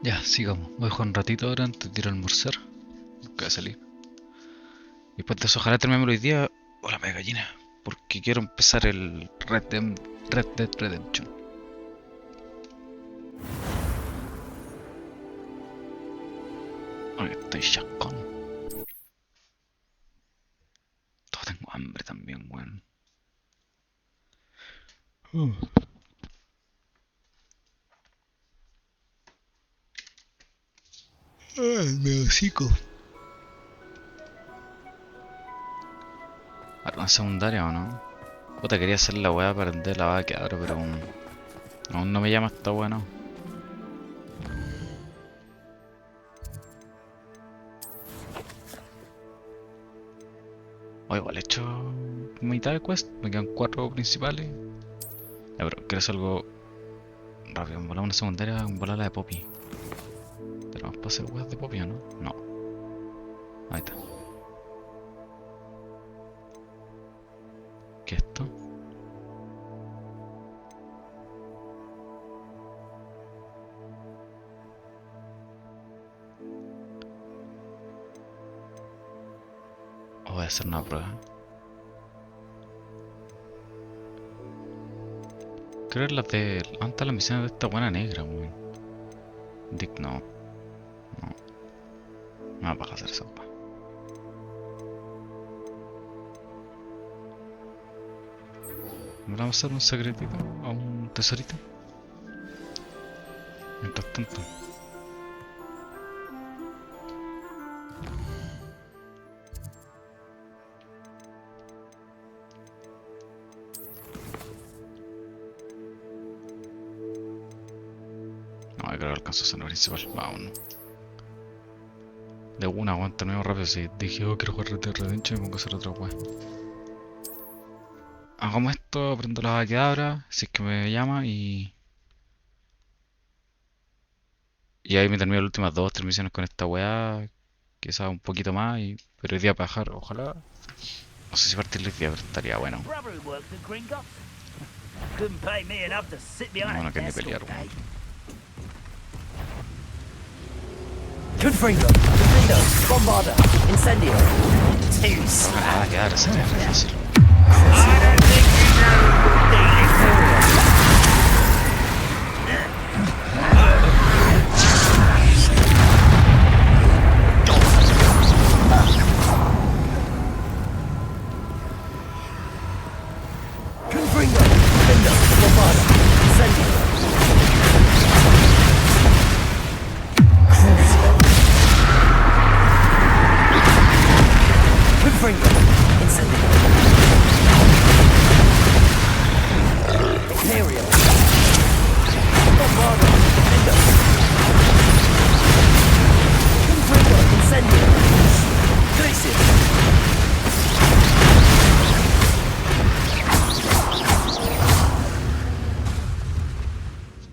Ya, sigamos. Voy a jugar un ratito ahora antes de ir a almorzar. Que voy a salir. Y después de eso, ojalá terminemos hoy día. Hola, me gallina. Porque quiero empezar el Red Dead Redemption. Ay, estoy chascón. Todo tengo hambre también, weón. Uh. Ay, me hocico. ¿Ahora una secundaria o no? Puta, quería hacer la weá para aprender la Avada Kedavra, pero aún no me llama esta weá, no. O igual he hecho mitad de quest. Me quedan 4 principales. Ya, pero quiero hacer algo rápido. En volar una secundaria, en volar la de Poppy. ¿Tenemos para hacer weas de Poppy o no? No. Ahí está. ¿Qué es esto? O voy a hacer una prueba. Creo que las de... ¿Dónde están las misiones de esta buena negra, weón? Dick, no. No. No me vas a hacer esa wea. ¿Me vamos a hacer un secretito? ¿O un tesorito? Mientras tanto. No, yo creo que alcanzo a ser la principal. Vámonos. De una, weón, terminamos rápido. Si dije, oh, quiero jugar Red Dead Redemption y me pongo a hacer otra wea. Hagamos esto, aprendo la Kedavra, si es que me llama y ahí me termino las últimas 2 3 misiones con esta weá, quizás un poquito más, pero hoy día para bajar, ojalá. No sé si partirle hoy día, pero estaría bueno. No, no quiero ni pelear, weón. Confringo, Confringo, Bombarda, Incendio. Ojalá Kedavra sería re fácil. Confringo, Confringo, Bombarda, Incendio. Confringo, Incendio. Imperial. Bombarda, Confringo. Confringo, Incendio. Glacier.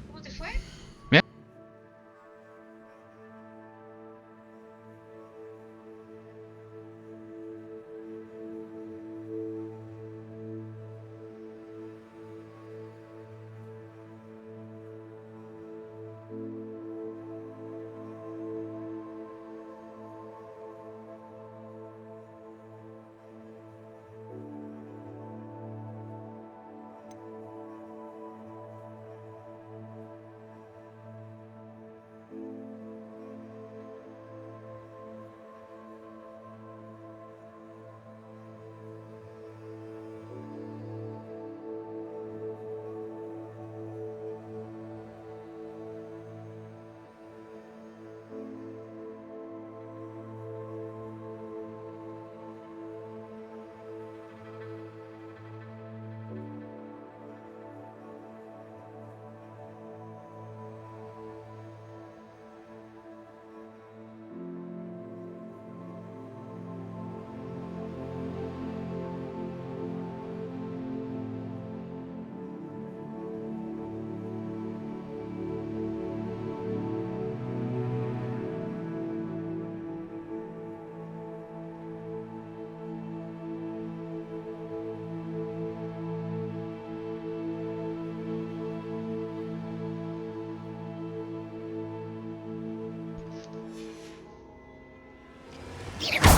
¿Cómo te fue? Bien.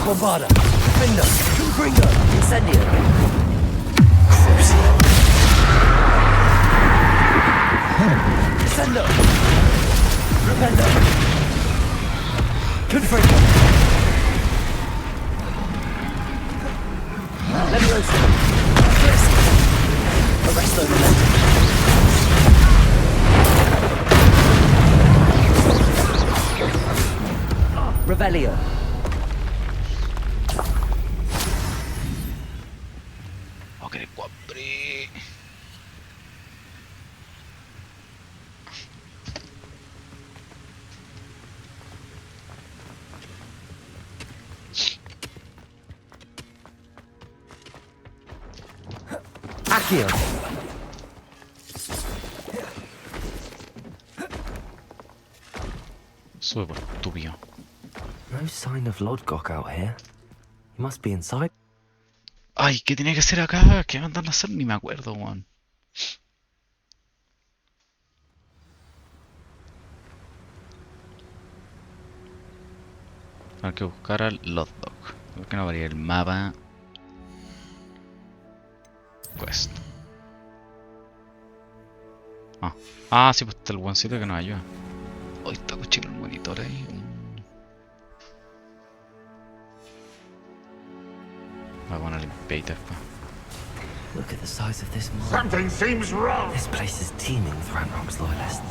Bombada. Defender. Confringo. Incendio. Crucio. Descendo. Rependo. Confringo. Leviosa. Arresto momentum. Revelio. Ok, cuapri. Accio. Sube por estúpido. No sign of Lodgok out here. He must be inside. Ay, ¿qué tenía que hacer acá? ¿Qué mandan a hacer? Ni me acuerdo, weón. Hay que buscar al Lodgok. ¿Por qué no varía el mapa? Quest. Ah, sí, pues está el buencito que nos ayuda. Hoy está cochino el monitor ahí. Voy a poner limpiadita después. Look at the size of this mine. Something seems wrong. This place is teeming with Ranrock's loyalists.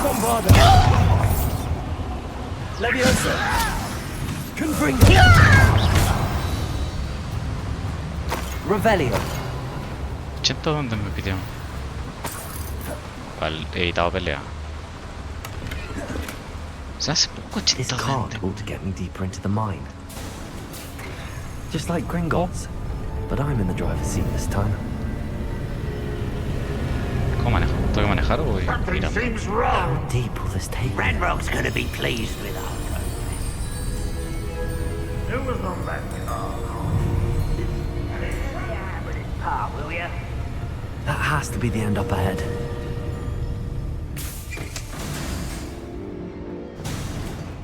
Bombada. Leviosa. Confringo. Revelio. 80 dónde me pidió. Al editado pelea. O sea, hace poco This 80 cart dónde. ought to get me deeper into the mine. Just like Gringotts. But I'm in the driver's seat this time. ¿Cómo manejo? ¿Tengo que manejar o voy Something mirando? seems How wrong. deep will this take me? Ranrock's gonna be pleased with our Who was on that car? part, will ya? That has to be the end up ahead.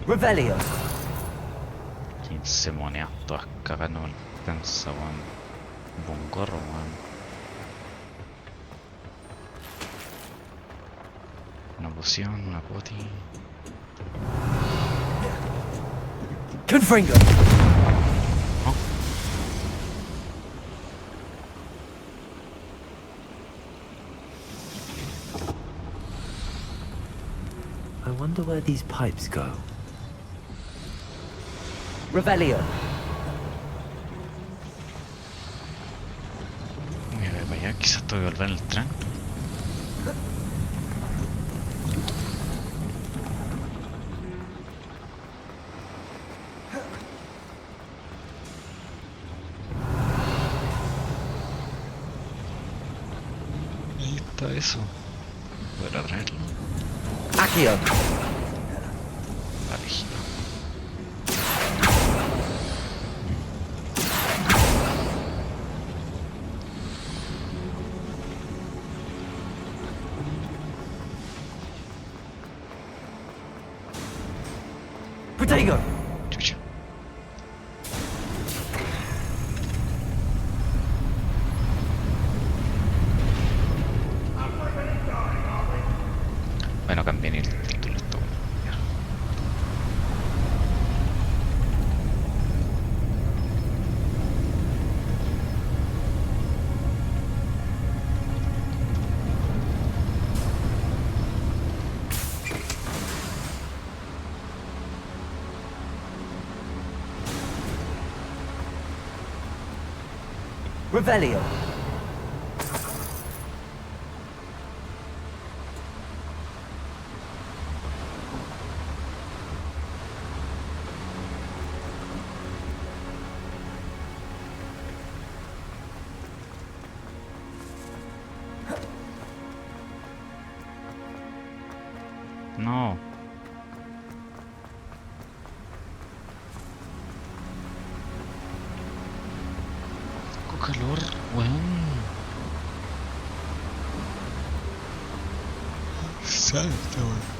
Revelio. 15 monedas, todas cagas, no me alcanza, weón. Buen gorro, weón. Una poción, una poti. Confringo. Oh, I wonder where these pipes go. Revelio. voy a ver para allá, quizás tengo que volver en el tren. Ahí está eso. ¿Podrá traerlo? Accio. La viejita. Protego. Chucha. Bueno, cambié ni el título esto. Revelio. No. Con calor, weón. sabe esta weón.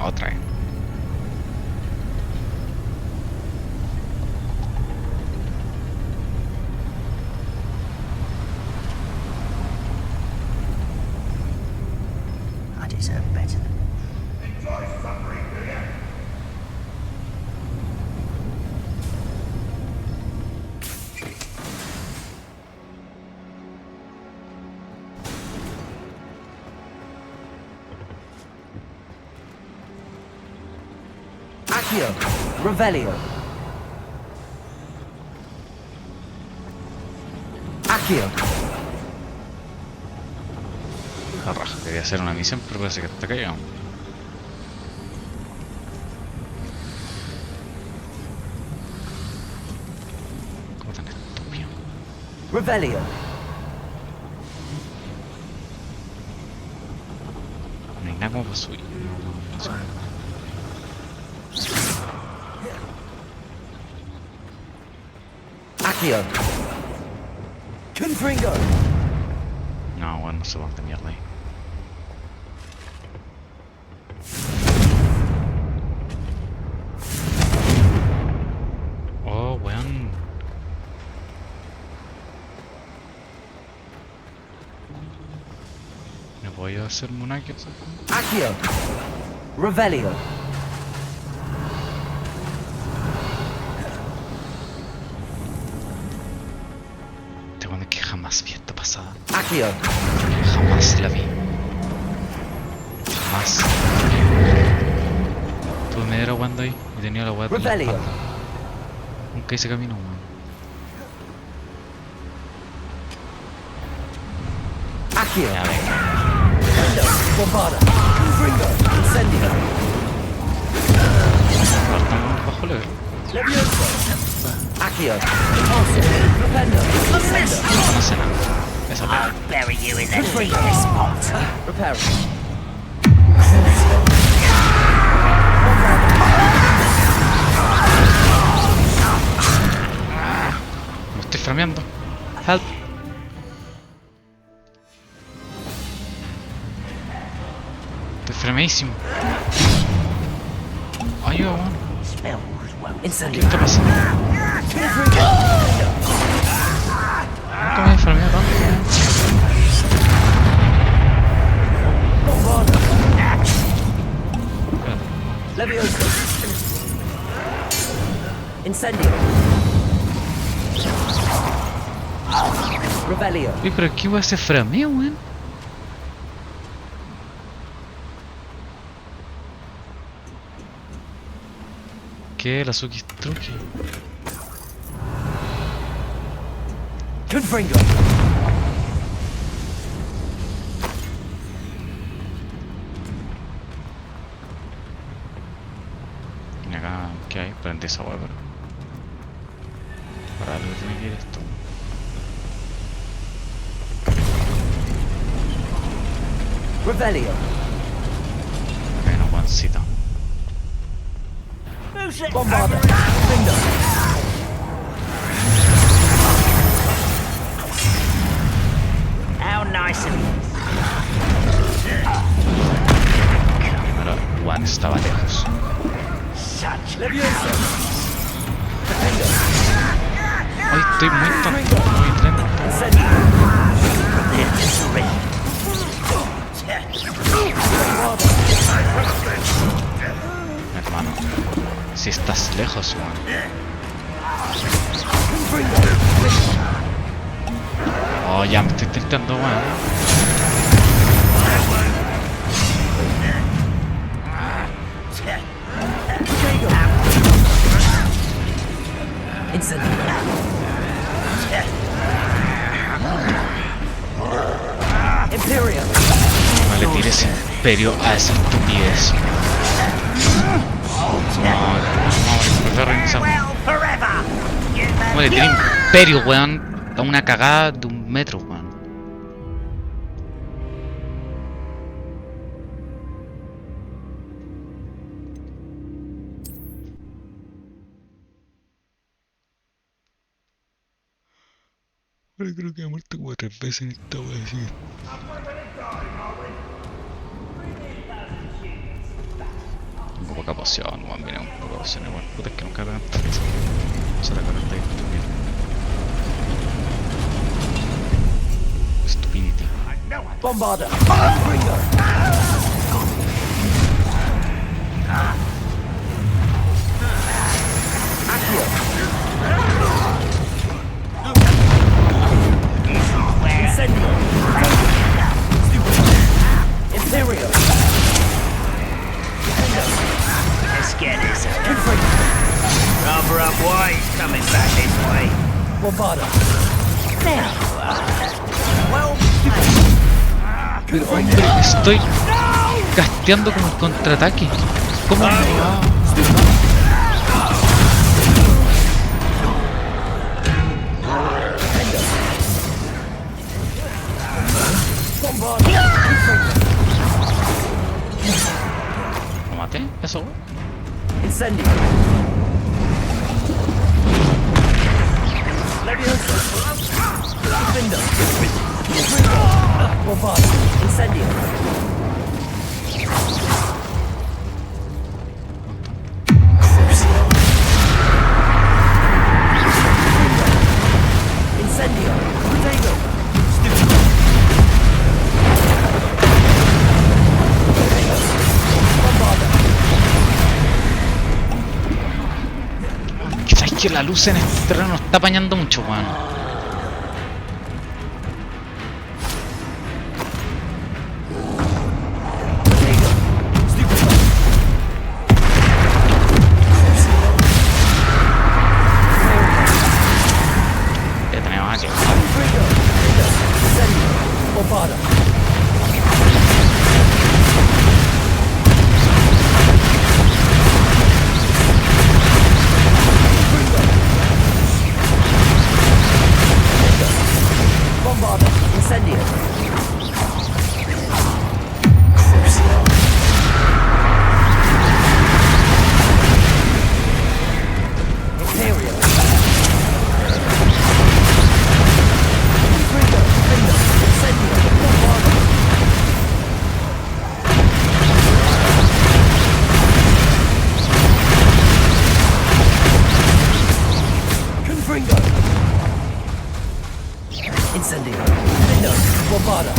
Otra vez. I deserve better. Accio, Revelio. Accio. La raja, quería hacer una misión, pero parece que está callado. ¿Cómo tan estúpido? Revelio. No hay nada como para subir. Accio. Confringo. No, bueno, no sé dónde mierda ahí. Oh, weón. ¿Me voy a hacer monaquios? Accio. Revelio. Te cuento que jamás vi esta pasada. Accio. Jamás la vi. Jamás. Tuve media hora jugando ahí y tenía la weá por la Revelio. espalda. Nunca hice camino, weón. Accio. Ya venga. Bombada. Confringo. Incendio. Partamos bajo level. Levioso. Accio. Impulso. Rependo. Incendio. No sé nada. Esa weá. Bury you in the Confringo. deepest spot. Reparo. Me estoy frameando. Help. Estoy frameadísimo. Ayuda, weón. Spells won't ¿Qué Incendio. está pasando? Nunca me he frameado tanto. Bombada. Espérate. Levioso. Incendio. Revelio. Oye, pero ¿qué weá se framea, weón? ¿Qué? ¿La Suki Struki? Confringo. Y acá, ¿qué hay? Prende esa weá, pero... Para algo tiene que ir esto. Revelio. Acá hay una guancita. Bombada. Confringo. How nice of you. Pero Juan estaba lejos. Such Levioso. Ay, estoy muy tonto, muy lento. Incendio. misery. Hermano, si estás lejos, Juan. Oh, ya me estoy tentando, weón. Incendio. Imperium. No le tires imperio a esa estupidez. No, prefiero reiniciar. Well, forever. ¿Cómo le tiré imperio, weón? A una cagada de 1 metro, weón. Ay, creo que he muerto como 3 veces en esta wea, así que... Tengo poca poción, weón, viene un poco de poción igual. Puta, es que nunca pegan tanto. Se la 40 y estupidity. Bombarder. Confringo. Accio. Incendio. Imperial. Let's get this. Confringo. Rubber up wise coming back this way. Bombarder. There. Well, Pero hombre, estoy casteando como el contraataque. ¿Cómo? ¿Lo maté? ¿Eso? Incendio. Leviosa. Defender. Bombarder. Incendio. Incendio. Potato. Bombarder. Quizás que la luz en este terreno está apañando mucho, weón. Potato. Stupefy. Ya tenemos aquí. Confringo. Incendio. Bombarder. Bombarder. Incendio. Imperial. Confringo. Defender. Incendio. Bombarder. Confringo. Incendio. Defender. Bombarder.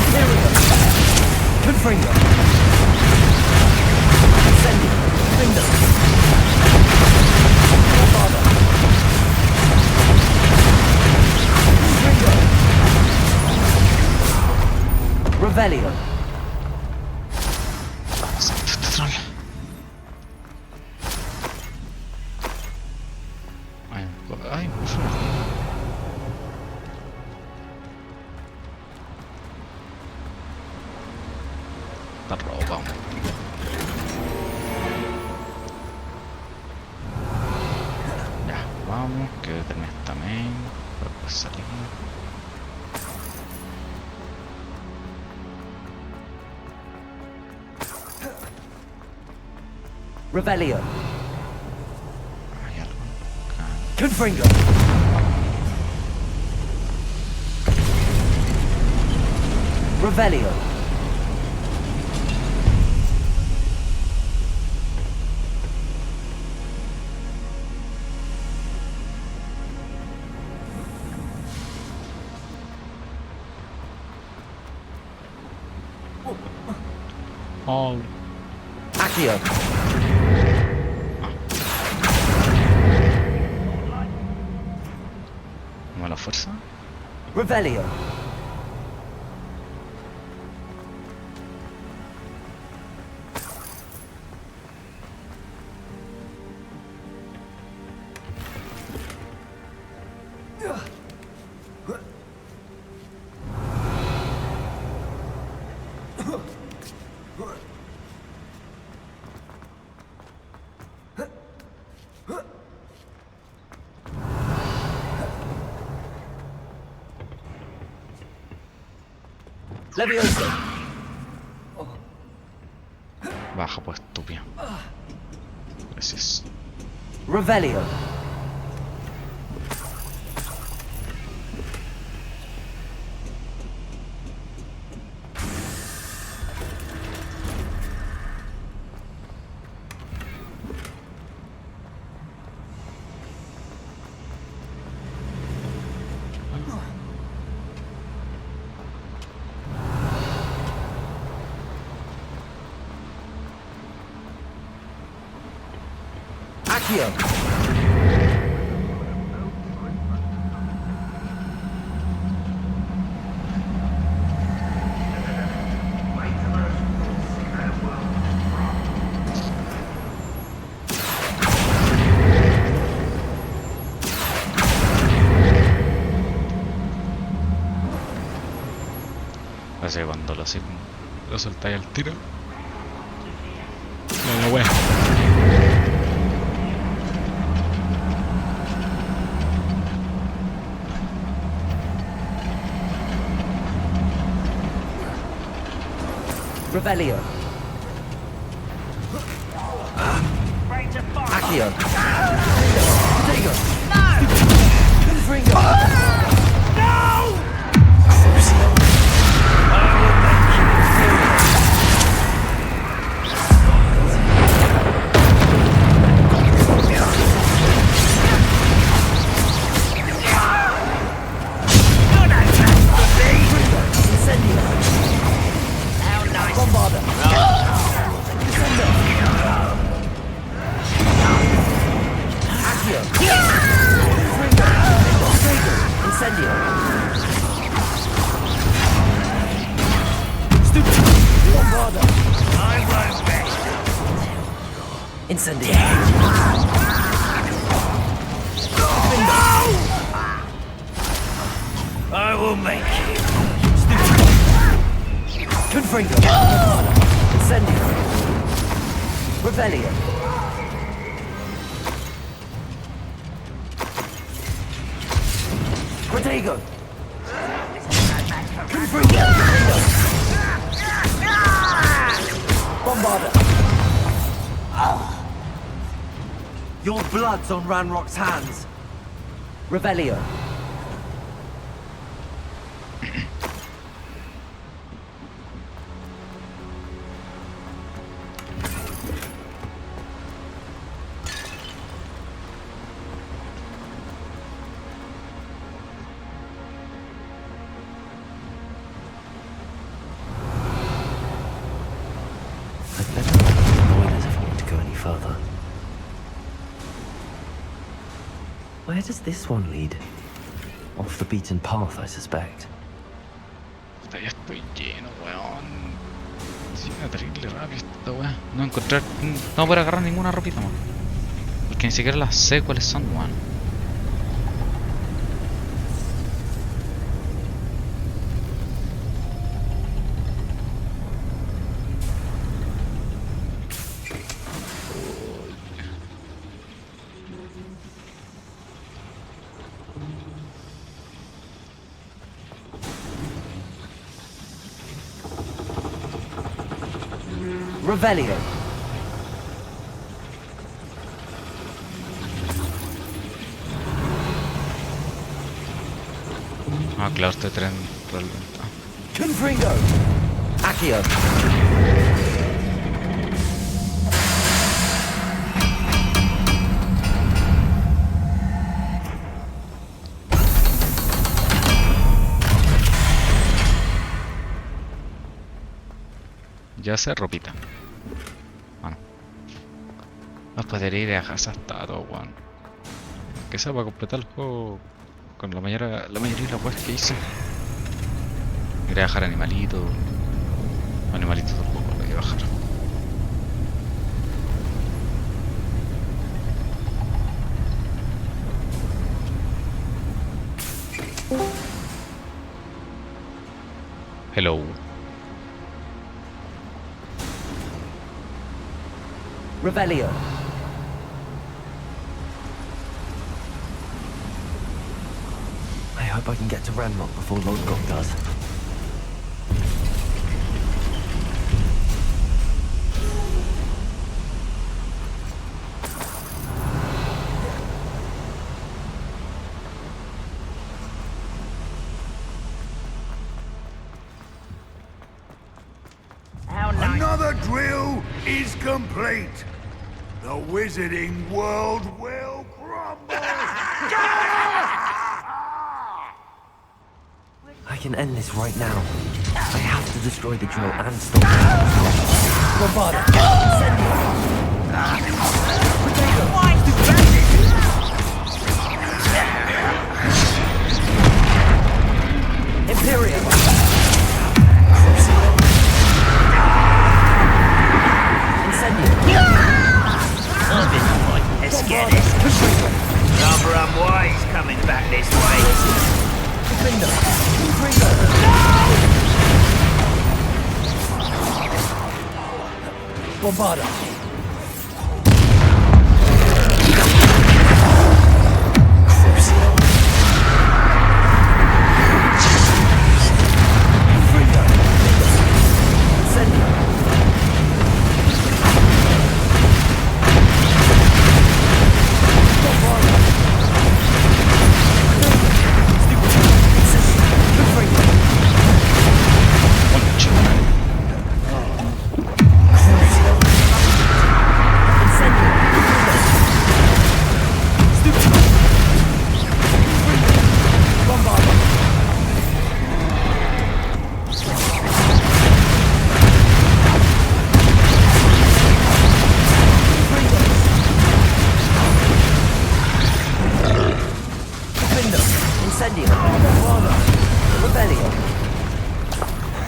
Imperial. Confringo. Incendio. Defender. Bombarder. Confringo. Revelio. Santo este troll. Ay, mucho. Está ropa, weón. Ya, vamos, que termine esta main. Para después salir. Revelio. Hay algo acá. Confringo. Revelio. Oh, Accio. ¿no me la fuerza? Revelio. Leviosa. Va. baja, pues, estúpida. Gracias. Revelio. Accio. Así que cuando lo soltáis al tiro. No, wea. Revelio. Accio. Digo. Confringo. Incendio. I will make you. Confringo. Incendio. Revelio. Protego. Confringo. Bombarda. Your blood's on Ranrock's hands. Revelio. I'd better not avoid us if I want to go any further. Where does this one lead? Off the beaten path, I suspect. Puta, ya estoy lleno, weón. Sí, me terrible rápido esta weá. No encontrar. No poder agarrar ninguna ropita, man. Porque ni siquiera las sé cuáles son, weón. Revelio. Ah, claro, este tren realmente. Confringo. Accio. Ya sé, ropita. Bueno. No podría ir a casa hasta todo, weón. Que sea para completar el juego con la mayoría de las weas que hice. Iré a dejar animalitos. Animalitos tampoco lo voy a bajar. Hello. Revelio. I hope I can get to Ranrock before Lodgok does. drill is complete. The wizarding world will crumble. I can end this right now. I have to destroy the drill and stop it. Avada. Imperium. Incendio. Let's get it. Rather unwise coming back this way. Defender. Bombarda.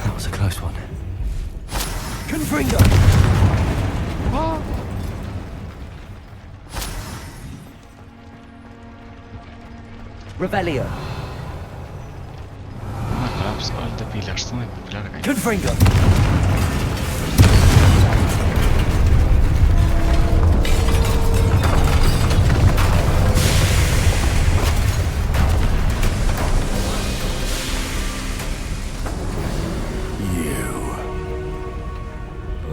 That was a close one. Confringo. Revelio. Collapse all the pillars. ¿Dónde hay pilar acá? Confringo.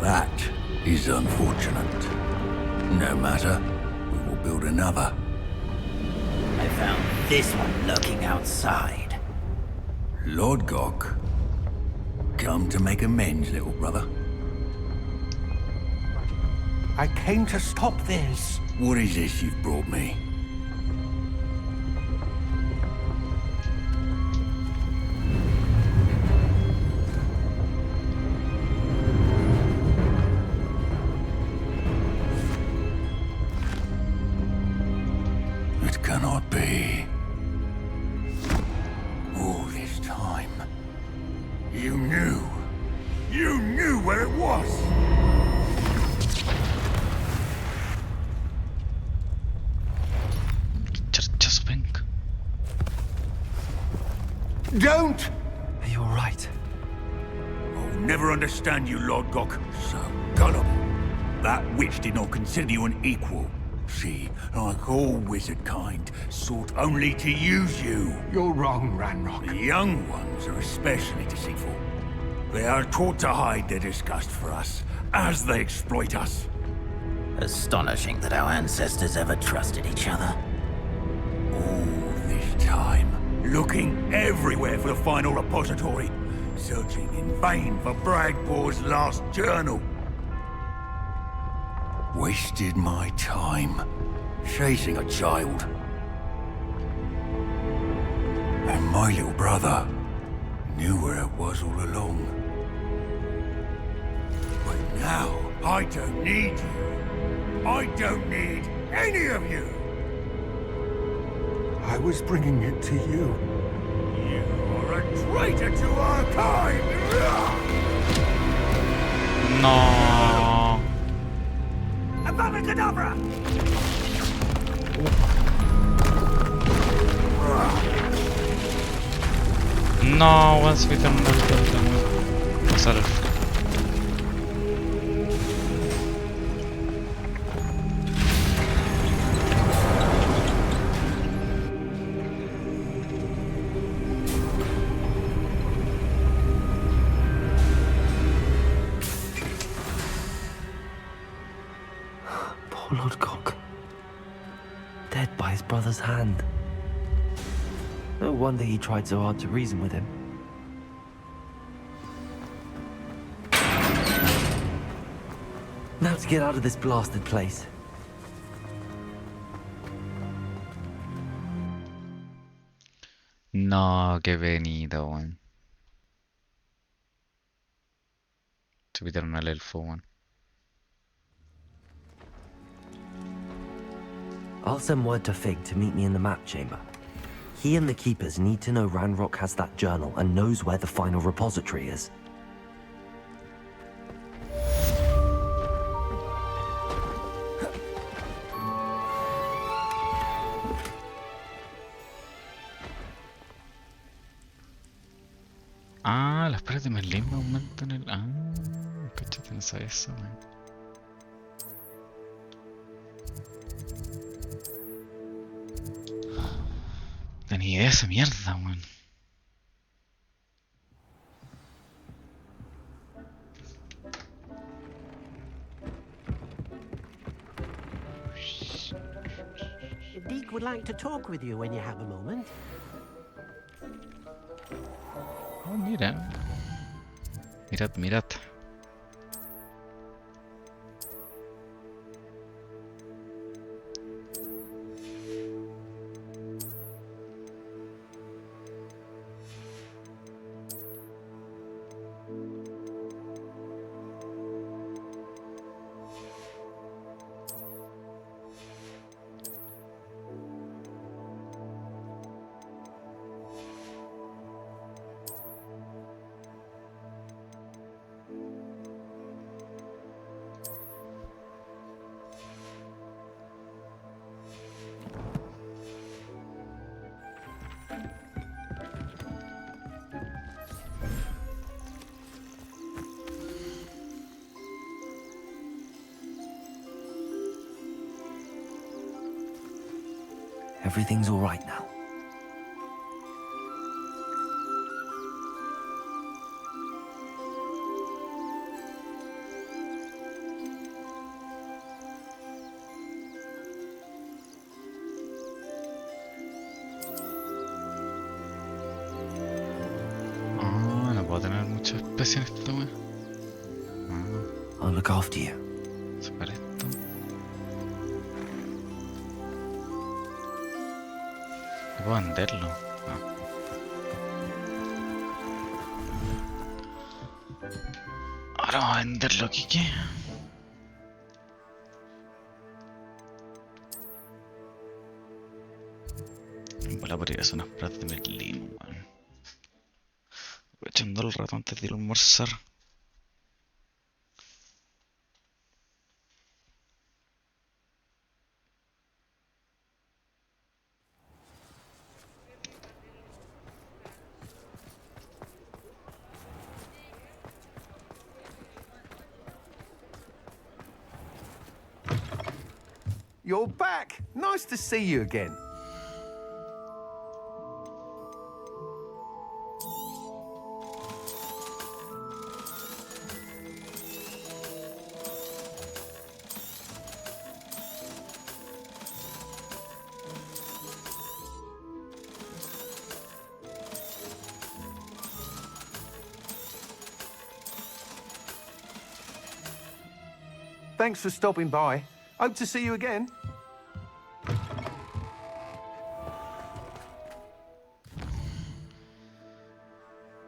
That is unfortunate. No matter, we will build another. I found this one lurking outside. Lord Gok, come to make amends, little brother. I came to stop this. What is this you've brought me? It cannot be. All this time, you knew where it was. Just think. Don't! Are you alright? I'll never understand you, Lord Gok. So gullible. That witch did not consider you an equal. She, like all wizard kind, sought only to use you. You're wrong, Ranrock. The young ones are especially deceitful. They are taught to hide their disgust for us, as they exploit us. Astonishing that our ancestors ever trusted each other. All this time, looking everywhere for the final repository, searching in vain for Bragbor's last journal. Wasted my time, chasing a child. And my little brother knew where it was all along. But now, I don't need you. I don't need any of you. I was bringing it to you. You are a traitor to our kind! No. Avada Kedavra! No, once we turn the pasar el Poor Lord Gok. Dead by his brother's hand. No wonder he tried so hard to reason with him. Let's get out of this blasted place. No, qué venida, weón. Se pitaron al elfo, weón. I'll send word to Fig to meet me in the map chamber. He and the Keepers need to know Ranrock has that journal and knows where the final repository is. Ah, las paredes de Merlín me aumentan el... Ah, cachate, no sabes eso, weón. Tenía idea de esa mierda, weón. Deke would like to talk with you when you have a moment. Oh, mira. Mirad, mirad. Everything's all right now. Ah, no puedo tener muchas especies en esta wea. I'll look after you. Sacar esto. No puedo venderlo. Ahora vamos a venderlo aquí, ¿qué? Voy a por ir a unas pratas de Merlín, weón. Aprovechando el rato antes de ir a almorzar. You're back. Nice to see you again. Thanks for stopping by. Hope to see you again.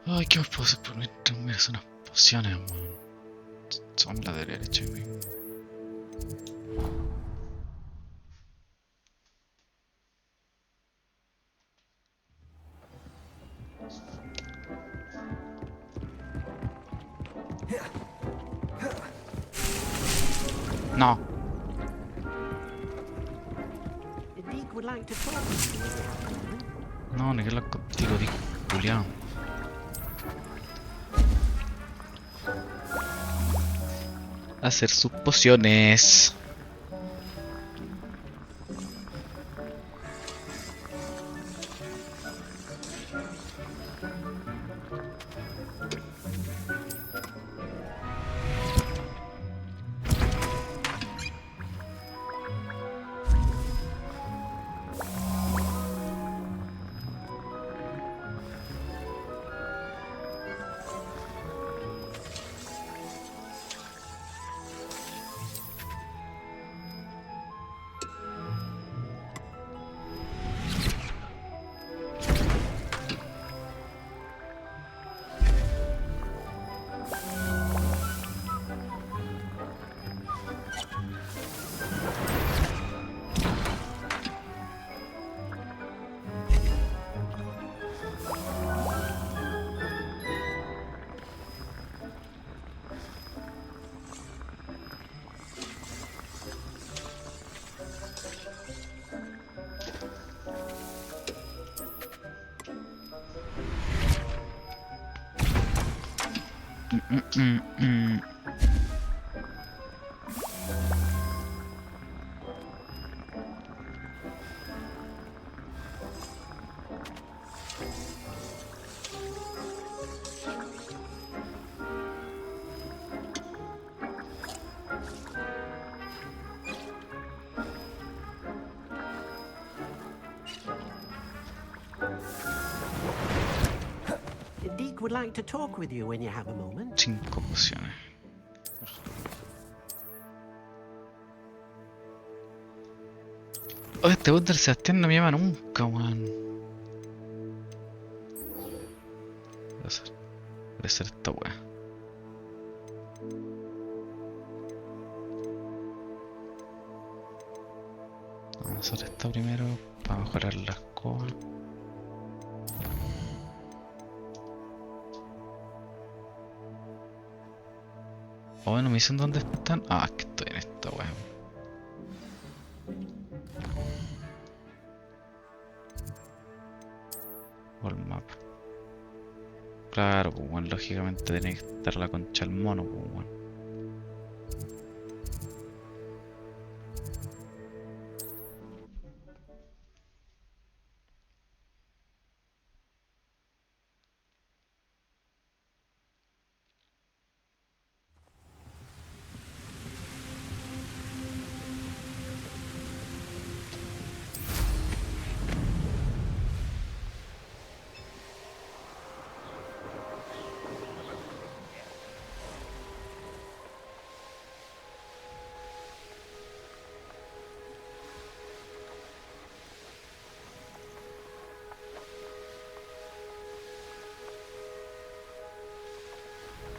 Ay, ¿qué más puedo hacer por mientras me hacen unas pociones, weón? Son la derecha, weón. No. Deke would like to talk with you when you have a moment. No, ni que hablar contigo, dijo Julián. Hacer sus pociones. Deek would like to talk with you when you have a moment. 5 pociones. Oh, este bot del Sebastián no me llama nunca, weón. Voy a hacer esta weá. Vamos a hacer esta primero para mejorar la escoba. Oh, bueno, me dicen dónde están. Ah, es que estoy en esta weá. All map. Claro, pues bueno, lógicamente tiene que estar la concha del mono, pues bueno.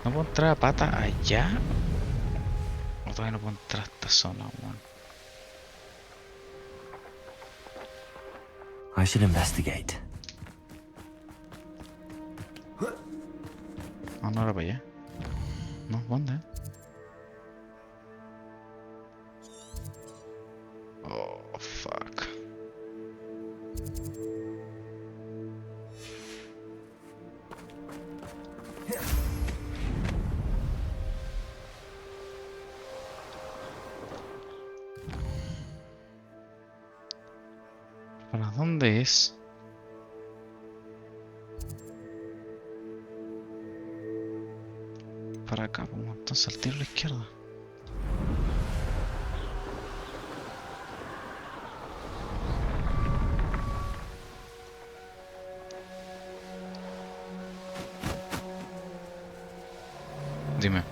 ¿No puedo entrar a pata allá? ¿O todavía no puedo entrar a esta zona, weón? I should investigate. Ah, no era para allá. No, ¿dónde? Oh, fuck. ¿Para dónde es? Para acá, pues, entonces al tiro a la izquierda. Dime.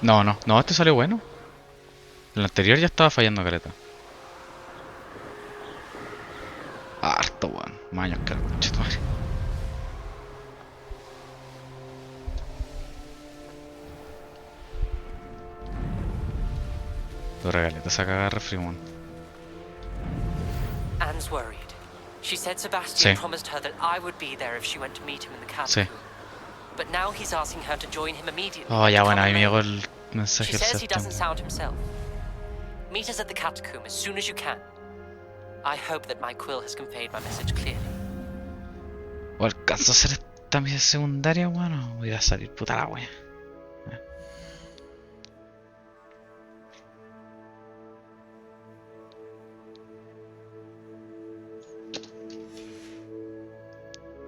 No, este salió bueno. El anterior ya estaba fallando careta. Harto, weón. Maños que la concha de tu madre. Tu regaleta se caga de refri, weón. Anne's worried. She said Sebastian Sí. promised her that I would be there if she went to meet him in the Sí. catacomb. But now he's asking her to join him immediately. Oh, ya, to bueno, come ahí me llegó alone. el mensaje She del says he doesn't Sebastián. sound himself. Meet us at the catacomb as soon as you can. I hope that my quill has conveyed my message clearly. ¿O alcanzo a hacer esta misión secundaria, weón? O voy a salir puta la wea.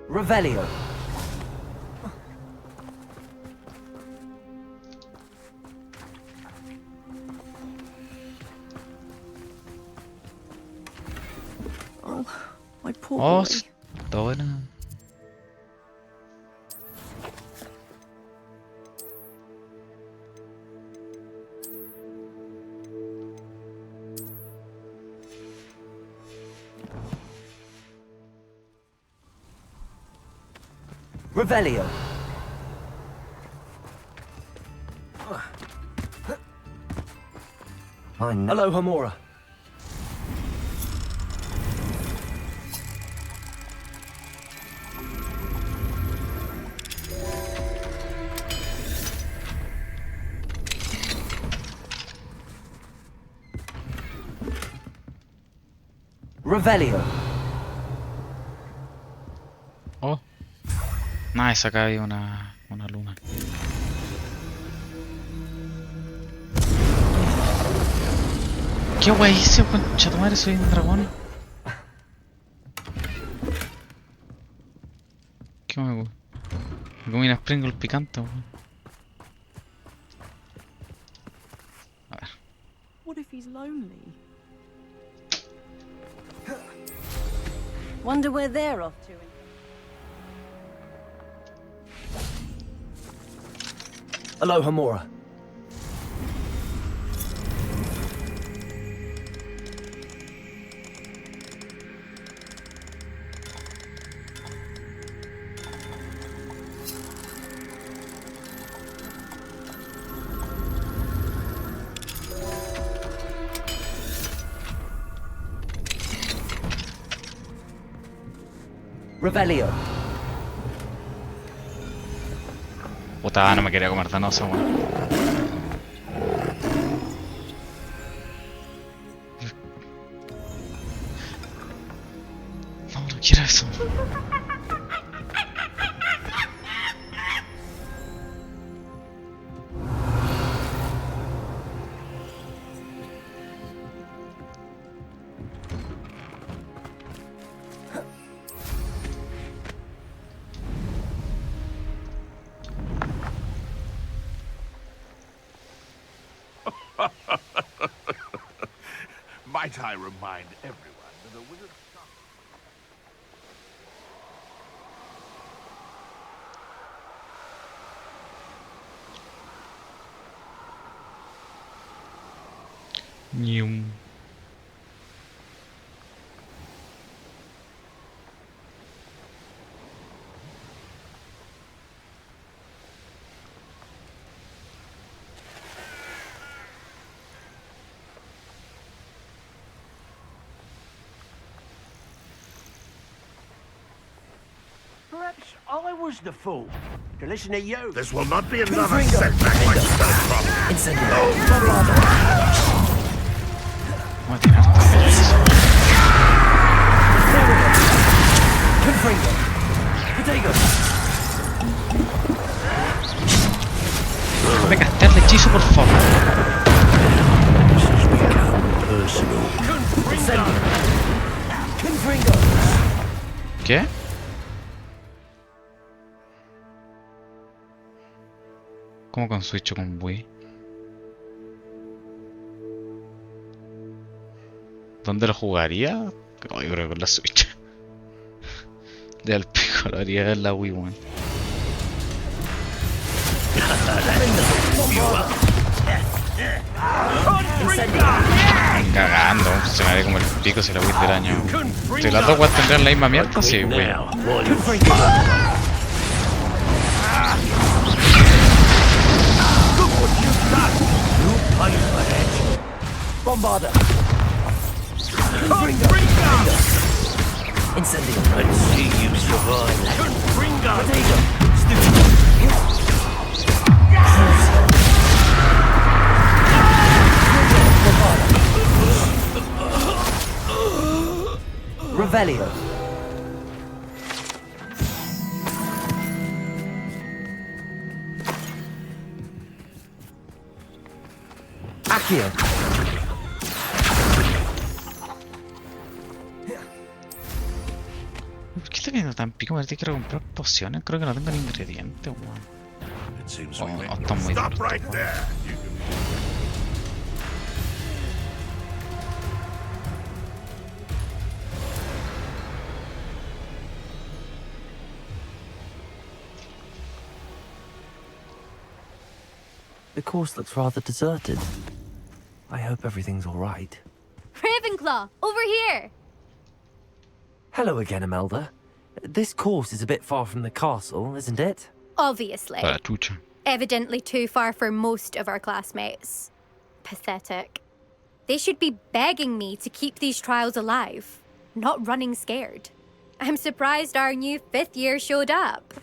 Revelio. Oh, my poor Oh, boy. está buena. Revelio. I know. Hello, Hamora. Revelio. Oh, Nice, acá hay una luna. ¿Qué guay hice, concha tu madre? Soy un dragón. ¿Qué me comí una Pringles picante, weón. A ver. What if he's lonely? Wonder where they're off to. Aloha, Mora. Revelio. Puta, no me quería comer danosa, weón. No, no quiero eso. Might I remind everyone that a wizard... Ñum. Perhaps I was the fool to listen to you. This will not be another setback like Stone Incendio. Voy a tirar. Confringo. Potato. Déjame castear el hechizo, por favor. Incendio. Confringo. ¿Qué? ¿Cómo con Switch o con Wii? ¿Dónde lo jugaría? Oh, yo creo que con la Switch. De al pico lo haría en la Wii, weón. Cagando, se me haría como el pico si la Wii del año. Si las dos weas tendrían la misma mierda, sí, weón. Bombarda. Confringo. Incendio. Let's see you survive. Potato. Revelio. Accio. ¿Por qué está viendo tan pico? Me quiero comprar pociones. Creo que no tengo el ingrediente, weón. Oh, está muy Stop duro. right there. You can... The course looks rather deserted. I hope everything's all right. Ravenclaw, over here! Hello again, Imelda. This course is a bit far from the castle, isn't it? Obviously. Para chucha. Evidently too far for most of our classmates. Pathetic. They should be begging me to keep these trials alive, not running scared. I'm surprised our new 5th year showed up.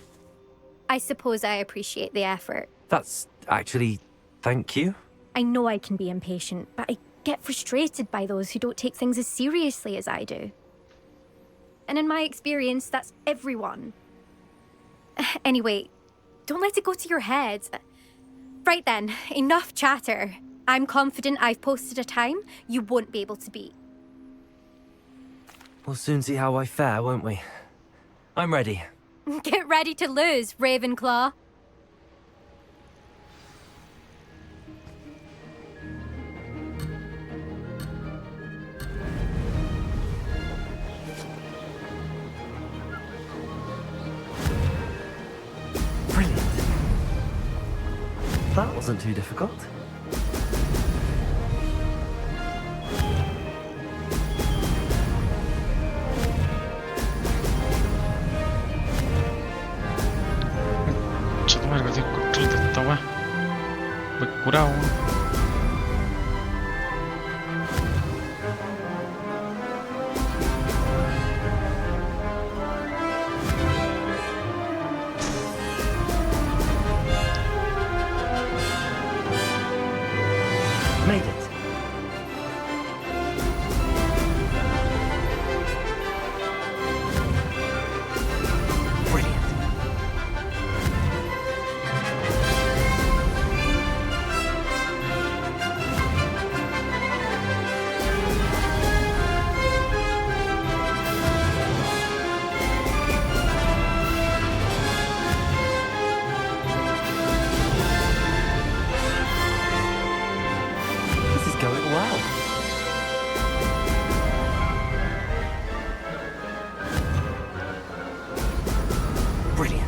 I suppose I appreciate the effort. That's actually... thank you. I know I can be impatient, but I get frustrated by those who don't take things as seriously as I do. And in my experience, that's everyone. Anyway, don't let it go to your head. Right then, enough chatter. I'm confident I've posted a time you won't be able to beat. We'll soon see how I fare, won't we? I'm ready. Get ready to lose, Ravenclaw. Brilliant. That wasn't too difficult. Chuta madre, que tengo control de esta weá. Voy curado, weón. Made it. Brilliant. This is going well. Brilliant.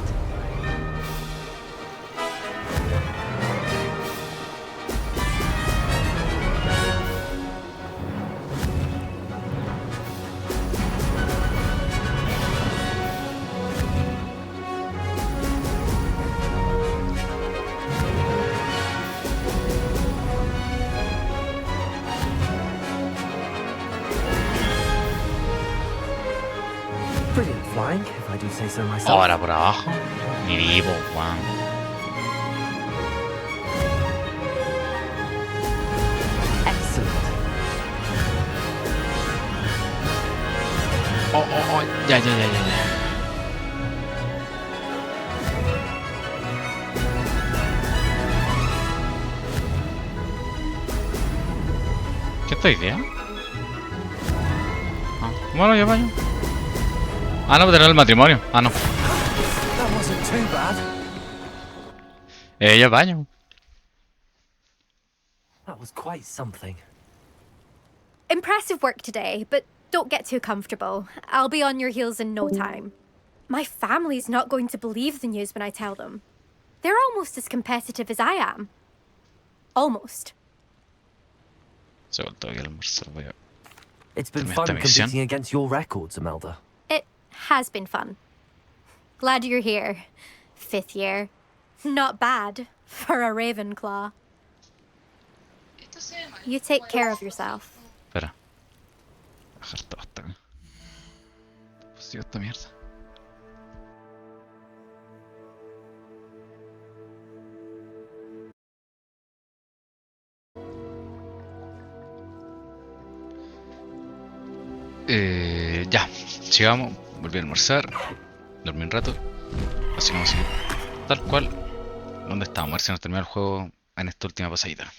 Brilliant flying, if I do say so myself. Ahora por abajo. Ni vivo, weón. Excellent. Oh, oh, oh. Ya. ¿Qué esta idea? Ah, bueno, ya baño. Ah, no, pero era el matrimonio. Ah, no. That wasn't too bad. Ya baño. That was quite something. Impressive work today, but don't get too comfortable. I'll be on your heels in no time. My family's not going to believe the news when I tell them. They're almost as competitive as I am. Almost. Se volvió a almorzar, voy a... It's been Termina fun esta misión. competing against your records, Imelda. It has been fun. Glad you're here. 5th year. Not bad for a Ravenclaw. You take care of yourself. Espera. Bajar todo hasta acá. Pues digo esta mierda. Ya, sigamos, volví a almorzar, dormí un rato, así vamos a seguir tal cual. ¿Dónde estábamos? A ver si nos termina el juego en esta última pasadita.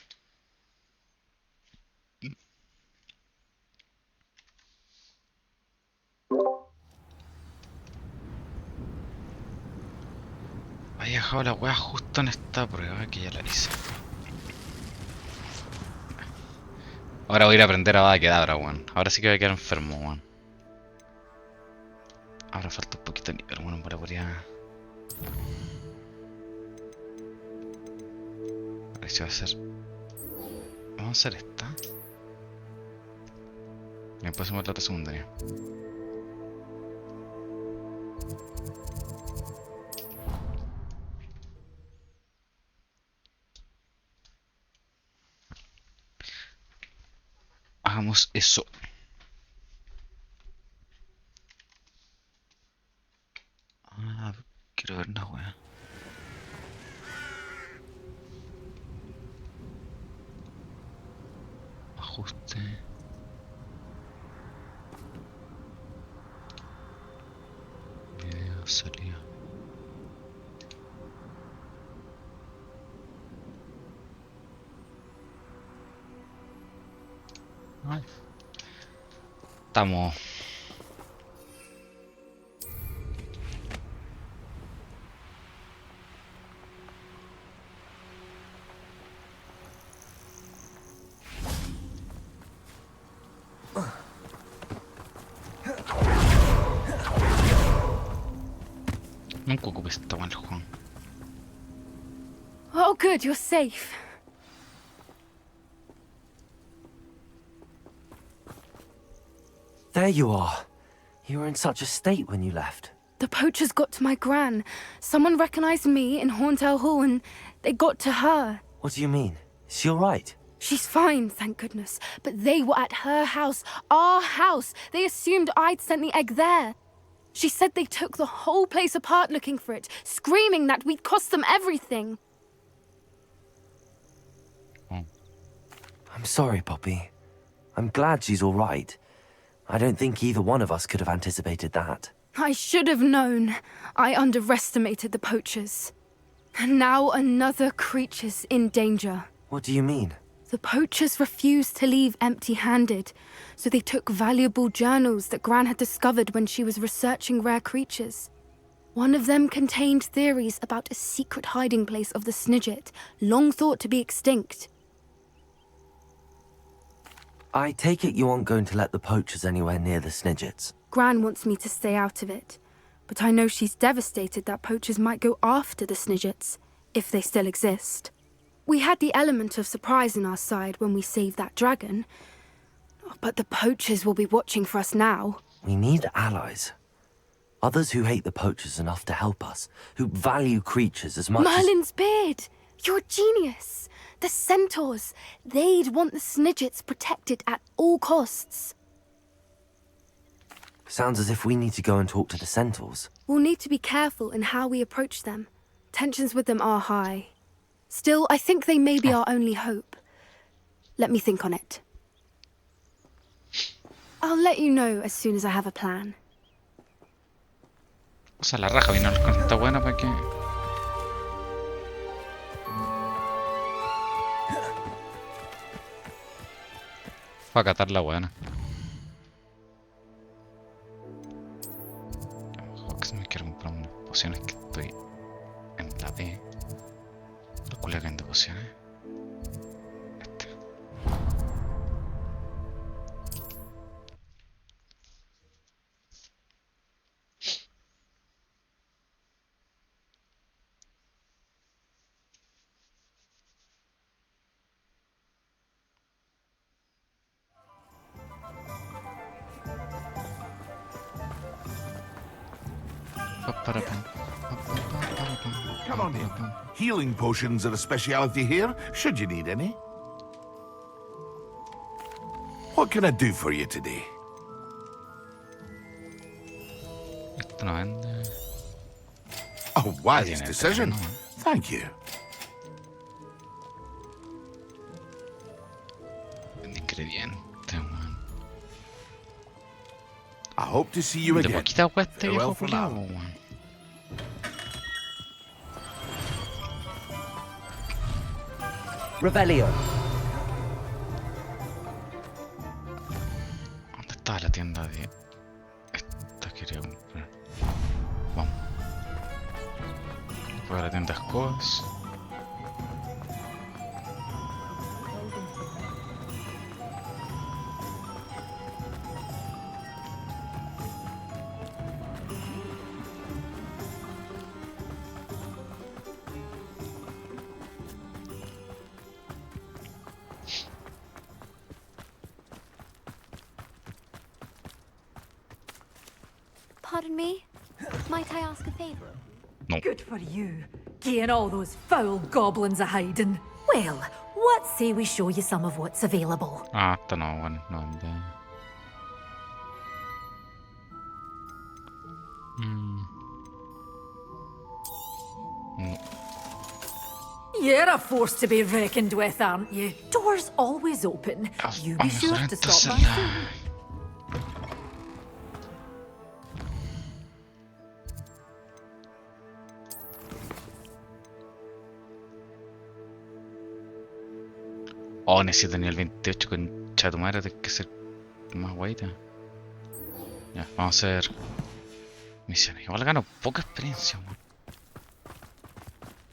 Había dejado la wea justo en esta prueba que ya la hice. Ahora voy a ir a aprender a Avada Kedavra, weón. Ahora sí que voy a quedar enfermo, weón. Ahora falta un poquito de nivel, bueno, para poder... A ver si va a ser... Vamos a hacer esta. Y después hacemos la otra secundaria. Hagamos eso. Ah, quiero ver una wea. Ajuste. Video, salida. Ay. Estamos. Nunca ocupé esta weá, Juan. Oh, good, you're safe. There you are. You were in such a state when you left. The poachers got to my gran. Someone recognized me in Horntail Hall and they got to her. What do you mean? Is she alright? She's fine, thank goodness. But they were at her house, our house. They assumed I'd sent the egg there. She said they took the whole place apart looking for it, screaming that we'd cost them everything. I'm sorry, Poppy. I'm glad she's alright. I don't think either one of us could have anticipated that. I should have known. I underestimated the poachers. And now another creature's in danger. What do you mean? The poachers refused to leave empty-handed, so they took valuable journals that Gran had discovered when she was researching rare creatures. One of them contained theories about a secret hiding place of the Snidget, long thought to be extinct. I take it you aren't going to let the poachers anywhere near the Snidgets. Gran wants me to stay out of it, but I know she's devastated that poachers might go after the Snidgets, if they still exist. We had the element of surprise on our side when we saved that dragon, but the poachers will be watching for us now. We need allies. Others who hate the poachers enough to help us, who value creatures as much Merlin's beard! You're a genius! The centaurs! They'd want the Snidgets protected at all costs. Sounds as if we need to go and talk to the centaurs. We'll need to be careful in how we approach them. Tensions with them are high. Still, I think they may be our only hope. Let me think on it. I'll let you know as soon as I have a plan. O sea, la raja vino con esta buena para que. Para catar la buena. Hawks, me quiero comprar unas pociones que estoy en la B. Los cules que de pociones. Este. Come on in. Healing potions are a speciality here, should you need any. What can I do for you today? Esto no vende. A wise tiene decision. terreno. Thank you. Vende ingredientes, weón. I hope to see you De again. poquita agua este Farewell viejo for culiao, now. weón. Revelio. ¿Dónde está la tienda de esta? Quería comprar. Vamos. Voy a la tienda de escobas. Pardon me? Might I ask a favor? No. Good for you, getting all those foul goblins a hiding. Well, what say we show you some of what's available? Ah, esta no, bueno, no vende. No. You're a force to be reckoned with, aren't you? Doors always open. You be sure to stop by soon. Oh, necesito nivel 28 con concha de tu madre, tienes que ser más guaita. Ya, vamos a hacer misiones. Igual gano poca experiencia, man.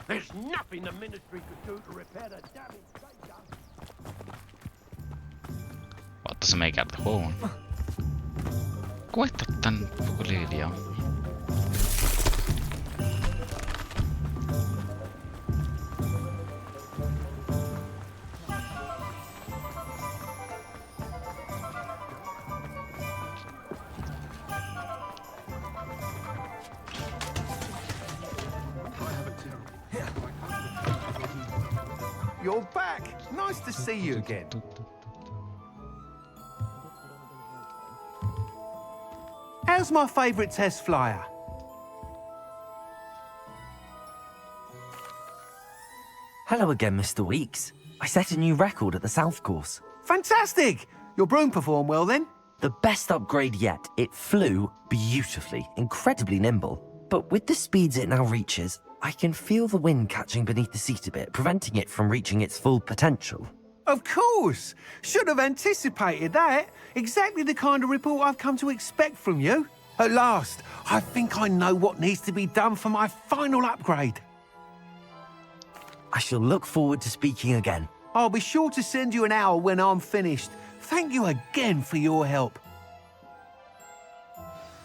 There's nothing the ministry could do to repair the damage they done. Oh, entonces me voy a quedar de juego, man. ¿Cómo estás tan poco leveleado? You're back. Nice to see you again. How's my favourite test flyer? Hello again, Mr. Weeks. I set a new record at the South Course. Fantastic! Your broom performed well then? The best upgrade yet. It flew beautifully, incredibly nimble. But with the speeds it now reaches, I can feel the wind catching beneath the seat a bit, preventing it from reaching its full potential. Of course! Should have anticipated that. Exactly the kind of report I've come to expect from you. At last, I think I know what needs to be done for my final upgrade. I shall look forward to speaking again. I'll be sure to send you an hour when I'm finished. Thank you again for your help.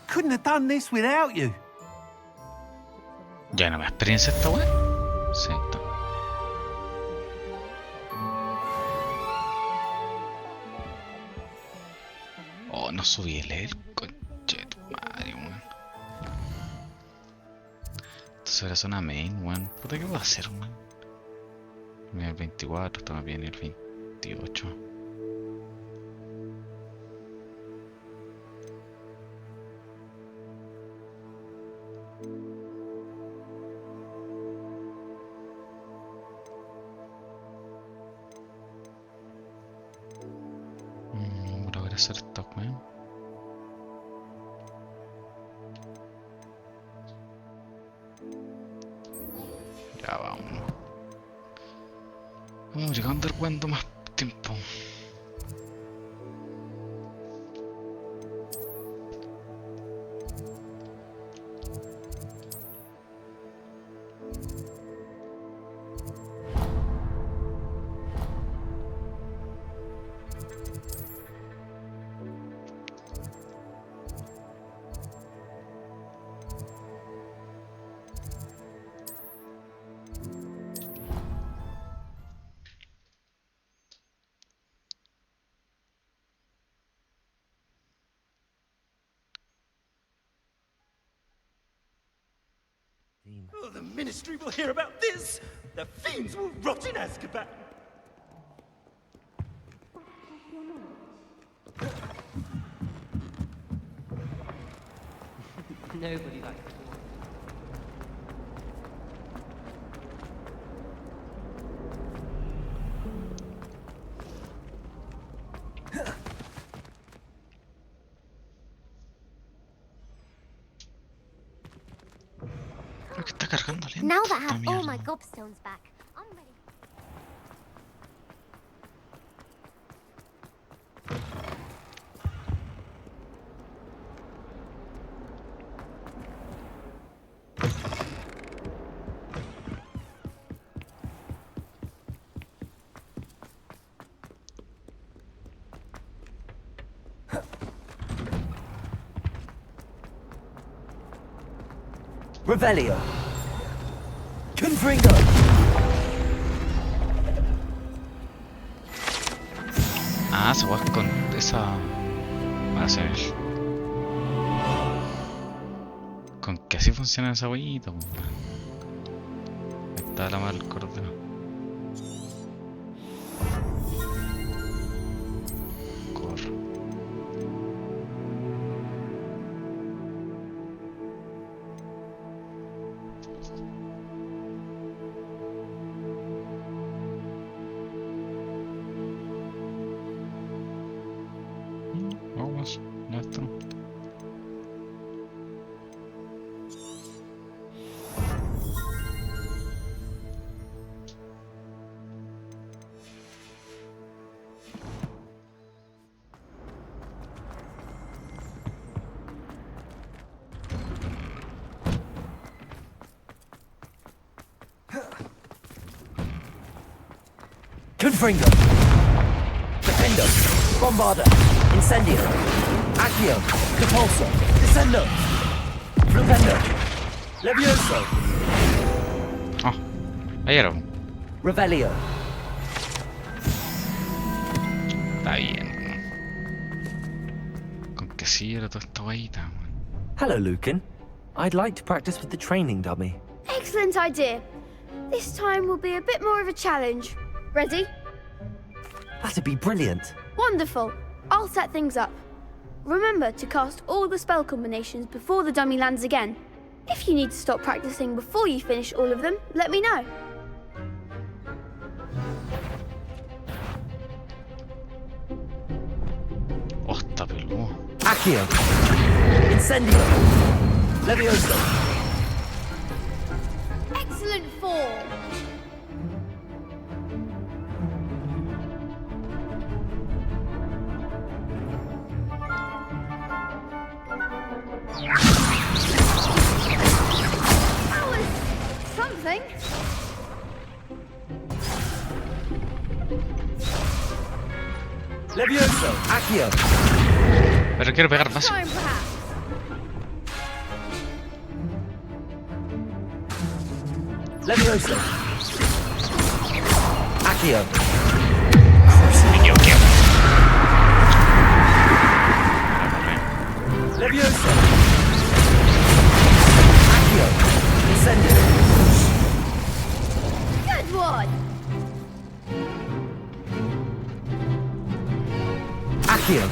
Couldn't have done this without you. ¿Ya no me experiencia esta wea? Sí, está. Oh, no subí el level, conche tu madre, weón. Entonces ahora es una main, weón. Puta, ¿qué voy a hacer, weón? Mira el 24, estamos bien el 28. Voy a hacer esta weón. Ya vamos. Vamos llegando a andar jugando más tiempo. Oh, the ministry will hear about this. The fiends will rot in Azkaban. Nobody likes it. Creo que está cargando lento. Now that I esta have all mierda. my gobstones back, I'm ready. Revelio. Confringo. Ah, se va con esa. Va a ser. Con que así funciona esa huellita. Ahí está la madre del cordero. Corro. Vamos, ya está. Confringo. Defendo. Bombarda. Incendio. Accio. Capulso. Descendo. Flupendo. Levioso. Oh, ahí era. Revelio. Está bien. Con que sí era toda esta guayita. Hello, Lucan. I'd like to practice with the training dummy. Excellent idea. This time will be a bit more of a challenge. Ready? That'd be brilliant. Wonderful. I'll set things up. Remember to cast all the spell combinations before the dummy lands again. If you need to stop practicing before you finish all of them, let me know. Oh, está peludo. Accio. Incendio. Levioso. Excellent form. That was something. Levioso. Accio. Pero quiero pegar más. Time, perhaps. Levioso. Accio. Me equivoqué. Levioso. Accio. Incendio. Good one. Accio.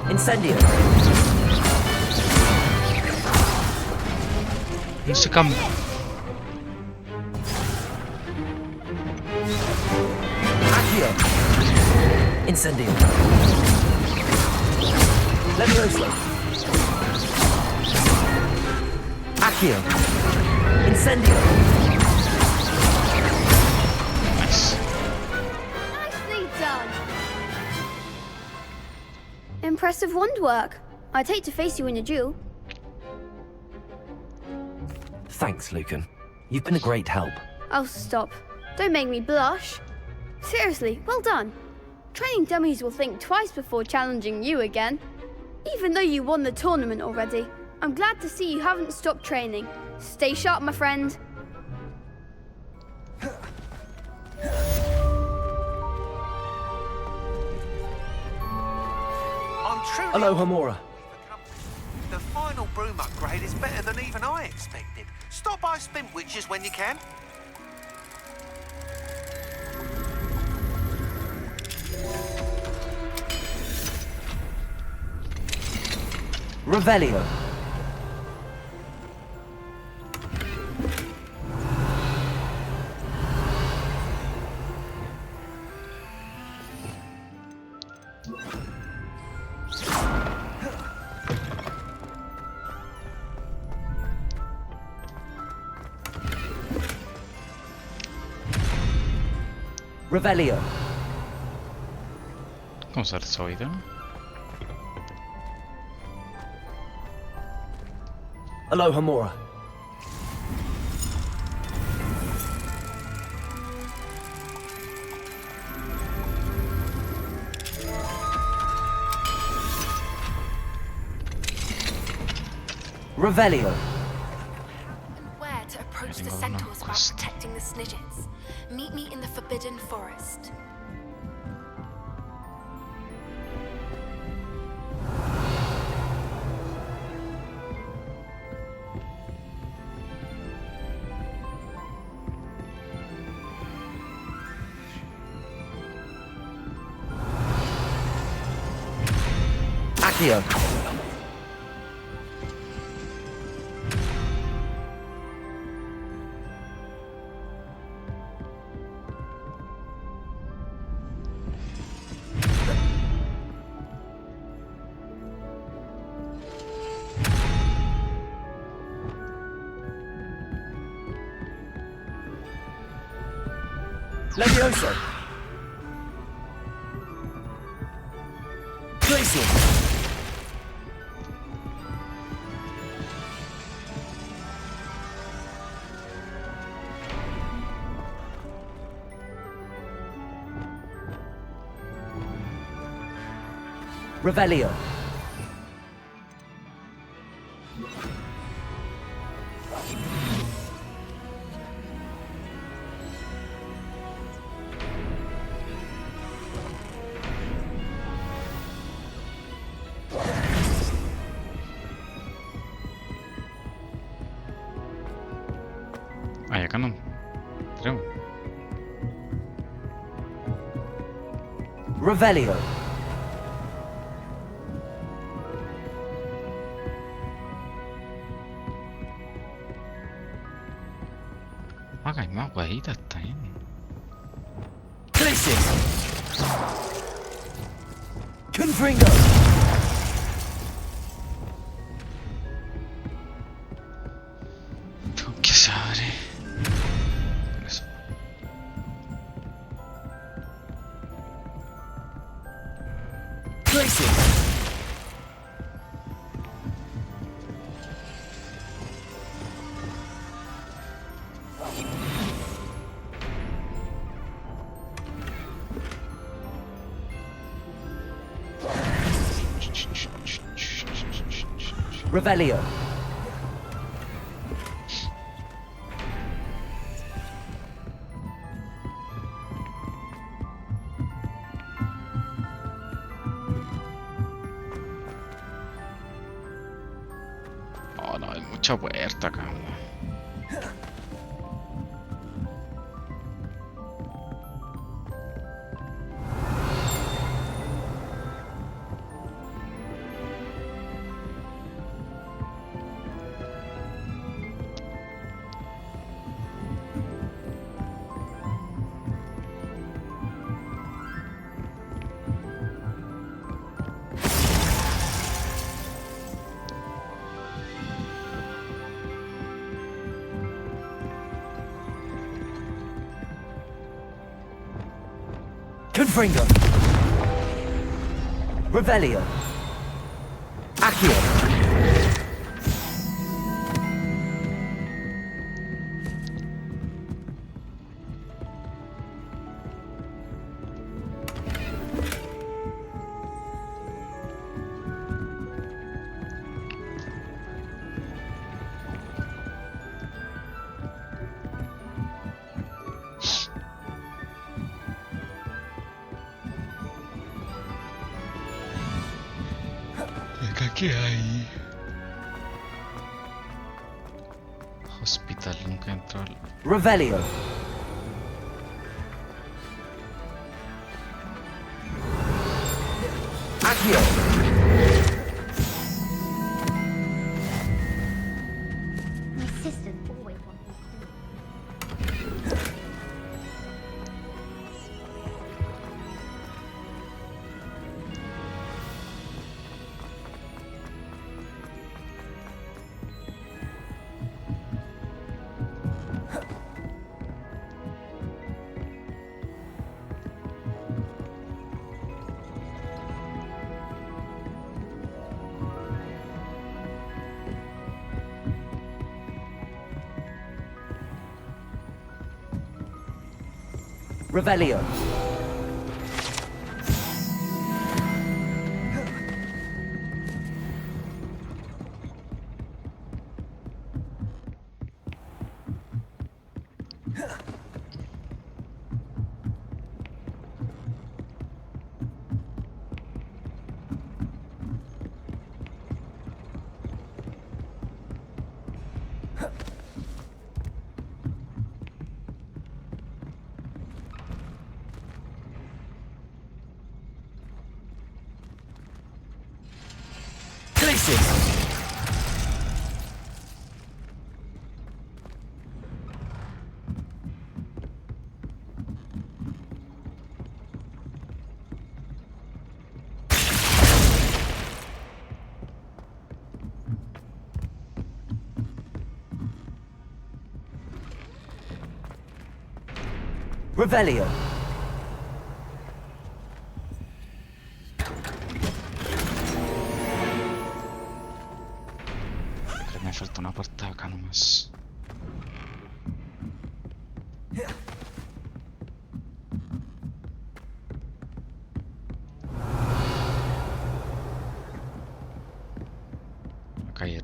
Incendio. No se cambia. Accio. Incendio. Levioso. Accio. Incendio. Nice. Nicely done. Impressive wand work. I'd hate to face you in a duel. Thanks, Lucan. You've been a great help. Oh, stop. Don't make me blush. Seriously, well done. Training dummies will think twice before challenging you again. Even though you won the tournament already, I'm glad to see you haven't stopped training. Stay sharp, my friend. Aloha Mora. The final broom upgrade is better than even I expected. Stop by Spint Witches when you can. Revelio. Revelio. ¿Cómo se esa vida? Aloha Mora. Revelio. And where to approach the centaurs while protecting the Snidgets. Meet me in the Forbidden Forest. Accio. Levioso. Glacial. Revelio. Ay, acá no. Creo. Revelio. Acá hay más huevitas, está bien. Glacis. Confringo. ¿Qué se abre? Eso. Glacis. Revelio. Oh, no, hay mucha puerta acá. Confringo. Revelio. Accio. ¿Qué hay? Hospital, nunca entró al... Revelio. Accio. My sisters always want me to do it. Revelio. Glacis. Revelio. Creo que me falta una puerta acá nomás.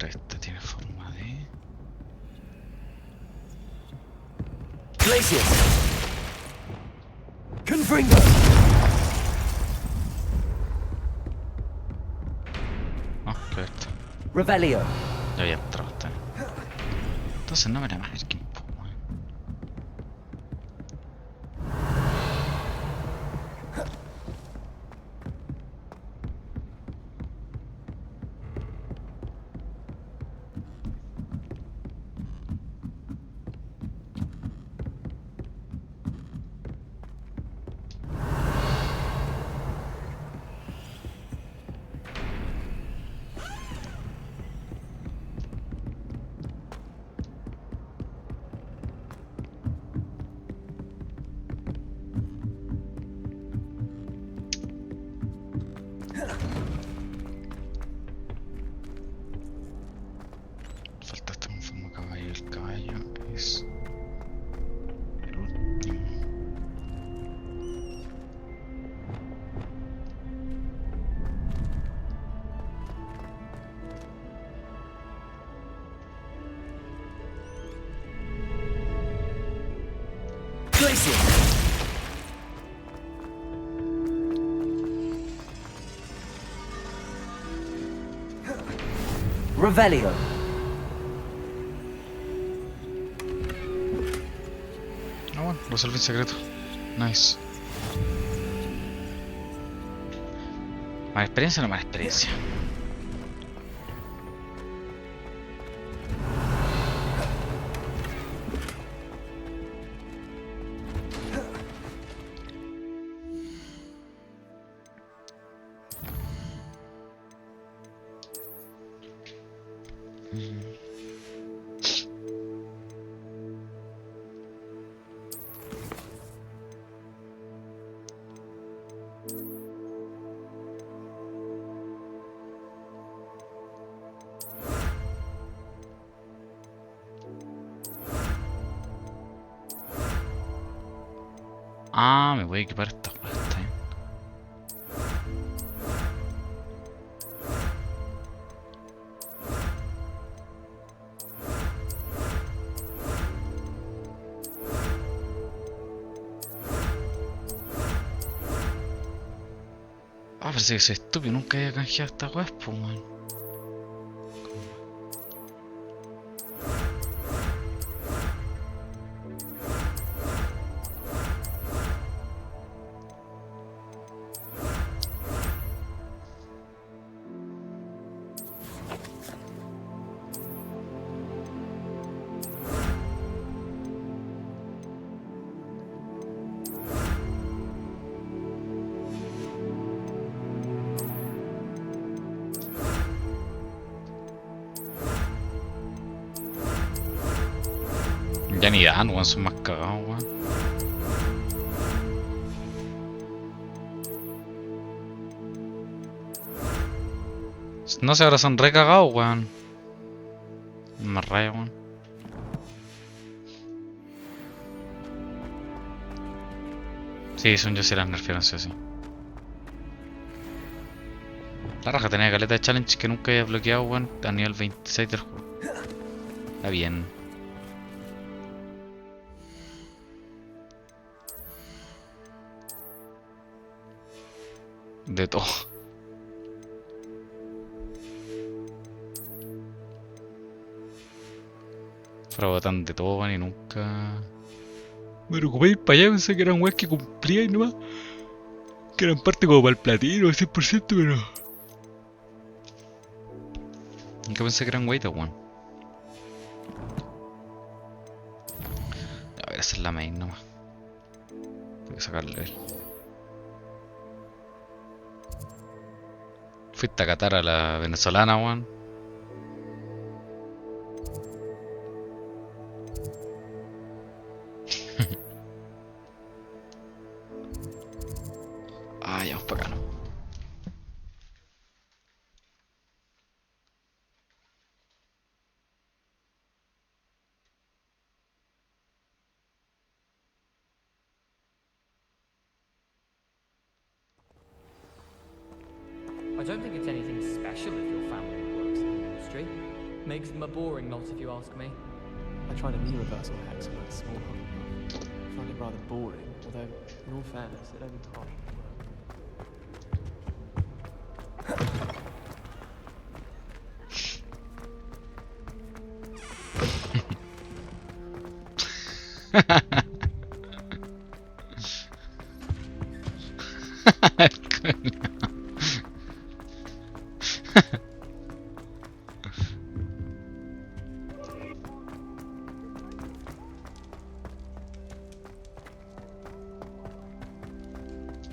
Esta tiene forma de... Glacius! Confringo! Oh, qué esto. Revelio. Ya había entrado esta. Entonces no me la marquen, po, weón. Falta este mismo caballo. El caballo es el último. Glacius! Revelio. Ah, bueno, resolví el secreto. Nice. ¿Mala experiencia o no mala experiencia? Ah, me voy a equipar esta weá, está bien. Ah, parece que soy estúpido, nunca había canjeado esta weá, pues, man. Ya ni dan, weón, son más cagados, weón. No sé, ahora son re cagados, weón. Más raya, weón. Sí, son yo sí las nerfearon, sí o sí. La raja tenía caleta de challenge que nunca había bloqueado, weón, a nivel 26 del juego. Está bien. De todo. Pero botan de todo, weón, y nunca... Me preocupé ir para allá, pensé que eran weas que cumplía y nomás. Que eran parte como para el platino, al 100%, pero... Nunca pensé que eran weitas, weón. A ver, esa es la main nomás. Tengo que sacarle él. Fuiste a catar a la venezolana, weón. Ah, ya vamos para acá, ¿no? I don't think it's anything special if your family works in the industry. Makes them a boring lot, if you ask me. I tried a new reversal hex on that small hole. I found it rather boring, although, in all fairness, it only partially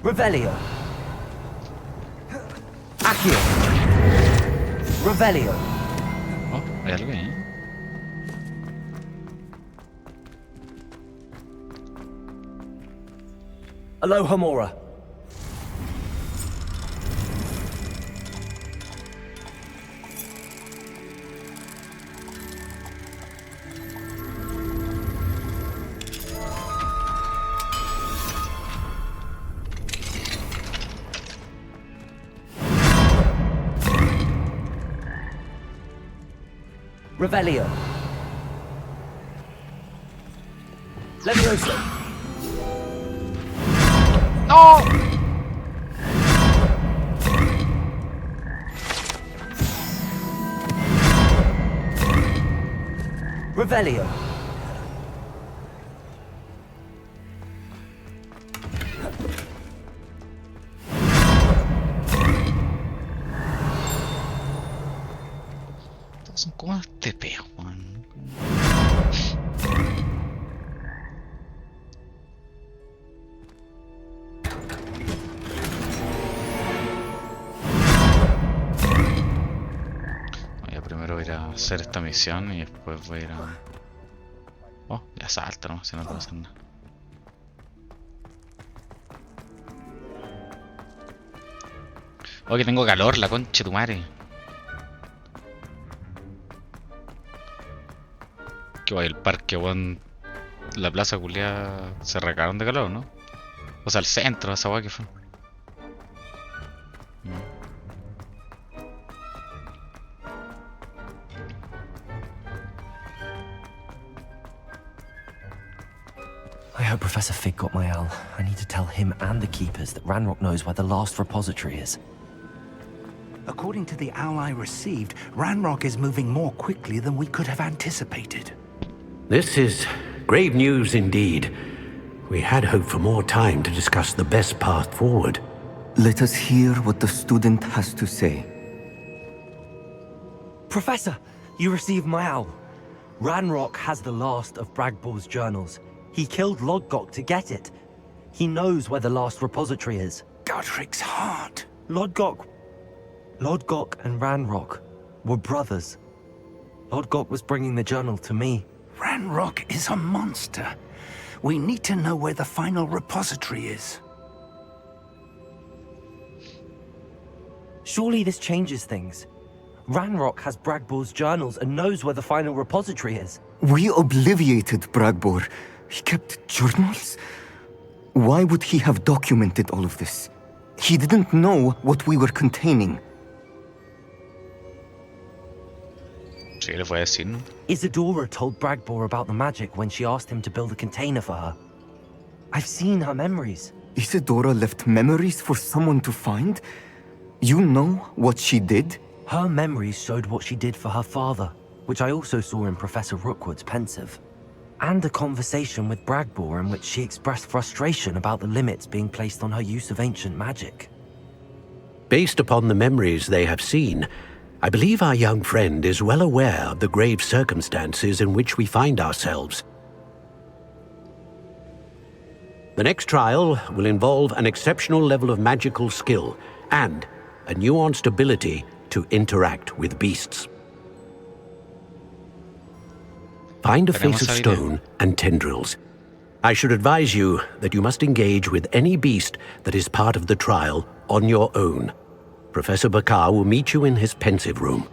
Revelio. Accio. Revelio. Oh, hay algo ahí. Aloha Mora. Revelio. Levioso. No! Revelio. Son como TP, Juan. Voy a primero ir a hacer esta misión y después voy a ir a... Oh, ya salta, ¿no? Si no puedo hacer nada. Oh, que tengo calor, la concha de tu madre. Que vaya el parque, weón. La plaza culiada se recaron de calor, ¿no? O sea, el centro, esa weá que fue. I hope Professor Fig got my owl. I need to tell him and the keepers that Ranrock knows where the last repository is. According to the owl I received, Ranrock is moving more quickly than we could have anticipated. This is grave news indeed. We had hoped for more time to discuss the best path forward. Let us hear what the student has to say. Professor, you received my owl. Ranrock has the last of Bragbor's journals. He killed Lodgok to get it. He knows where the last repository is. Godric's heart. Lodgok and Ranrock were brothers. Lodgok was bringing the journal to me. Ranrock is a monster. We need to know where the final repository is. Surely this changes things. Ranrock has Bragbor's journals and knows where the final repository is. We obliviated Bragbor. He kept journals? Why would he have documented all of this? He didn't know what we were containing. Sí, le voy a decir, ¿no? Isadora told Bragbor about the magic when she asked him to build a container for her. I've seen her memories. Isadora left memories for someone to find? You know what she did? Her memories showed what she did for her father, which I also saw in Professor Rookwood's pensive. And a conversation with Bragbor in which she expressed frustration about the limits being placed on her use of ancient magic. Based upon the memories they have seen, I believe our young friend is well aware of the grave circumstances in which we find ourselves. The next trial will involve an exceptional level of magical skill and a nuanced ability to interact with beasts. Find a face of stone and tendrils. I should advise you that you must engage with any beast that is part of the trial on your own. Professor Bakar will meet you in his pensive room.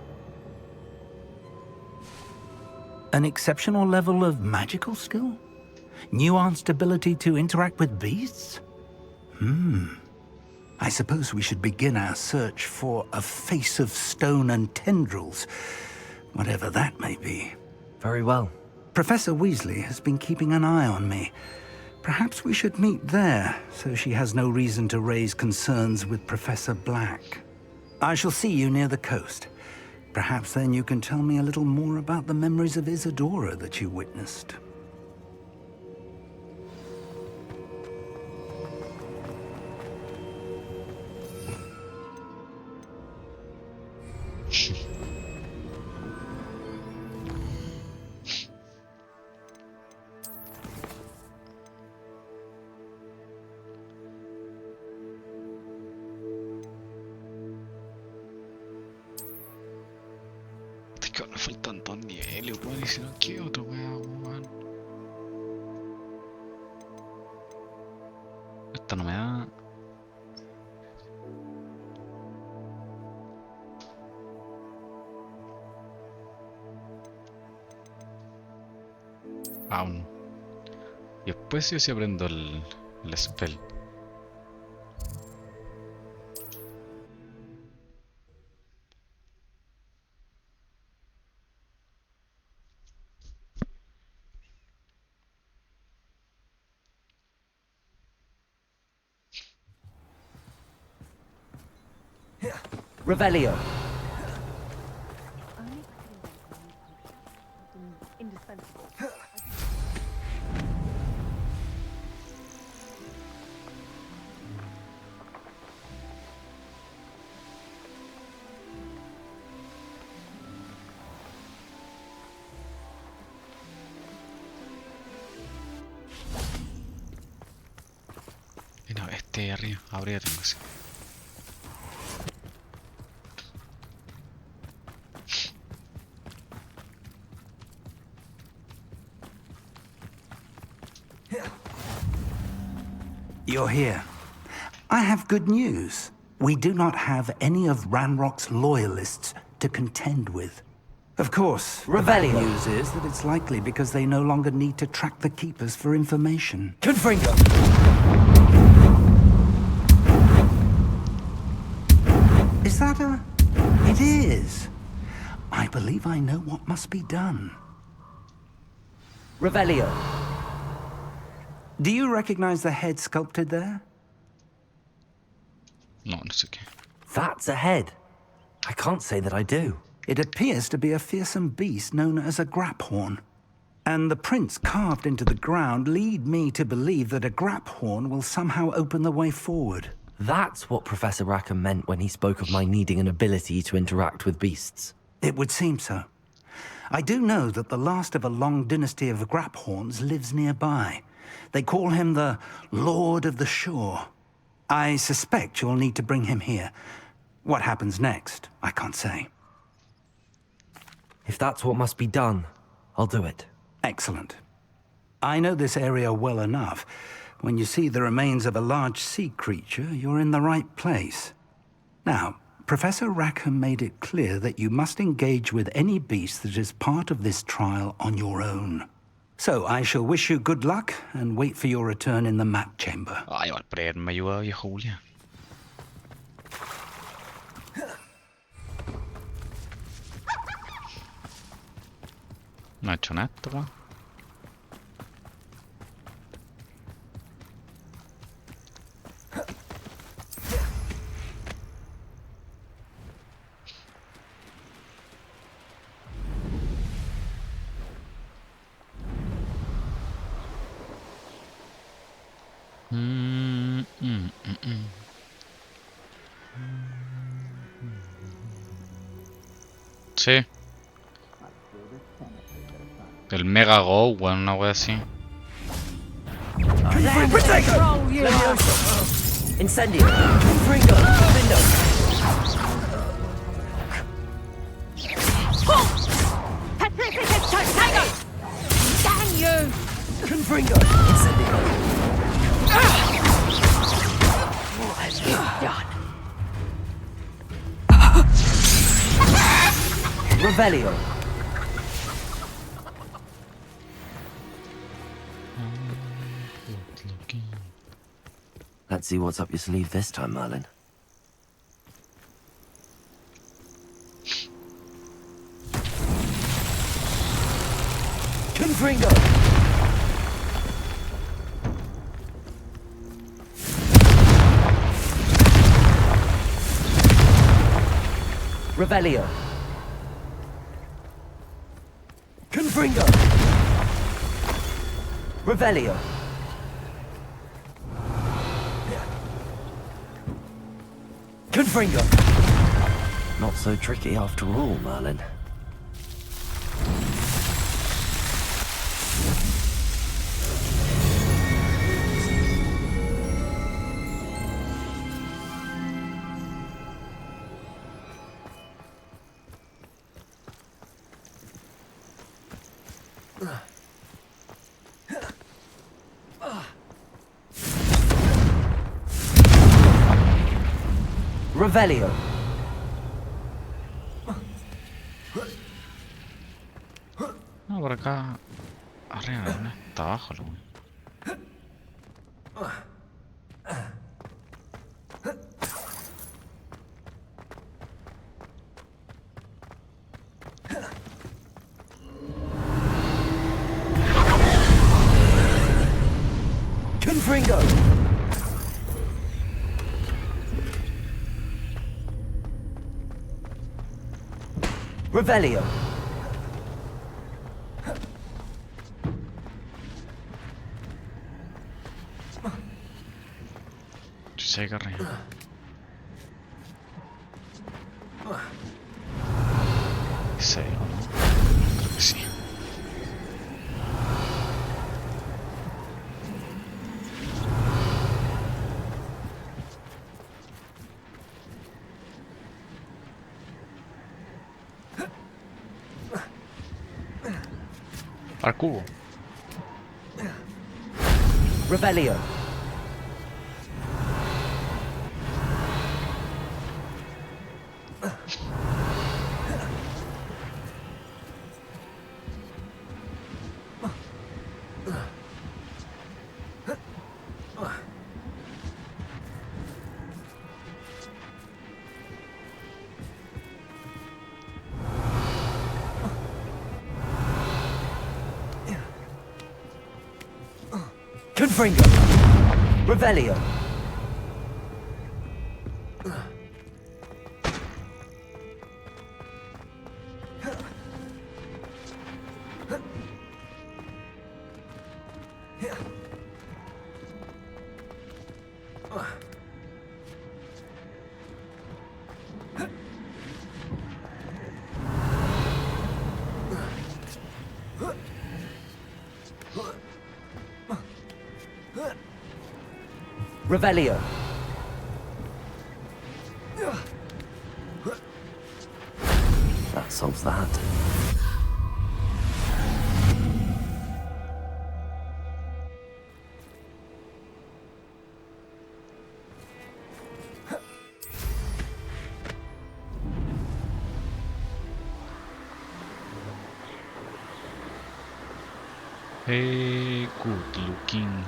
An exceptional level of magical skill? Nuanced ability to interact with beasts? I suppose we should begin our search for a face of stone and tendrils. whatever that may be. Very well. Professor Weasley has been keeping an eye on me. Perhaps we should meet there, so she has no reason to raise concerns with Professor Black. I shall see you near the coast. Perhaps then you can tell me a little more about the memories of Isadora that you witnessed. Que ahora faltan 2 niveles, weón, y si no, ¿qué otro weón? Esta no me da. Aún. Y después yo sí aprendo el spell. Revelio. Y no, este arriba, habría tengo así. You're here. I have good news. We do not have any of Ranrock's loyalists to contend with. Of course, Revelio. The news is that it's likely because they no longer need to track the Keepers for information. Confringo. Is that a... It is. I believe I know what must be done. Revelio. Do you recognize the head sculpted there? No, no sé qué. That's a head. I can't say that I do. It appears to be a fearsome beast known as a graphorn. And the prints carved into the ground lead me to believe that a graphorn will somehow open the way forward. That's what Professor Rackham meant when he spoke of my needing an ability to interact with beasts. It would seem so. I do know that the last of a long dynasty of graphorns lives nearby. They call him the Lord of the Shore. I suspect you'll need to bring him here. What happens next, I can't say. If that's what must be done, I'll do it. Excellent. I know this area well enough. When you see the remains of a large sea creature, you're in the right place. Now, Professor Rackham made it clear that you must engage with any beast that is part of this trial on your own. So I shall wish you good luck and wait for your return in the map chamber. Ay, Alfred, me ayuda, viejo Julia. No ha hecho nada, weón. Sí. El Mega Go, weón, una wea así. Incendio. Fringo. Window. Damn you! Confringo. Incendio. Revelio. Let's see what's up your sleeve this time, Merlin. Confringo! Revelio! Confringo! Revelio! Confringo! Not so tricky after all, Merlin. Revelio. No, por acá. Arriba, ¿no? Está abajo, lo. Confringo! Revelio. Ci sei carrino. Sei o no? Credo che sì. Al cubo. Revelio. Confringo! Revelio! Revelio. That solves that. Hey, good looking.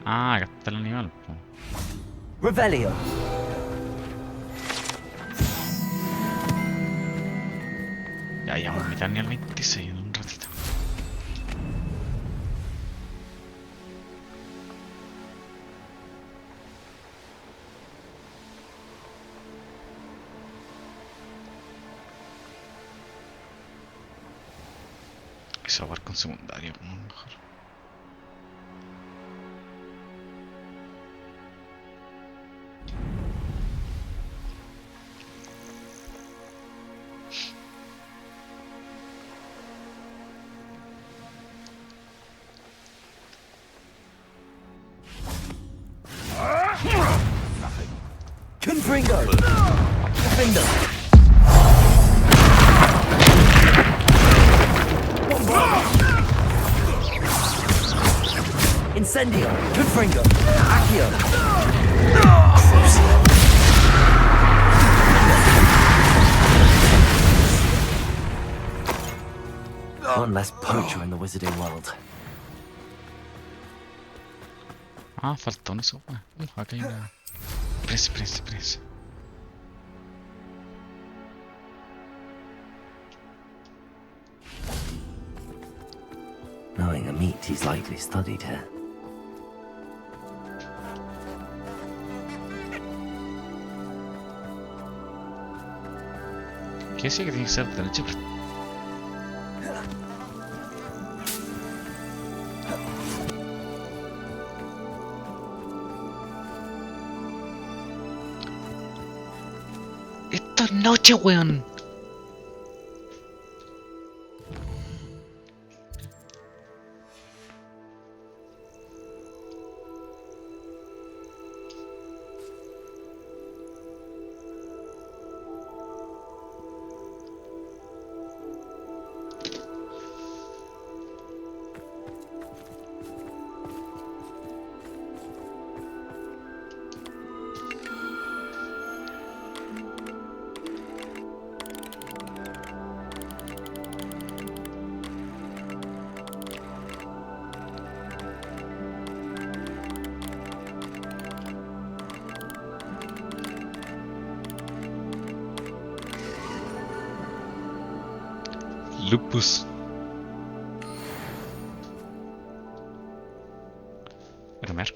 Ah, acá está el animal. Revelio. Ya llevamos mitad ni al 26 en un ratito. Quizá jugar con secundario, mejor. Confringo! Confringo! Incendio! Confringo! Accio! One less poacher in the wizarding world. Ah, faltó una sopa. Acá hay una. Presa. Knowing a meat, he's likely studied here. ¿Qué decía que tiene que ser derecho? Esta noche, weón. Lupus. Voy a comer.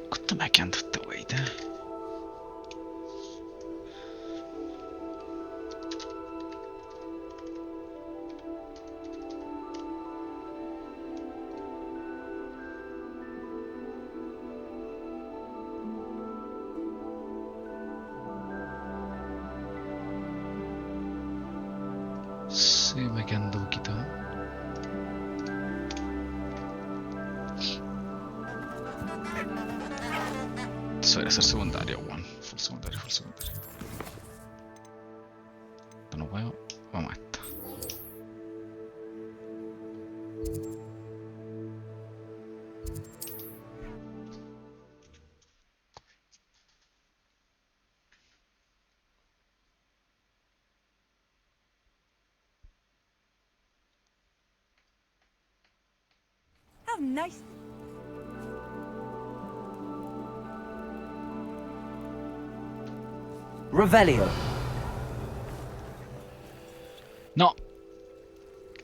¿Cuánto me quedando este weita? Sí, me quedando un poquito. Eso debería ser secundario, weón. Full secundario. No puedo. Vamos a esta. How nice. Revelio. No.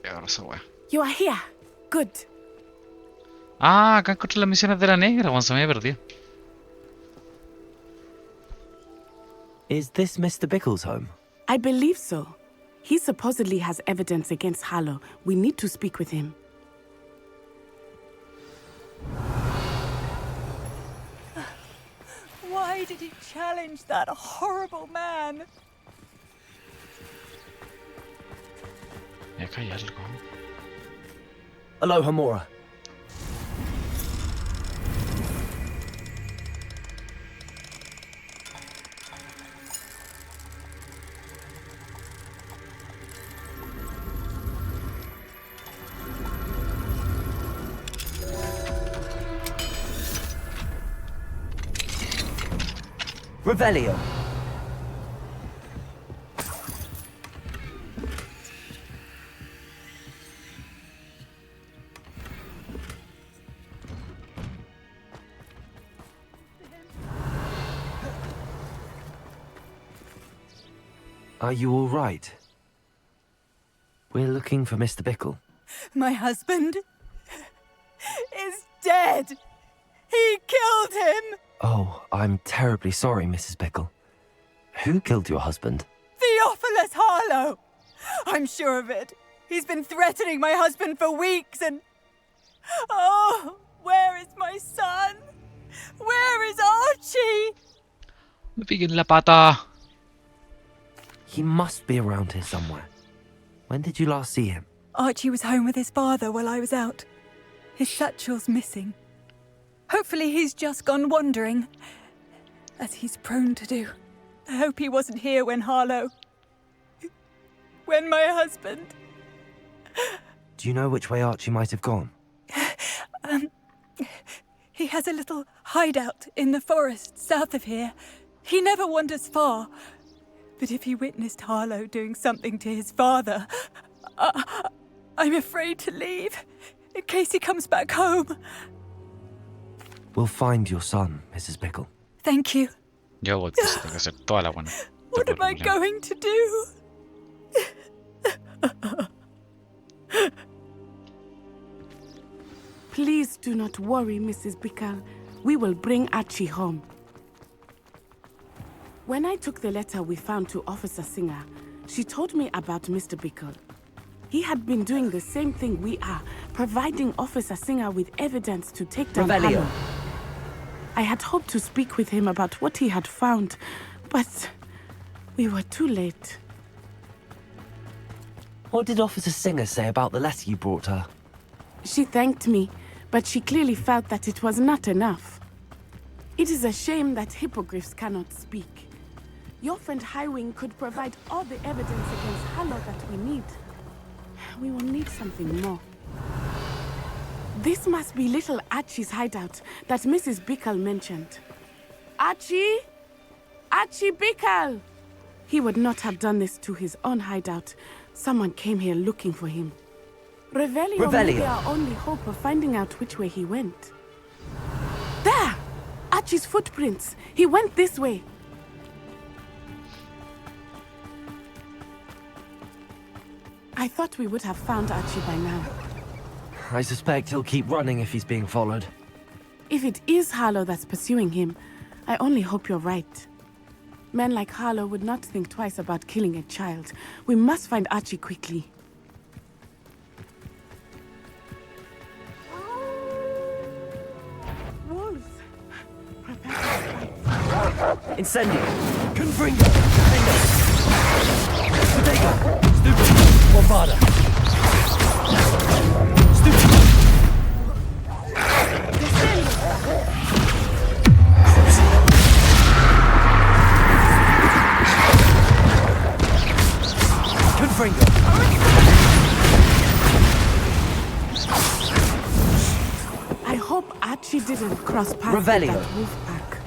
Qué agarra esa wea. You are here. Good. Ah, acá encontré las misiones de la negra, weón, se me había perdido. Is this Mr. Bickle's home? I believe so. He supposedly has evidence against Harlow. We need to speak with him. Why did he challenge that horrible man? Y acá hay algo. Aloha, Mora. Revelio. Are you all right? We're looking for Mr. Bickle. My husband is dead! He killed him! Oh, I'm terribly sorry, Mrs. Bickle. Who killed your husband? Theophilus Harlow! I'm sure of it. He's been threatening my husband for weeks and... Oh, where is my son? Where is Archie? Me piquen la pata. He must be around here somewhere. When did you last see him? Archie was home with his father while I was out. His satchel's missing. Hopefully he's just gone wandering, as he's prone to do. I hope he wasn't here when Harlow... when my husband... Do you know which way Archie might have gone? He has a little hideout in the forest south of here. He never wanders far. But if he witnessed Harlow doing something to his father, I'm afraid to leave, in case he comes back home. We'll find your son, Mrs. Bickle. Thank you. Yo voy a hacer toda la buena. What am I going to do? Please do not worry, Mrs. Bickle. We will bring Archie home. When I took the letter we found to Officer Singer, she told me about Mr. Bickle. He had been doing the same thing we are, providing Officer Singer with evidence to take down Harlow. I had hoped to speak with him about what he had found, but we were too late. What did Officer Singer say about the letter you brought her? She thanked me, but she clearly felt that it was not enough. It is a shame that hippogriffs cannot speak. Your friend Highwing could provide all the evidence against Harlow that we need. We will need something more. This must be little Archie's hideout that Mrs. Bickle mentioned. Archie? Archie Bickle! He would not have done this to his own hideout. Someone came here looking for him. Revelio may be our only hope of finding out which way he went. There! Archie's footprints. He went this way. I thought we would have found Archie by now. I suspect he'll keep running if he's being followed. If it is Harlow that's pursuing him, I only hope you're right. Men like Harlow would not think twice about killing a child. We must find Archie quickly. Wolves! Incendio! Confringo! Potato! Stupid! Bombada! Stupid! Confringo! I hope Archie didn't cross paths with Revelio. that wolf pack.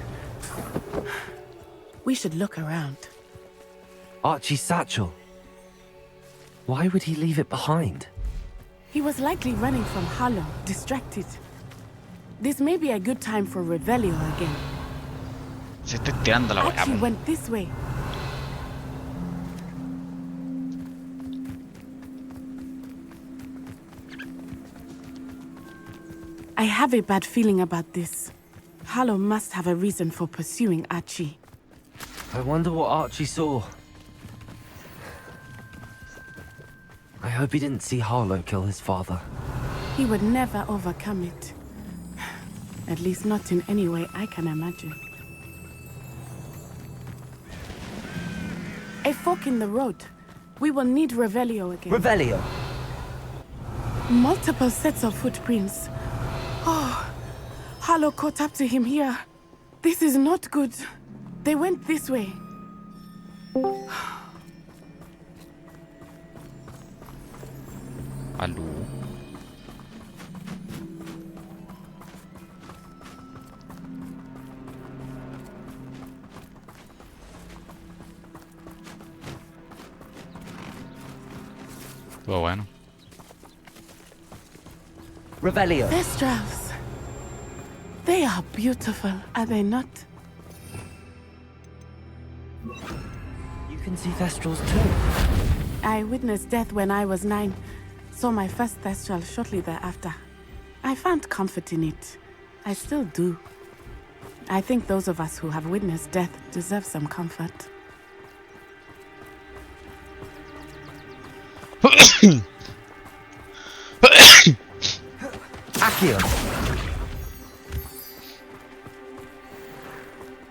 We should look around. Archie's satchel. Why would he leave it behind? He was likely running from Harlow, distracted. This may be a good time for Revelio again. Se estoy tirando la weá. Archie went this way. I have a bad feeling about this. Harlow must have a reason for pursuing Archie. I wonder what Archie saw. I hope he didn't see Harlow kill his father. He would never overcome it. At least not in any way I can imagine. A fork in the road. We will need Revelio again. Revelio! Multiple sets of footprints. Oh, Harlow caught up to him here. This is not good. They went this way. Aló. Estuvo bueno. Revelio. Thestrals. They are beautiful, are they not? You can see Thestrals too. I witnessed death when I was 9. Saw my first Thestral shortly thereafter. I found comfort in it. I still do. I think those of us who have witnessed death deserve some comfort. Accio!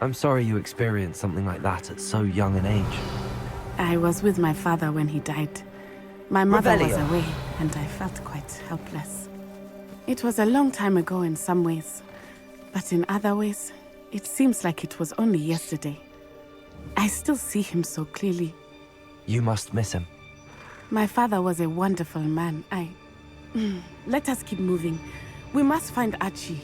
I'm sorry you experienced something like that at so young an age. I was with my father when he died. My mother was Revelio. away, and I felt quite helpless. It was a long time ago in some ways, but in other ways, it seems like it was only yesterday. I still see him so clearly. You must miss him. My father was a wonderful man. Let us keep moving. We must find Archie.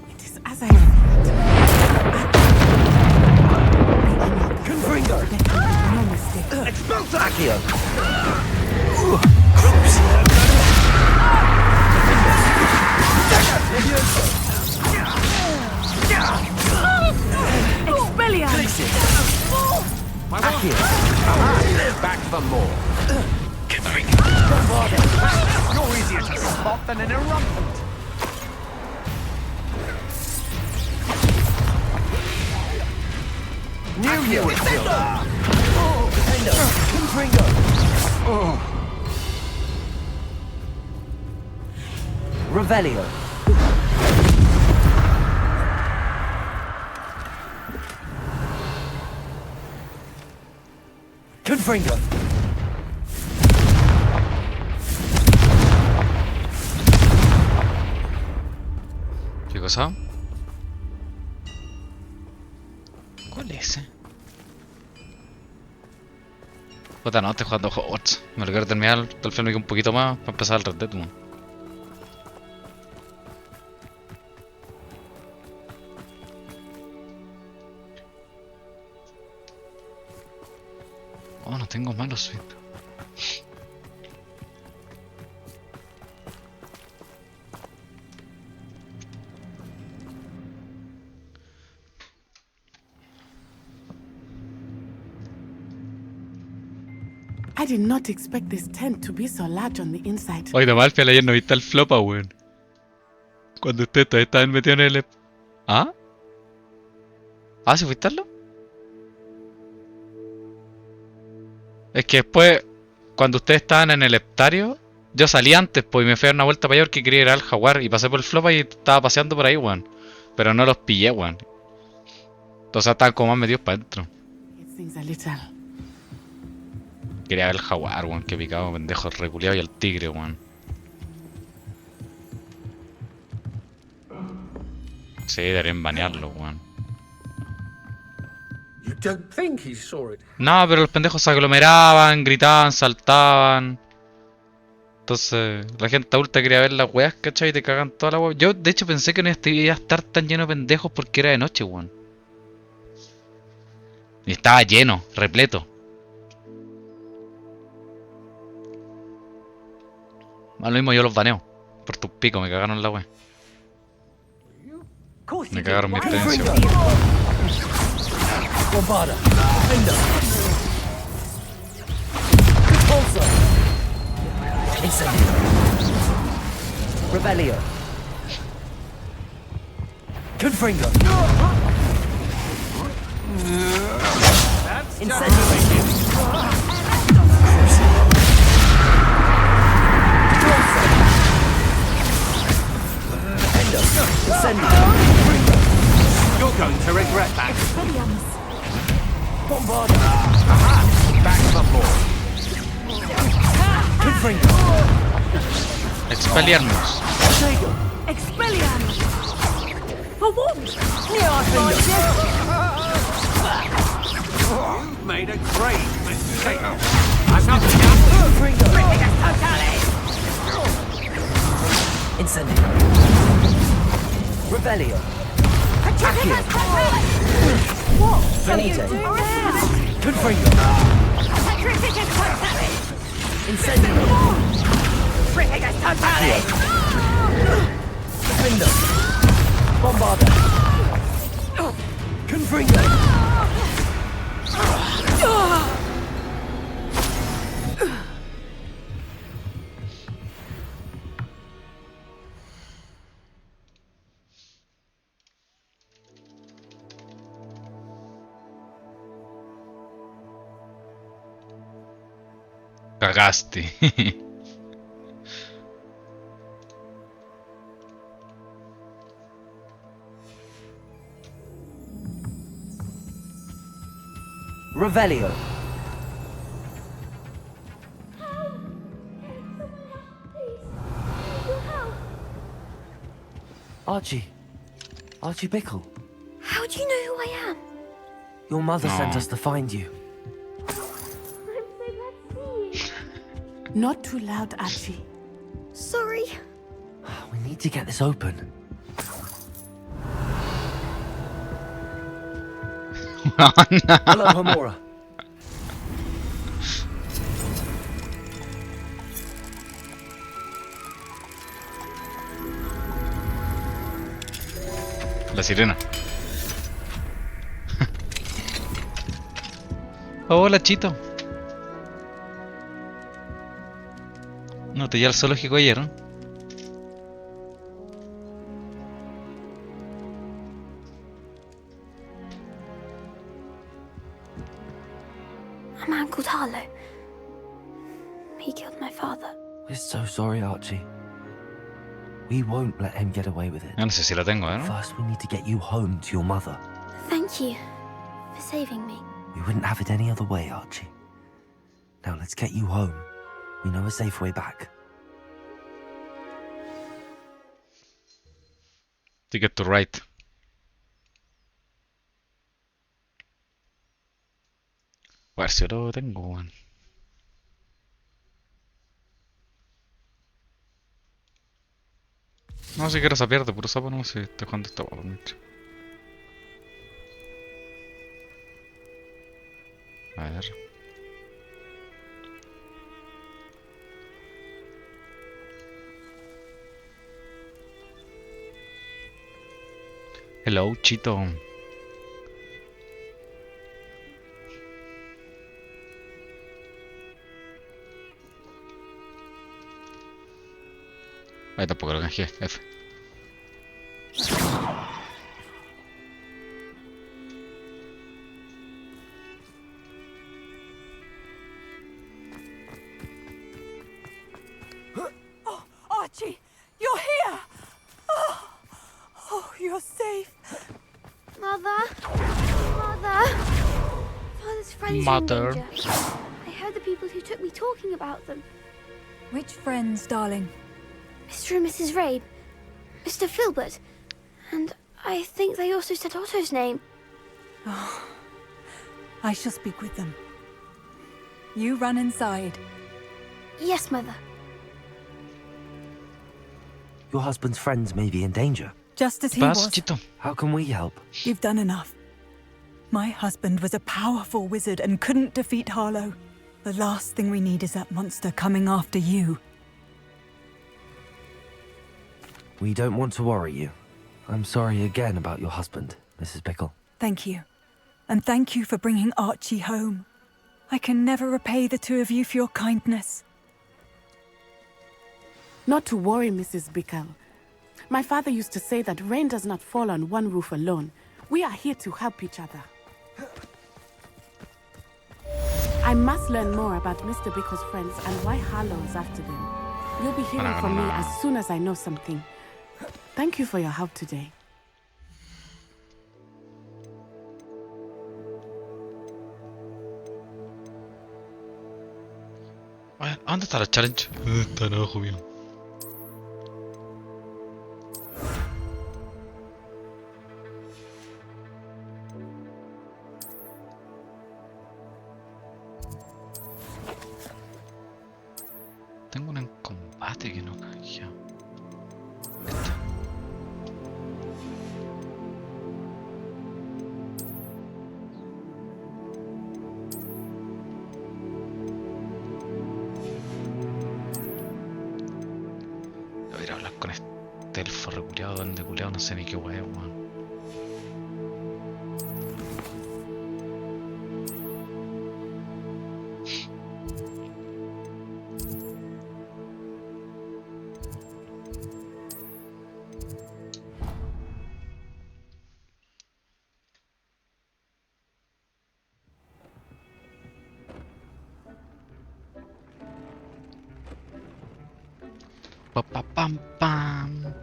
It is as I feared. Confringo! No mistake. Expulso! Accio! Expelliarmus! Accio! Back for more. You're easier to spot than an eruptant. Knew you would kill that. Confringo! Revelio! Confringo! ¿Qué cosa? ¿Cuál es ese? Puta, no, estoy jugando Hogwarts. Me lo quiero terminar del filme un poquito más para empezar el Red Dead, man. Oh, no tengo malos suite. I did not expect this tent to be so large on the inside. Oye, Malfiel, ayer no viste el flopa, weón. Cuando ustedes todavía estaban metidos en el... ¿Ah? ¿Ah, si fuiste a verlo? Es que después, cuando ustedes estaban en el heptario, yo salí antes, pues, y me fui a dar una vuelta para allá porque quería ir al jaguar. Y pasé por el flopa y estaba paseando por ahí, weón. Pero no los pillé, weón. Entonces estaban como más metidos para adentro. It seems a little. Quería ver el jaguar, weón, que picado, pendejo, reculeado, y el tigre, weón. Sí, deberían banearlo, weón. You don't think he saw it? No, pero los pendejos se aglomeraban, gritaban, saltaban. Entonces, la gente adulta quería ver las weas, ¿cachai? Y te cagan toda la wea. Yo, de hecho, pensé que no iba a estar tan lleno de pendejos porque era de noche, weón. Y estaba lleno, repleto. A lo mismo yo los baneo. Por tus picos, me cagaron la wea. Me cagaron mi experiencia. Bombada! Defender! Repulsor! Incendio! Revelio! Confringo! Incendio! You're going to regret that. Bombard! Aha! Back for more. Confringo! Expelliarmus. Expelliarmus! A wand! You've made a great mistake. Confringo! Incendio! Revelio! Accio! What? Finite! Confringo! Electricity totale! Incendio! Frigidas totale! Defender! Bombarder! Confringo! Cagaste. Revelio. Archie. Archie Bickle. How do you know who I am? Your mother sent No. us to find you. Not too loud, Archie. Sorry. We need to get this open. Hello, Homora. La sirena. Hola, Chito. No te lleva al zoológico ayer, ¿no? A man called Harlow. He killed my father. We're so sorry, Archie. We won't let him get away with it. No sé si la tengo, ¿no? First, we need to get you home to your mother. Thank you for saving me. We wouldn't have it any other way, Archie. Now let's get you home. We know a safe way back. Ticket to right. A ver si ahora lo tengo, weón. No, si quiero esa pierde, puro sapo, no sé si estoy jugando esta guapa mientras. A ver. Hello, Chito. Ahí tampoco lo canjeé, F. Oh, Archie, you're here! Oh, you're safe. Mother? Mother? Father's friends Mother. are in danger. I heard the people who took me talking about them. Which friends, darling? Mr. and Mrs. Rabe, Mr. Filbert, and I think they also said Otto's name. Oh, I shall speak with them. You run inside. Yes, Mother. Your husband's friends may be in danger. Just as he was. Chito. How can we help? You've done enough. My husband was a powerful wizard and couldn't defeat Harlow. The last thing we need is that monster coming after you. We don't want to worry you. I'm sorry again about your husband, Mrs. Bickle. Thank you. And thank you for bringing Archie home. I can never repay the two of you for your kindness. Not to worry, Mrs. Bickle. My father used to say that rain does not fall on one roof alone. We are here to help each other. I must learn more about Mr. Bickle's friends and why Harlow is after them. You'll be hearing from me as soon as I know something. Thank you for your help today. ¿Dónde está la challenge? Está abajo mío. Tengo una en combate que no cambia. Este elfo reculeado, donde culeado, no sé ni qué weá, weón. Pa pa pam pam.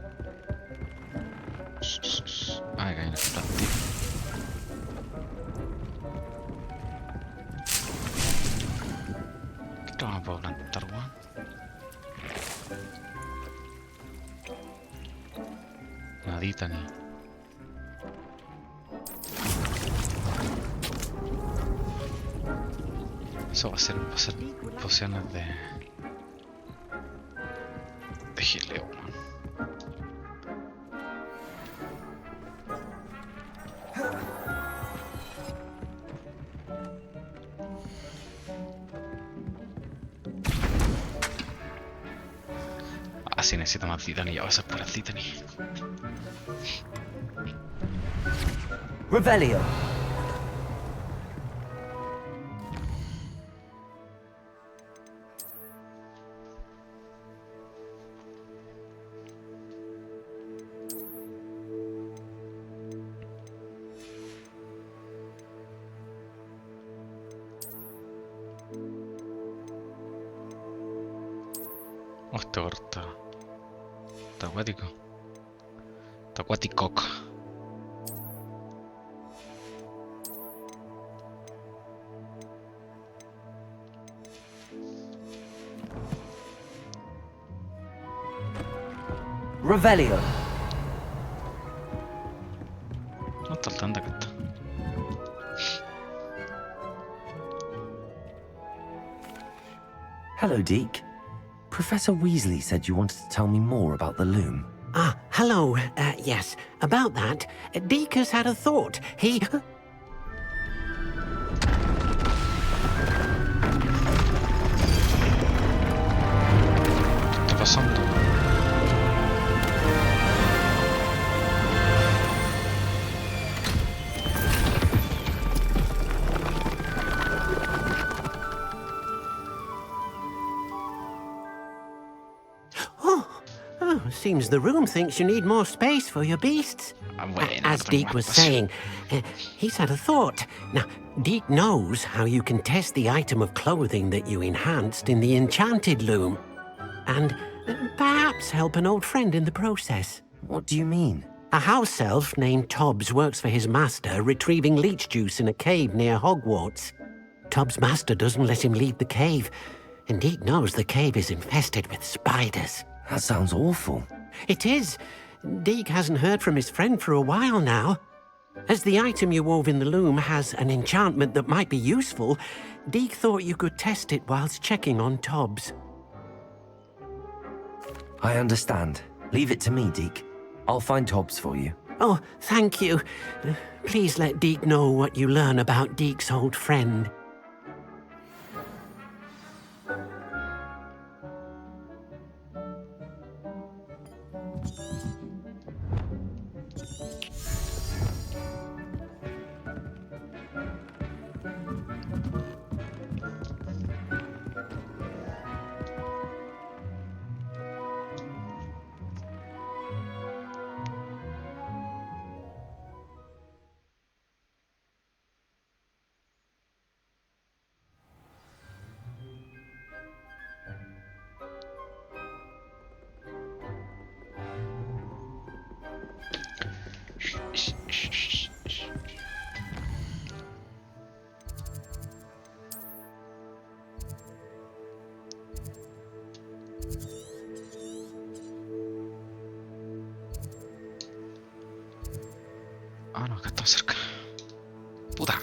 Ay, caí en el plástico. ¿Qué te vamos a poder plantar, weón? Nadita ni. Eso va a ser pociones de gileo, weón. Ah, sí, necesito más titani, ya va a ser para titani. Revelio. Oh, este corto está acuático. Está acuático. Revelio. No está el tanda que está. Hello, Deke. Professor Weasley said you wanted to tell me more about the loom. Ah, hello. Yes, about that. Deke has had a thought. He... ¿Qué está pasando? Seems the room thinks you need more space for your beasts. As Deke was saying, he's had a thought. Now, Deke knows how you can test the item of clothing that you enhanced in the enchanted loom. And perhaps help an old friend in the process. What do you mean? A house elf named Tobbs works for his master, retrieving leech juice in a cave near Hogwarts. Tobbs' master doesn't let him leave the cave, and Deke knows the cave is infested with spiders. That sounds awful. It is. Deke hasn't heard from his friend for a while now. As the item you wove in the loom has an enchantment that might be useful, Deke thought you could test it whilst checking on Tobbs. I understand. Leave it to me, Deke. I'll find Tobbs for you. Oh, thank you. Please let Deke know what you learn about Deke's old friend. Ah, no, acá está cerca. Puta.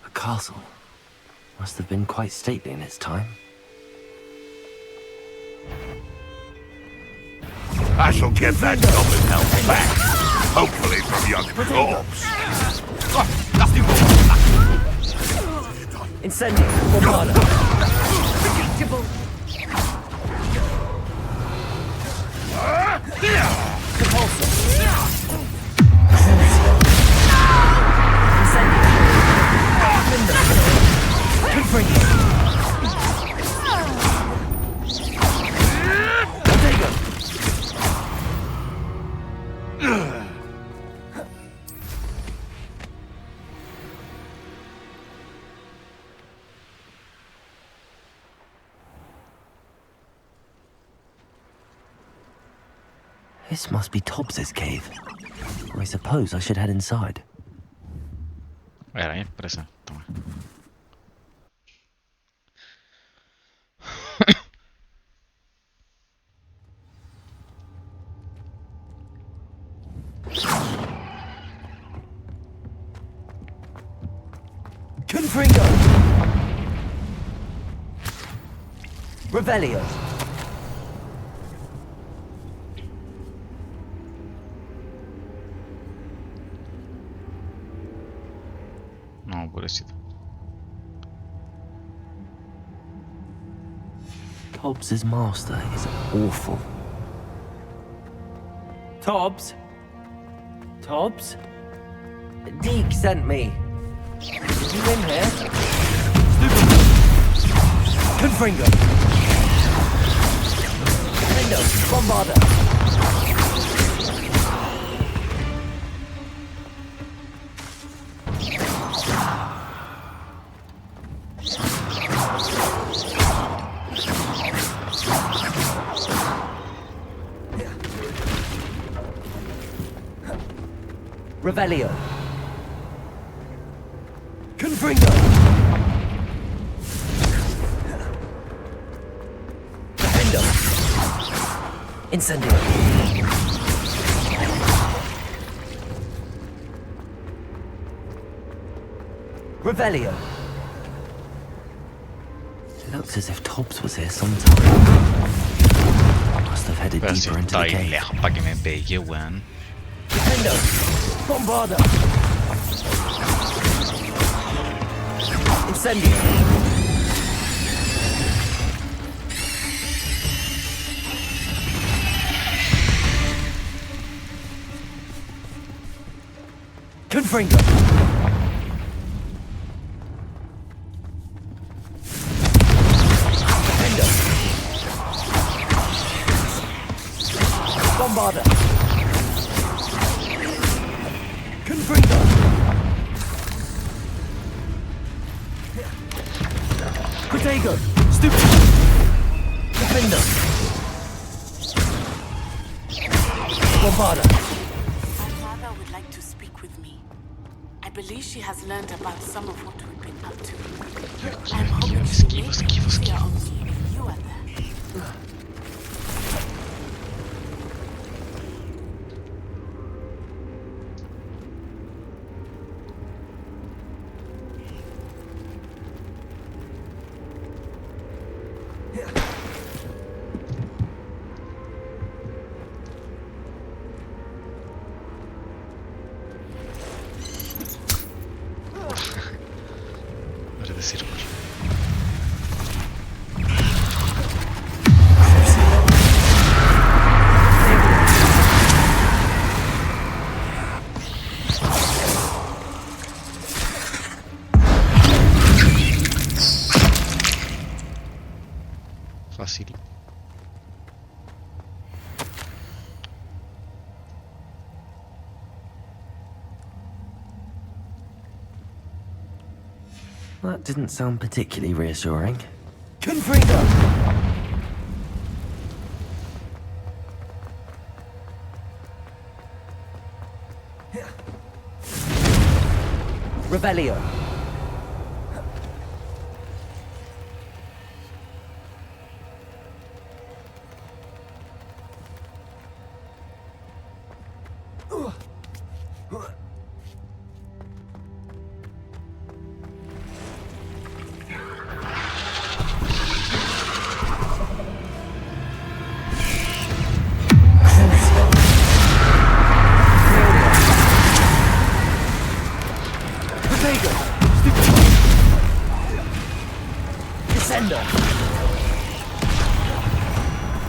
A castle. Must have been quite stately in its time. I shall get that goblin help back. Hopefully from young corpse. Incendio, bombada. Predictable. Compulso. This must be Tobbs's cave. I suppose I should head inside. Araña presa. Toma. Confringo! Revelio! No, pobrecito. Tobbs's master is awful. Tobbs? Tobbs? Deke sent me. Is you in here? Confringo! Confringo! Bombarda! Revelio. Confringo. Defendo. Incendio. Revelio. It looks as if Tobbs was here sometime. Must have headed deeper into the cave. Para que me pegue, weón. Defendo. Bombarda. Incendio. Confringo. Defendo. Bombarda. Confringo. Protego. Stupid. Defendo. Bombarda. My mother would like to speak with me. I believe she has learned about some of what we've been up to. I'm hoping she will make it easier on me if you are there. Hora de círculo. Fácil. That didn't sound particularly reassuring. Confringo! Revelio.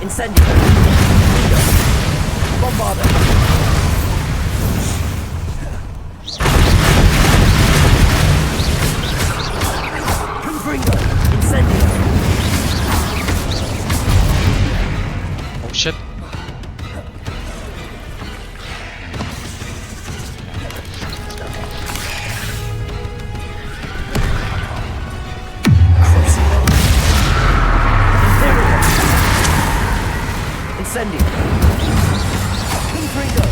Incendio. Bombarda. Confringo. Incendio. Oh shit. Incendio. Confringo.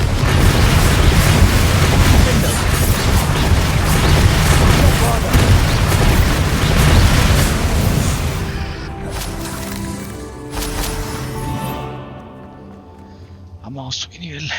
Incendio. Bombarda. Vamos a subir nivel.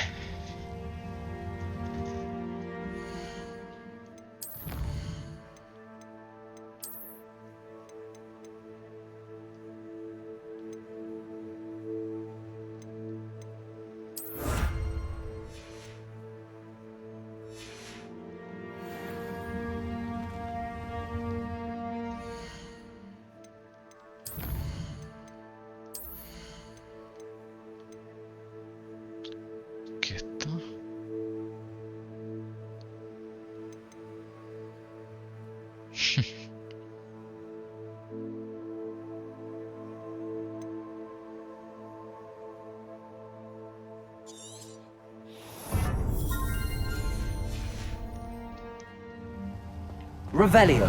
¿Qué es esto? Revelio.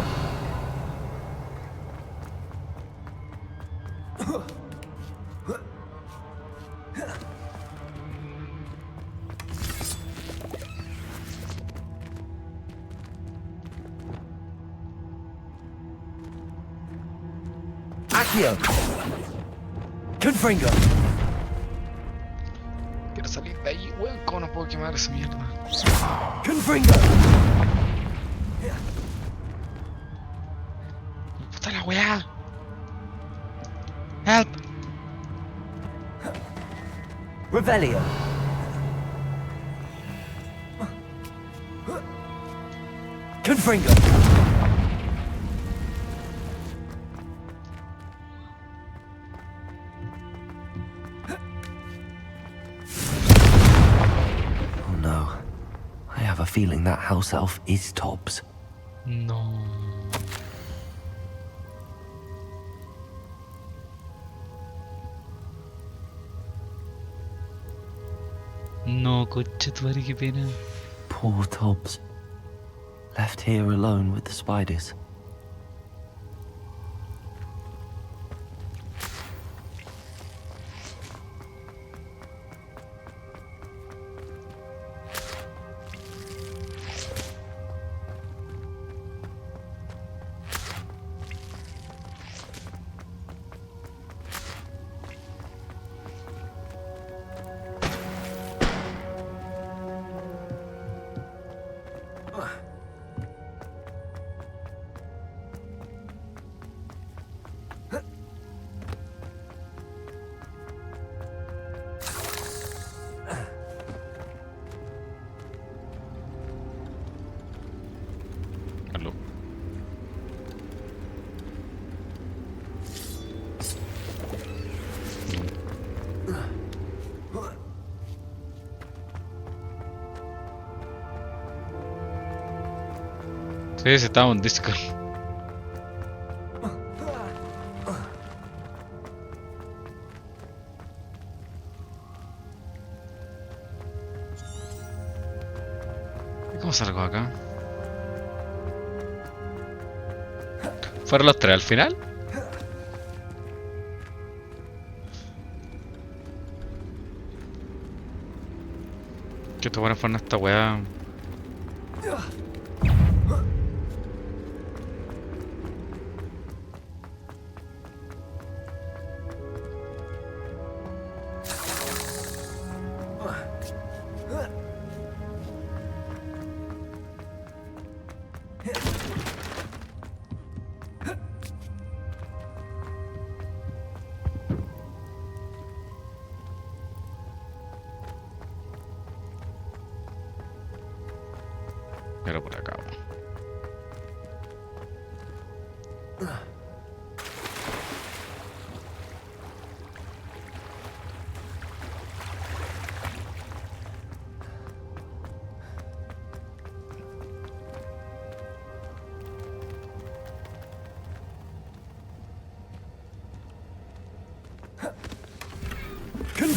Accio. Confringo. Quiero salir de ahí, weón. ¿Cómo no puedo quemar esa mierda? Confringo. ¡Puta la weá! ¡Help! Revelio. Confringo. Oh no. I have a feeling that house elf is Tobbs. No. No, coche tu madre, qué pena. Poor Tobbs. Left here alone with the spiders. Aló. Sí, ese estaba en Discord. ¿Cómo salgo acá? ¿Fueron los tres al final? Que estos buenos fueron esta weá. Pero por acá.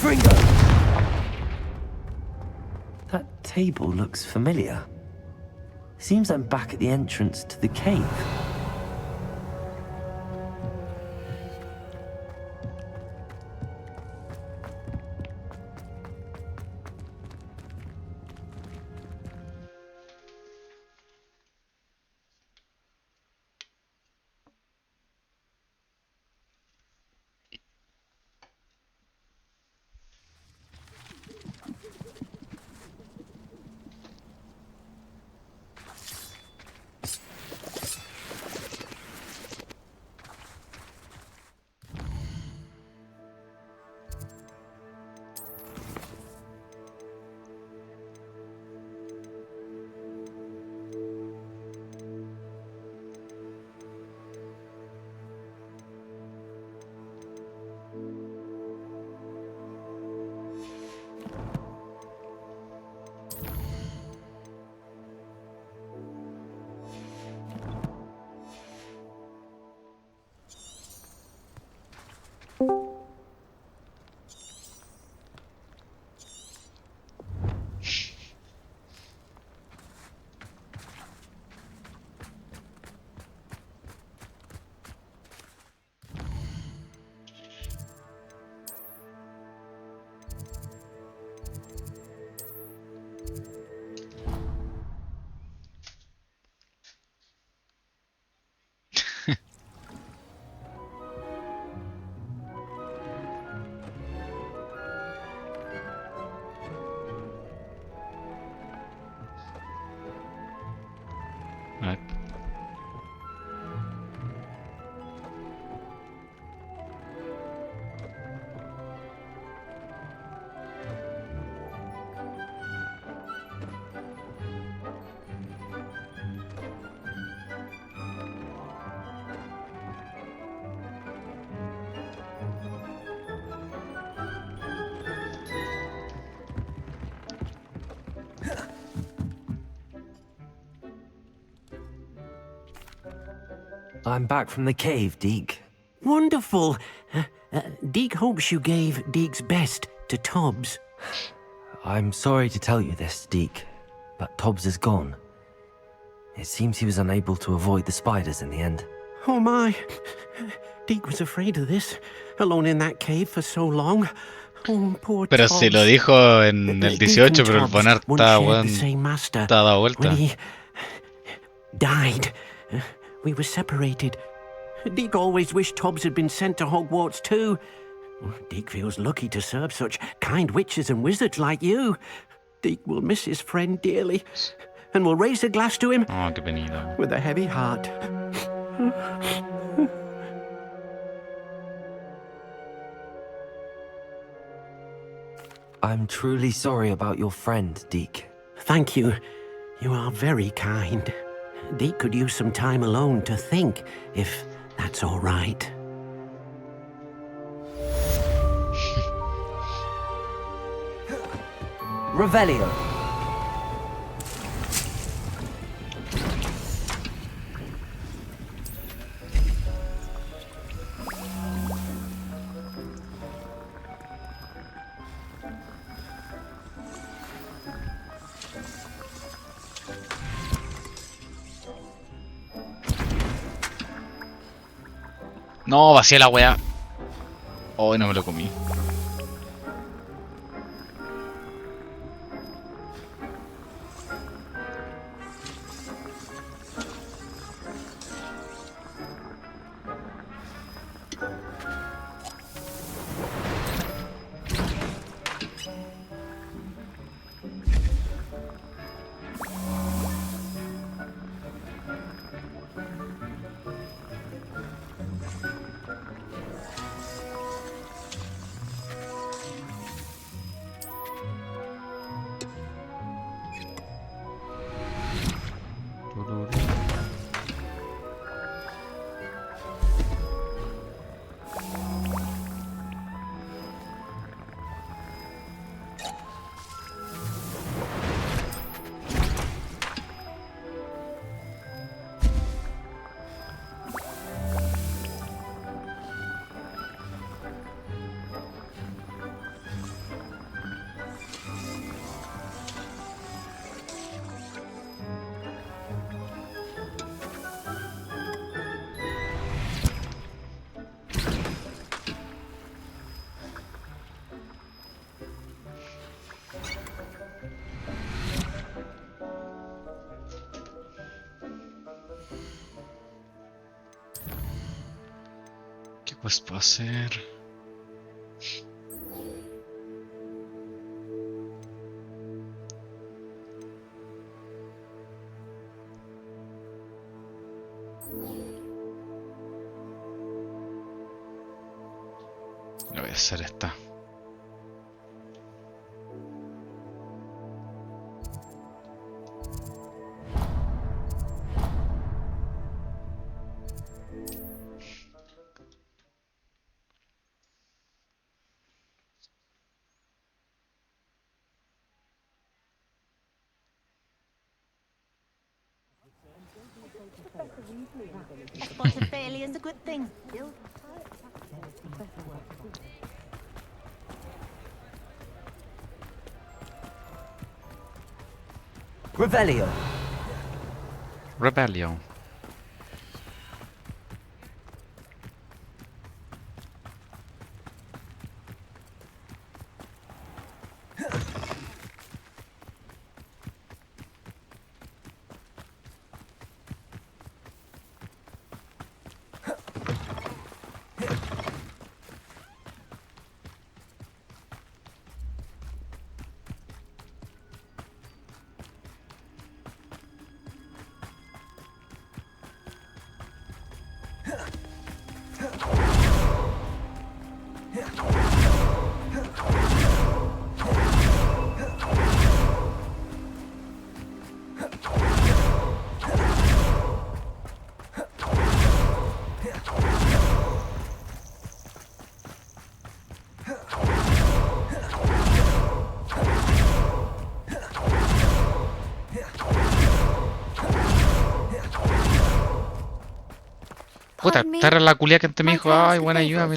Fringo! That table looks familiar. Seems I'm back at the entrance to the cave. Right. I'm back from the cave, Deke. Wonderful. Deke hopes you gave Deke's best to Tobbs. I'm sorry to tell you this, Deke, but Tobbs is gone. It seems he was unable to avoid the spiders in the end. Oh my. Deke was afraid of this, alone in that cave for so long. Oh, poor Pero Tobbs. si lo dijo en el 18, pero el poner está, weón, está dado vuelta. When he died, we were separated. Deke always wished Tobbs had been sent to Hogwarts too. Deke feels lucky to serve such kind witches and wizards like you. Deke will miss his friend dearly, and will raise a glass to him qué penita. with a heavy heart. I'm truly sorry about your friend, Deke. Thank you. You are very kind. Deke could use some time alone to think, if that's all right. Revelio. No, vacié la weá. Oh, no me lo comí. quest puedo hacer? Le voy a hacer esta. A spot of failure is a good thing. Revelio. Rebellion. Puta, estar la culia que me dijo, ay, buena ayuda,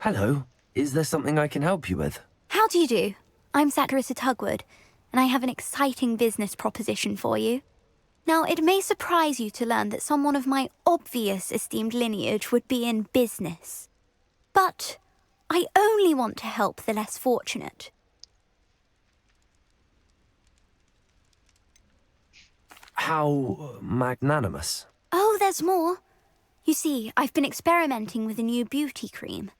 Hello. Is there something I can help you with? How do you do? I'm Satirissa Tugwood, and I have an exciting business proposition for you. Now, it may surprise you to learn that someone of my obvious esteemed lineage would be in business. But I only want to help the less fortunate. How magnanimous. Oh, there's more. You see, I've been experimenting with a new beauty cream.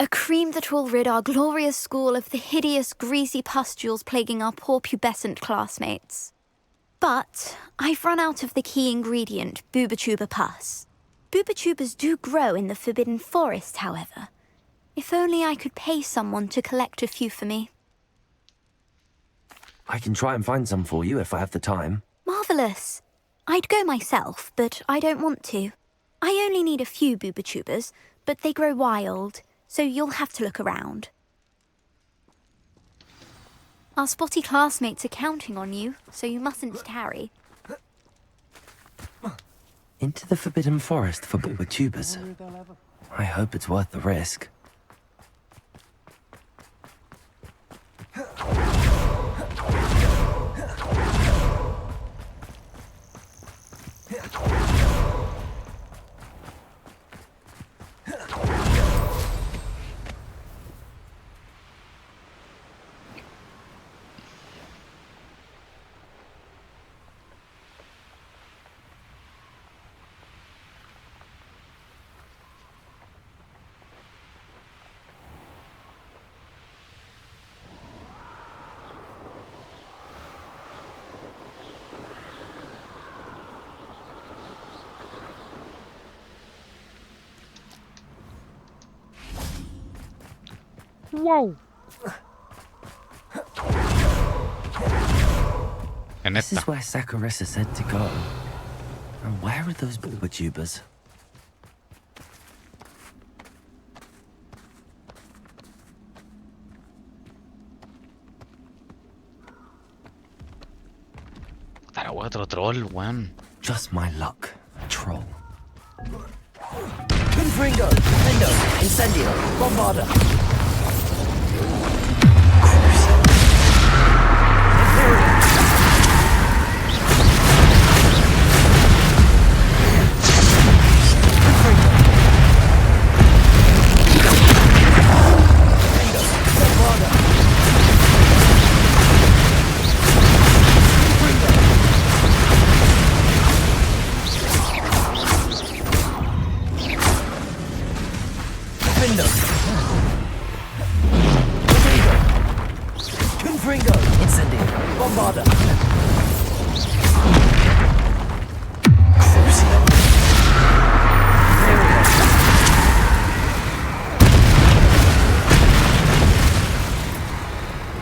A cream that will rid our glorious school of the hideous, greasy pustules plaguing our poor pubescent classmates. But I've run out of the key ingredient, boobotuber pus. Boobotubers do grow in the Forbidden Forest, however. If only I could pay someone to collect a few for me. I can try and find some for you if I have the time. Marvellous. I'd go myself, but I don't want to. I only need a few boobotubers, but they grow wild, so you'll have to look around. Our spotty classmates are counting on you, so you mustn't tarry. Into the Forbidden Forest for boobotubers. I hope it's worth the risk. Wow. This is where Sakurissa said to go. And where are those boobotubers? Era otro troll, weón. Just my luck. Troll. Confringo, Lindo, Incendio, Bombarda. Confringo! Incendio! Bombarda!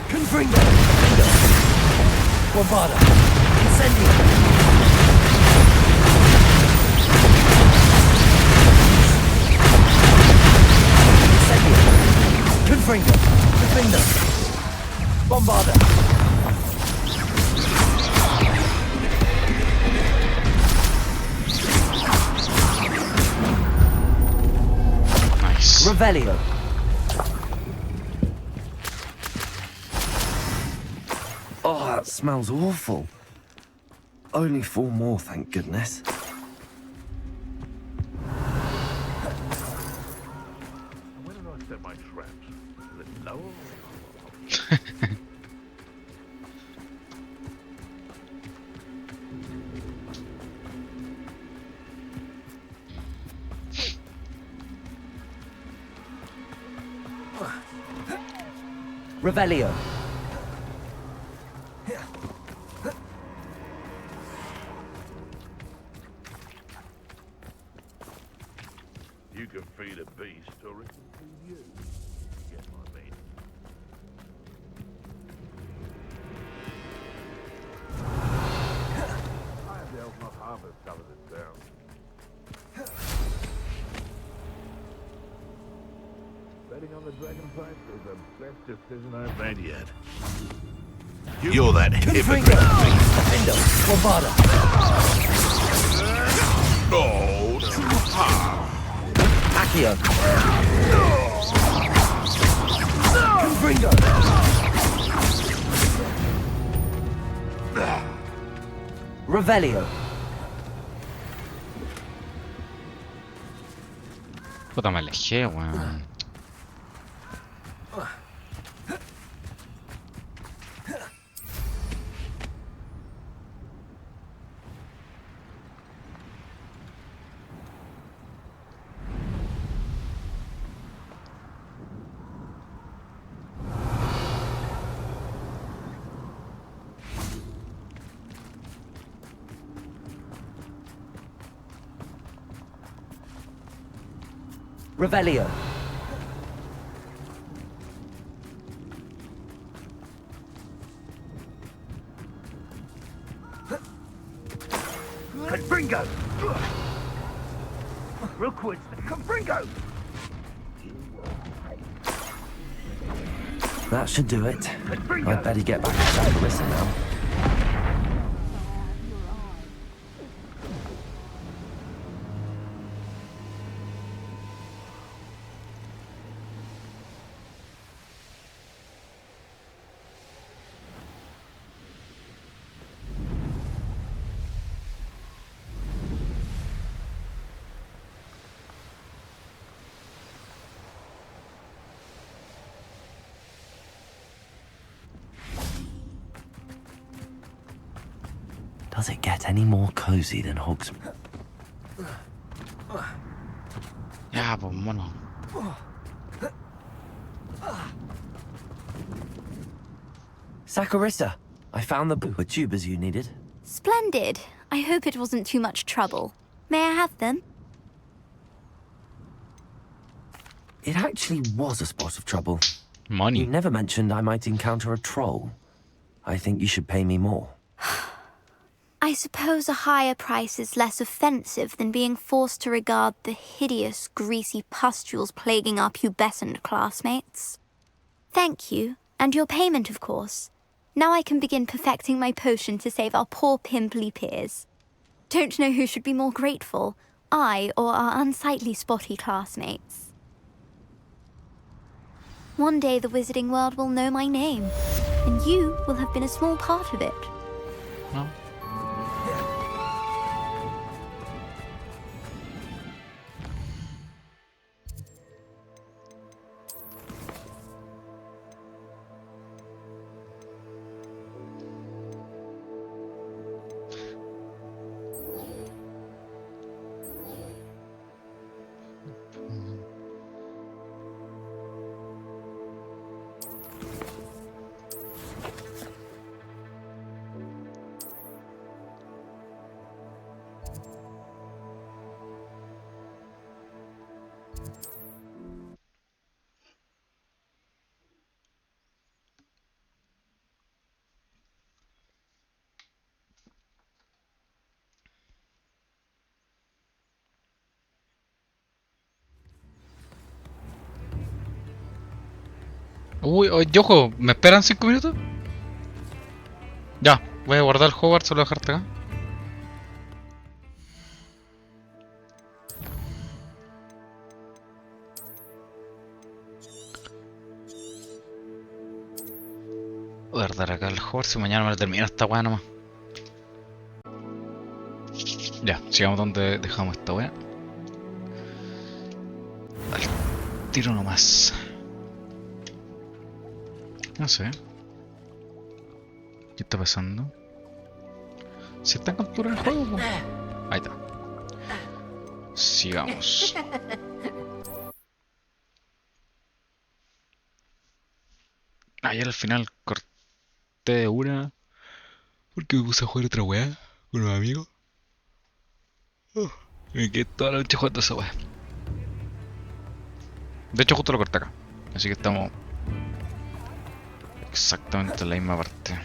Confringo! Confringo! Bombarda! Incendio! Confringo! Confringo! Bombarda! Nice. Revelio! Oh, that smells awful. Only 4 more, thank goodness. Where did I set my traps? Is it lower? Revelio! You can feed a beast, or it can feed you. You get what I mean? I have the elf not harvest covered this down. Betting on the dragon fight is the best decision I've made yet. You're that hypocrite. Defendo! Bombarda! Oh, too hard. Accio! Confringo! Revelio! Puta, me alejé, weón. Revelio! Confringo! Real quick, Confringo! That should do it. I'd better get back to Sagarissa now. Does it get any more cozy than Hogsmeade? Ya, pues mono. Sagarissa, I found the tubers you needed. Splendid. I hope it wasn't too much trouble. May I have them? It actually was a spot of trouble. Money. You never mentioned I might encounter a troll. I think you should pay me more. I suppose a higher price is less offensive than being forced to regard the hideous, greasy pustules plaguing our pubescent classmates. Thank you, and your payment, of course. Now I can begin perfecting my potion to save our poor pimply peers. Don't know who should be more grateful, I or our unsightly spotty classmates. One day the wizarding world will know my name, and you will have been a small part of it. No. Uy, oye, ojo, ¿me esperan 5 minutos? Ya, voy a guardar el Hogwarts, solo dejarte acá. Voy a guardar acá el Hogwarts y mañana me termino esta weá nomás. Ya, sigamos donde dejamos esta weá. Al tiro nomás. No sé. ¿Qué está pasando? ¿Se está capturando el juego? Ahí está. Sigamos. Ayer al final corté de una porque me puse a jugar otra weá con unos amigos. Me quedé toda la noche jugando esa weá. De hecho justo lo corté acá. Así que estamos exactamente en la misma parte.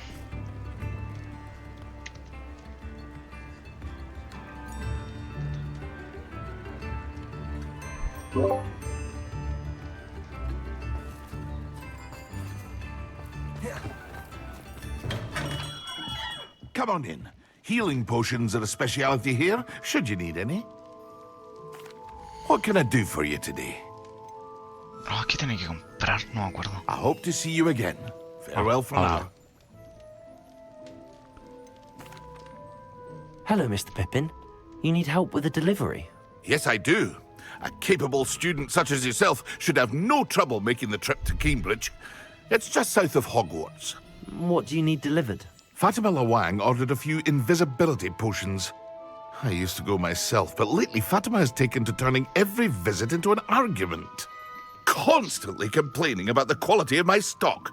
Come on in. Healing potions are a speciality here, should you need any. What can I do for you today? Oh, ¿qué tenía que comprar? No me acuerdo. I hope to see you again. Farewell for now. Hello, Mr. Pippin. You need help with a delivery? Yes, I do. A capable student such as yourself should have no trouble making the trip to Cambridge. It's just south of Hogwarts. What do you need delivered? Fatima Lawang ordered a few invisibility potions. I used to go myself, but lately Fatima has taken to turning every visit into an argument. Constantly complaining about the quality of my stock.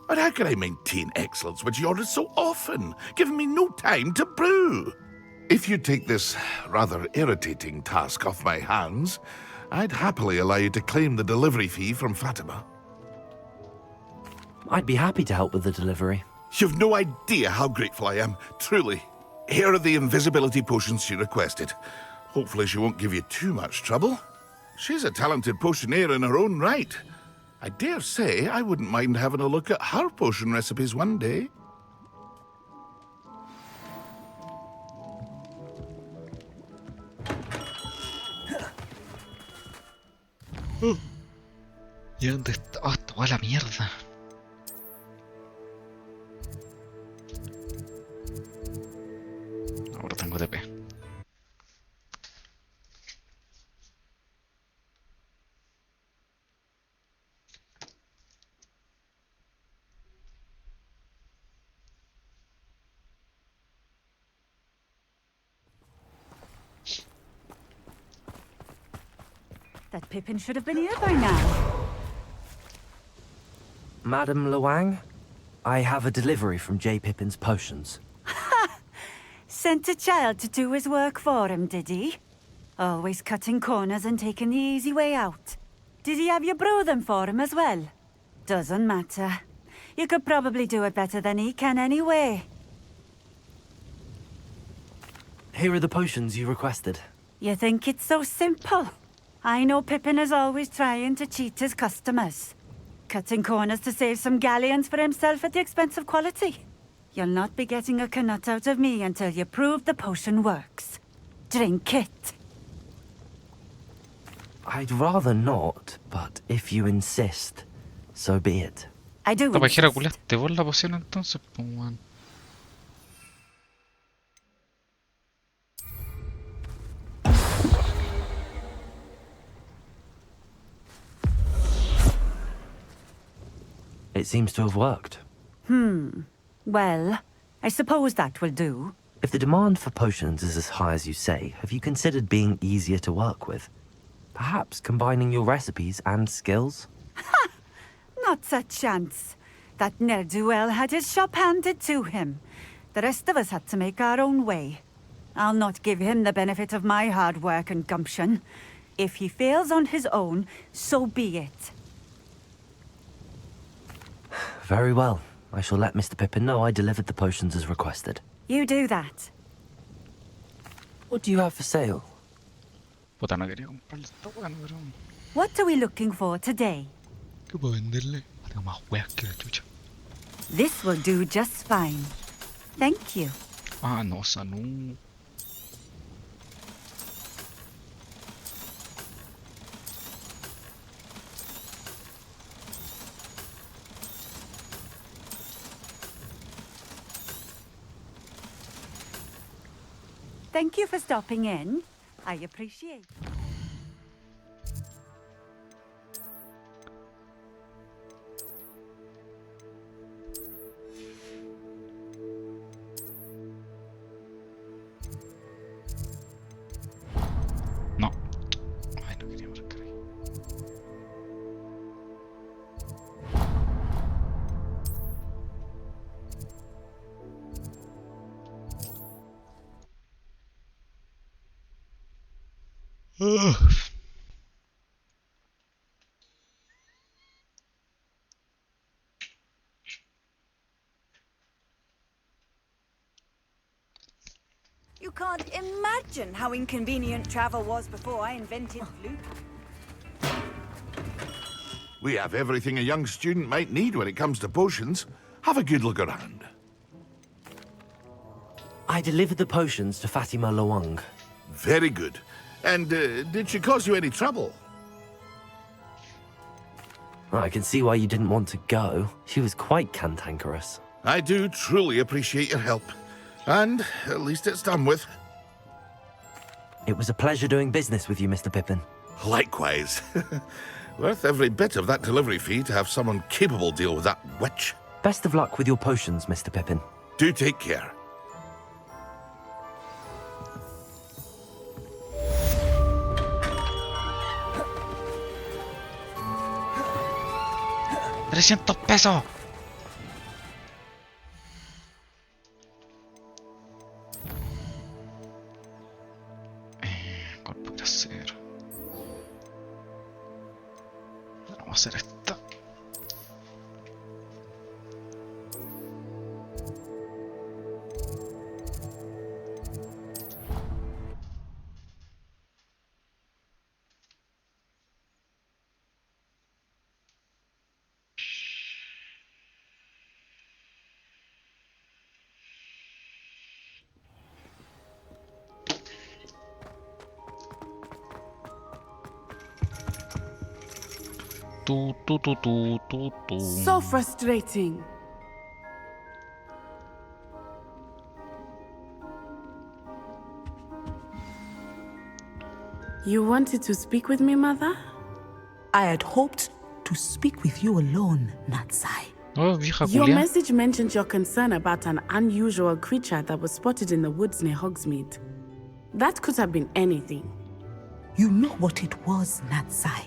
But how can I maintain excellence when she orders so often, giving me no time to brew? If you take this rather irritating task off my hands, I'd happily allow you to claim the delivery fee from Fatima. I'd be happy to help with the delivery. You've no idea how grateful I am, truly. Here are the invisibility potions she requested. Hopefully she won't give you too much trouble. She's a talented potioneer in her own right. I dare say I wouldn't mind having a look at her potion recipes one day. ¿Y dónde está? Oh, toda la mierda. Ahora tengo TP. That Pippin should have been here by now. Madam Lawang, I have a delivery from J. Pippin's Potions. Sent a child to do his work for him, did he? Always cutting corners and taking the easy way out. Did he have you brew them for him as well? Doesn't matter. You could probably do it better than he can anyway. Here are the potions you requested. You think it's so simple? I know Pippin is always trying to cheat his customers. Cutting corners to save some galleons for himself at the expense of quality. You'll not be getting a canut out of me until you prove the potion works. Drink it. I'd rather not, but if you insist, so be it. I do Esta pajera insist. culiaste vos la poción entonces, pues weón. It seems to have worked. Well, I suppose that will do. If the demand for potions is as high as you say, have you considered being easier to work with? Perhaps combining your recipes and skills? Not a chance. That ne'er-do-well had his shop handed to him. The rest of us had to make our own way. I'll not give him the benefit of my hard work and gumption. If he fails on his own, so be it. Very well. I shall let Mr. Pippin know I delivered the potions as requested. You do that. What do you have for sale? Puta, no quería comprarle esta weá, pero... What are we looking for today? ¿Qué puedo venderle? Tengo más weas que la chucha. This will do just fine. Thank you. Ah, no, Sanu. Thank you for stopping in. I appreciate it. No. Ay, no quería marcar ahí. You can't imagine how inconvenient travel was before I invented loop. We have everything a young student might need when it comes to potions. Have a good look around. I delivered the potions to Fatima Lawang. Very good. And did she cause you any trouble? I can see why you didn't want to go. She was quite cantankerous. I do truly appreciate your help. And at least it's done with. It was a pleasure doing business with you, Mr. Pippin. Likewise. Worth every bit of that delivery fee to have someone capable deal with that witch. Best of luck with your potions, Mr. Pippin. Do take care. $300. ¿Cuál podría ser? Vamos a hacer esta. So frustrating. You wanted to speak with me, Mother? I had hoped to speak with you alone, Natsai. Oh, vieja Your culia. message mentioned your concern about an unusual creature that was spotted in the woods near Hogsmeade. That could have been anything. You know what it was, Natsai.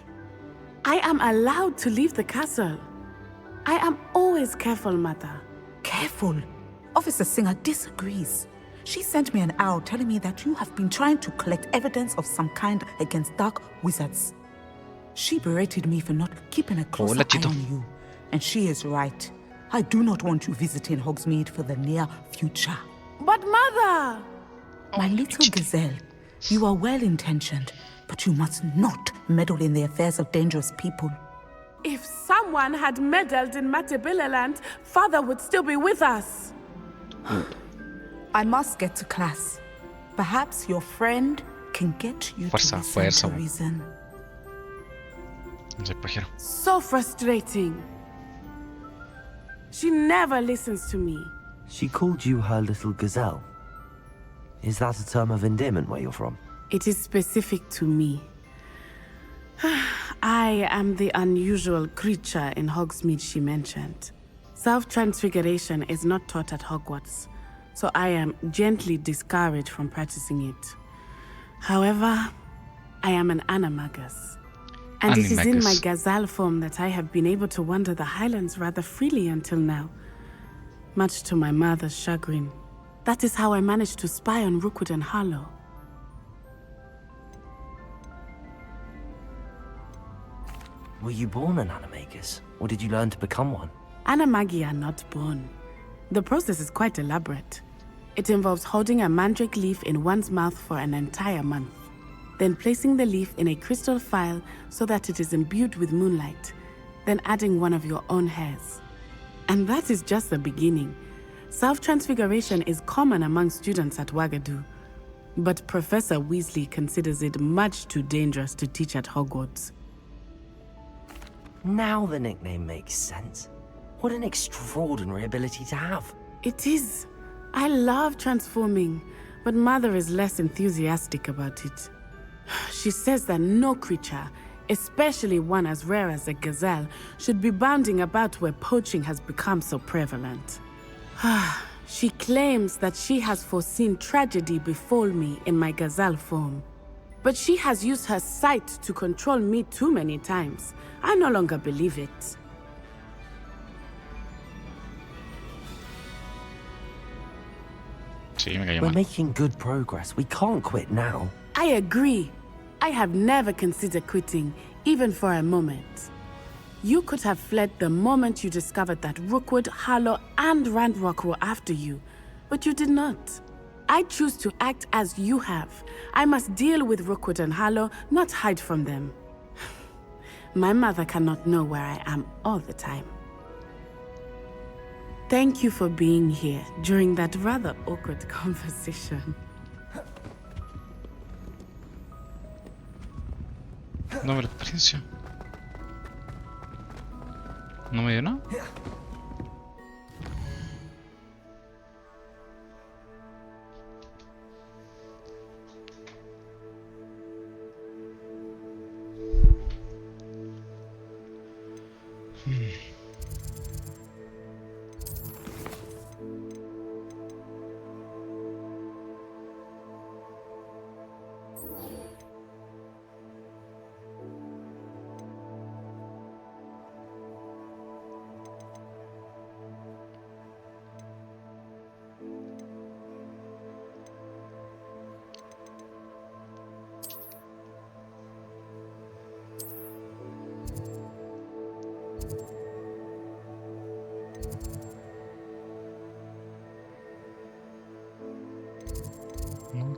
I am allowed to leave the castle. I am always careful, Mother. Careful. Officer Singer disagrees. She sent me an owl telling me that you have been trying to collect evidence of some kind against dark wizards. She berated me for not keeping a closer eye on you. And she is right. I do not want you visiting Hogsmeade for the near future. But Mother! My little gazelle, you are well-intentioned, but you must not meddle in the affairs of dangerous people. If someone had meddled in Matabeleland, Father would still be with us. I must get to class. Perhaps your friend can get you to listen to reason. So frustrating. She never listens to me. She called you her little gazelle. Is that a term of endearment where you're from? It is specific to me. I am the unusual creature in Hogsmeade she mentioned. Self-transfiguration is not taught at Hogwarts, so I am gently discouraged from practicing it. However, I am an animagus. And it is in my gazelle form that I have been able to wander the highlands rather freely until now, much to my mother's chagrin. That is how I managed to spy on Rookwood and Harlow. Were you born an animagus, or did you learn to become one? Animagi are not born. The process is quite elaborate. It involves holding a mandrake leaf in one's mouth for an entire month, then placing the leaf in a crystal phial so that it is imbued with moonlight, then adding one of your own hairs. And that is just the beginning. Self-transfiguration is common among students at Wagadu, but Professor Weasley considers it much too dangerous to teach at Hogwarts. Now the nickname makes sense. What an extraordinary ability to have. It is. I love transforming, but Mother is less enthusiastic about it. She says that no creature, especially one as rare as a gazelle, should be bounding about where poaching has become so prevalent. She claims that she has foreseen tragedy befall me in my gazelle form. But she has used her sight to control me too many times. I no longer believe it. We're making good progress. We can't quit now. I agree. I have never considered quitting, even for a moment. You could have fled the moment you discovered that Rookwood, Harlow, and Ranrock were after you, but you did not. I choose to act as you have. I must deal with Rookwood and Harlow, not hide from them. My mother cannot know where I am all the time. Thank you for being here during that rather awkward conversation. Nueva experiencia. ¿No me dio nada?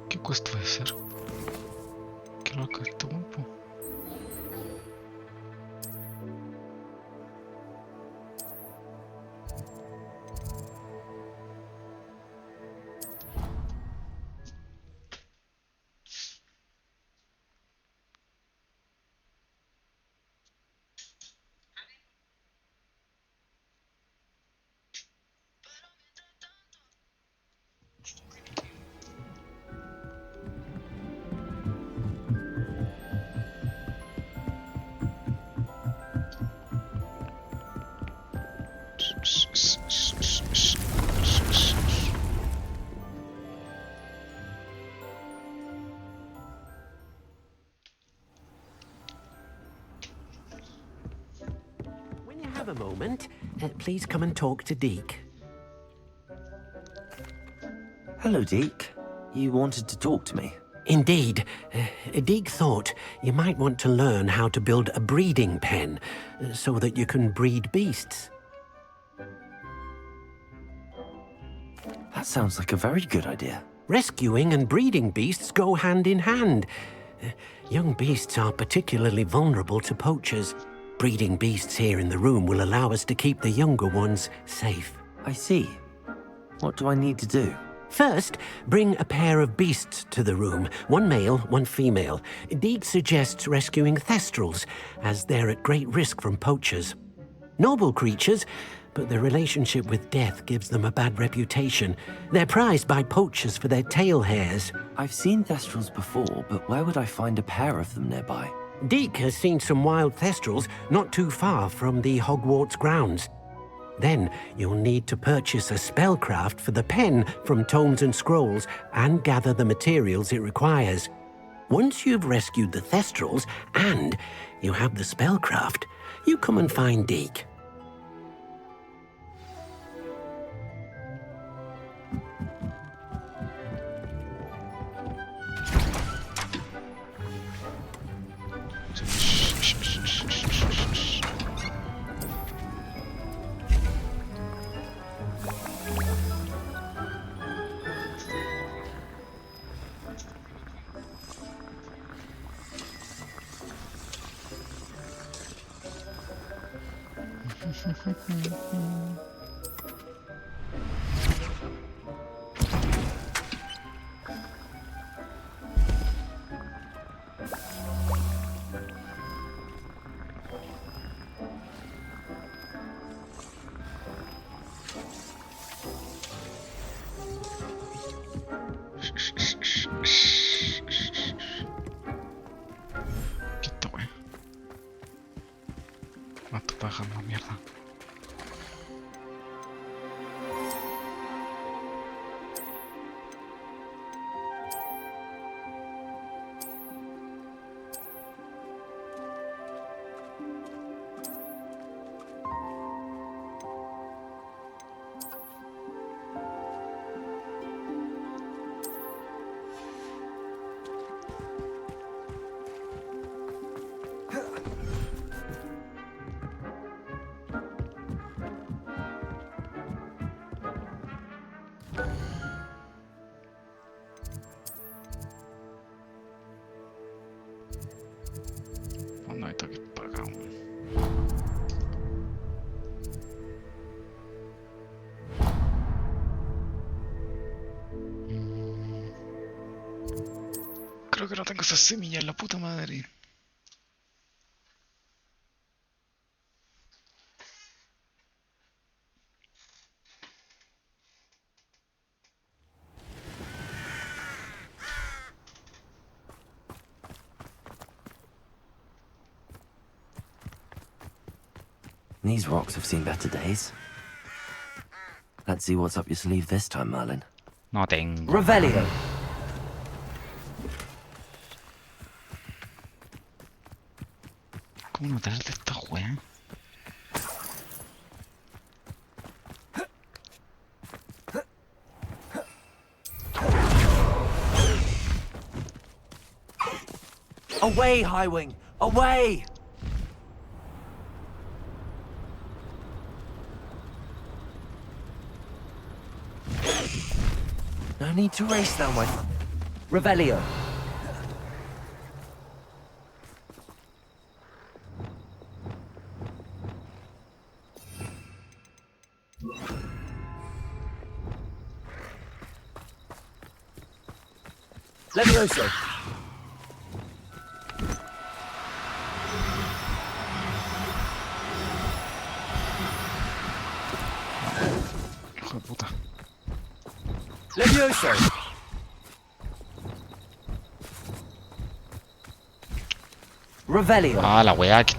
¿Qué cuesta de hacer? ¿Qué loco este guapo? Have a moment. Please come and talk to Deke. Hello, Deke. You wanted to talk to me? Indeed. Deke thought you might want to learn how to build a breeding pen so that you can breed beasts. That sounds like a very good idea. Rescuing and breeding beasts go hand in hand. Young beasts are particularly vulnerable to poachers. Breeding beasts here in the room will allow us to keep the younger ones safe. I see. What do I need to do? First, bring a pair of beasts to the room. One male, one female. Deke suggests rescuing thestrals, as they're at great risk from poachers. Noble creatures, but their relationship with death gives them a bad reputation. They're prized by poachers for their tail hairs. I've seen thestrals before, but where would I find a pair of them nearby? Deke has seen some wild thestrals not too far from the Hogwarts grounds. Then you'll need to purchase a spellcraft for the pen from Tomes and Scrolls and gather the materials it requires. Once you've rescued the thestrals and you have the spellcraft, you come and find Deke. ¿Qué esta wea? Más paja, más mierda. No hay toque para acá. Creo que no tengo esa semilla en la puta madre. These rocks have seen better days. Let's see what's up your sleeve this time, Merlin. No tengo. Revelio. ¿Cómo no traerte esta wea? Away, Highwing! Away! No need to race that way. Revelio. Levioso. Hijo de puta. Levioso. Revelio. Ah, la wea, que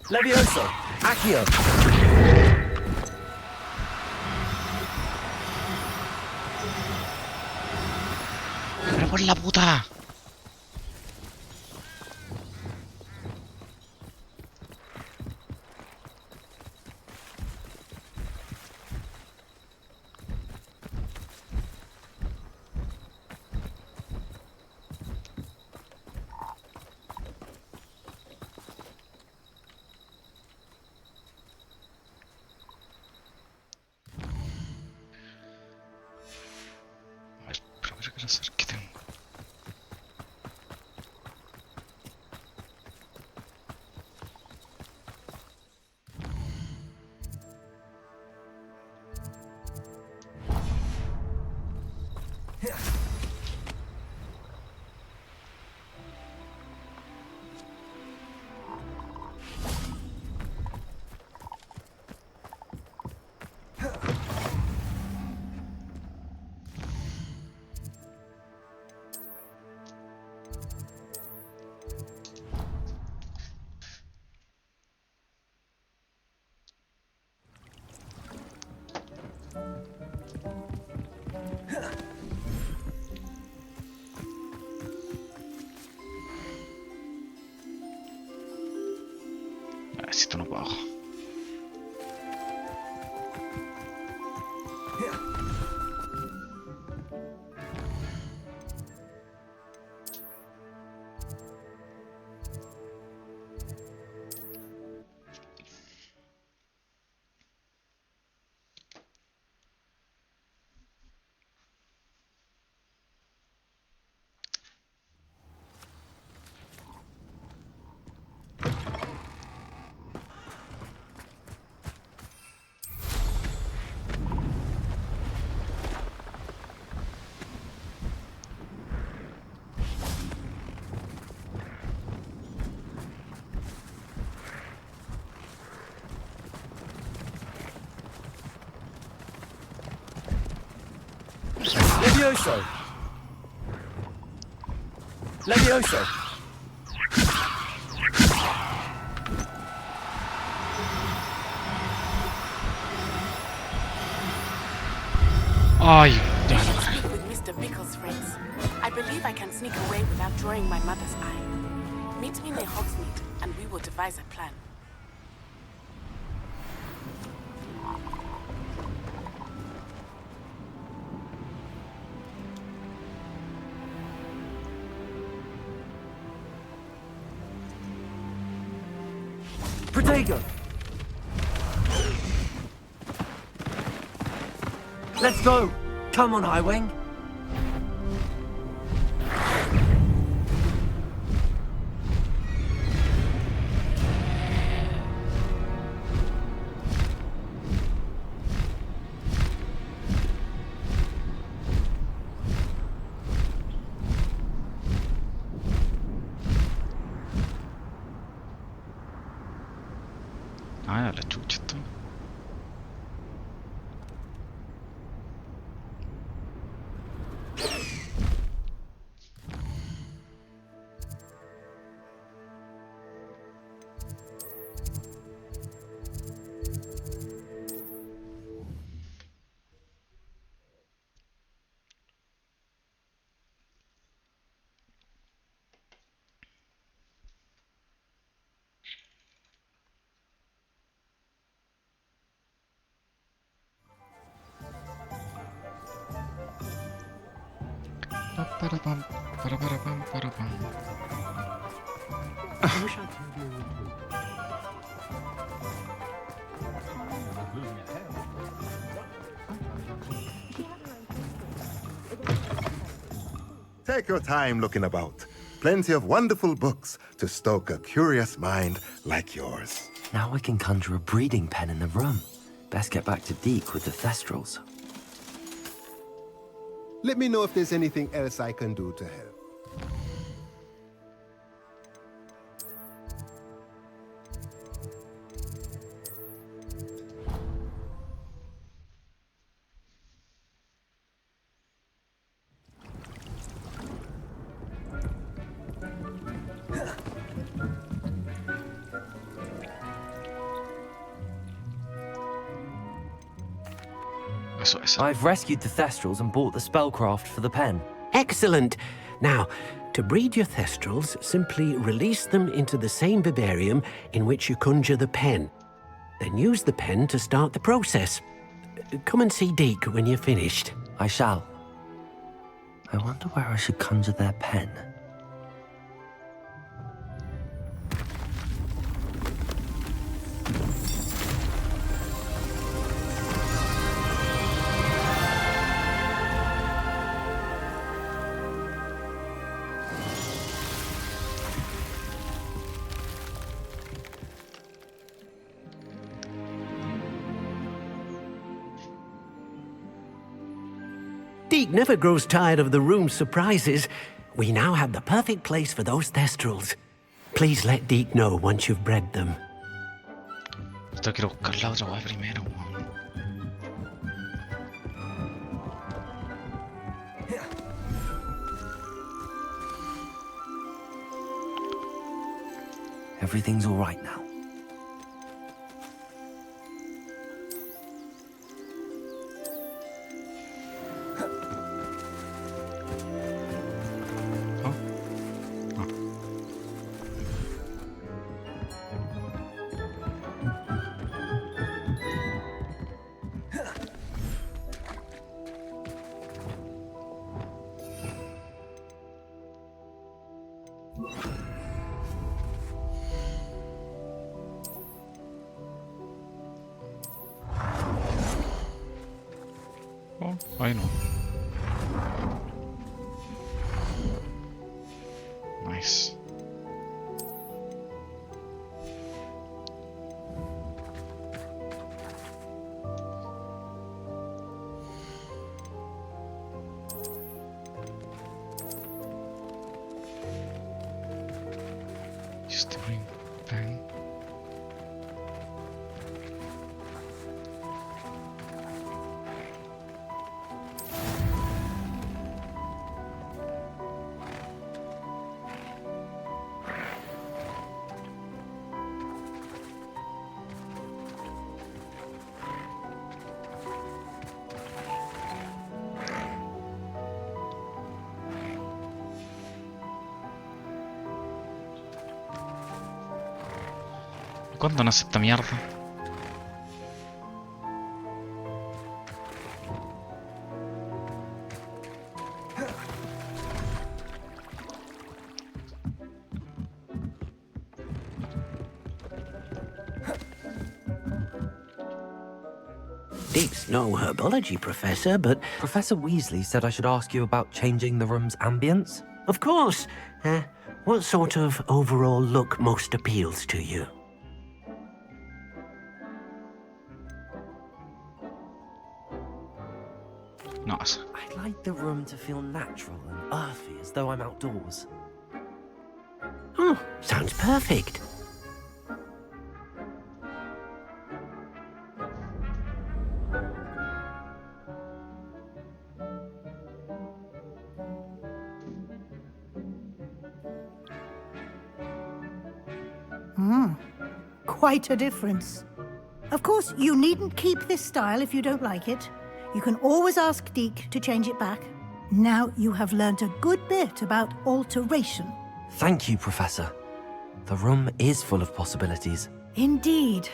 Levioso. Accio. ¡Pero por la puta! A ver, pero creo que no sé qué tengo. Necesito uno para abajo. Levioso! Levioso! Ay, ya I lo should agarré. speak with Mr. Bickle's friends. I believe I can sneak away without drawing my mother's eye. Meet me near Hogsmeade, and we will devise a plan. Protego! Let's go! Come on, Highwing! Ah, la chucha esto. Para-para-pam, para-para-pam, para-pam. Take your time looking about. Plenty of wonderful books to stoke a curious mind like yours. Now we can conjure a breeding pen in the room. Best get back to Deke with the Thestrals. Let me know if there's anything else I can do to help. I've rescued the Thestrals and bought the spellcraft for the pen. Excellent. Now, to breed your Thestrals, simply release them into the same vivarium in which you conjure the pen. Then use the pen to start the process. Come and see Deke when you're finished. I shall. I wonder where I should conjure their pen. Deke never grows tired of the room's surprises. We now have the perfect place for those Thestrals. Please let Deke know once you've bred them. Esto quiero buscar la otra weá primero, weón. Everything's all right now. Oh, ahí no. Nice. Just to bring pen. ¿Cuándo nace esta mierda? Deep's no herbology professor, but... Professor Weasley said I should ask you about changing the room's ambience. Of course. What sort of overall look most appeals to you? Nice. I'd like the room to feel natural and earthy, as though I'm outdoors. Oh, sounds perfect. Quite a difference. Of course, you needn't keep this style if you don't like it. You can always ask Deke to change it back. Now you have learnt a good bit about alteration. Thank you, Professor. The room is full of possibilities. Indeed.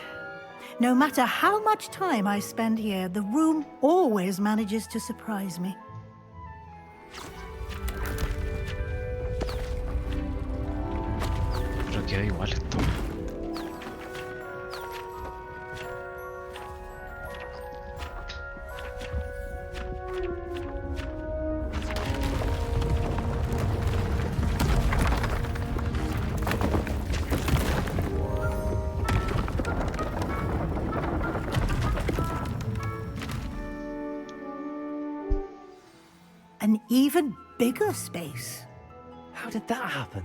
No matter how much time I spend here, the room always manages to surprise me. Pero queda igual esto. An even bigger space. How did that happen?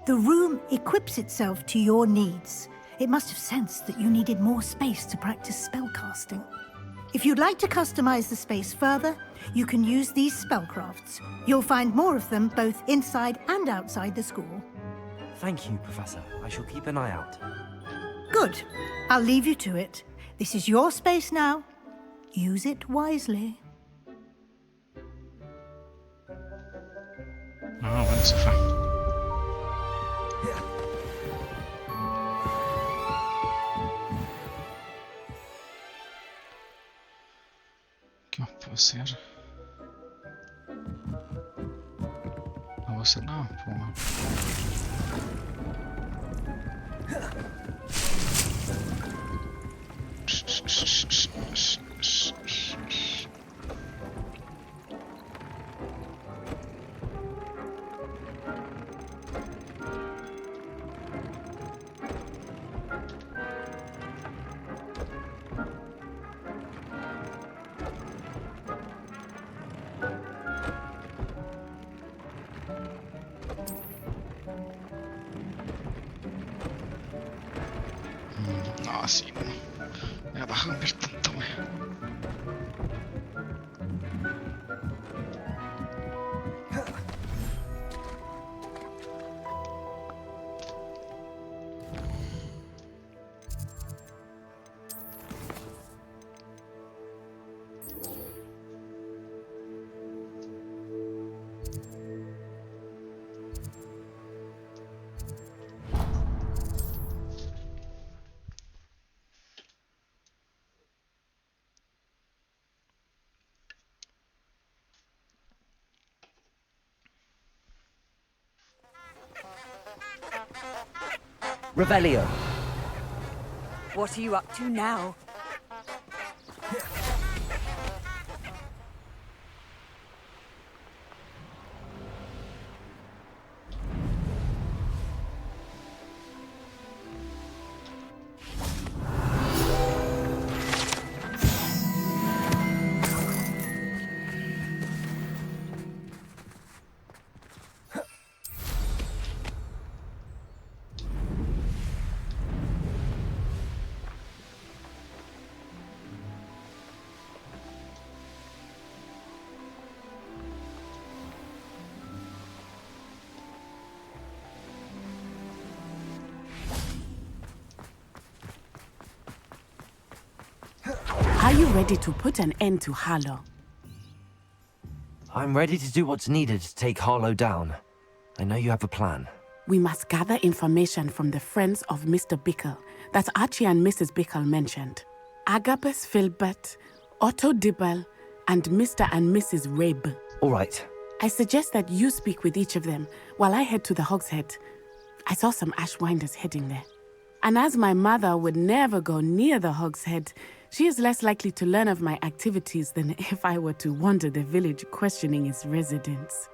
The room equips itself to your needs. It must have sensed that you needed more space to practice spellcasting. If you'd like to customize the space further, you can use these spellcrafts. You'll find more of them both inside and outside the school. Thank you, Professor. I shall keep an eye out. Good. I'll leave you to it. This is your space now. Use it wisely. Ah, bueno, se fue. ¿Qué más puedo hacer? No puedo hacer nada. No, así no. Me va a cambiar tanto, wea. Revelio. What are you up to now? Are you ready to put an end to Harlow? I'm ready to do what's needed to take Harlow down. I know you have a plan. We must gather information from the friends of Mr. Bickle that Archie and Mrs. Bickle mentioned. Agabus Filbert, Otto Dibble, and Mr. and Mrs. Rabe. All right. I suggest that you speak with each of them while I head to the Hogshead. I saw some Ashwinders heading there. And as my mother would never go near the Hogshead, she is less likely to learn of my activities than if I were to wander the village questioning its residents.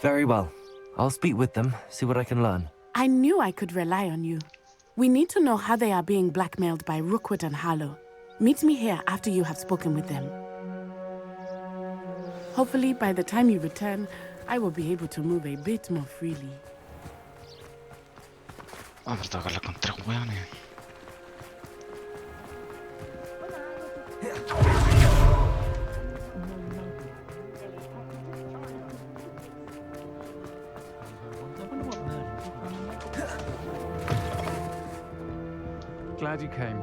Very well. I'll speak with them, see what I can learn. I knew I could rely on you. We need to know how they are being blackmailed by Rookwood and Harlow. Meet me here after you have spoken with them. Hopefully, by the time you return, I will be able to move a bit more freely. Vamos a tocarla con 3 weones. Glad you came.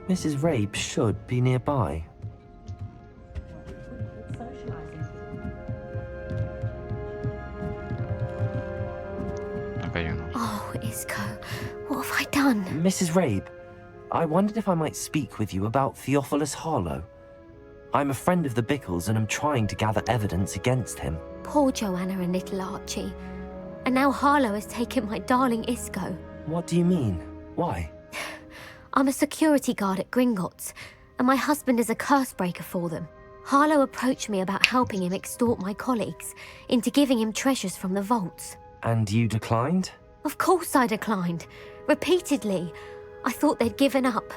Mrs. Rabe should be nearby. Oh, Isco, what have I done? Mrs. Rabe, I wondered if I might speak with you about Theophilus Harlow. I'm a friend of the Bickles and I'm trying to gather evidence against him. Poor Joanna and little Archie. And now Harlow has taken my darling Isco. What do you mean? Why? I'm a security guard at Gringotts, and my husband is a curse breaker for them. Harlow approached me about helping him extort my colleagues into giving him treasures from the vaults. And you declined? Of course I declined. Repeatedly. I thought they'd given up,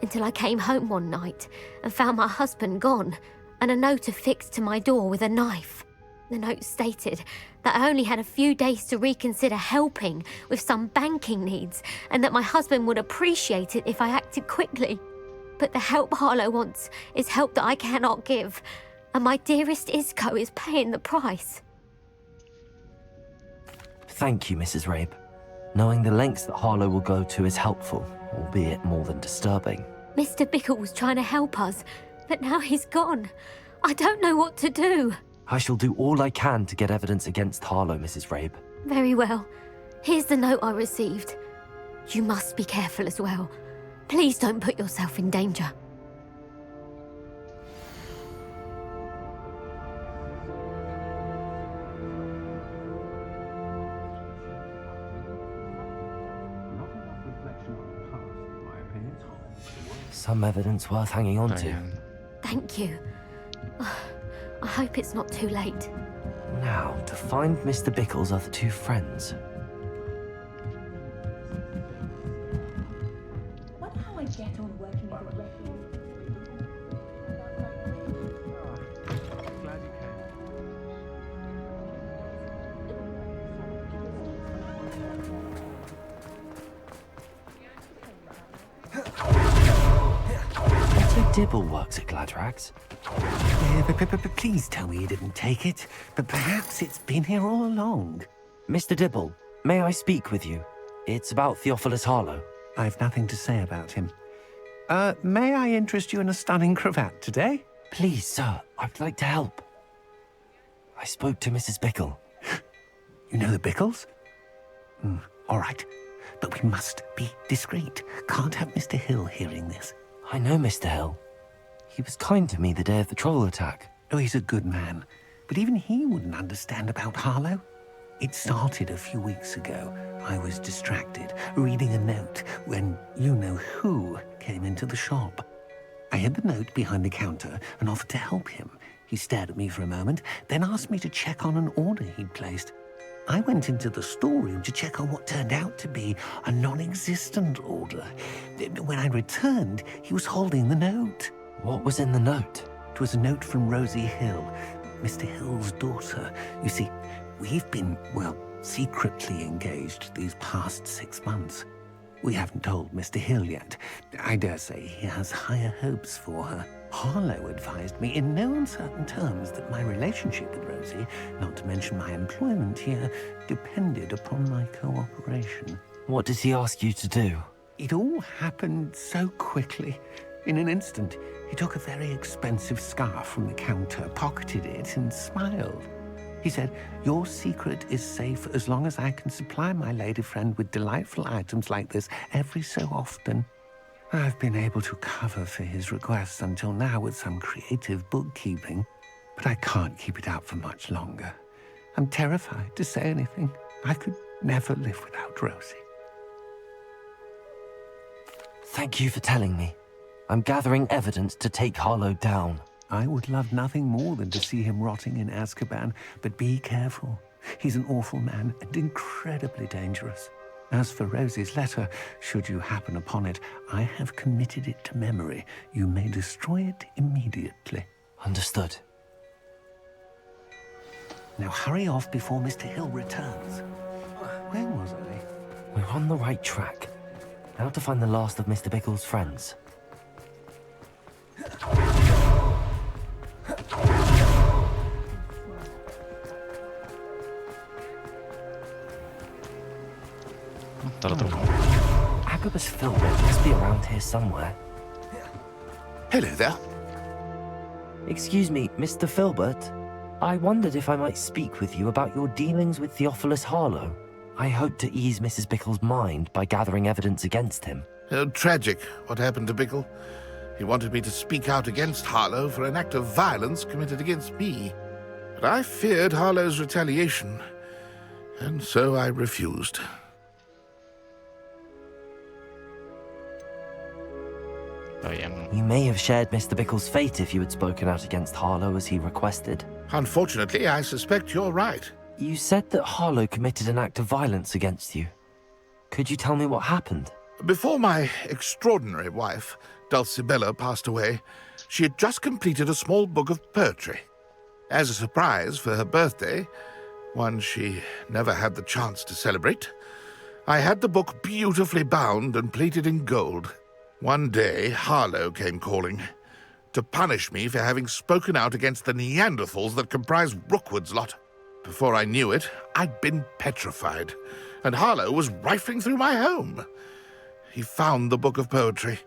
until I came home one night and found my husband gone, and a note affixed to my door with a knife. The note stated that I only had a few days to reconsider helping with some banking needs, and that my husband would appreciate it if I acted quickly. But the help Harlow wants is help that I cannot give, and my dearest Isco is paying the price. Thank you, Mrs. Rabe. Knowing the lengths that Harlow will go to is helpful, albeit more than disturbing. Mr. Bickle was trying to help us, but now he's gone. I don't know what to do. I shall do all I can to get evidence against Harlow, Mrs. Rabe. Very well. Here's the note I received. You must be careful as well. Please don't put yourself in danger. Some evidence worth hanging on to. Thank you. I hope it's not too late. Now, to find Mr. Bickle's other 2 friends. Wonder how I get on working with a refuge. Otto Dibble works at Gladrags. Please tell me you didn't take it, but perhaps it's been here all along. Mr. Dibble, may I speak with you? It's about Theophilus Harlow. I've nothing to say about him. May I interest you in a stunning cravat today? Please, sir, I'd like to help. I spoke to Mrs. Bickle. You know the Bickles? All right, but we must be discreet. Can't have Mr. Hill hearing this. I know Mr. Hill. He was kind to me the day of the troll attack. Oh, he's a good man. But even he wouldn't understand about Harlow. It started a few weeks ago. I was distracted, reading a note, when you-know-who came into the shop. I hid the note behind the counter and offered to help him. He stared at me for a moment, then asked me to check on an order he'd placed. I went into the storeroom to check on what turned out to be a non-existent order. When I returned, he was holding the note. What was in the note? It was a note from Rosie Hill, Mr. Hill's daughter. You see, we've been, well, secretly engaged these past 6 months. We haven't told Mr. Hill yet. I dare say he has higher hopes for her. Harlow advised me in no uncertain terms that my relationship with Rosie, not to mention my employment here, depended upon my cooperation. What did he ask you to do? It all happened so quickly. In an instant, he took a very expensive scarf from the counter, pocketed it, and smiled. He said, your secret is safe as long as I can supply my lady friend with delightful items like this every so often. I've been able to cover for his requests until now with some creative bookkeeping, but I can't keep it out for much longer. I'm terrified to say anything. I could never live without Rosie. Thank you for telling me. I'm gathering evidence to take Harlow down. I would love nothing more than to see him rotting in Azkaban, but be careful. He's an awful man and incredibly dangerous. As for Rosie's letter, should you happen upon it, I have committed it to memory. You may destroy it immediately. Understood. Now hurry off before Mr. Hill returns. Where was I? We're on the right track. Now to find the last of Mr. Bickle's friends. Agabus Filbert must be around here somewhere. Hello there. Excuse me, Mr. Filbert. I wondered if I might speak with you about your dealings with Theophilus Harlow. I hope to ease Mrs. Bickle's mind by gathering evidence against him. Tragic, what happened to Bickle. He wanted me to speak out against Harlow for an act of violence committed against me. But I feared Harlow's retaliation, and so I refused. You may have shared Mr. Bickle's fate if you had spoken out against Harlow as he requested. Unfortunately, I suspect you're right. You said that Harlow committed an act of violence against you. Could you tell me what happened? Before my extraordinary wife, Dulcibella, passed away, she had just completed a small book of poetry. As a surprise for her birthday, one she never had the chance to celebrate, I had the book beautifully bound and plated in gold. One day, Harlow came calling to punish me for having spoken out against the Neanderthals that comprise Rookwood's lot. Before I knew it, I'd been petrified, and Harlow was rifling through my home. He found the book of poetry,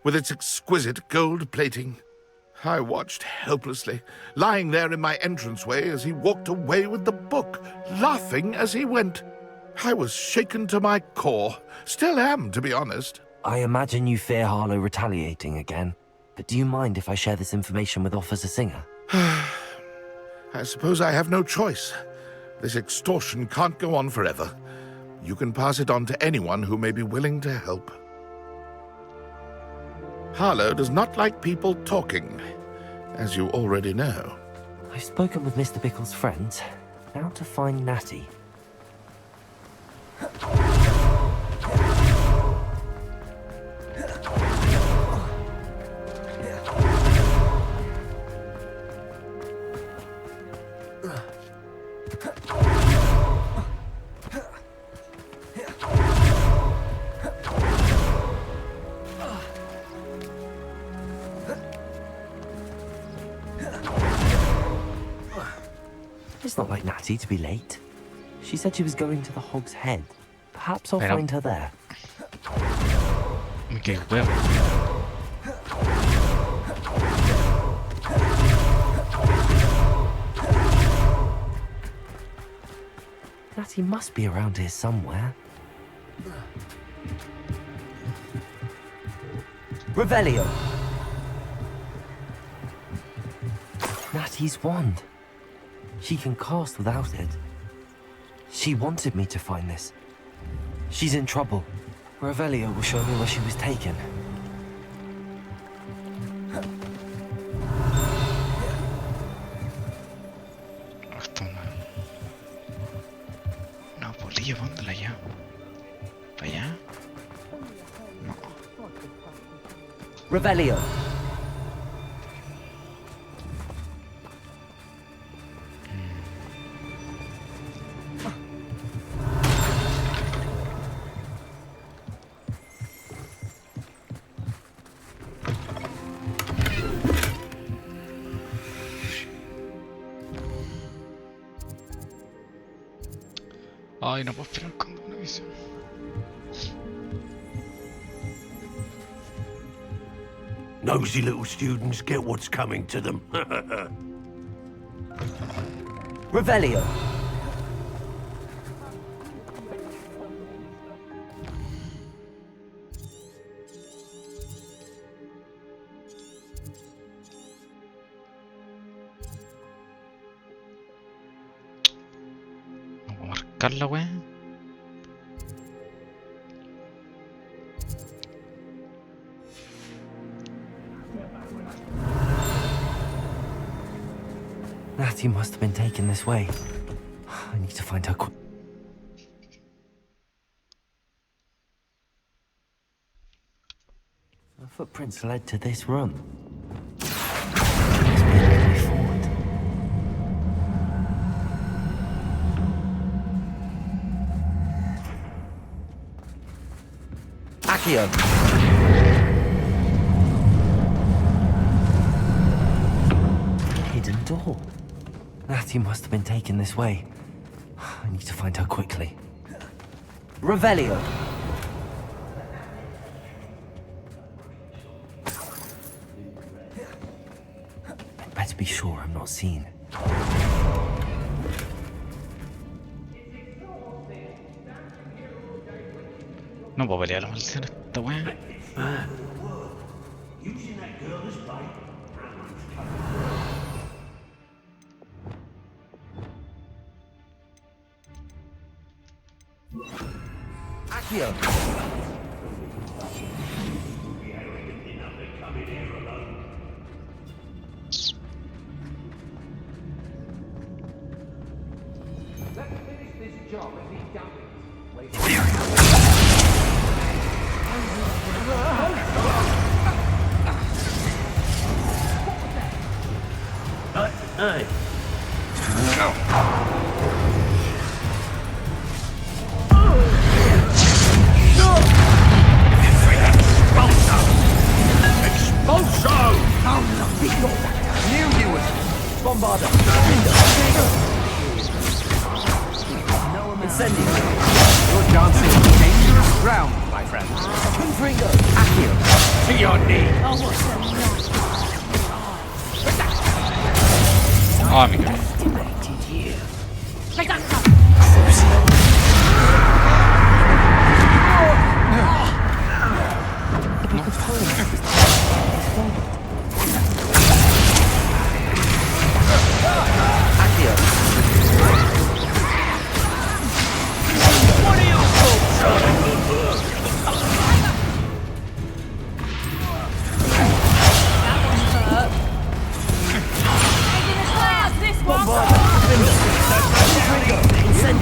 with its exquisite gold plating. I watched helplessly, lying there in my entranceway as he walked away with the book, laughing as he went. I was shaken to my core. Still am, to be honest. I imagine you fear Harlow retaliating again, but do you mind if I share this information with Officer Singer? I suppose I have no choice. This extortion can't go on forever. You can pass it on to anyone who may be willing to help. Harlow does not like people talking, as you already know. I've spoken with Mr. Bickle's friends. Now to find Natty. It's not like Natty to be late. She said she was going to the Hog's Head. Perhaps I'll find her there. Okay, well. Natty must be around here somewhere. Revelio! Natty's wand. She can cast without it. She wanted me to find this. She's in trouble. Revelio will show me where she was taken. No, bolillo, póndela ya. ¿Para allá? No. Revelio! Ay, no puedo esperar con una visión. Nosy little students get what's coming to them. Revelio. Vamos a marcar la wea. Natty must have been taken this way. I need to find her quick. Her footprints led to this room. Must be another way forward. Accio. Hidden door. Natty must have been taken this way. I need to find her quickly. Revelio. I'd better be sure I'm not seen. No puedo pelear la maldición esta wea. Accio. Let's finish this job and be done with it. Hey. Expulso! Knew you would. Bombarda. Incendio. You're dancing on dangerous ground, my friend. Confringo. Accio. To your knee. Oh, amigo.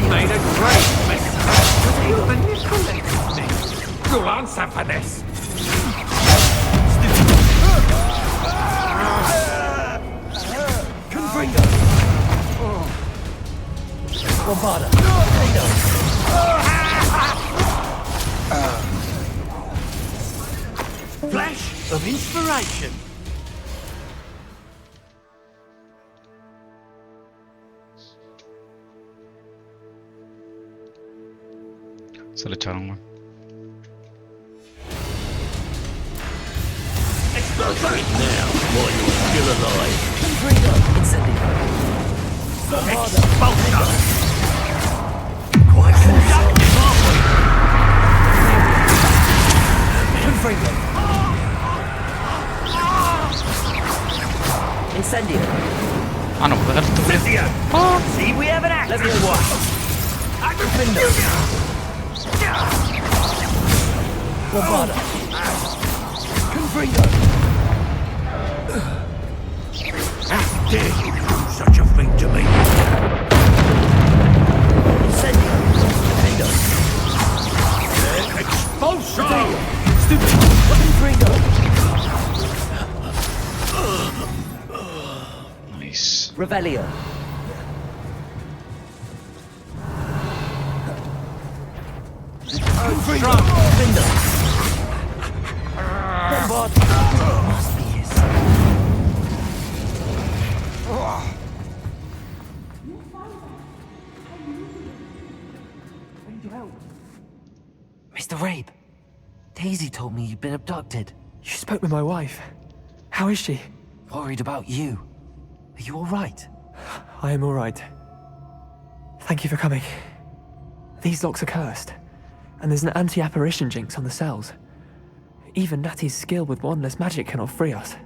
Made a great mess. You manipulated me. You'll answer for this. Confringo. Bombarda. Flash of inspiration. Se le echaron, weón. Right now, while you're still alive. Confringo. Incendio. Bombarda. Quite constructive, aren't we? Confringo. Incendio. Ah, no, puedo dar esto. See, we have an act. Let's go. Confringo. Bombarda. Confringo. How dare you do such a thing to me? Incendio. Confringo. Expulso! Stupid. Confringo. Nice. Revelio. Confringo. Confringo. Bombarda. Must be his. Mr. Rabe, Daisy told me you'd been abducted. You spoke with my wife. How is she? Worried about you. Are you all right? I am all right. Thank you for coming. These locks are cursed, and there's an anti-apparition jinx on the cells. Even Natty's skill with wandless magic cannot free us.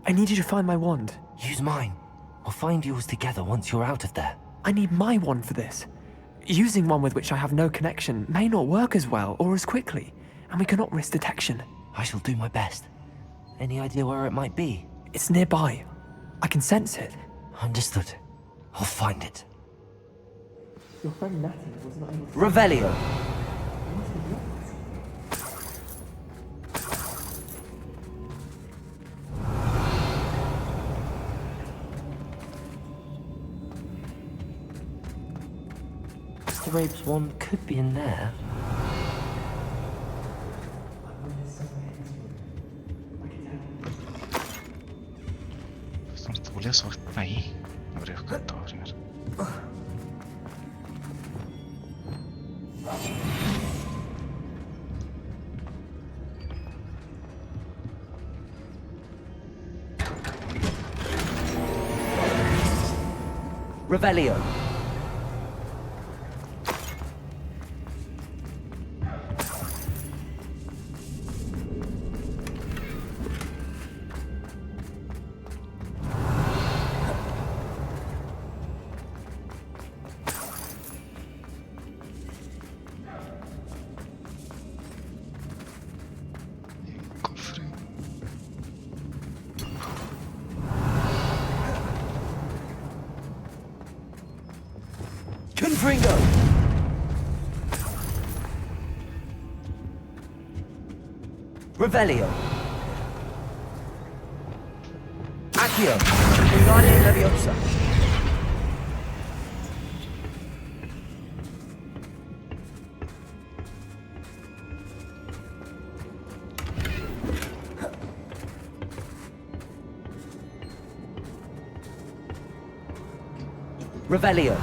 I need you to find my wand. Use mine. We'll find yours together once you're out of there. I need my wand for this. Using one with which I have no connection may not work as well or as quickly, and we cannot risk detection. I shall do my best. Any idea where it might be? It's nearby. I can sense it. Understood. I'll find it. Your friend Natty was not able to... Revelio! Mr. Rabe's wand could be in there. Este curioso está ahí. Habría que buscar todo primero. Revelio. Confringo! Revelio! Accio! Guardian Leviosa! Revelio!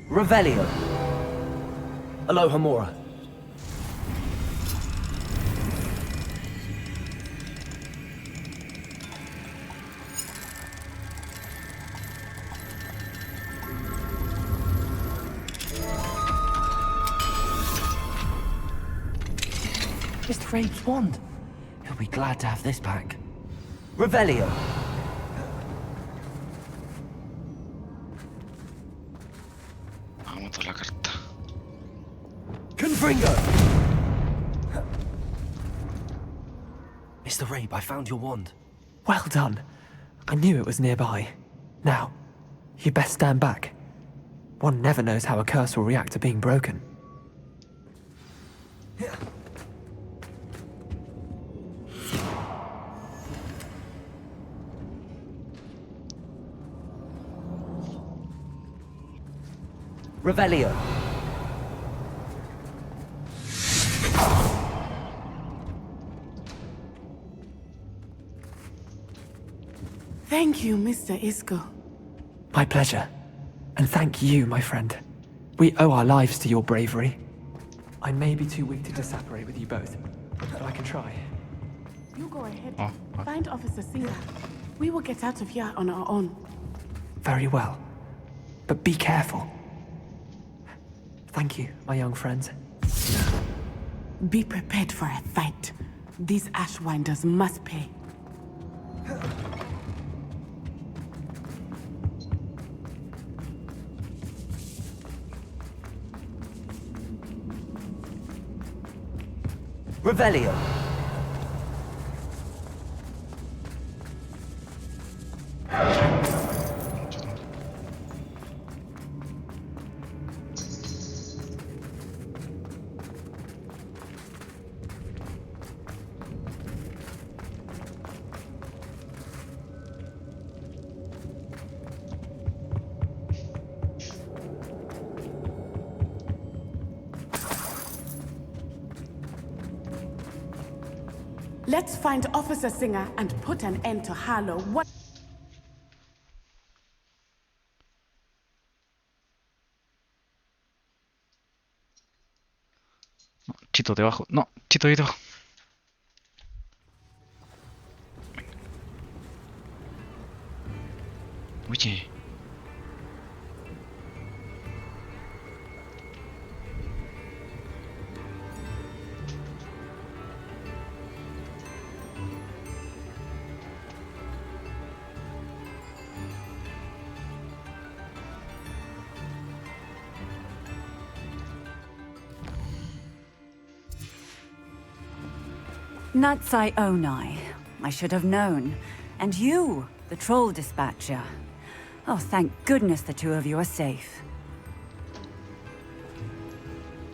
Revelio. Aloha Mora. Mr. Rabe's wand. He'll be glad to have this back. Revelio. Vamos a la carta. Confringo! Mr. Rabe, I found your wand. Well done. I knew it was nearby. Now, you best stand back. One never knows how a curse will react to being broken. Revelio. Thank you, Mr. Isco. My pleasure. And thank you, my friend. We owe our lives to your bravery. I may be too weak to disapparate with you both, but I can try. You go ahead. Find Officer Caesar. We will get out of here on our own. Very well. But be careful. Thank you, my young friends. Be prepared for a fight. These Ashwinders must pay. Revelio. Let's find Officer Singer and put an end to Harlow. What? Chito debajo. No, Chito ahí debajo. Oye. Natsai Onai. I should have known. And you, the troll dispatcher. Oh, thank goodness the two of you are safe.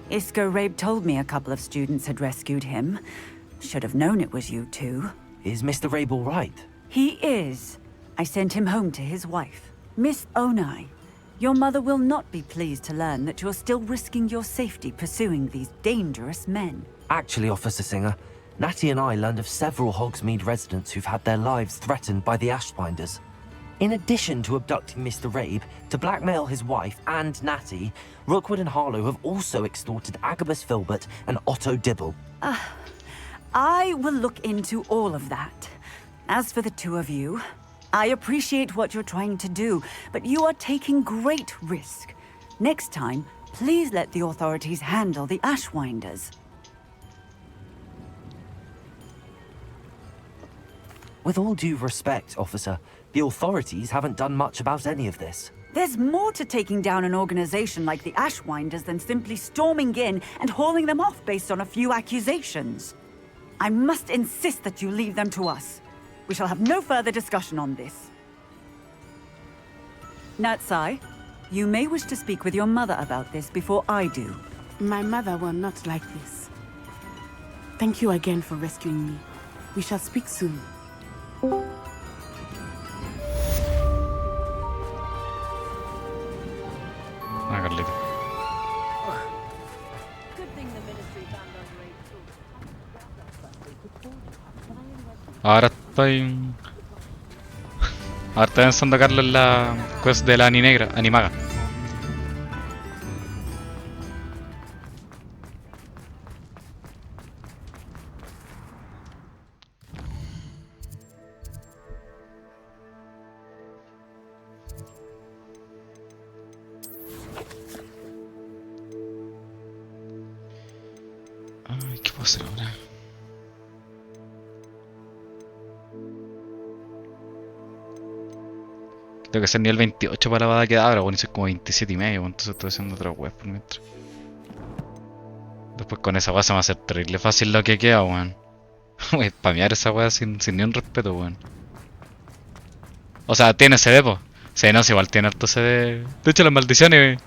Isco Rabe told me a couple of students had rescued him. Should have known it was you two. Is Mr. Rabe all right? He is. I sent him home to his wife. Miss Onai, your mother will not be pleased to learn that you're still risking your safety pursuing these dangerous men. Actually, Officer Singer, Natty and I learned of several Hogsmeade residents who've had their lives threatened by the Ashbinders. In addition to abducting Mr. Rabe to blackmail his wife and Natty, Rookwood and Harlow have also extorted Agabus Filbert and Otto Dibble. I will look into all of that. As for the two of you, I appreciate what you're trying to do, but you are taking great risk. Next time, please let the authorities handle the Ashwinders. With all due respect, officer, the authorities haven't done much about any of this. There's more to taking down an organization like the Ashwinders than simply storming in and hauling them off based on a few accusations. I must insist that you leave them to us. We shall have no further discussion on this. Natsai, you may wish to speak with your mother about this before I do. My mother will not like this. Thank you again for rescuing me. We shall speak soon. Hágale. Ahora estoy... Ahora estoy pensando a Carlos en la quest de la Animaga. Ay, ¿qué puedo hacer ahora? Tengo que ser nivel 28 para Avada Kedavra, bueno, soy como 27 y medio, entonces estoy haciendo otra web por mientras. Después con esa web se me va a hacer terrible fácil lo que queda, weón. Voy a spamear esa web sin ni un respeto, weón. O sea, tiene CD, po. Sí, no, sí, igual tiene harto CD. De hecho, las maldiciones,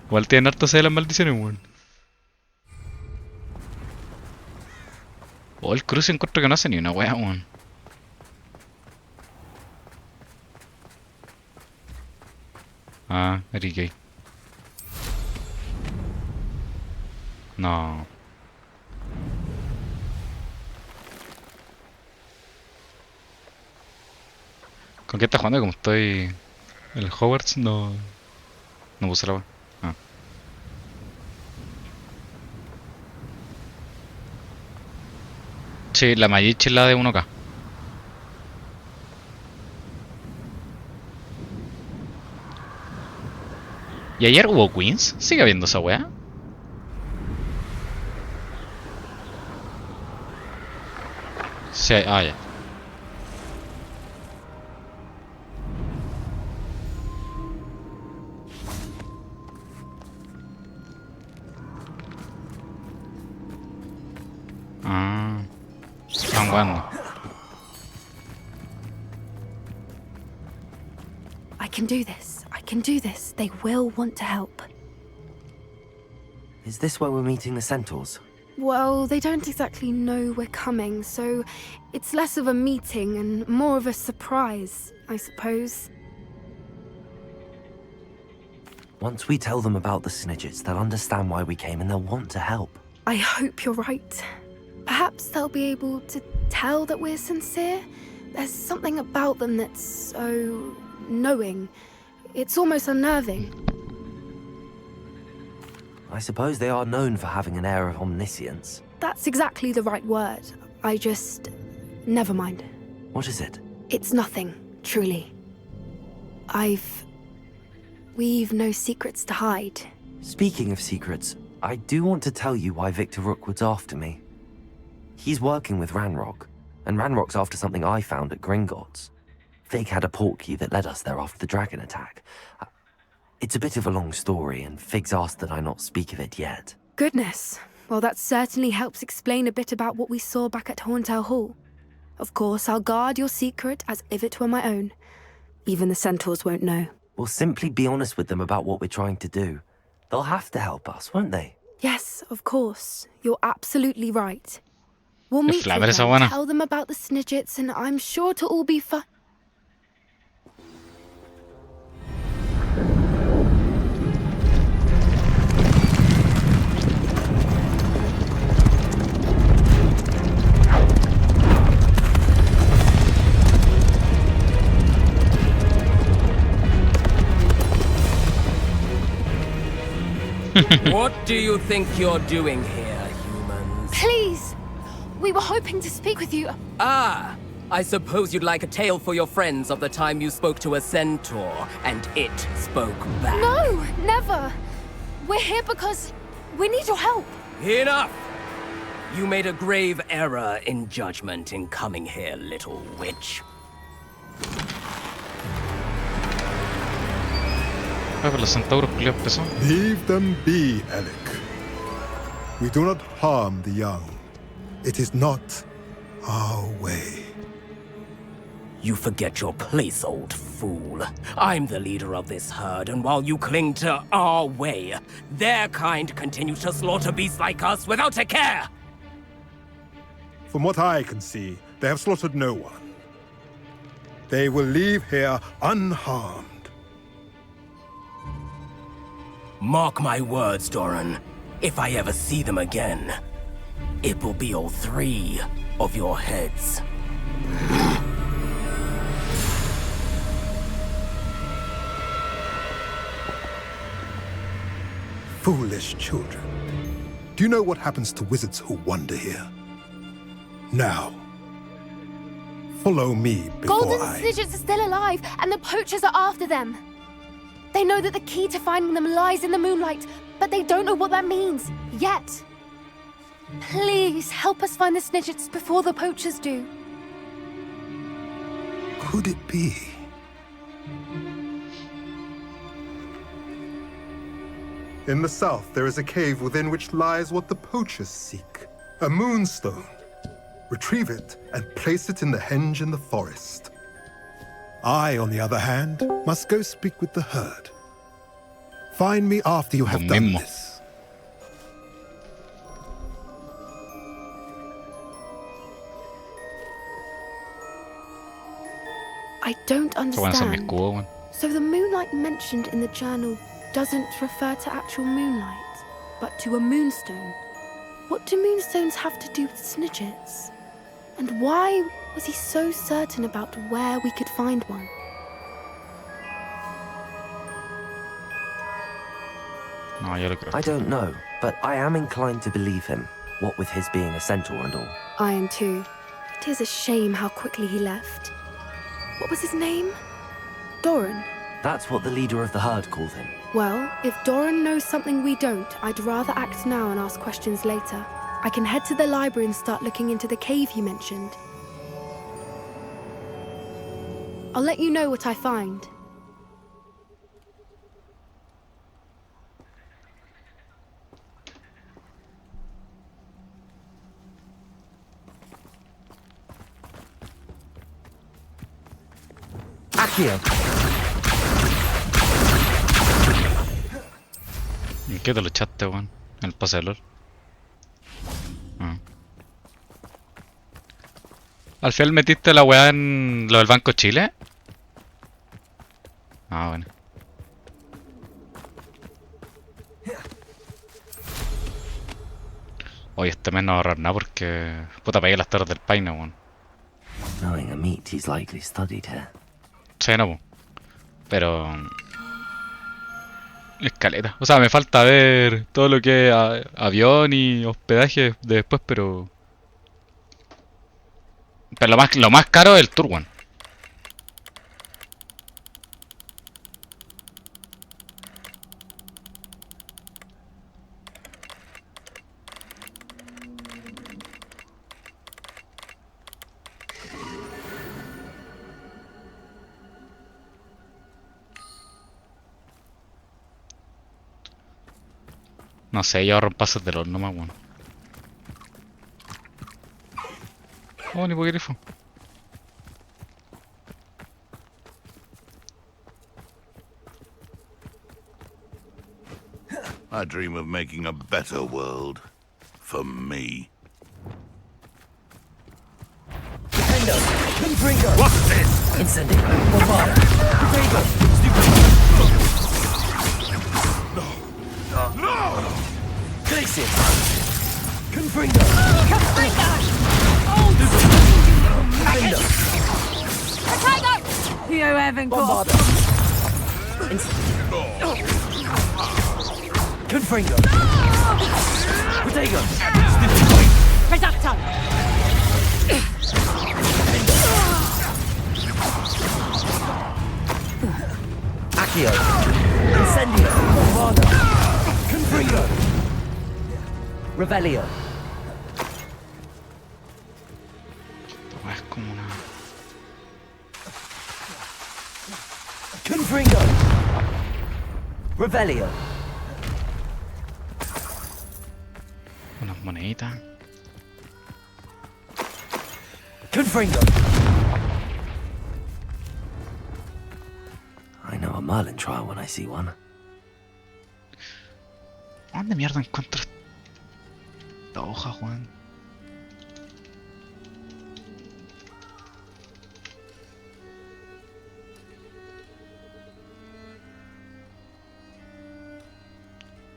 igual tiene harto CD las maldiciones, weón. Oh, el cruce encuentro que no hace ni una wea, weón. Ah, very gay. No. ¿Con qué estás jugando? Como estoy... El Hogwarts no... No puse la wea. Ah. Sí, la Magic es la de 1K. ¿Y ayer hubo Queens? ¿Sigue habiendo esa wea? Sí, ah, ya. Ah, están jugando. I can do this. I can do this. They will want to help. Is this where we're meeting the centaurs? Well, they don't exactly know we're coming, so it's less of a meeting and more of a surprise, I suppose. Once we tell them about the Snidgets, they'll understand why we came and they'll want to help. I hope you're right. Perhaps they'll be able to tell that we're sincere. There's something about them that's so knowing. It's almost unnerving. I suppose they are known for having an air of omniscience. That's exactly the right word. I just... never mind. What is it? It's nothing, truly. We've no secrets to hide. Speaking of secrets, I do want to tell you why Victor Rookwood's after me. He's working with Ranrock, and Ranrock's after something I found at Gringotts. Fig had a portkey that led us there after the dragon attack. It's a bit of a long story, and Fig's asked that I not speak of it yet. Goodness. Well, that certainly helps explain a bit about what we saw back at Horntail Hall. Of course, I'll guard your secret as if it were my own. Even the centaurs won't know. We'll simply be honest with them about what we're trying to do. They'll have to help us, won't they? Yes, of course. You're absolutely right. We'll meet with them, tell them about the Snidgets, and I'm sure to all be fine. What do you think you're doing here, humans? Please! We were hoping to speak with you. Ah! I suppose you'd like a tale for your friends of the time you spoke to a centaur, and it spoke back. No! Never! We're here because we need your help. Enough! You made a grave error in judgment in coming here, little witch. Leave them be, Alec. We do not harm the young. It is not our way. You forget your place, old fool. I'm the leader of this herd, and while you cling to our way, their kind continue to slaughter beasts like us without a care! From what I can see, they have slaughtered no one. They will leave here unharmed. Mark my words, Doran. If I ever see them again, it will be all 3 of your heads. Foolish children. Do you know what happens to wizards who wander here? Now, follow me before Golden Snidgets are still alive, and the poachers are after them. They know that the key to finding them lies in the moonlight, but they don't know what that means, yet. Please, help us find the Snidgets before the poachers do. Could it be? In the south, there is a cave within which lies what the poachers seek. A moonstone. Retrieve it and place it in the henge in the forest. I, on the other hand, must go speak with the herd. Find me after you have done this. I don't understand. So the moonlight mentioned in the journal doesn't refer to actual moonlight, but to a moonstone. What do moonstones have to do with Snidgets? And why was he so certain about where we could find one? I don't know, but I am inclined to believe him, what with his being a centaur and all. I am too. It is a shame how quickly he left. What was his name? Doran. That's what the leader of the herd called him. Well, if Doran knows something we don't, I'd rather act now and ask questions later. I can head to the library and start looking into the cave you mentioned. I'll let you know what I find. Accio! ¿En qué te lo echaste, weón? En el pase de LOL. ¿Al final metiste la weá en lo del Banco Chile? Ah, bueno. Hoy este mes no va a ahorrar nada porque... Puta, pegué las torres del paine, weón. neat he's likely studied here. Sí, no, po. Pero... escaleta. O sea, me falta ver todo lo que es avión y hospedaje de después, pero... Pero lo más caro es el tour, weón. No sé, yo ahorro pasos del horno más, weón. Oh, ni grifo. I dream of making a better world. For me. What's this? Incendio. Bombada. Rapido. No! Glacier. Confringo. Confringo. You haven't got... Bombada. Confringo. Protego. Redacto. Accio. Incendio. Bombada. Confringo. Revelio. Es como una... Confringo. Revelio. Unas moneditas. Confringo. I know a Merlin trial when I see one. ¿Dónde mierda encuentro esta hoja, Juan?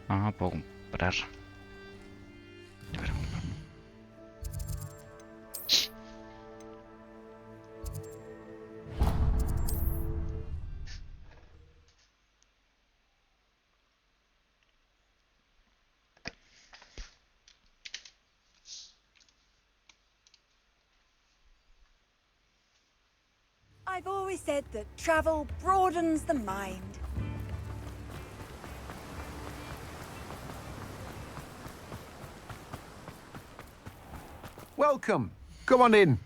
Ah, puedo comprar. Espera, comprar. I've always said that travel broadens the mind. Welcome. Come on in.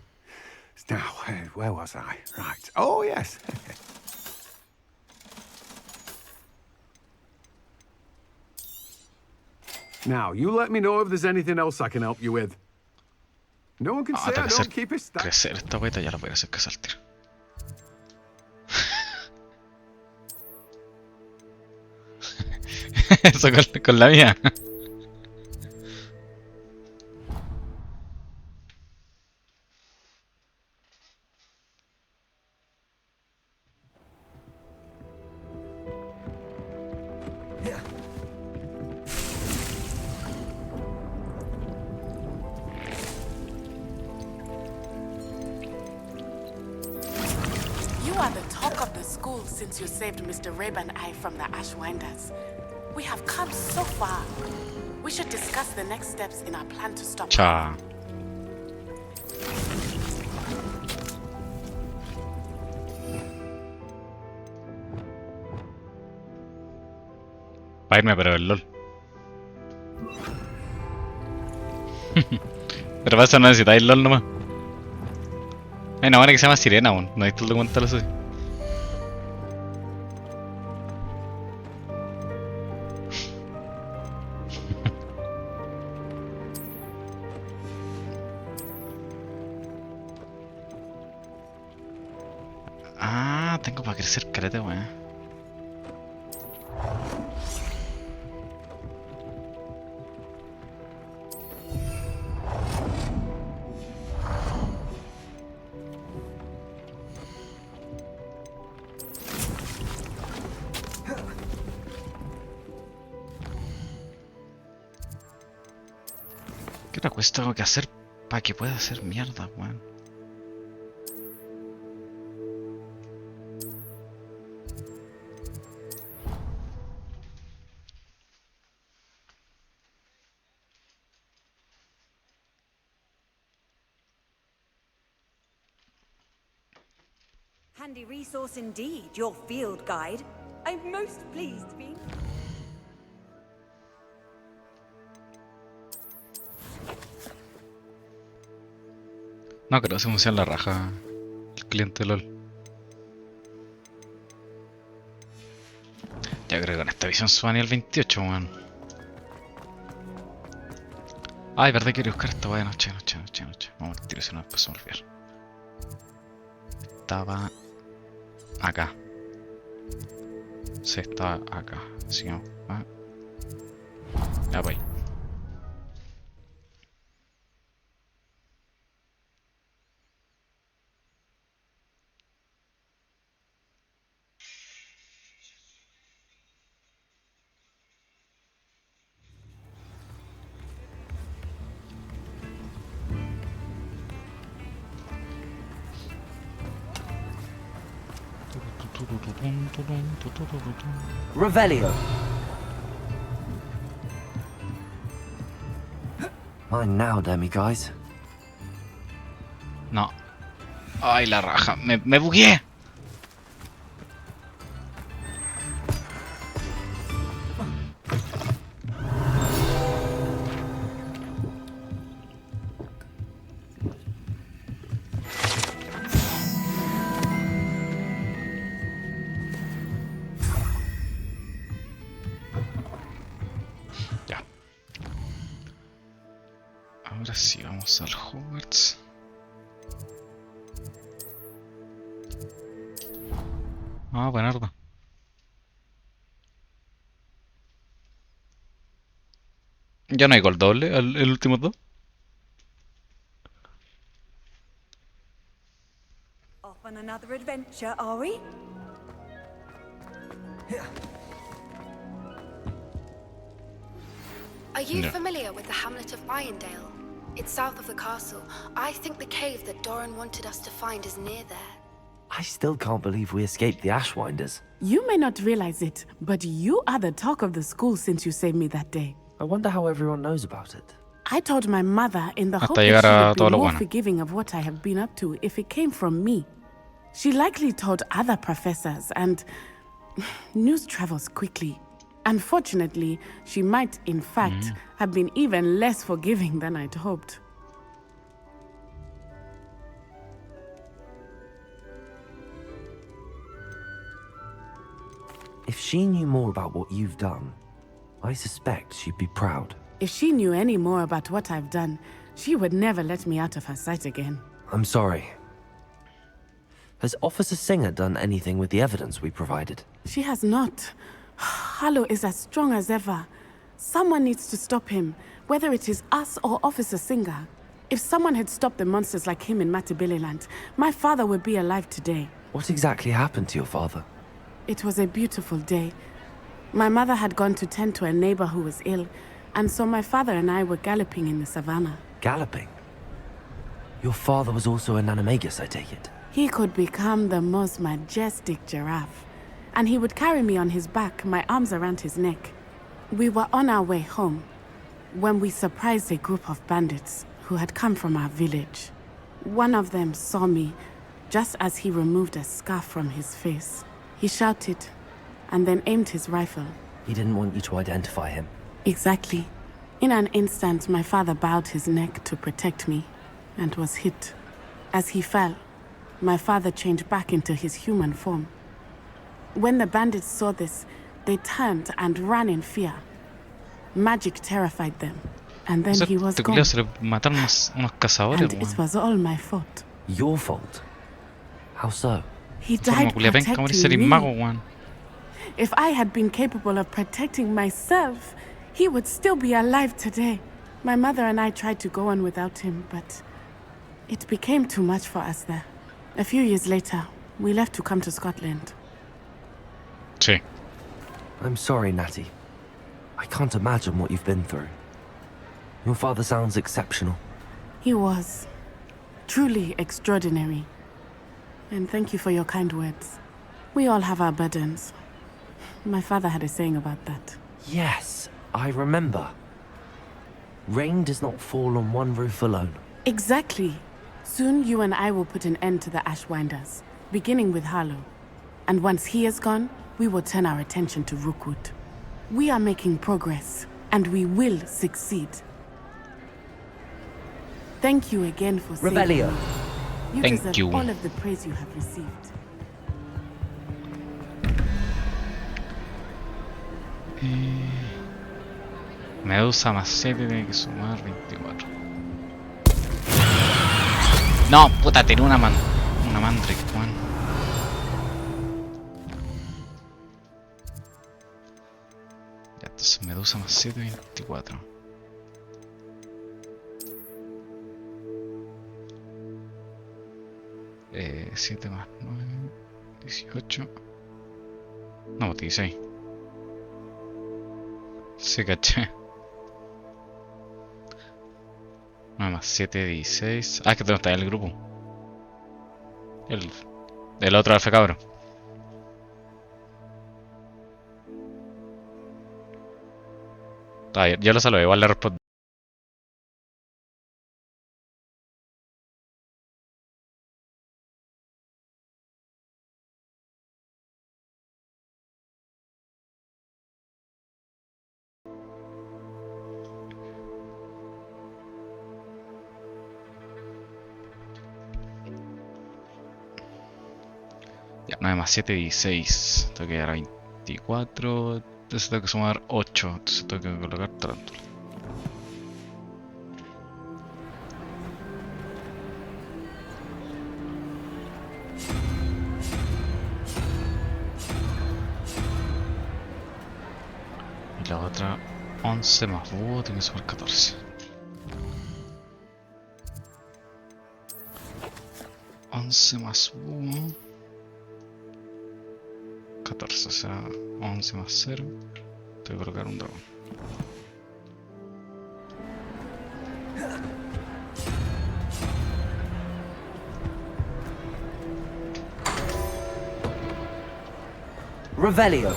Now, where was I? Right. Oh, yes. Now, you let me know if there's anything else I can help you with. No one can say I don't keep his staff. Crecer esta weta ya la voy a hacer crecer al tiro. Eso con la mía. Since you saved Mr. Rabe and I from the Ashwinders. We have come so far. We should discuss the next steps in our plan to stop. Cha. Va a irme, pero el LOL. Pero para eso no necesitáis LOL nomás. Hay una buena que se llama Sirena aún. No he visto el documental eso. Ah, tengo para crecer carete, weón. ¿Qué otra cosa tengo que hacer para que pueda hacer mierda, weón? handy resource indeed, your field guide. I'm most pleased to be... No, creo que se funciona la raja el cliente LOL. Ya creo que con esta visión suba ni el 28, weón. Ay, verdad, quiero buscar esta weá de noche. Vamos a tirar si no después se me olvidar. Estaba acá. Sí, estaba acá. Sigamos. Ya voy. Revelio. Mine now, demi guys. No. Ay, la raja. Me bugueé. Ahora sí, vamos al Hogwarts. Ah, buenardo. Ya no hay gol doble, el último dos. Off on another adventure, are we? Are you familiar with the hamlet of Irondale? It's south of the castle. I think the cave that Doran wanted us to find is near there. I still can't believe we escaped the Ashwinders. You may not realize it, but you are the talk of the school since you saved me that day. I wonder how everyone knows about it. I told my mother in the hope Hasta that llegar she a would todo be lo more bueno. forgiving of what I have been up to if it came from me. She likely told other professors, and news travels quickly. Unfortunately, she might, in fact, have been even less forgiving than I'd hoped. If she knew more about what you've done, I suspect she'd be proud. If she knew any more about what I've done, she would never let me out of her sight again. I'm sorry. Has Officer Singer done anything with the evidence we provided? She has not. Harlow is as strong as ever. Someone needs to stop him, whether it is us or Officer Singer. If someone had stopped the monsters like him in Matabeleland, my father would be alive today. What exactly happened to your father? It was a beautiful day. My mother had gone to tend to a neighbor who was ill, and so my father and I were galloping in the savannah. Galloping? Your father was also an animagus, I take it? He could become the most majestic giraffe, and he would carry me on his back, my arms around his neck. We were on our way home when we surprised a group of bandits who had come from our village. One of them saw me just as he removed a scarf from his face. He shouted and then aimed his rifle. He didn't want you to identify him. Exactly. In an instant, my father bowed his neck to protect me and was hit. As he fell, my father changed back into his human form. When the bandits saw this, they turned and ran in fear. Magic terrified them, and then he was gone. And it was all my fault. Your fault? How so? He died protecting me. If I had been capable of protecting myself, he would still be alive today. My mother and I tried to go on without him, but it became too much for us there. A few years later, we left to come to Scotland. Sí. I'm sorry, Natty. I can't imagine what you've been through. Your father sounds exceptional. He was. Truly extraordinary. And thank you for your kind words. We all have our burdens. My father had a saying about that. Yes, I remember. Rain does not fall on one roof alone. Exactly. Soon you and I will put an end to the Ashwinders. beginning with Harlow. And once he is gone, we will turn our attention to Rookwood. We are making progress, and we will succeed. Thank you again for saving Revelio. me. You Thank deserve you. all of the praise you have received. Medusa más 7 tiene que sumar 24. No, puta, tenía una Mandrake, weón. Ya, entonces Medusa más 7, 24. Eh, 7 más 9, 18. No, 16. Se caché. 9 más 7, 16. Ah, es que no está en el grupo. El otro alfa cabro. Ah, ya lo salvé, igual le respondo. Ya, 9 más 7, 16. Tengo que llegar a 24. Entonces tengo que sumar 8. Entonces tengo que colocar tarántula. Y la otra 11 más búho, tengo que sumar 14. 11 más búho. 14, o sea, 11 más 0. Tengo que colocar un dragón. Revelio.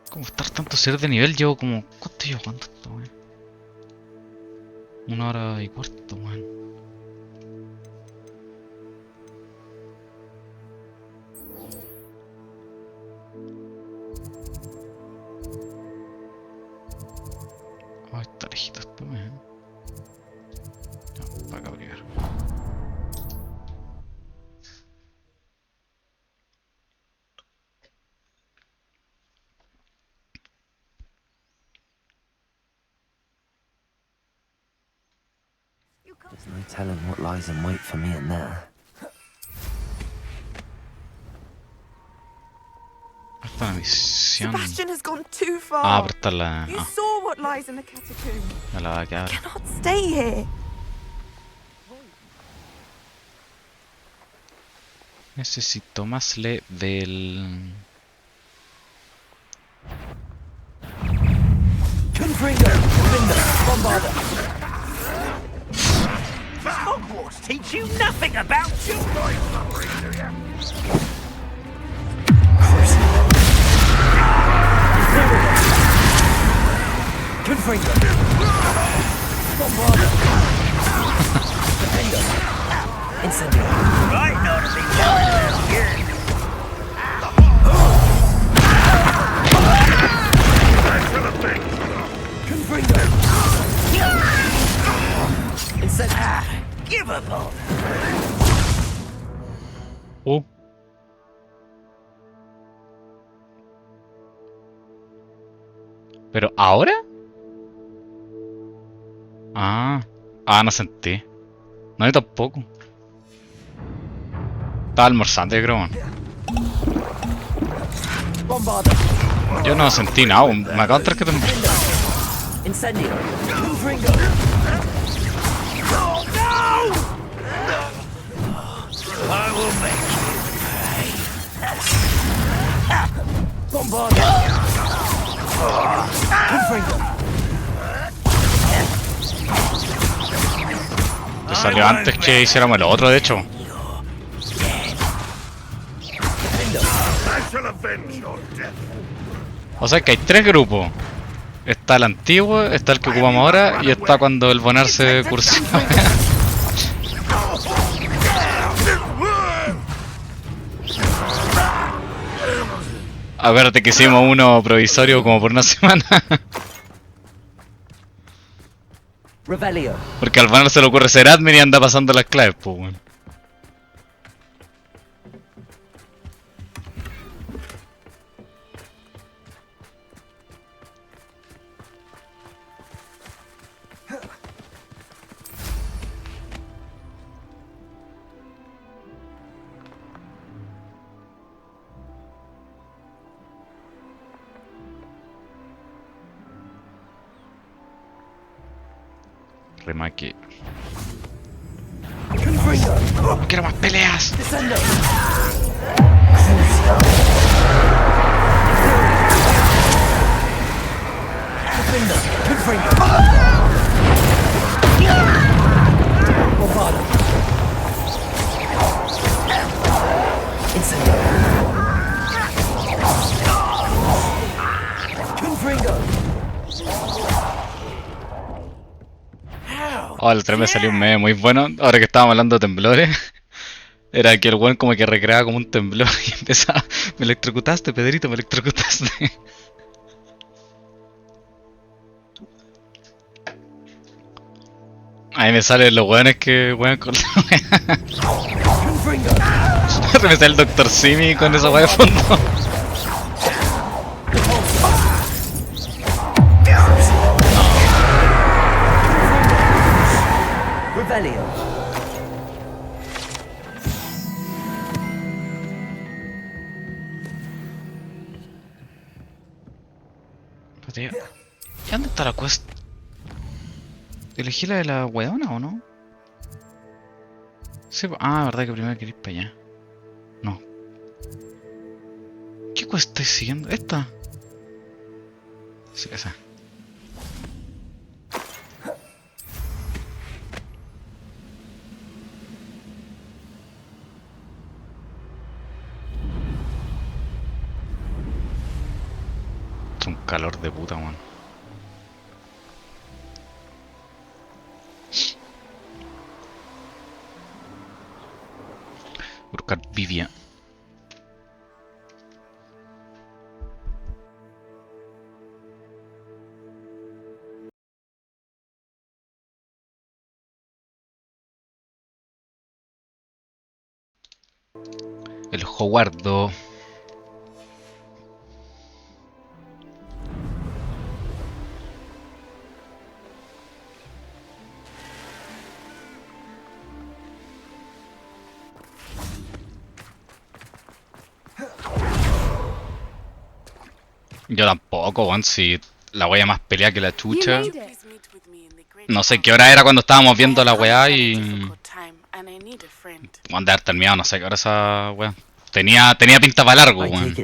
¿Cómo estar tanto ser de nivel? Llevo como... ¿Cuánto llevo jugando esto, weón? 1 hora y cuarto, weón. Ay, está lejito esto, weón. Ya, para acá primero. There's no telling what lies in wait for me in there. Esta es la misión. Sebastian has gone too far. Ah, pero esta es la... You Ah, saw what lies in the catacomb. la Avada Kedavra. Cannot stay here. Necesito más level. Confringo! Bombarder! Hogwarts teach you nothing about you! Confringo! Bombarder! Defender! Incendio! Right, not to be doing here! Confringo! Incendio! Give up all! Oh. ¿Pero ahora? Ah, no sentí. No, yo tampoco. Estaba almorzando, yo creo, man. Yo no sentí nada, me acabo de entrar que también. Incendio! Confringo! Oh, no! I will make you pay. Bombarder! Confringo! Te salió antes que hiciéramos el otro, de hecho. O sea que hay 3 grupos. Está el antiguo, está el que ocupamos ahora y está cuando el bonar se cursiva. Acuérdate que hicimos uno provisorio como por una semana. Porque al bonar se le ocurre ser admin y anda pasando las claves, pues bueno. Remake. No quiero más peleas. Oh, el 3 me salió un meme muy bueno. Ahora que estábamos hablando de temblores. Era que el weón como que recreaba como un temblor y empezaba. Me electrocutaste, Pedrito, me electrocutaste. Ahí me salen los weones que weón con la wea. Me sale el Dr. Simi con esa wea de fondo. ¿Y dónde está la quest? ¿Elegí la de la weona o no? Sí, verdad que primero hay que ir para allá. No. ¿Qué quest estoy siguiendo? ¿Esta? Sí, esa. Es un calor de puta, man. Buscar Vivia. El Hogwarts. Yo tampoco, weón, si la wea más pelea que la chucha. No sé qué hora era cuando estábamos viendo la weá y... Weón, de haber terminado, no sé qué hora esa weá. Tenía pinta para largo, weón.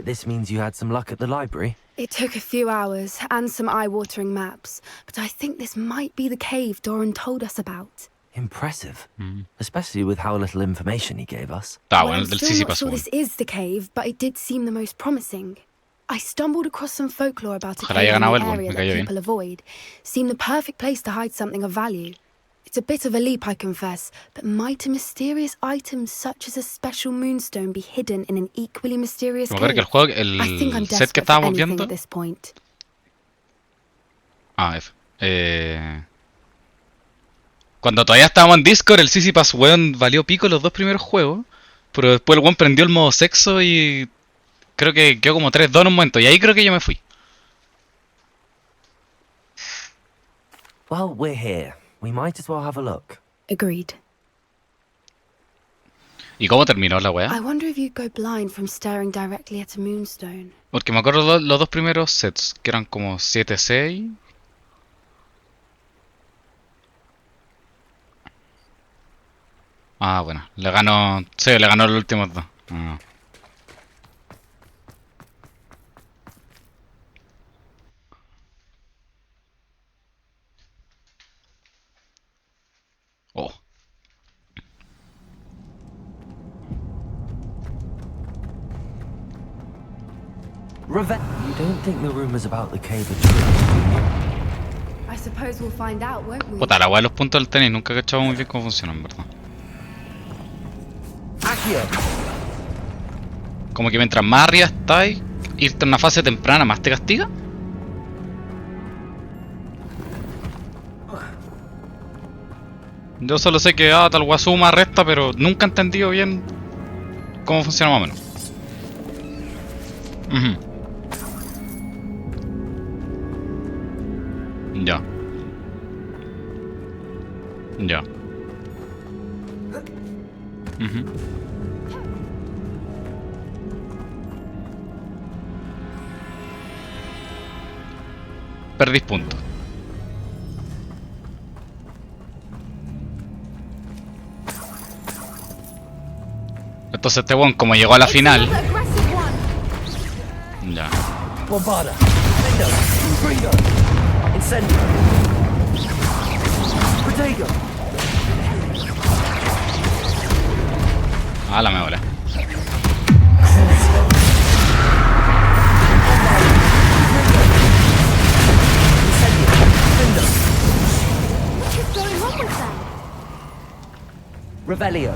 It took a few hours and some eye-watering maps, but I think this might be the cave Doran told us about. Impressive, especially with how little information he gave us. Bueno, el del I'm sí still not pasó. sure this is the cave, but it did seem the most promising. I stumbled across some folklore about a Ojalá haya cave in ganado the el area me that cayó bien. people avoid. Seemed the perfect place to hide something of value. It's a bit of a leap, I confess, but might a mysterious item such as a special moonstone be hidden in an equally mysterious Me acuerdo que cave? el juego, I think I'm el set que desperate for estábamos anything viendo. at this point. F. Cuando todavía estábamos en Discord, el Sisyphus, weón, valió pico los 2 primeros juegos. Pero después el weón prendió el modo sexo y... Creo que quedó como 3-2 en un momento. Y ahí creo que yo me fui. Well, we're here. We might as well have a look. Agreed. ¿Y cómo terminó la weá? I wonder if you'd go blind from staring directly at a moonstone. Porque me acuerdo los 2 primeros sets, que eran como 7-6. Bueno, le ganó... Sí, le ganó los últimos 2. Oh. You don't think the rumors about the cave are true, do you? I suppose we'll find out, won't we? Puta, la weá de los puntos del tenis, nunca he cachado muy bien cómo funcionan, ¿verdad? Como que mientras más arriba estáis, irte a una fase temprana más te castiga. Yo solo sé que tal weá suma, resta, pero nunca he entendido bien cómo funciona más o menos. Ya. Ya. Perdís puntos. Entonces este weón, como llegó a la final. Ya. Ah, la me volé. Revelio.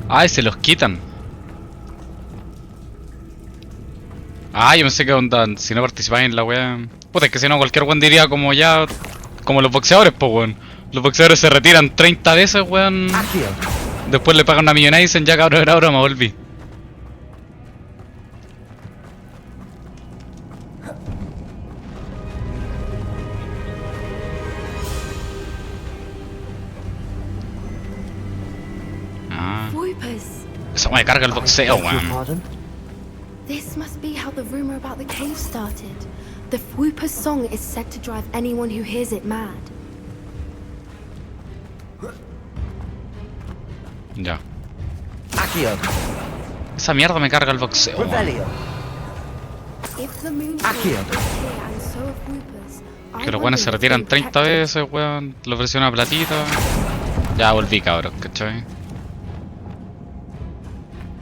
Ay, se los quitan. Ah, yo pensé que onda, si no participáis en la wea. Puta, es que si no cualquier weón diría como ya. Como los boxeadores, pues weón. Los boxeadores se retiran 30 veces, weón. Después le pagan una millonada y dicen ya cabrón, era broma, volví. Esa me carga el boxeo, weón. This must be how the rumor about the cave started. The Whooper's song is said to drive anyone who hears it mad. Ya. Esa mierda me carga el boxeo, weón. Que los weones se retiran 30 veces, weón. Le ofreció una platita. Ya volví, cabrón, ¿cachai?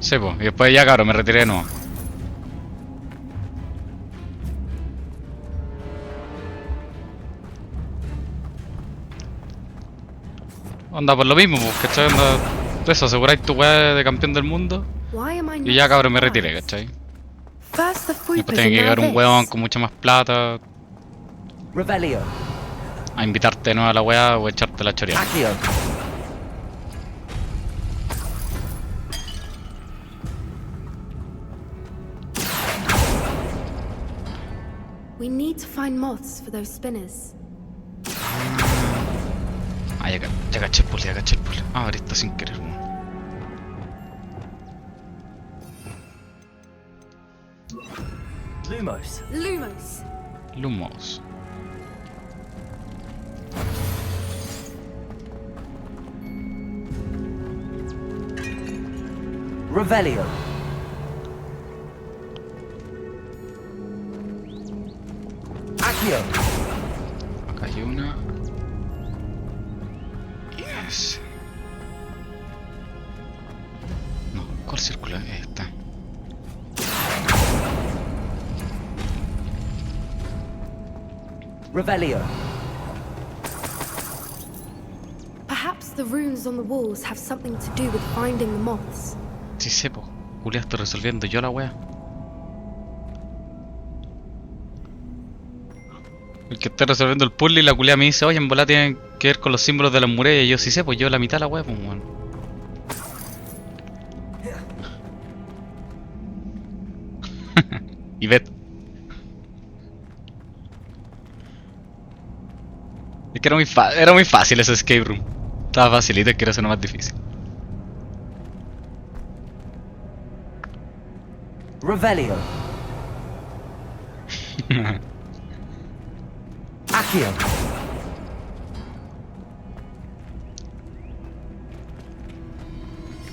Sí, pues, y después ya, cabrón, me retiré de nuevo. Onda por lo mismo, pues, ¿cachai? Onda, eso, aseguráis tu weá de campeón del mundo. Y ya, cabrón, me retiré, ¿cachai? Y después tiene que llegar un weón con mucha más plata a invitarte de nuevo a la weá o echarte la choreada. We need to find moths for those spinners. Ah, ya caché el puzzle, ya caché el puzzle. Ah, ahora está sin querer, weón. Lumos. Revelio. Acá hay una. Yes. No, ¿cuál círculo es esta? Revelio. Perhaps the runes on the walls have something to do with finding the moths. Sí, sepo. Julia, estoy resolviendo yo la wea. El que está resolviendo el puzzle y la culia me dice, oye, en bola tiene que ver con los símbolos de las murallas. Y yo sí sé, pues yo la mitad de la wea, pues bueno. Y vet. Es que era muy fácil ese escape room. Estaba facilito, es que era eso más difícil. Revelio.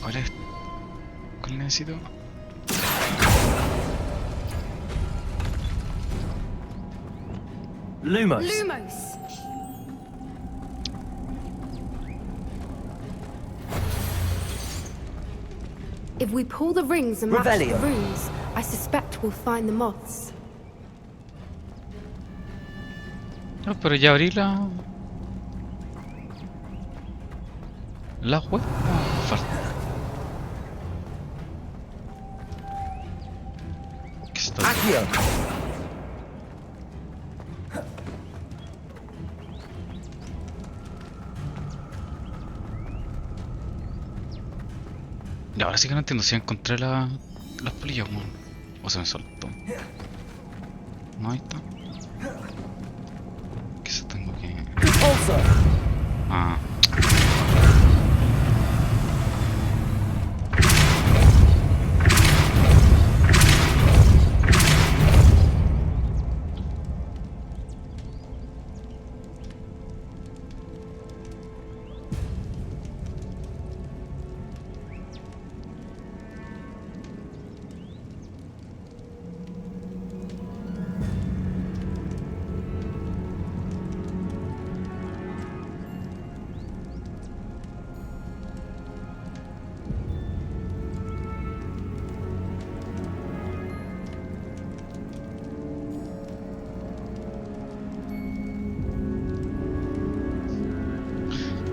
¿Cuál es? ¿Cuál necesito? Lumos. Lumos. If we pull the rings and match the Revelio. runes, I suspect we'll find the moths. No, pero ya abrí la... La web. Falta. ¿Qué está? Accio. Y ahora sí que no entiendo si encontré las polillas, weón. O se me soltó. No, ahí está. ¿Qué se tengo que...? Ah.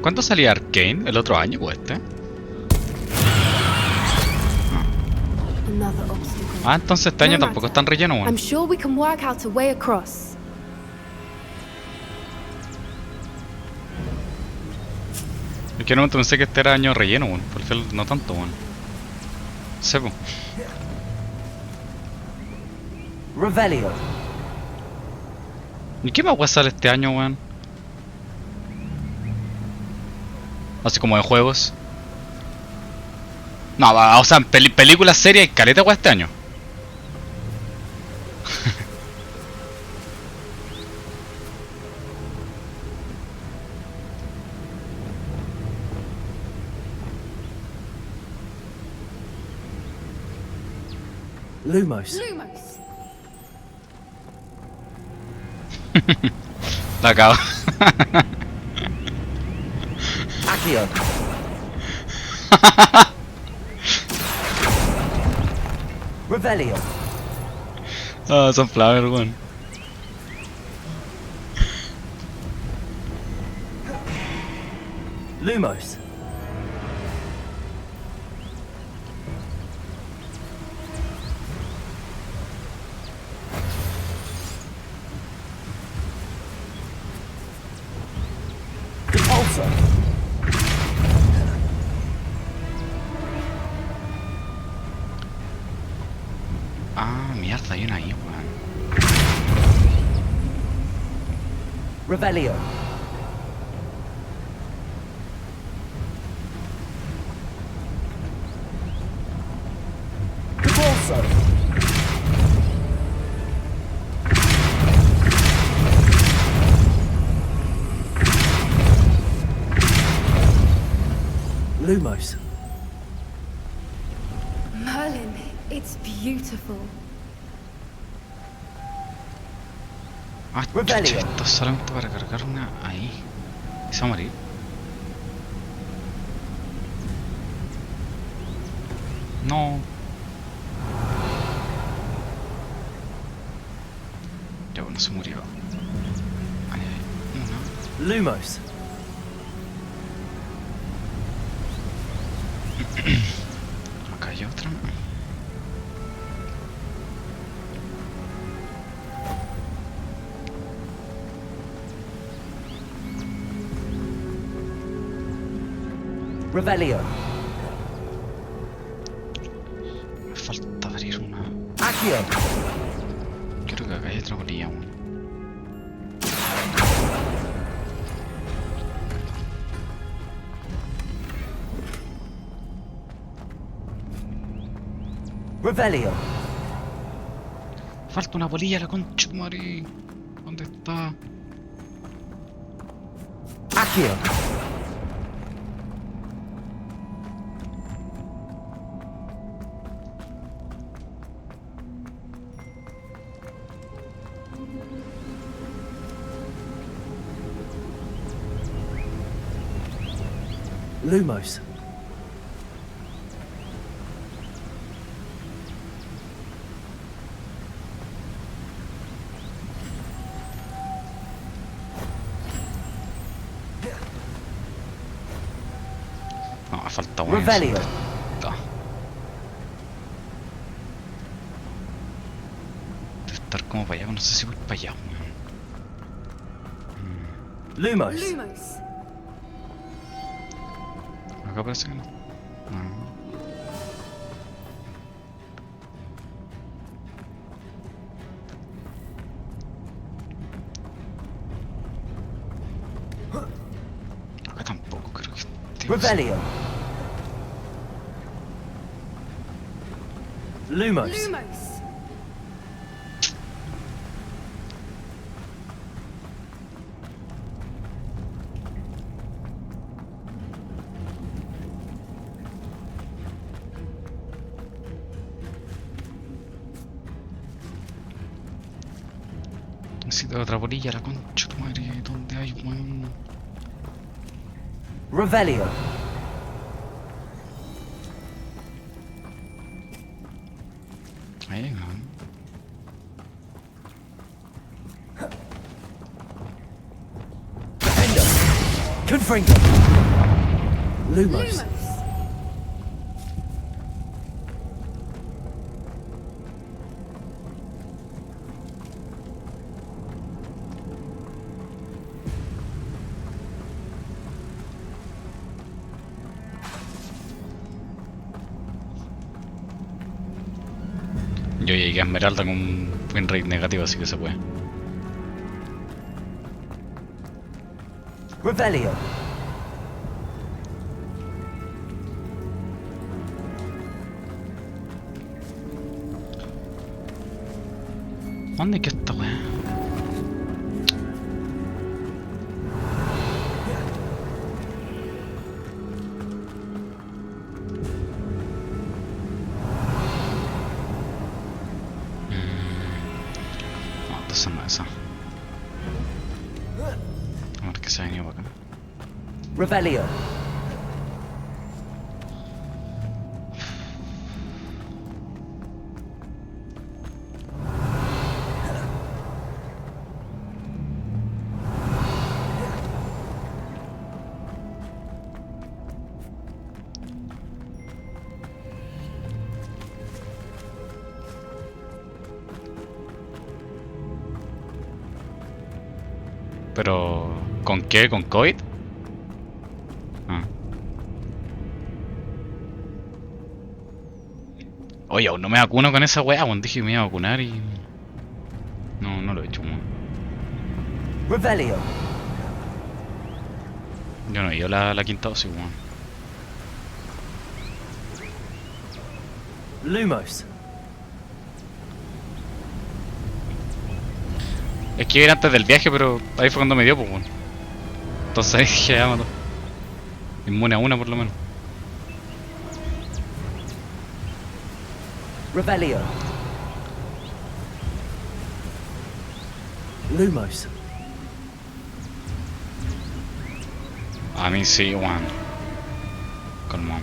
¿Cuándo salía Arcane? ¿El otro año o este? Another obstacle. Ah, entonces este año tampoco están relleno, I'm weón. sure we can work out a way across. Es que no pensé que este era año relleno, weón. Por fin no tanto, weón. Sebo. Revelio. ¿Y qué más va a salir este año, weón? Así como de juegos. No, o sea, en películas, series y caleta, weón, este año. Lumos. Lumos. La acabo. Accio. Revelio. Ah, Sunflower, weón. Lumos. Repulsor. Ah, mierda, hay una ahí, weón. Revelio. Repulsor. Lumos. Merlin, it's beautiful. Ah, chucha, esto es solamente para cargar una ahí. ¿Y se va a morir? No. Ya bueno, se murió. Ahí hay una. Lumos. Acá hay otra. Revelio. Me falta abrir una. Accio. Creo que acá hay otra bolilla aún. Revelio. Falta una bolilla, la concha de tu madre. ¿Dónde está? Accio. Lumos. No, me falta uno. Revelio. De estar como para allá, no sé si voy para allá. Lumos. Acá parece que no. Acá tampoco creo que esté. Revelio. Lumos. Necesito otra bolilla, la concha tu madre. ¿Dónde hay, weón? Revelio. Ahí, no. Confringo. Lumos. Yo llegué a Esmeralda con un win rate negativo, así que se puede. Revelio. ¿Dónde que esta weá? No, entonces no es esa. A ver que se ha venido para acá. Revelio. Pero... ¿con qué? ¿Con COVID? Ah. Oye, aún no me vacuno con esa weá, weón. Dije que me iba a vacunar y... No lo he hecho, weón. Revelio. Yo no he ido la quinta dosis, weón. Lumos. Es que iba a ir antes del viaje, pero ahí fue cuando me dio, pues, weón. Entonces ahí dije, ya mató. Inmune a una, por lo menos. Revelio. Lumos. A mí sí, weón. Calmón.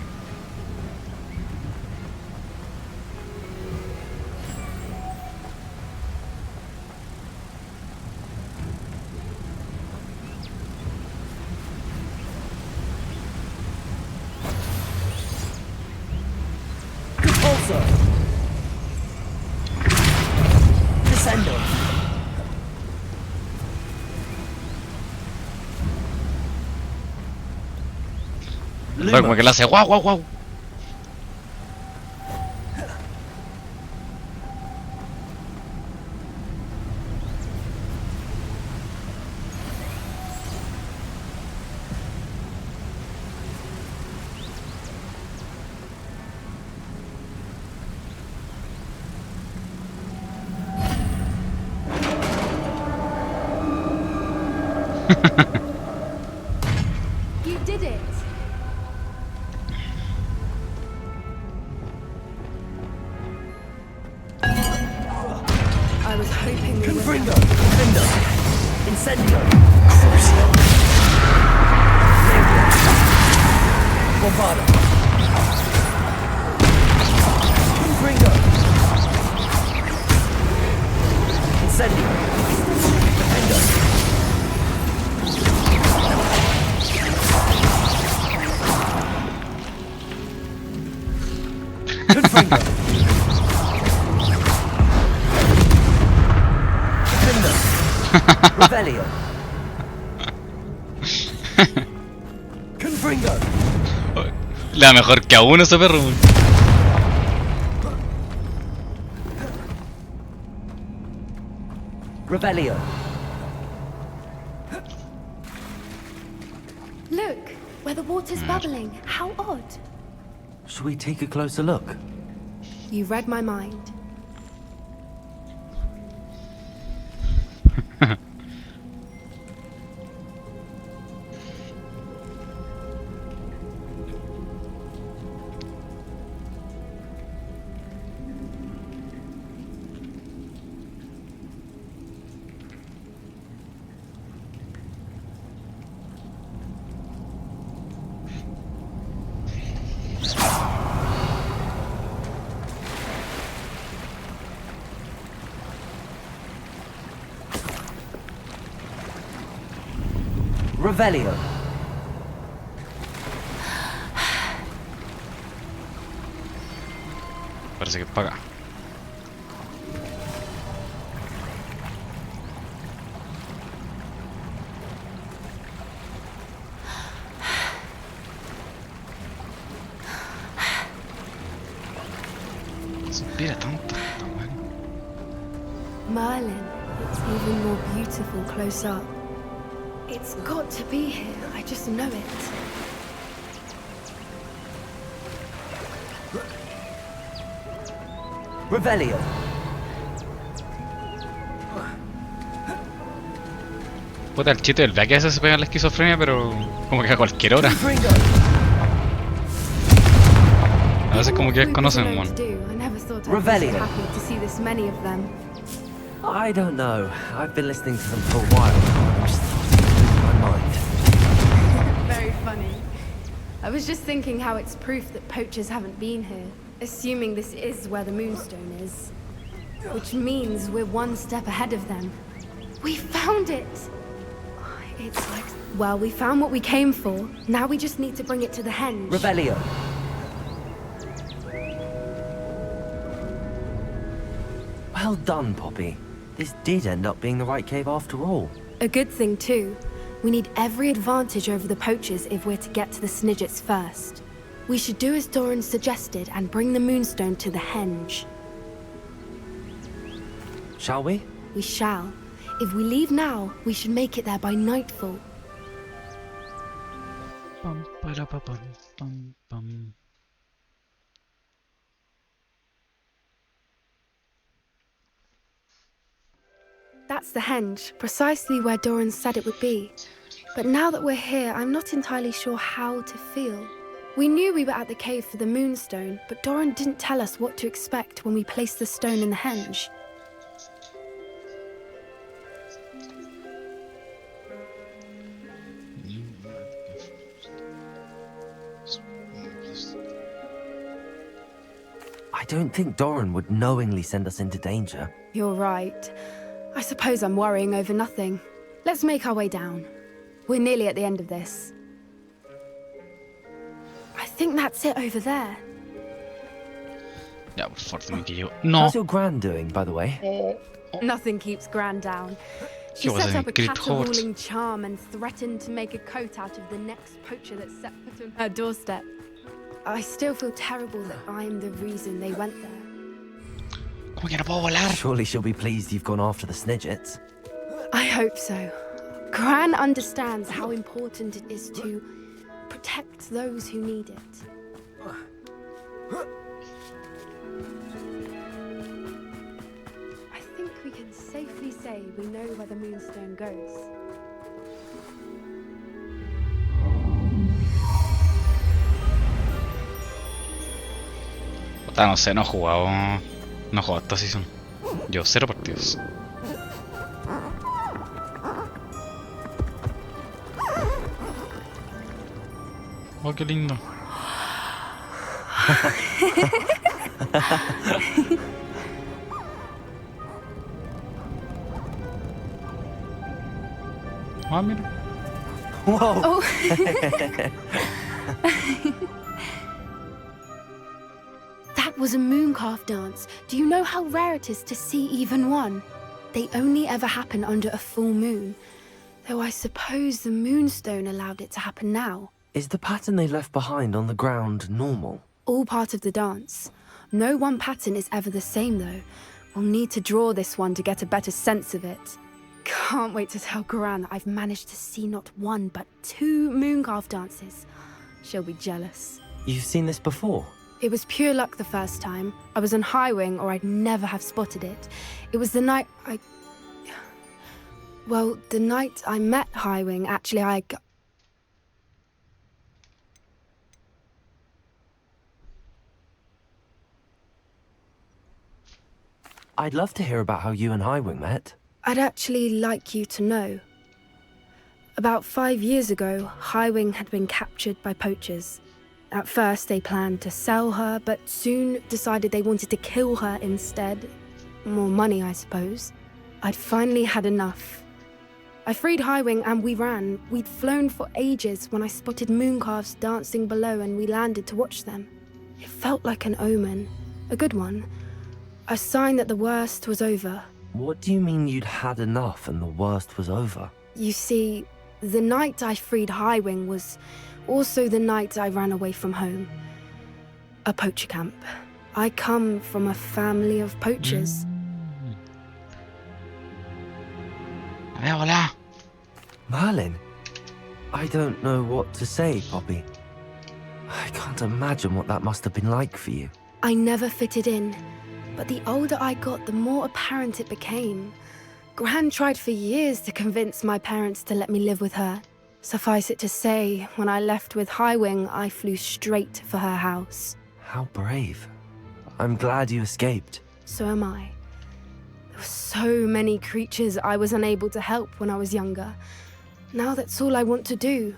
Compulso. Descendo. Como que le hace guau, guau, guau. You did it. I was hoping we Confringo. Confringo. Incendio. Crucio. Bombada. Confringo. Incendio. Defendo. Confringo. Defendo. Revelio. Confringo. Le da mejor que a uno ese perro. Revelio. Look, where the water's bubbling. How odd. Should we take a closer look? You read my mind. Revelio. Parece que es para acá. Suspira tanto. Merlin, it's even more beautiful close up. It's got to be here, I just know it. Revelio. Puta, el chiste del viaje ese se pega en la esquizofrenia, pero como que a cualquier hora. A veces como que desconocen, I never thought I'd be so happy to see this many of them. I don't know. I've been listening to them for a while. I'm just losing my mind. Very funny. I was just thinking how it's proof that poachers haven't been here, assuming this is where the Moonstone is. Which means we're one step ahead of them. We found it! It's like... Well, we found what we came for. Now we just need to bring it to the henge. Revelio. Well done, Poppy. This did end up being the right cave after all. A good thing, too. We need every advantage over the poachers if we're to get to the Snidgets first. We should do as Doran suggested and bring the Moonstone to the henge. Shall we? We shall. If we leave now, we should make it there by nightfall. That's the henge, precisely where Doran said it would be. But now that we're here, I'm not entirely sure how to feel. We knew we were at the cave for the Moonstone, but Doran didn't tell us what to expect when we placed the stone in the henge. I don't think Doran would knowingly send us into danger. You're right. I suppose I'm worrying over nothing. Let's make our way down. We're nearly at the end of this. I think that's it over there. Ya, por favor, que yo... No. How's your Gran doing, by the way? Nothing keeps Gran down. She set up a caterwauling charm and threatened to make a coat out of the next poacher that set foot on her doorstep. I still feel terrible that I'm the reason they went there. ¿Cómo que no puedo volar? Surely she'll be pleased you've gone after the Snidgets. I hope so. Gran understands how important it is to protect those who need it. I think we can safely say we know where the Moonstone goes. Puta, no sé, no he jugado. No he jugado esta season. Llevo 0 partidos. Oh, qué lindo. Ah, mira. Whoa! Oh. That was a mooncalf dance. Do you know how rare it is to see even one? They only ever happen under a full moon. Though I suppose the moonstone allowed it to happen now. Is the pattern they left behind on the ground normal? All part of the dance. No one pattern is ever the same, though. We'll need to draw this one to get a better sense of it. Can't wait to tell Gran that I've managed to see not one, but 2 mooncalf dances. She'll be jealous. You've seen this before? It was pure luck the first time. I was on Highwing, or I'd never have spotted it. It was the night Well, the night I met Highwing, actually, I'd love to hear about how you and Highwing met. I'd actually like you to know. About 5 years ago, Highwing had been captured by poachers. At first, they planned to sell her, but soon decided they wanted to kill her instead. More money, I suppose. I'd finally had enough. I freed Highwing and we ran. We'd flown for ages when I spotted mooncalves dancing below and we landed to watch them. It felt like an omen, a good one. A sign that the worst was over. What do you mean you'd had enough and the worst was over? You see, the night I freed Highwing was also the night I ran away from home. A poacher camp. I come from a family of poachers. Hola. Merlin? I don't know what to say, Poppy. I can't imagine what that must have been like for you. I never fitted in, but the older I got, the more apparent it became. Gran tried for years to convince my parents to let me live with her. Suffice it to say, when I left with Highwing, I flew straight for her house. How brave. I'm glad you escaped. So am I. There were so many creatures I was unable to help when I was younger. Now that's all I want to do.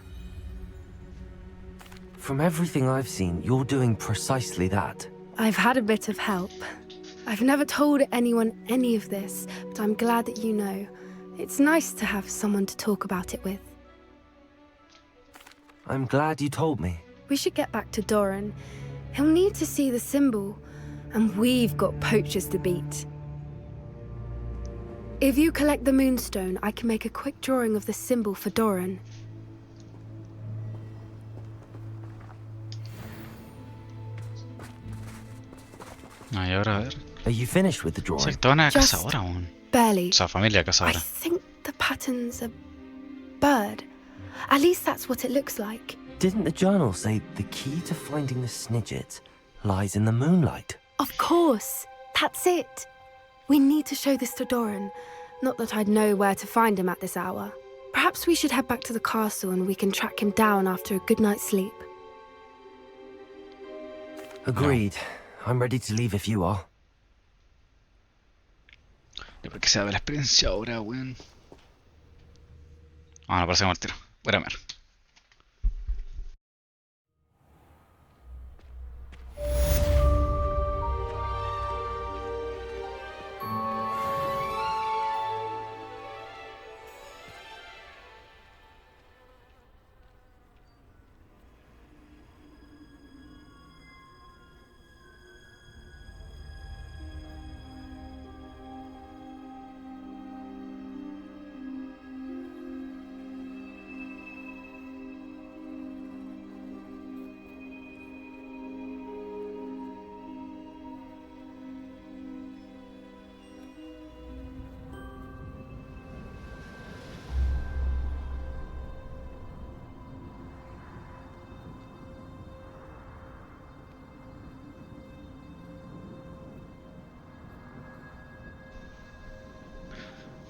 From everything I've seen, you're doing precisely that. I've had a bit of help. I've never told anyone any of this, but I'm glad that you know. It's nice to have someone to talk about it with. I'm glad you told me. We should get back to Doran. He'll need to see the symbol, and we've got poachers to beat. If you collect the moonstone, I can make a quick drawing of the symbol for Doran. Ay, ahora a ver. Are you finished with the drawing? O sea, toda una cazadora, weón. Barely. O sea, familia cazadora. I think the pattern's a bird. At least that's what it looks like. Didn't the journal say the key to finding the Snidget lies in the moonlight? Of course. That's it. We need to show this to Doran. Not that I'd know where to find him at this hour. Perhaps we should head back to the castle and we can track him down after a good night's sleep. Agreed. I'm ready to leave if you are. ¿Por qué se da la experiencia ahora, weón? Ah, no, parece que tiro. Voy a ver.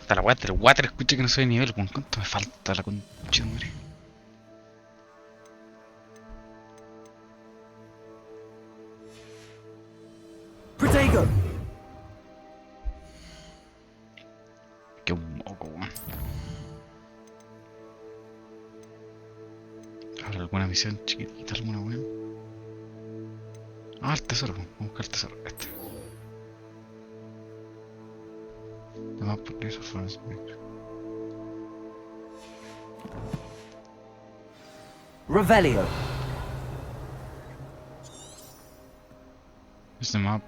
Hasta la water, escucha que no soy de nivel, weón. ¿Cuánto me falta la concha, madre? Protego. Qué moco, weón. ¿Habrá alguna misión chiquitita, alguna weón? Ah, el tesoro. Vamos a buscar el tesoro. Este. Además, por eso fue Revelio. Este mapa.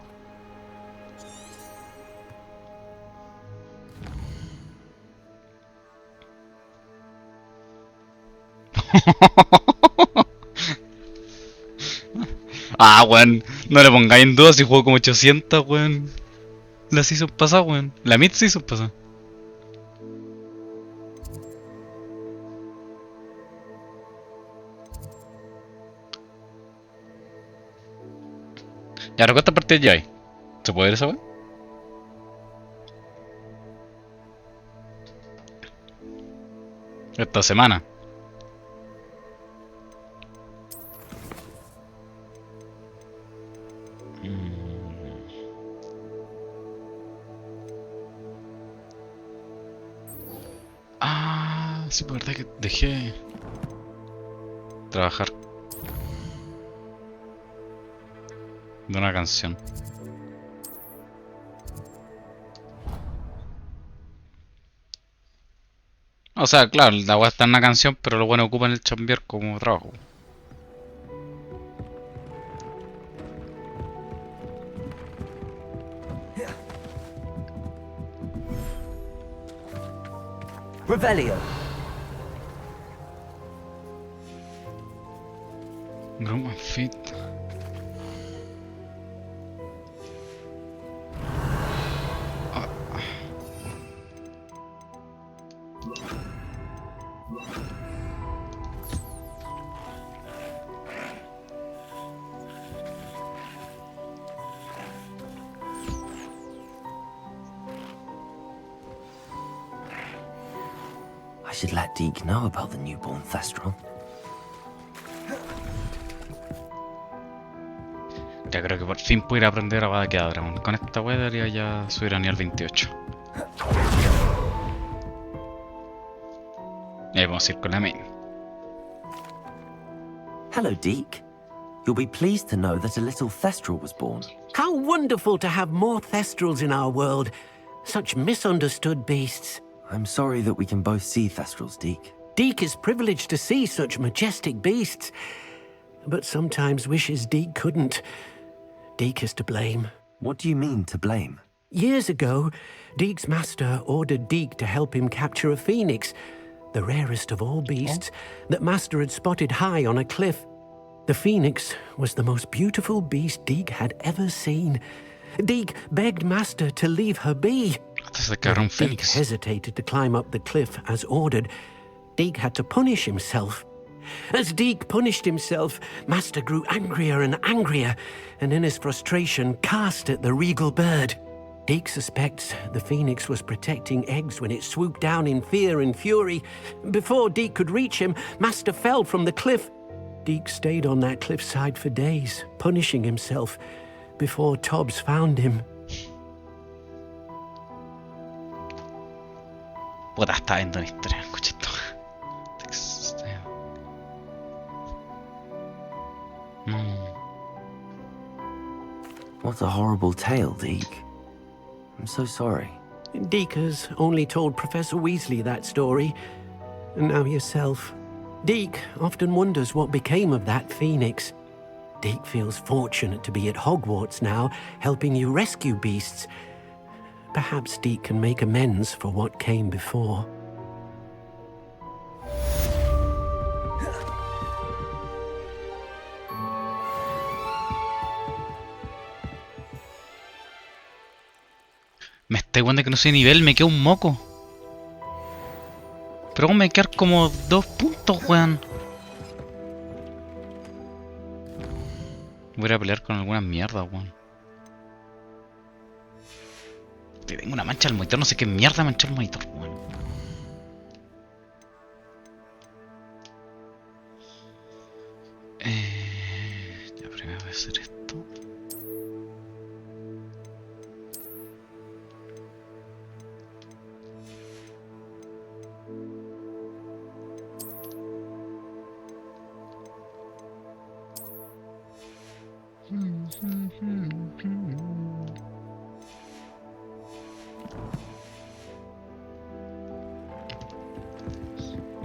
Ah, weón. No le pongáis en duda si juego como 800, weón. La season pasada, weón. La mid season pasada. Ya, ahora cuántas partidas ya hay. ¿Se puede ver esa weón? Esta semana. Ah, sí, por verdad que dejé trabajar de una canción. O sea, claro, la weá está en una canción, pero lo bueno ocupan el chambear como trabajo. Revelio. Groom and Fit. I should let Deke know about the newborn Thestral. Ya creo que por fin puedo ir a aprender Avada Kedavra. Con esta wea debería ya subir a nivel 28. Y ahí vamos a ir con la main. Hello, Deke. You'll be pleased to know that a little Thestral was born. How wonderful to have more Thestrals in our world. Such misunderstood beasts. I'm sorry that we can both see Thestrals, Deke. Deke is privileged to see such majestic beasts, but sometimes wishes Deke couldn't. Deke is to blame. What do you mean, to blame? Years ago, Deke's master ordered Deke to help him capture a phoenix, the rarest of all beasts, that master had spotted high on a cliff. The phoenix was the most beautiful beast Deke had ever seen. Deke begged master to leave her be. Deke hesitated to climb up the cliff as ordered. Deke had to punish himself. As Deke punished himself, master grew angrier and angrier, and in his frustration cast at the regal bird. Deke suspects the phoenix was protecting eggs when it swooped down in fear and fury. Before Deke could reach him, master fell from the cliff. Deke stayed on that cliffside for days, punishing himself, before Tobbs found him. Puta, está viendo una historia, cuchito. What a horrible tale, Deke. I'm so sorry. Deke has only told Professor Weasley that story, and now yourself. Deke often wonders what became of that phoenix. Deke feels fortunate to be at Hogwarts now, helping you rescue beasts. Perhaps Deke can make amends for what came before. Me está igual de que no sé nivel, me queda un moco. Pero me quedar como 2 puntos, weón. Voy a pelear con alguna mierda, weón. Tengo una mancha al monitor, no sé qué mierda mancha el monitor, weón. Ya primero voy a hacer esto.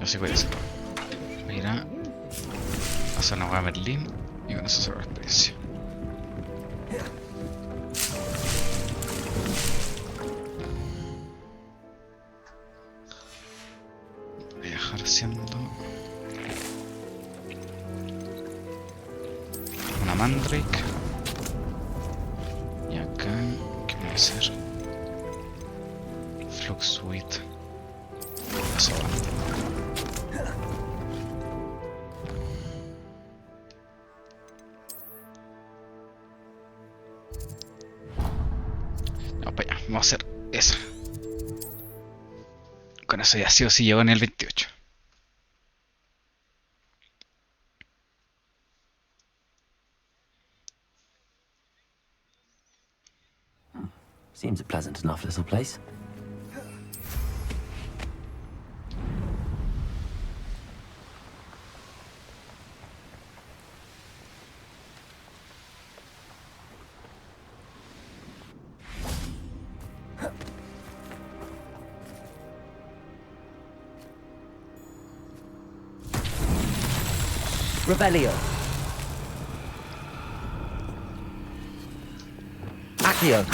Así voy a hacer. Voy a ir a hacer una hueá a Berlín y con eso hacer la experiencia. Voy a dejar haciendo una mandrake. Y acá, ¿qué voy a hacer? Fluxuit. Eso va. Vamos para allá, vamos a hacer esa. Con eso ya sí o sí llego en el 28. Seems a pleasant enough little place. Revelio. Accio.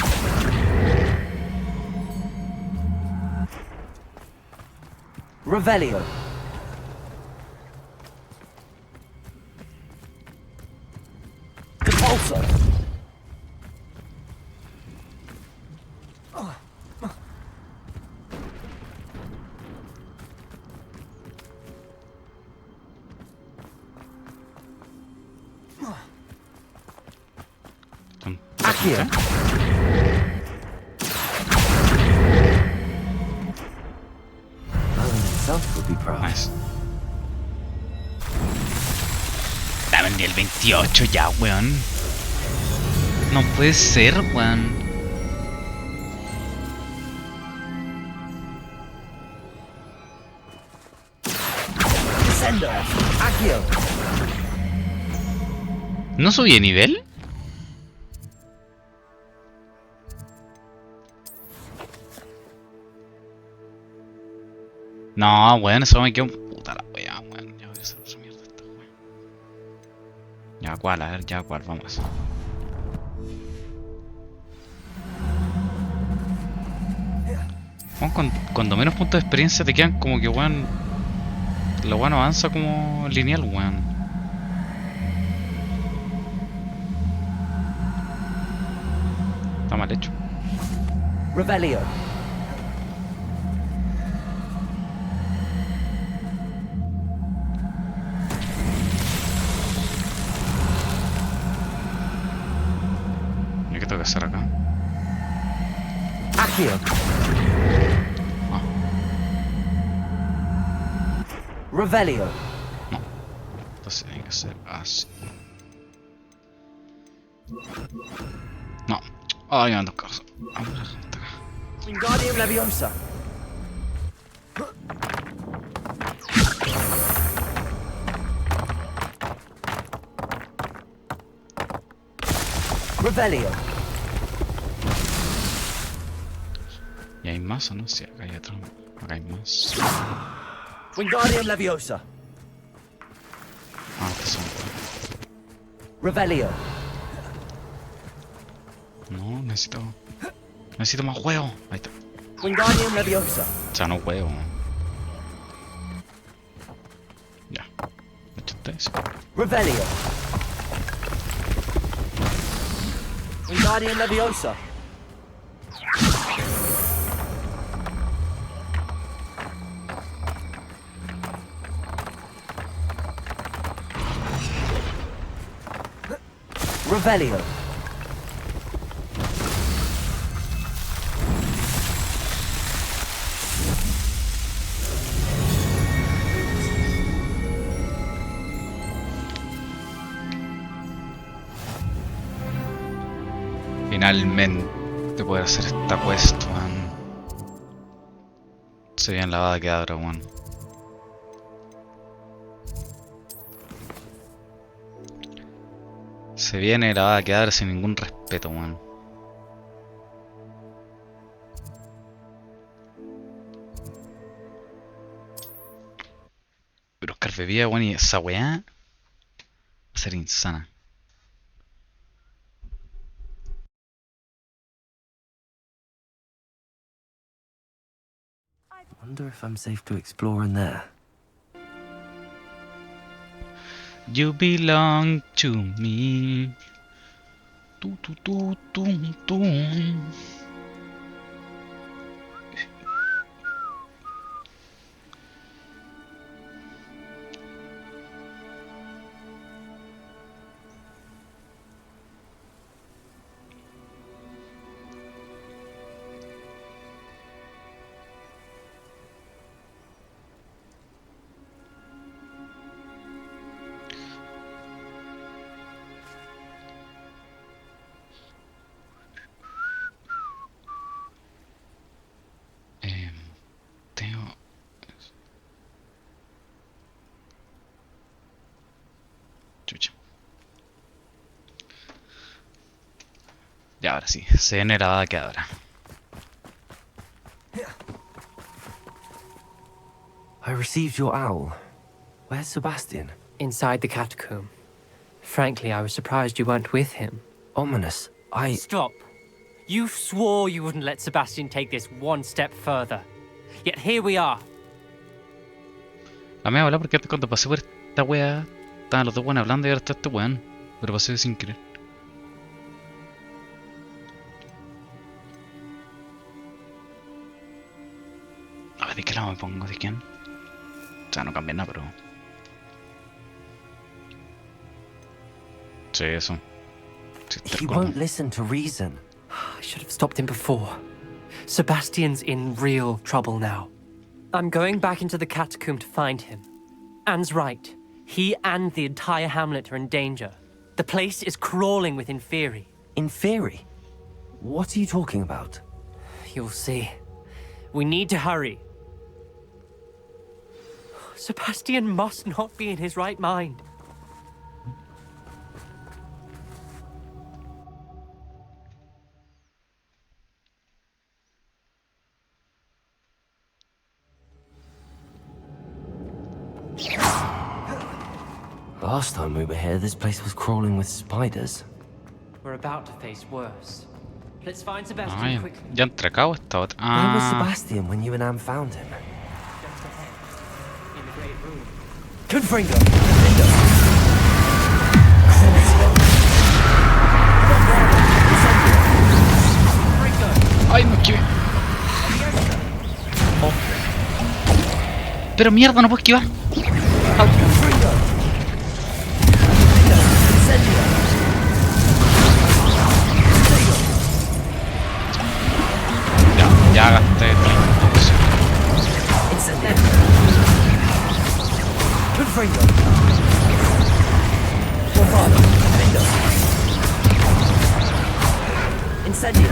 Revelio. Depulso. Accio. Nice. Dame el 28 ya, weón. No puede ser, weón. ¿No subí de nivel? No, weón, eso me quedó puta la wea, weón. Ya voy a hacer otra mierda esta wea. Ya cuál, a ver, ya cuál, vamos. Weón, cuando menos puntos de experiencia te quedan como que, weón, la weá no avanza como lineal, weón. Está mal hecho. Revelio. ¿Y qué tengo que hacer acá? Accio. Ah. Revelio. No. Entonces tiene que ser así. No. Ay, ando cosas. Wingardium Leviosa. Revelio. ¿Y hay más o no? Sí, acá hay otro. Acá hay más. Wingardium Leviosa. Ah, estos son. Revelio. No, necesito más huevo. Ahí está. Wingardium Leviosa. O sea, no huevo. Ya. Échate eso. Revelio. Wingardium Leviosa. Revelio. Finalmente poder hacer esta quest, man. Se viene la Avada Kedavra, weón. Se viene la Avada Kedavra sin ningún respeto, weón. bajar bebida, weón, y esa weá va a ser insana. Wonder if I'm safe to explore in there. You belong to me. Tu, tu, tu, tu, tu. Chucha. Ya, ahora sí, se viene la Avada Kedavra. I received your owl. Where's Sebastian? Inside the catacomb. Frankly, I was surprised you weren't with him. Ominous. Stop. You swore you wouldn't let Sebastian take this one step further. Yet here we are. La mía bola porque cuando pasé por esta wea estaban los dos weones hablando y ahora está este weón. Pero pasé sin querer. A ver, ¿de qué lado me pongo? ¿De quién? O sea, no cambia nada, pero... Sí, eso. Sí, He won't listen to reason. I should have stopped him before. Sebastian's in real trouble now. I'm going back into the catacomb to find him. Anne's right. He and the entire hamlet are in danger. The place is crawling with Inferi. Inferi? What are you talking about? You'll see. We need to hurry. Sebastian must not be in his right mind. Last time we were here, this place was crawling with spiders. We're about to face worse. Let's find Sebastian quickly. Ya entré acá o esta otra. Where was Sebastian when you and Anne found him? In the great room. Confringo! Ay, me esquivé. Oh. Pero mierda, no puedo esquivar. Ya gasté 30. Confringo! Incendio!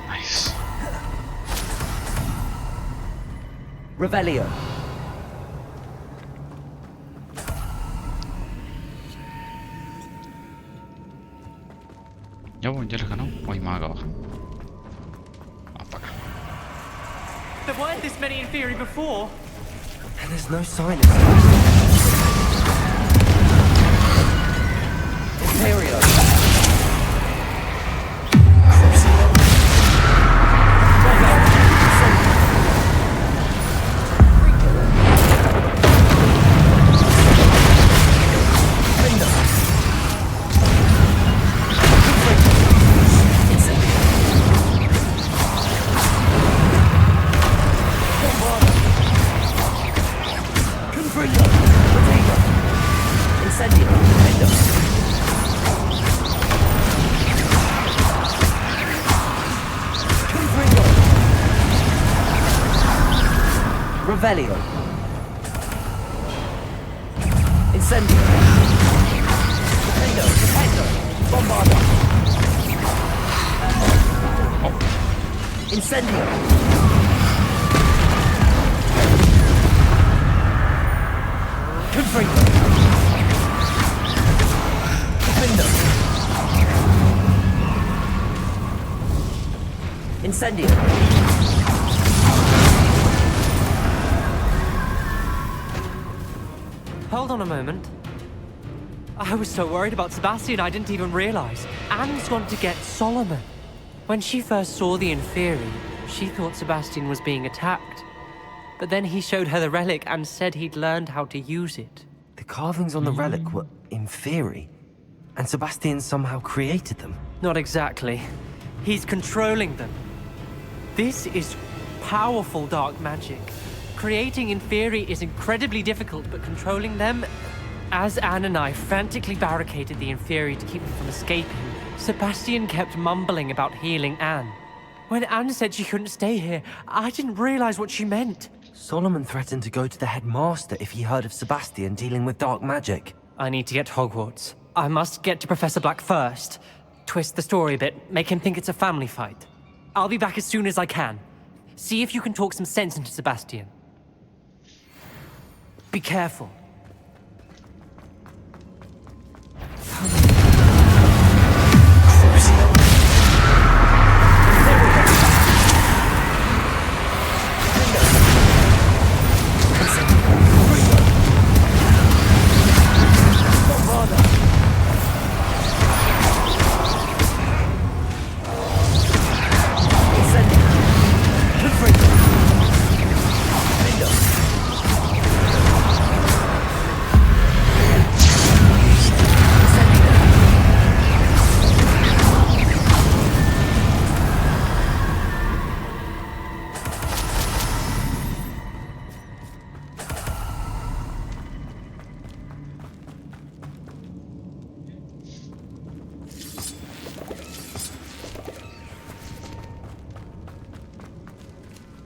Nice. Revelio. Ya, pues, ya les ganó. Voy más acá abajo. Vamos para acá. There weren't this many in theory before. And there's no sign of Imperio. Revelio. Incendio. Defendo. Bombarda. Incendio. Confringo. Defendo. Incendio. Hold on a moment. I was so worried about Sebastian I didn't even realize. Anne's gone to get Solomon. When she first saw the Inferi, she thought Sebastian was being attacked. But then he showed her the relic and said he'd learned how to use it. The carvings on the relic were Inferi, and Sebastian somehow created them. Not exactly. He's controlling them. This is powerful dark magic. Creating Inferi is incredibly difficult, but controlling them... As Anne and I frantically barricaded the Inferi to keep them from escaping, Sebastian kept mumbling about healing Anne. When Anne said she couldn't stay here, I didn't realize what she meant. Solomon threatened to go to the headmaster if he heard of Sebastian dealing with dark magic. I need to get to Hogwarts. I must get to Professor Black first. Twist the story a bit, make him think it's a family fight. I'll be back as soon as I can. See if you can talk some sense into Sebastian. Be careful.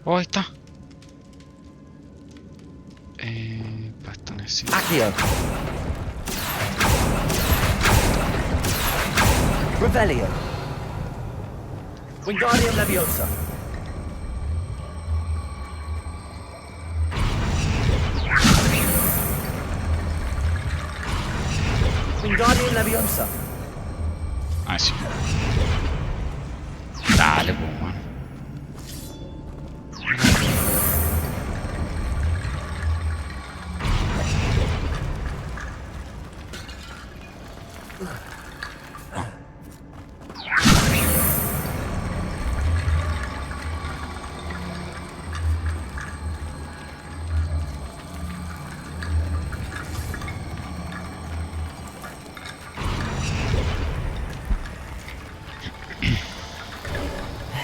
Oh, ahí está. Para esto necesito. Accio. Revelio. Wingardium Leviosa. Wingardium Leviosa. Ah, sí. Dale, pues, man.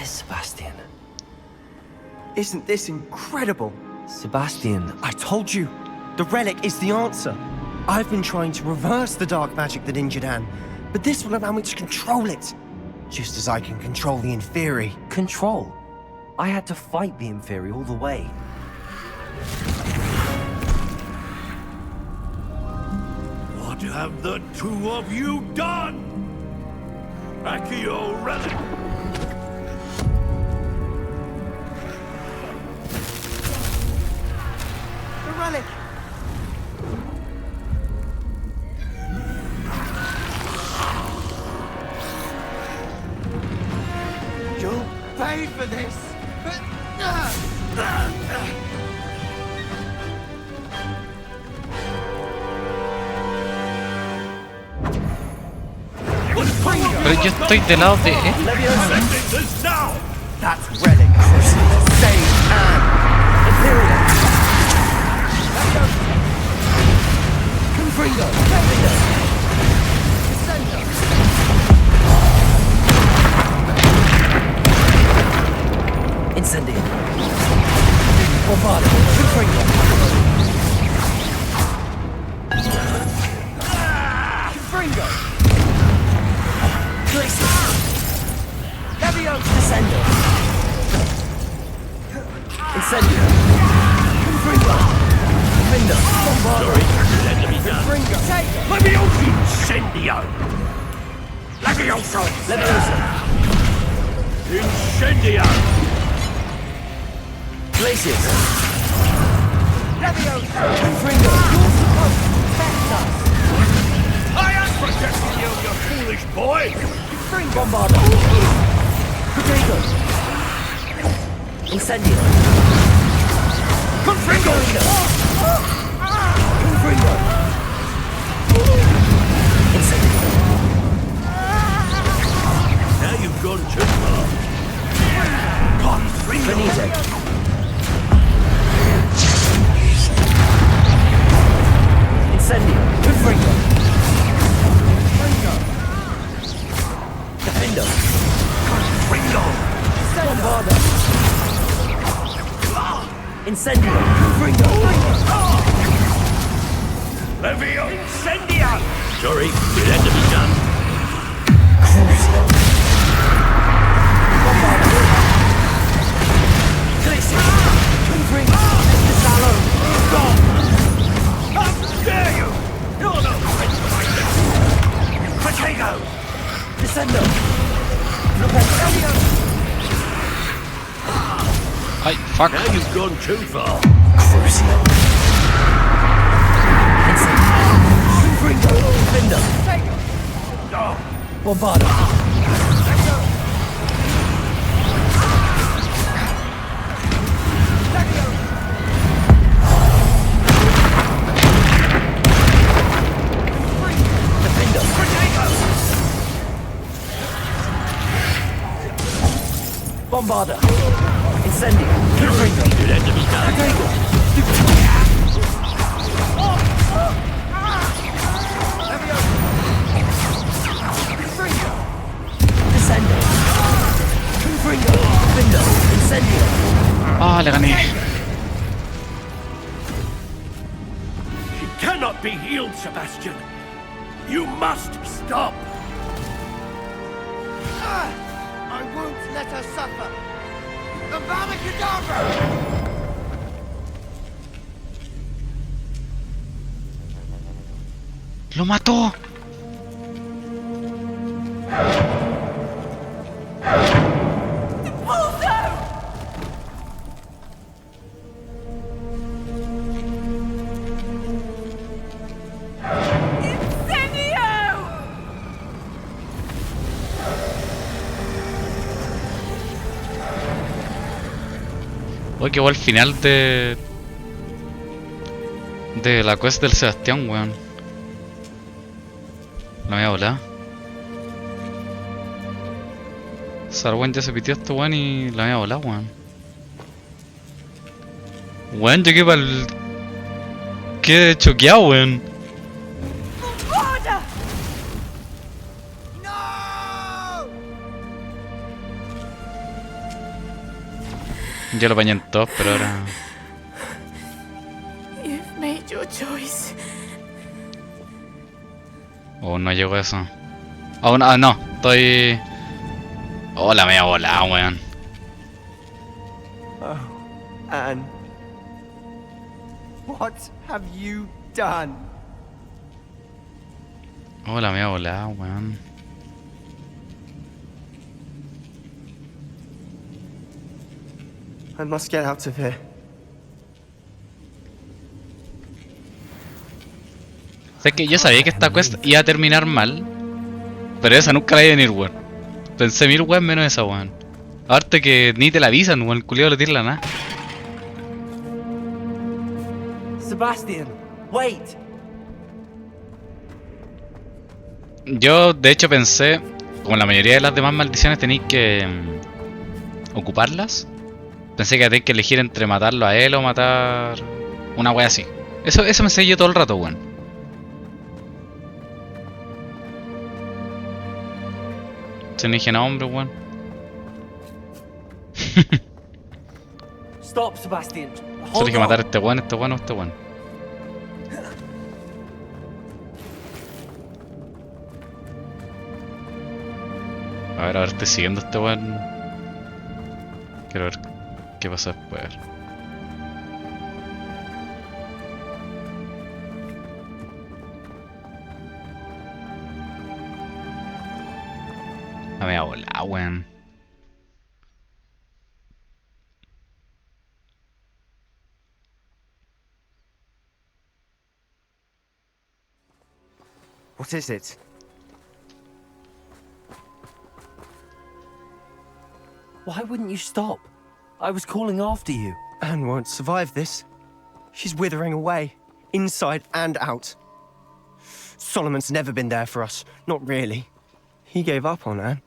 Sebastian. Isn't this incredible? Sebastian. I told you. The relic is the answer. I've been trying to reverse the dark magic that injured Anne, but this will allow me to control it. Just as I can control the Inferi. Control? I had to fight the Inferi all the way. What have the two of you done? Accio relic! The relic! You'll pay for this! Pero yo estoy del lado de él. That's relic. Save Anne. Imperial. Confringo. Incendio. Bombardment. Confringo. Confringo. Leviosa Descendo. Incendio. Confringo. Vindo. Bombardment. Confringo. Leviosa Incendio. Leviosa. Leviosa. Incendio. Glacius. Leviosa. Confringo. You're supposed to protect us. I am protecting you, you foolish boy! Confringo. Bombardment. Potato. Incendio. Confringo! Confringo. Incendio. Now you've gone too far. Confringo! Benito. Incendio. Confringo. Defendo. Confringo! Bombarda. Incendio. Confringo. Levio! Incendia! Sorry, it had to be done. Crucio. Bombarda. Glissy. Confringo. Salo. How dare you! You're no friend of mine! Potato! Descendo. Ay, fuck. Now you've gone too far. Crucio. Confringo. Defendo. Bombarda. Defendo. Bombarda. Incendio. Confringo. It had to be done. Descendo. Confringo. Defendo. Incendio. Ah, le gané. She cannot be healed, Sebastian. You must stop. I won't let her suffer. Avada Kedavra! ¡Lo mató! Oye, que va al final de la quest del Sebastián, weón. La voy a volar. Sarwen ya se pitió a este weón y la voy a volar, weón. Weón, llegué para el... Quedé choqueado, weón. Ya lo apañé en todos, pero ahora... You've made your choice. Oh, no llego a eso. Oh, no, no, estoy... Oh, la media volada, weón. Oh, Anne. What have you done? Oh, la media volada, weón. I must get out of here. Sé que yo sabía que esta quest iba a terminar mal, pero esa nunca la iba a venir, weón. Pensé 1000 weón menos esa, weón. Aparte que ni te la avisan, weón, el culiado le tira la nada. Sebastian, wait. Yo, de hecho, pensé, como la mayoría de las demás maldiciones tenéis que ocuparlas. Pensé que tenéis que elegir entre matarlo a él o matar una wea así. Eso me seguí yo todo el rato, weón. Se me dije, no, hombre, weón. Stop, Sebastian. Se dije matar a este weón, este weón o este weón. A ver, estoy siguiendo a este weón. Quiero ver qué pasa después. A ver, hola, weón. What is it? Why wouldn't you stop? I was calling after you. Anne won't survive this. She's withering away, inside and out. Solomon's never been there for us, not really. He gave up on Anne.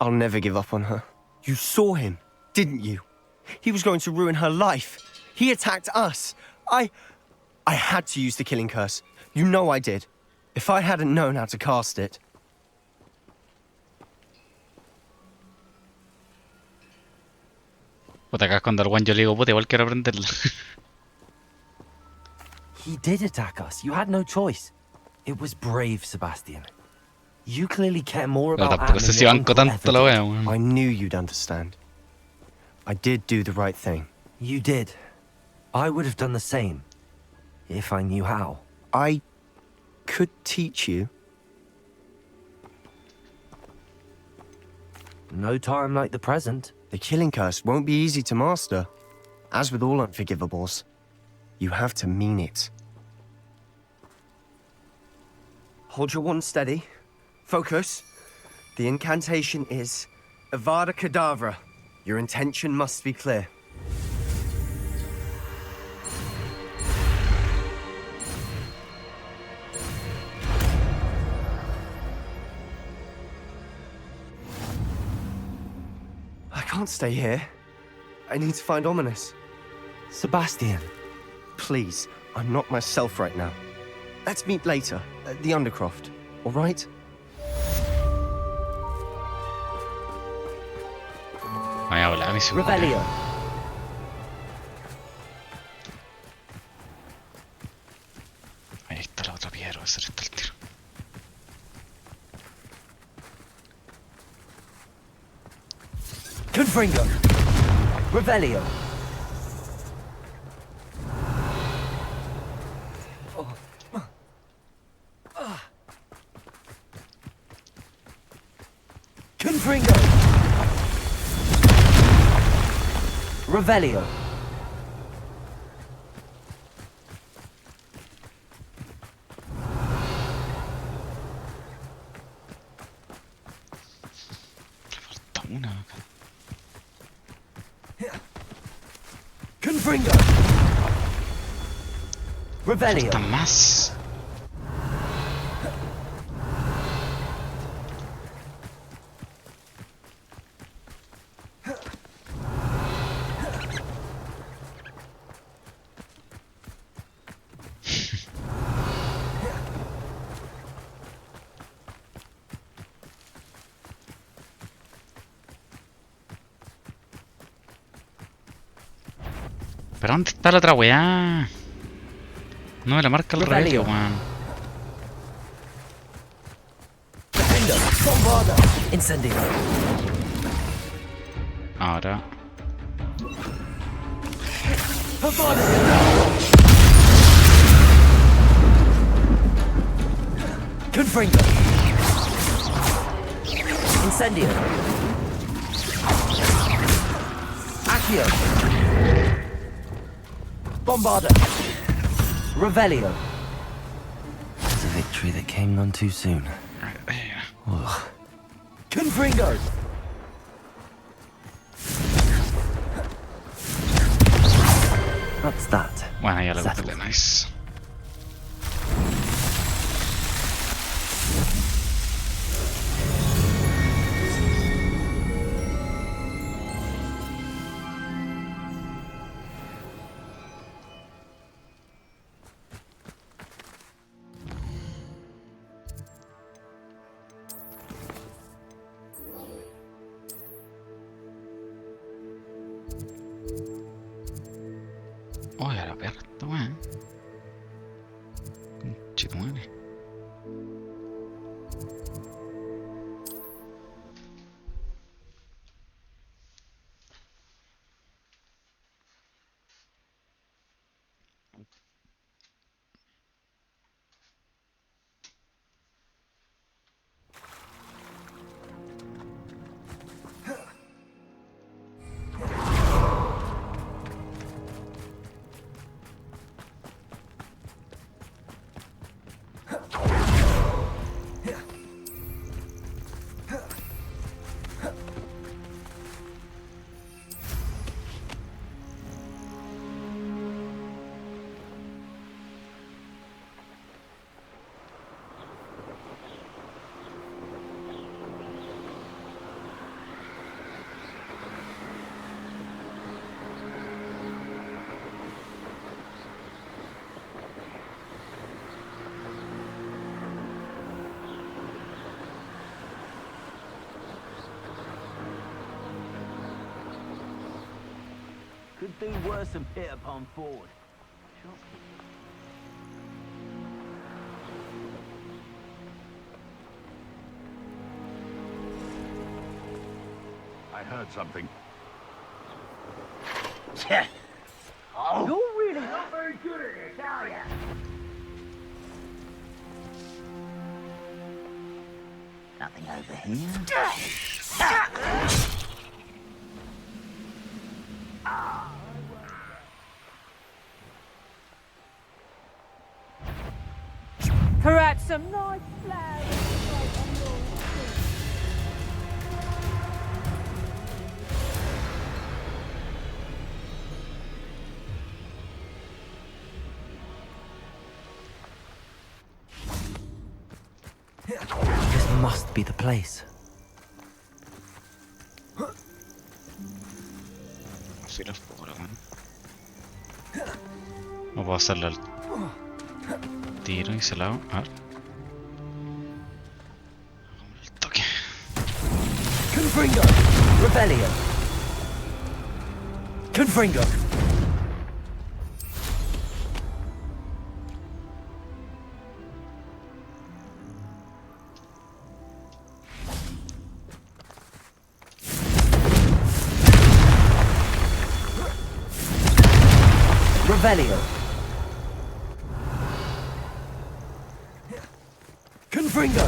I'll never give up on her. You saw him, didn't you? He was going to ruin her life. He attacked us. I had to use the killing curse. You know I did. If I hadn't known how to cast it... Puta, acá cuando al guan yo le digo, puta, igual quiero aprenderla. He did attack us. You had no choice. It was brave, Sebastian. You clearly care more Pero about tampoco Anne sé than si your banco uncle tanto ever la did. wea, weón. I knew you'd understand. I did do the right thing. You did. I would have done the same. If I knew how. I could teach you. No time like the present. The killing curse won't be easy to master. As with all unforgivables, you have to mean it. Hold your wand steady. Focus. The incantation is Avada Kedavra. Your intention must be clear. I can't stay here. I need to find Ominous. Sebastian. Please, I'm not myself right now. Let's meet later, at the Undercroft, all right? Vaya a volar, mi segunda. Rebellion. Ahí está la otra piedra, va a ser esta el tiro. Confringo. Rebellion. Confringo. Revelio. Falta una acá. Confringo. Revelio. Falta más. ¿Pero dónde está la otra weá? No me la marca el reloj, weón. Incendio. Ahora. Confringo. Incendio. Accio. Bombarda. Revelio. It's a victory that came none too soon. Ugh. Confringo. That's that. Bueno, ya lo guardé, nice. Oh, era aperto, weón. Conchetumare. could do worse than Peter Pan forward. I heard something. Oh. You're really not very good at this, are you? Nothing over here. Perhaps some nice flowers. This must be the place. Sí, los por acá. No puedo hacerle al tiro y se la hago. A ver. El toque. Confringo! Rebellion! Confringo! Revelio. Confringo.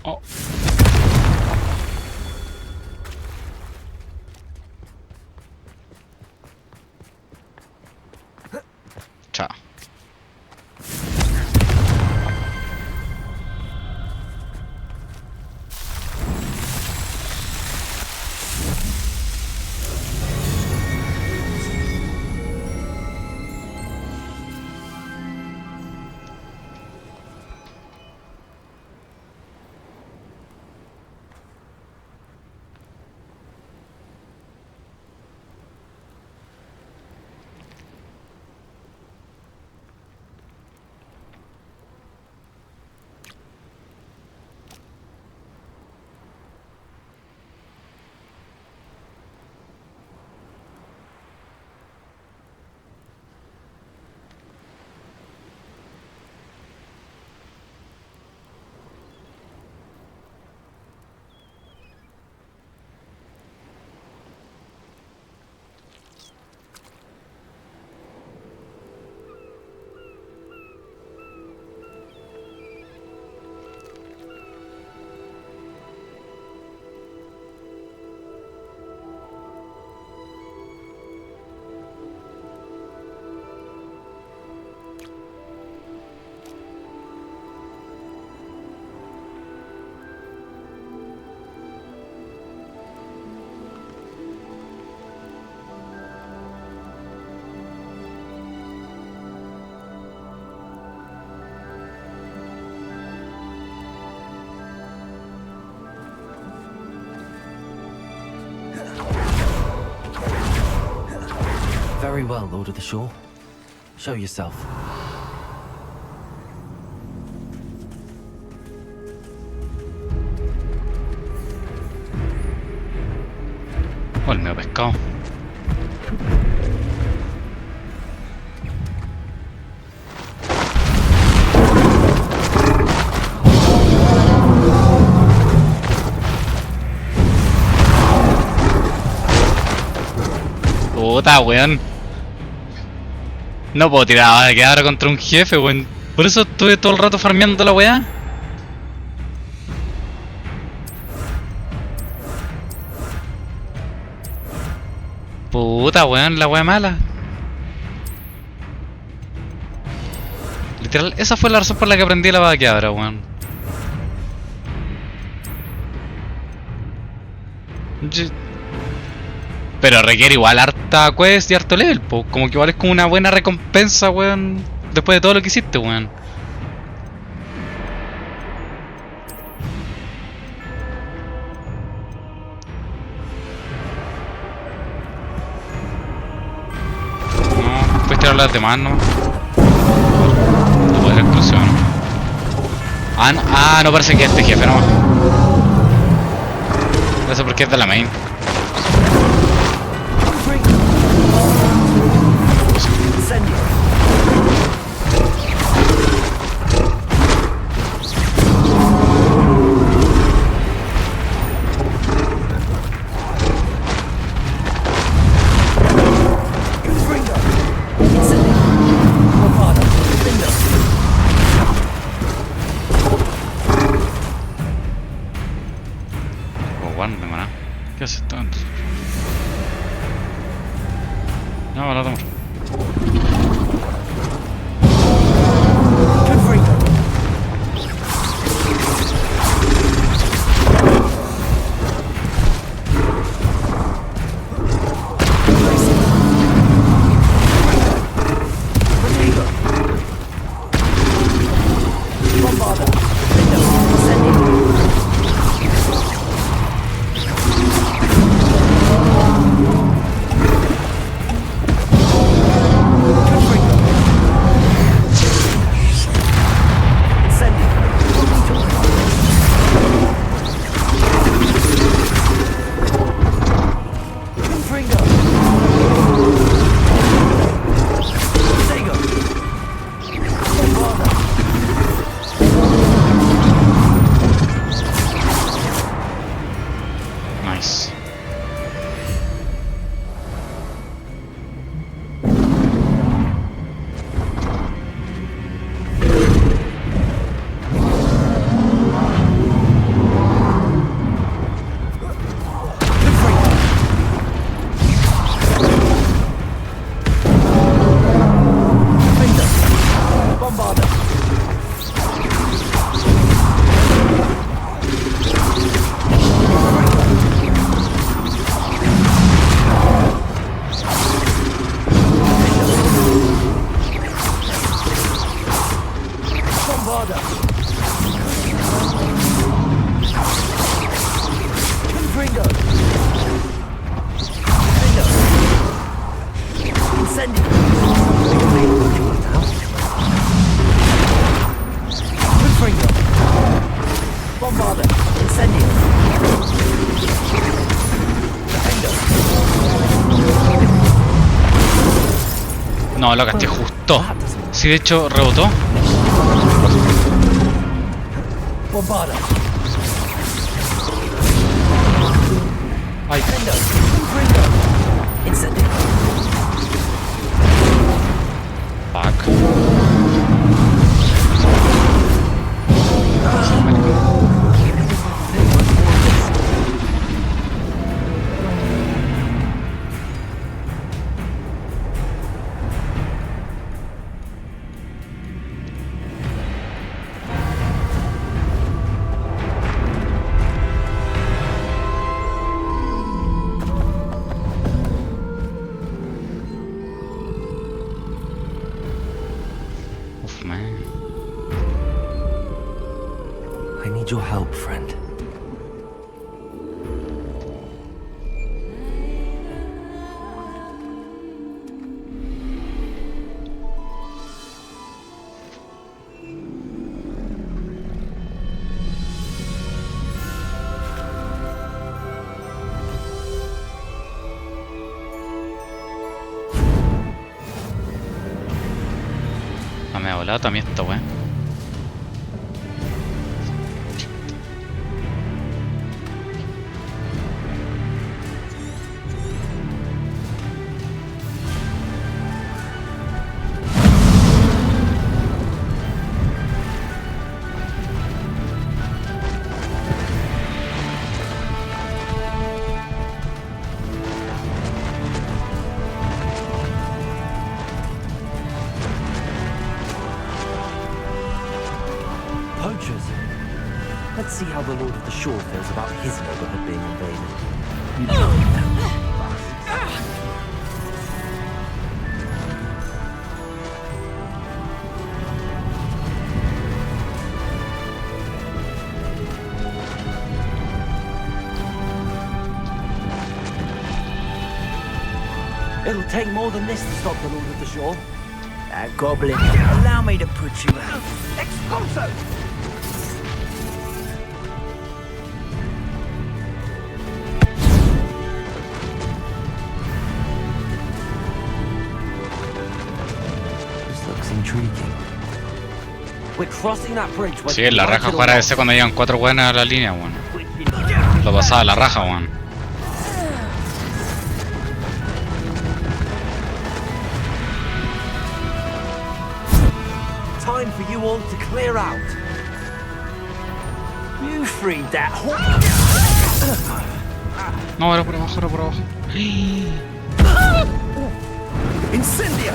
Oh. Ciao. Very well, Lord of the Shore. Show yourself. Oh, el mío pescado. Puta, weón. No puedo tirar Avada Kedavra contra un jefe, weón. Por eso estuve todo el rato farmeando la weá. Puta, weón, la weá mala. Literal, esa fue la razón por la que aprendí la Avada Kedavra, weón. Pero requiere igual harta quest y harto level, po. Como que igual es como una buena recompensa, weón. Después de todo lo que hiciste, weón. No, puedes tirar las demás, ¿no? No puedes exclusión. No parece que este jefe, no. No sé por qué es de la main. robar, no tengo nada. ¿Qué haces esto? No, la tomo. No, lo gasté justo. Sí, de hecho, rebotó. Ay. Fuck. I need your help, friend. Ah, me ha volado también esta weá. Let's see how the Lord of the Shore feels about his neighborhood being invaded. It'll take more than this to stop the Lord of the Shore. That goblin. Allow me to put you out. Expulso! Sí, en la raja jugar a ese cuando llegan 4 buenas a la línea, weón. Lo pasaba a la raja, weón. Time for you all to clear out. You freed that No, era por abajo, era por abajo. ¡Incendio!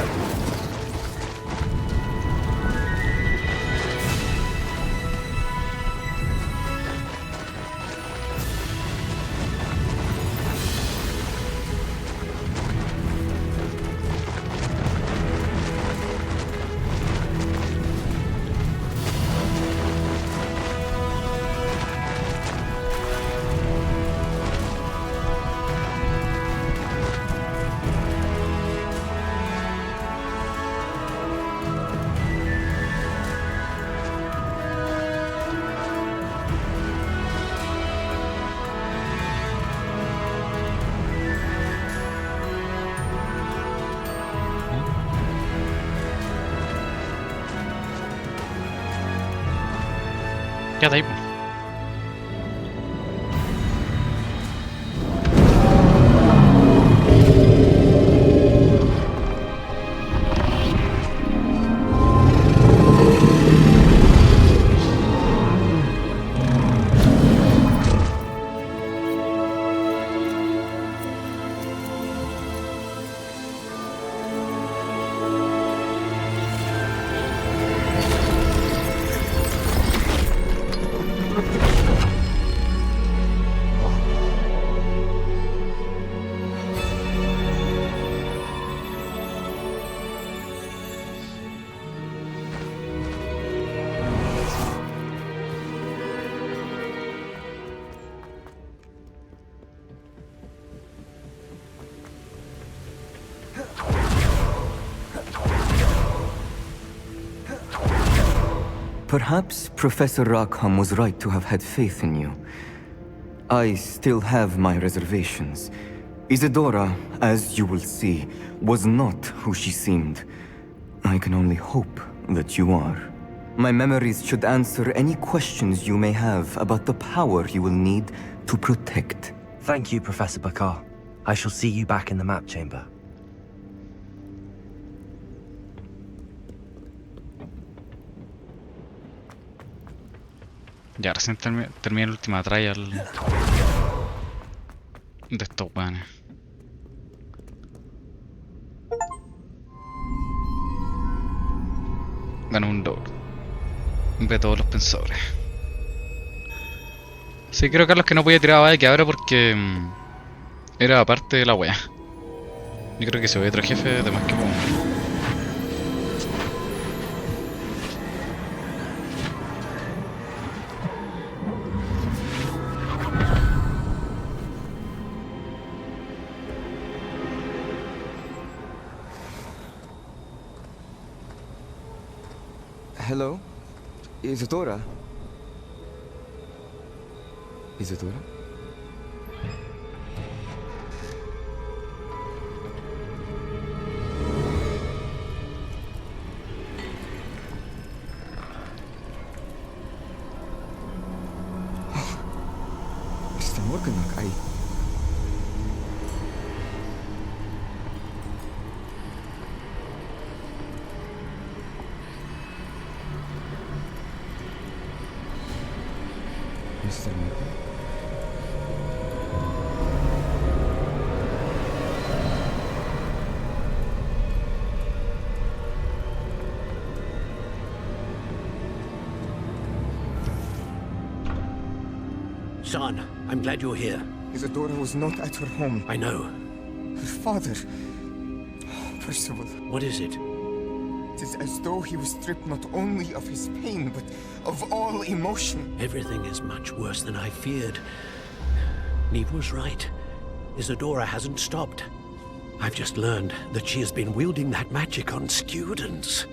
Quédate ahí, pues. Perhaps Professor Rackham was right to have had faith in you. I still have my reservations. Isadora, as you will see, was not who she seemed. I can only hope that you are. My memories should answer any questions you may have about the power you will need to protect. Thank you, Professor Bakar. I shall see you back in the map chamber. Ya, recién terminé la última trial de estos weones. Ganó un logro. Ve todos los pensadores. Sí, creo, Carlos, que no podía tirar Avada Kedavra porque era parte de la wea. Yo creo que si voy a otro jefe, además que como... Hello? Isadora? Isadora? Is er morgen nog ei? Mr. Morgan? Son, I'm glad you're here. Isadora was not at her home. I know. Her father... Percival. What is it? It is as though he was stripped not only of his pain, but of all emotion. Everything is much worse than I feared. Neve was right. Isadora hasn't stopped. I've just learned that she has been wielding that magic on students.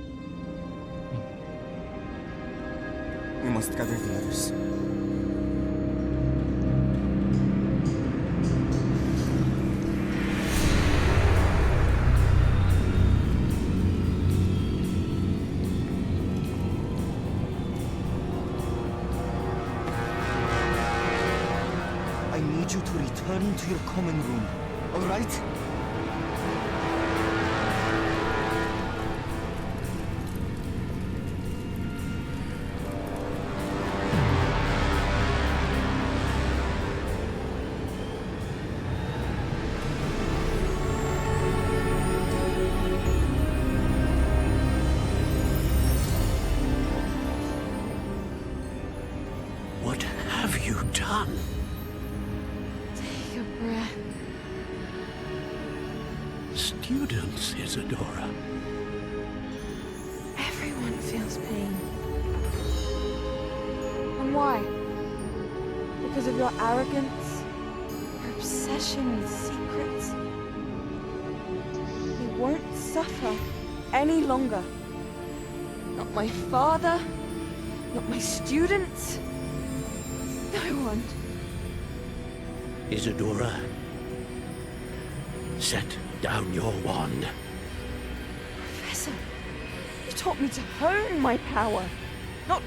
We must gather the others. I need you to return to your common room, all right? done? Take a breath. Students, Isadora. Everyone feels pain. And why? Because of your arrogance? Your obsession with secrets? We won't suffer any longer. Not my father, not my students, no one. Isadora, set down your wand. Professor, you taught me to hone my power, not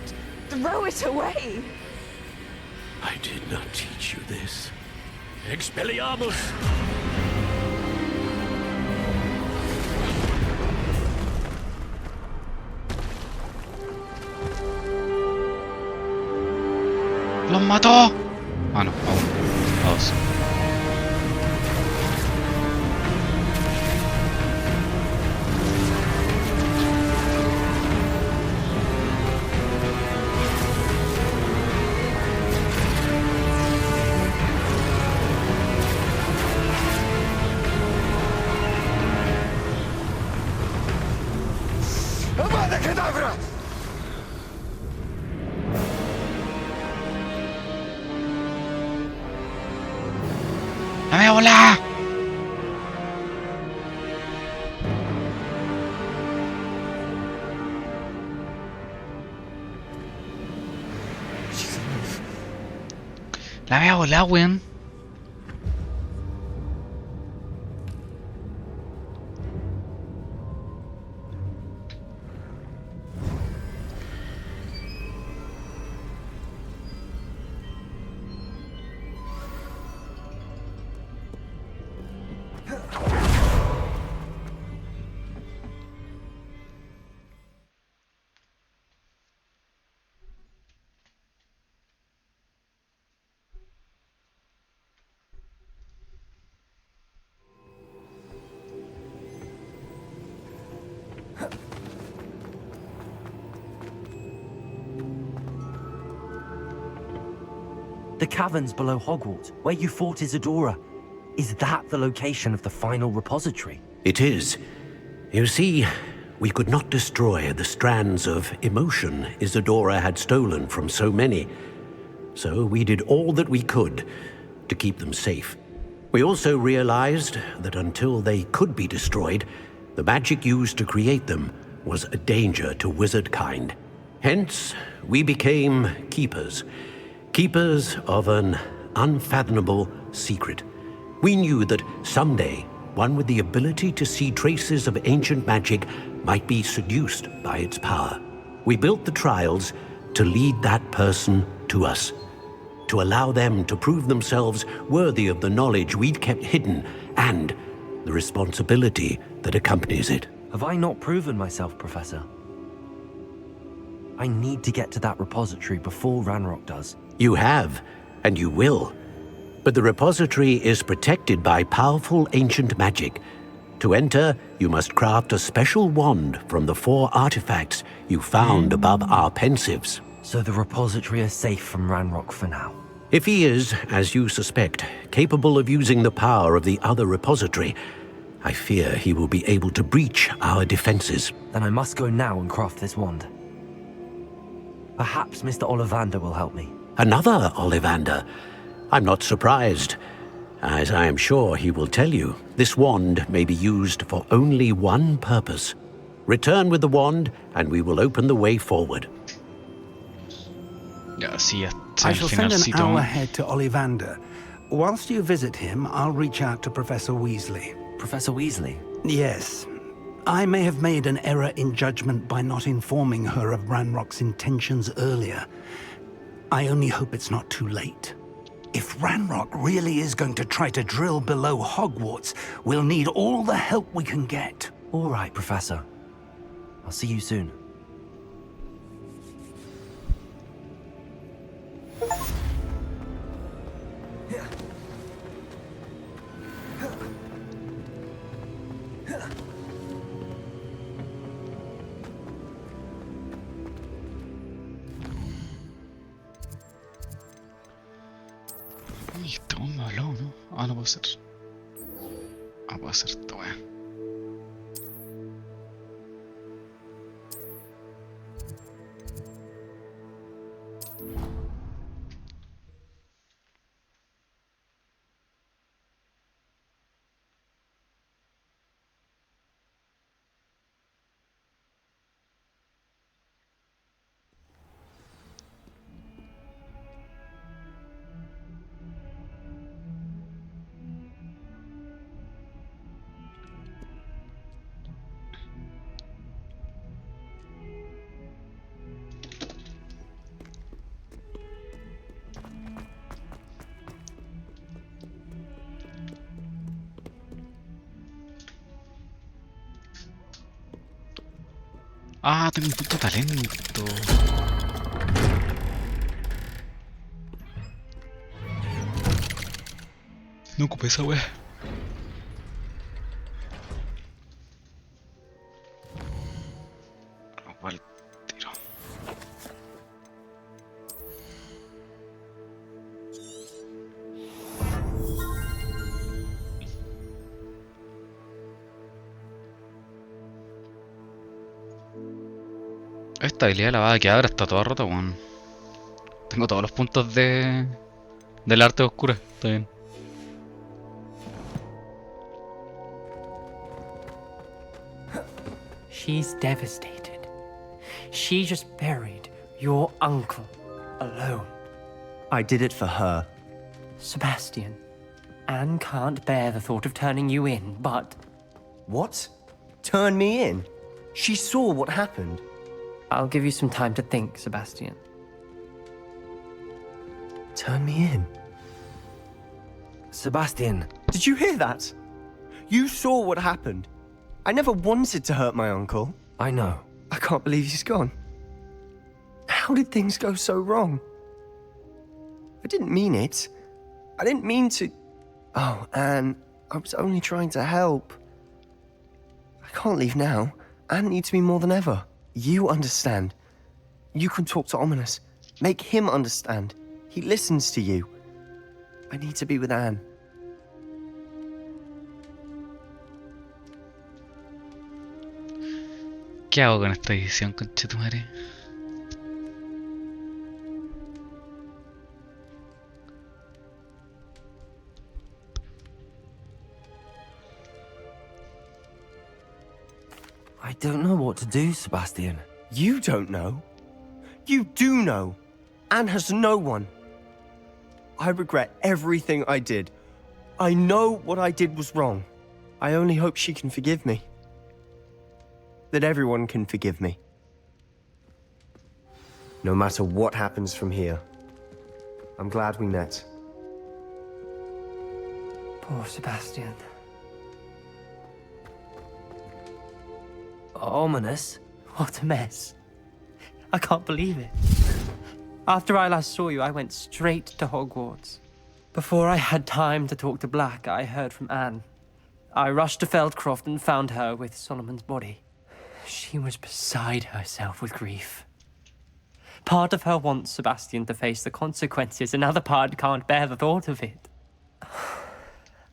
throw it away. I did not teach you this. Expelliarmus! ¡Los mató! Ah, no, aún. A dos. Avada Kedavra! ¡La voy a volar! La voy a volar, weón. The caverns below Hogwarts, where you fought Isadora. Is that the location of the final repository? It is. You see, we could not destroy the strands of emotion Isadora had stolen from so many. So we did all that we could to keep them safe. We also realized that until they could be destroyed, the magic used to create them was a danger to wizard kind. Hence, we became keepers. Keepers of an unfathomable secret. We knew that someday, one with the ability to see traces of ancient magic might be seduced by its power. We built the trials to lead that person to us, to allow them to prove themselves worthy of the knowledge we'd kept hidden and the responsibility that accompanies it. Have I not proven myself, Professor? I need to get to that repository before Ranrock does. You have, and you will. But the repository is protected by powerful ancient magic. To enter, you must craft a special wand from the 4 artifacts you found above our pensives. So the repository is safe from Ranrock for now. If he is, as you suspect, capable of using the power of the other repository, I fear he will be able to breach our defenses. Then I must go now and craft this wand. Perhaps Mr. Ollivander will help me. Another Ollivander? I'm not surprised. As I am sure he will tell you, this wand may be used for only one purpose. Return with the wand, and we will open the way forward. Ya, sí, I shall send an hour ahead to Ollivander. Whilst you visit him, I'll reach out to Professor Weasley. Professor Weasley? Yes. I may have made an error in judgment by not informing her of Ranrock's intentions earlier. I only hope it's not too late. If Ranrock really is going to try to drill below Hogwarts, we'll need all the help we can get. All right, Professor. I'll see you soon. Uy, este weón me habló, ¿no? Ah, no puede ser. Ah, puede ser esta weá. Ah, tengo un punto de talento. No ocupé esa wea. ¿Cuál tiro? Esta habilidad de la Avada Kedavra está toda rota, weón. Tengo todos los puntos del arte oscura, está bien. She's devastated. She just buried your uncle alone. I did it for her. Sebastian, Anne can't bear the thought of turning you in, but... What? Turn me in? She saw what happened. I'll give you some time to think, Sebastian. Turn me in? Sebastian. Did you hear that? You saw what happened. I never wanted to hurt my uncle. I know. I can't believe he's gone. How did things go so wrong? I didn't mean it. I didn't mean to... Oh, Anne, I was only trying to help. I can't leave now. Anne needs me more than ever. You understand. You can talk to Ominous. Make him understand. He listens to you. I need to be with Anne. ¿Qué hago con esta edición, conchetumare? I don't know what to do, Sebastian. You don't know? You do know. Anne has no one. I regret everything I did. I know what I did was wrong. I only hope she can forgive me. That everyone can forgive me. No matter what happens from here. I'm glad we met. Poor Sebastian. Ominous? What a mess. I can't believe it. After I last saw you, I went straight to Hogwarts. Before I had time to talk to Black, I heard from Anne. I rushed to Feldcroft and found her with Solomon's body. She was beside herself with grief. Part of her wants Sebastian to face the consequences, another part can't bear the thought of it.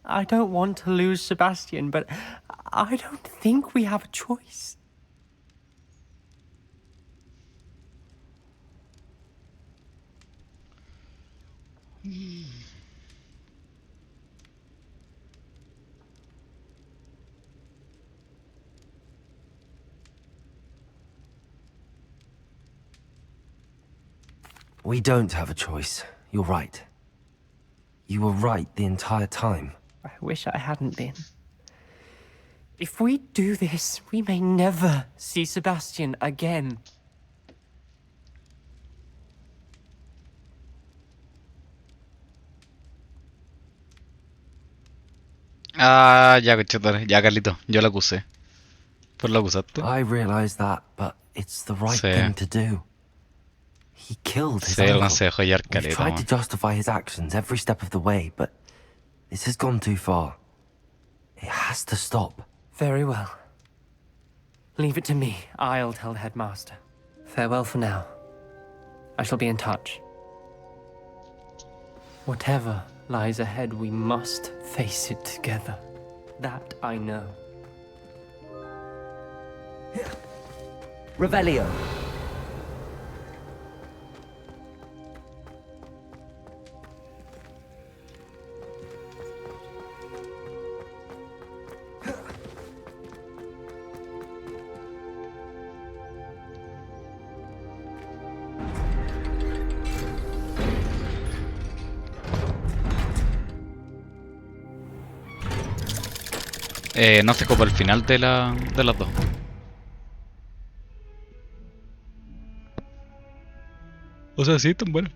I don't want to lose Sebastian, but I don't think we have a choice. We don't have a choice. You're right. You were right the entire time. I wish I hadn't been. If we do this, we may never see Sebastian again. Ah, ya, conchetumare. Ya, Carlito. Yo lo acusé. ¿Pues lo acusaste? I realize that, but it's the right thing to do. He killed his el uncle. consejo y We've caleta, tried to man. justify his actions every step of the way, but this has gone too far. It has to stop. Very well. Leave it to me. I'll tell the headmaster. Farewell for now. I shall be in touch. Whatever lies ahead, we must face it together. That I know. Revelio. No hace como el final de las dos. O sea, sí, tan bueno.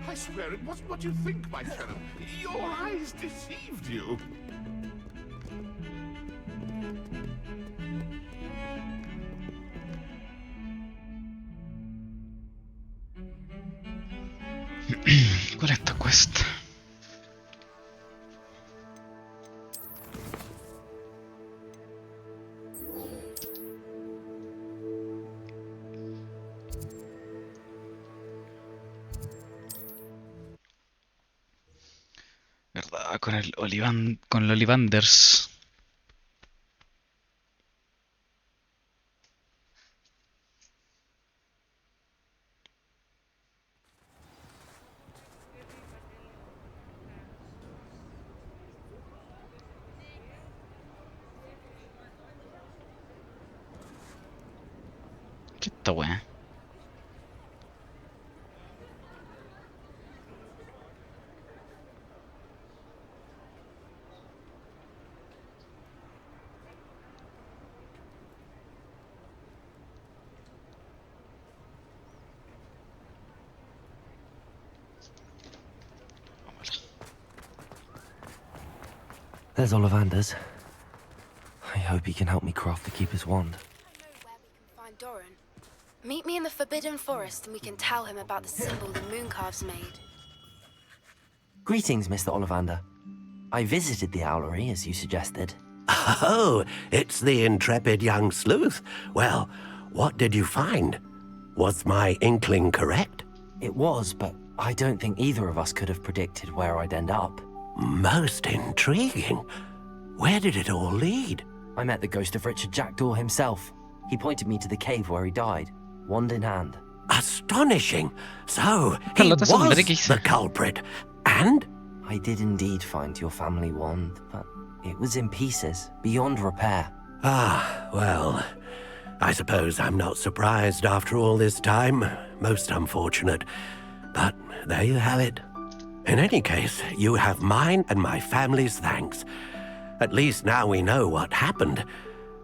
I swear it wasn't what you think, my cherub. Your eyes deceived you. ¿Cuál es esta quest? ¿Verdad? Con el Ollivanders. ¿Qué esta weá? There's Ollivanders. I hope he can help me craft the Keeper's Wand. Find Doran. Meet me in the Forbidden Forest and we can tell him about the symbol the Mooncalves made. Greetings, Mr. Ollivander. I visited the Owlery, as you suggested. Oh, it's the intrepid young sleuth. Well, what did you find? Was my inkling correct? It was, but I don't think either of us could have predicted where I'd end up. Most intriguing. Where did it all lead? I met the ghost of Richard Jackdaw himself. He pointed me to the cave where he died, wand in hand. Astonishing. So, he was the culprit. And? I did indeed find your family wand, but it was in pieces, beyond repair. Ah, well, I suppose I'm not surprised after all this time. Most unfortunate. But there you have it. In any case, you have mine and my family's thanks. At least now we know what happened.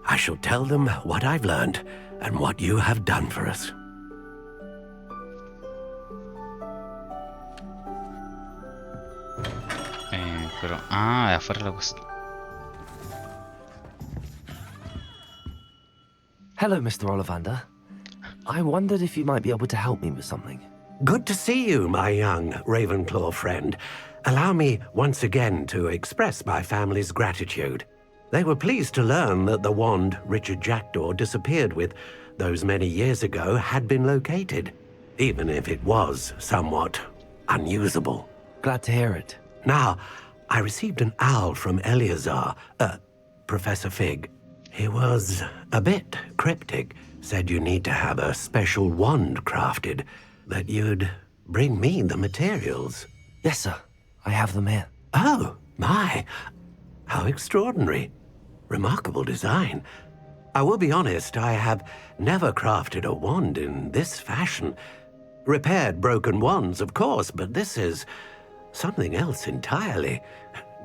I shall tell them what I've learned and what you have done for us. Pero... Ah, de afuera la cuestión. Hello, Mr. Ollivander. I wondered if you might be able to help me with something. Good to see you, my young Ravenclaw friend. Allow me once again to express my family's gratitude. They were pleased to learn that the wand Richard Jackdaw disappeared with those many years ago had been located, even if it was somewhat unusable. Glad to hear it. Now, I received an owl from Eleazar, Professor Fig. He was a bit cryptic. Said you need to have a special wand crafted, that you'd bring me the materials. Yes, sir. I have them here. Oh, my. How extraordinary. Remarkable design. I will be honest, I have never crafted a wand in this fashion. Repaired broken wands, of course, but this is something else entirely.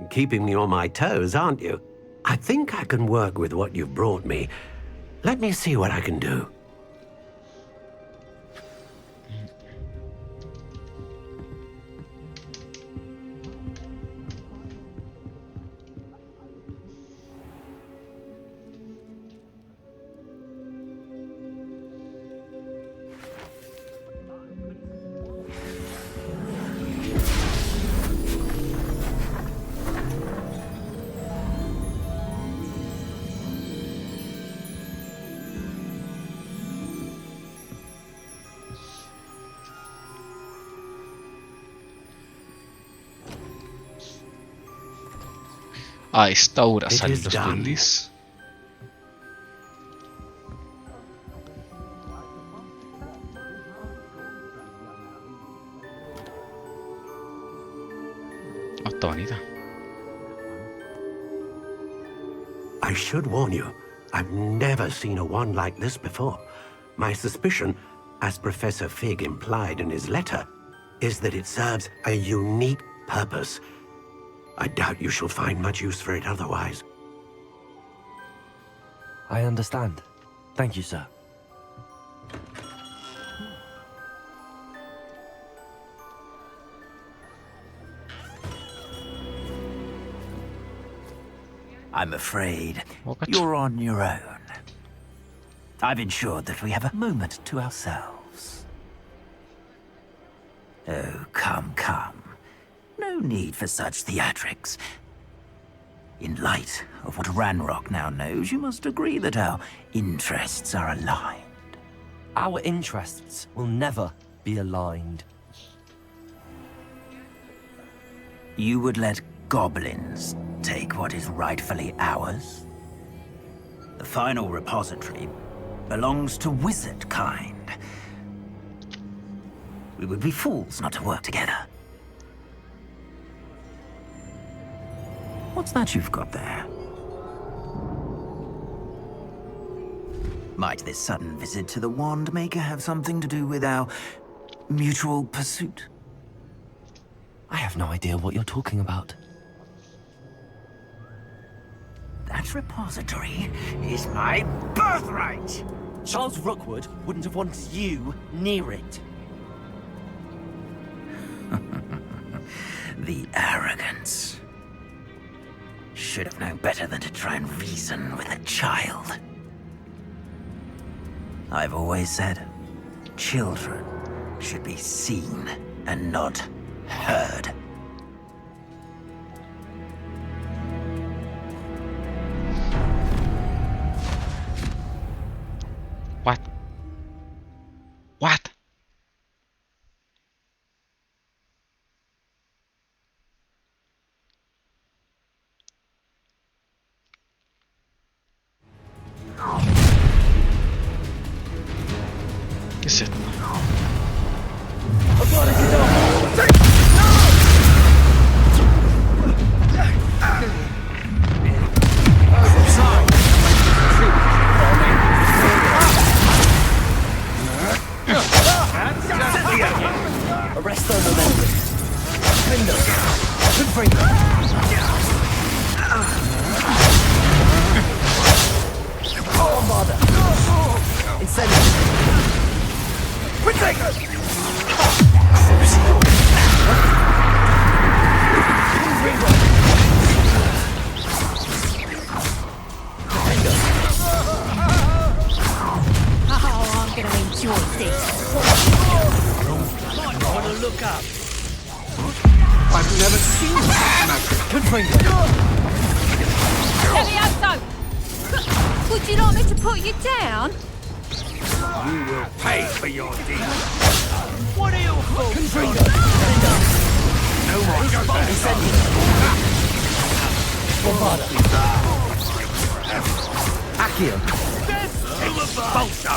Keeping me on my toes, aren't you? I think I can work with what you've brought me. Let me see what I can do. A esta hora salen los duendes. Oh, está bonita. I should warn you, I've never seen a wand like this before. My suspicion, as Professor Fig implied in his letter, is that it serves a unique purpose. I doubt you shall find much use for it otherwise. I understand. Thank you, sir. I'm afraid you're on your own. I've ensured that we have a moment to ourselves. Oh, come, come. No need for such theatrics. In light of what Ranrock now knows, you must agree that our interests are aligned. Our interests will never be aligned. You would let goblins take what is rightfully ours? The final repository belongs to wizard kind. We would be fools not to work together. What's that you've got there? Might this sudden visit to the Wand Maker have something to do with our mutual pursuit? I have no idea what you're talking about. That repository is my birthright! Charles Rookwood wouldn't have wanted you near it. The arrogance. Should have known better than to try and reason with a child. I've always said, children should be seen and not heard. What? What? ¿Qué es esto? Avada Kedavra! Arresto momentum. Window. Confringo. Avada. Incendiary. Retake! Oh, I'm gonna enjoy this. Might want to look up. I've never seen that magic. Levioso! Would you like me to put you down? You will pay for your deeds. What are you for? No more Avada. Accio. Balso.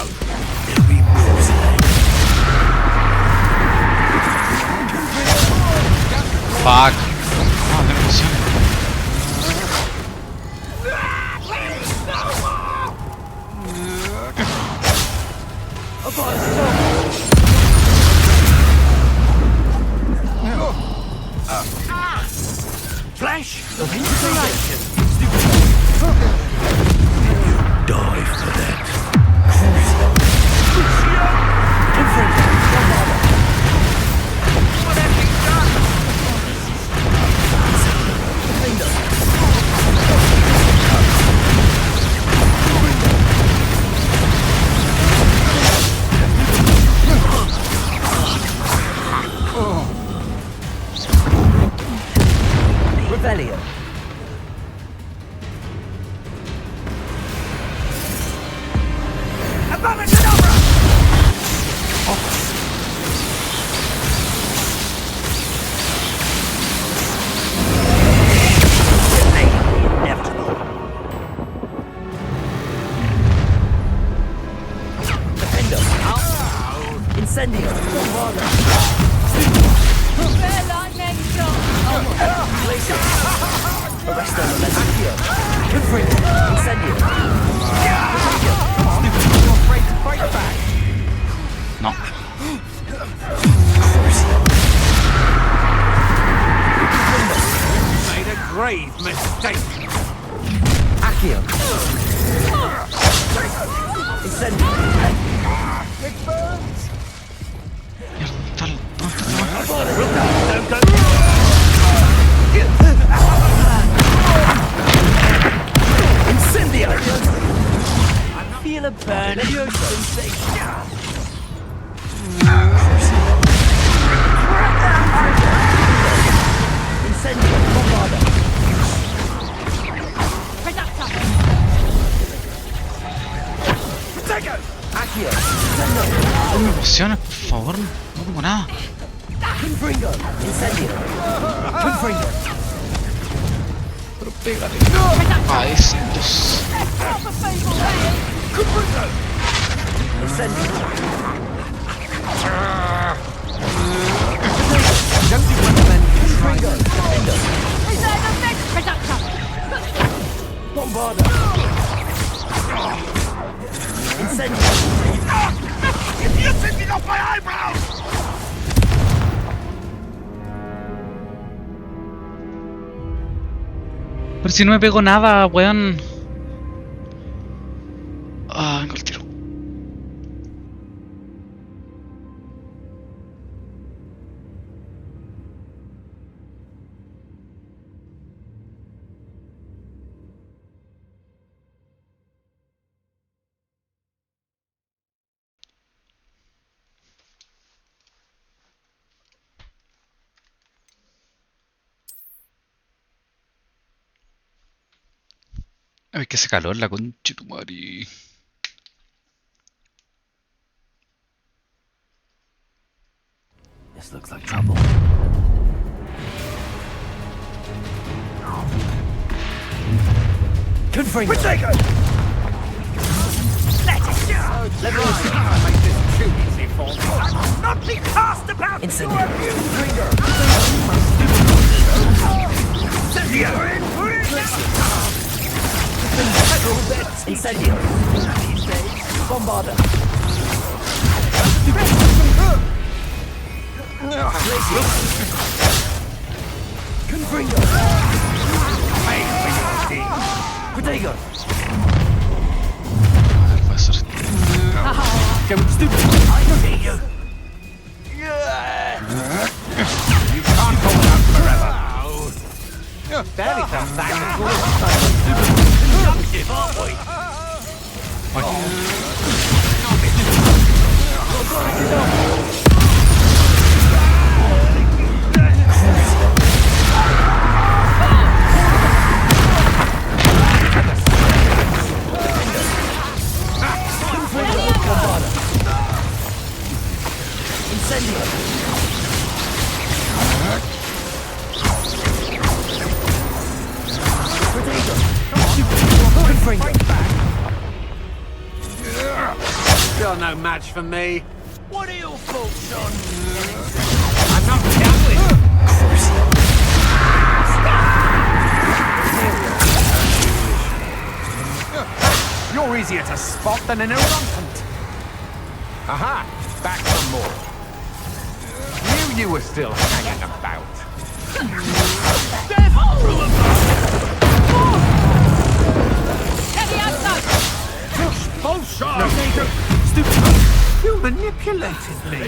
Fuck. No, no funciona. Flash of inspiration. Die for that. Revelio. Avada Kedavra! Defendo. Incendio. Arresto Accio. Confringo. Incendio. You're afraid to fight back. No. You made a grave mistake. Accio. Incendio. It burns. Incendio. I feel a burn in your sensation. Incendio. Bombarda. Accio. No me emociones, por favor. No tengo nada. Confringo. Incendio. Confringo. Pero pégale a estos. Incendio. Confringo. Defendo. Bombarda. Incendio. You're sitting off my eyebrows! Pero si no me pego nada, weón. Ah, vengo al tiro. Ay, que hace calor la concha de tu madre. This looks like trouble. Confringo. Protego! Let it go! I made this too easy for me. I will not be cast about Incendio. your abuse! Incendio! Incendio. Bombarda. Confringo. Protego. Stupid. I see you. You can't hold out forever. You're barely come back and Incendio. Protego. Confringo. You're no match for me. What are your thoughts on... I'm not gambling. You're easier to spot than an irrelevant. Aha! Back for more. Knew you were still hanging about. You manipulated me.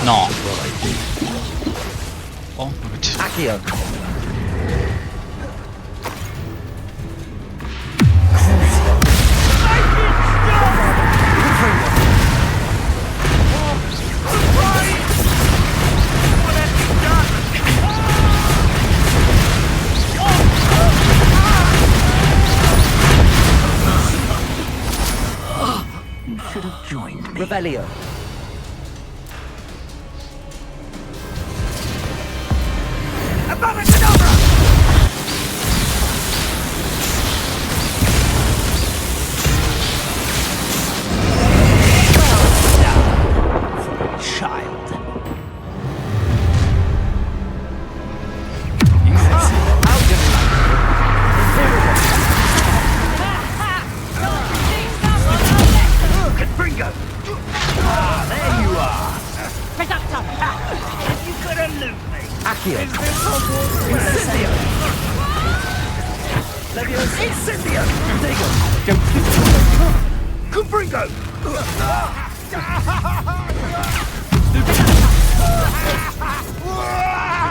No. Oh, no caché. Accio. You should have joined me. Revelio. Avada Kedavra! Child. Confringo! Ah, there you are! Reducto! You could elude me! Accio. Incendio! Leviosa! Incendio! Digo! Confringo!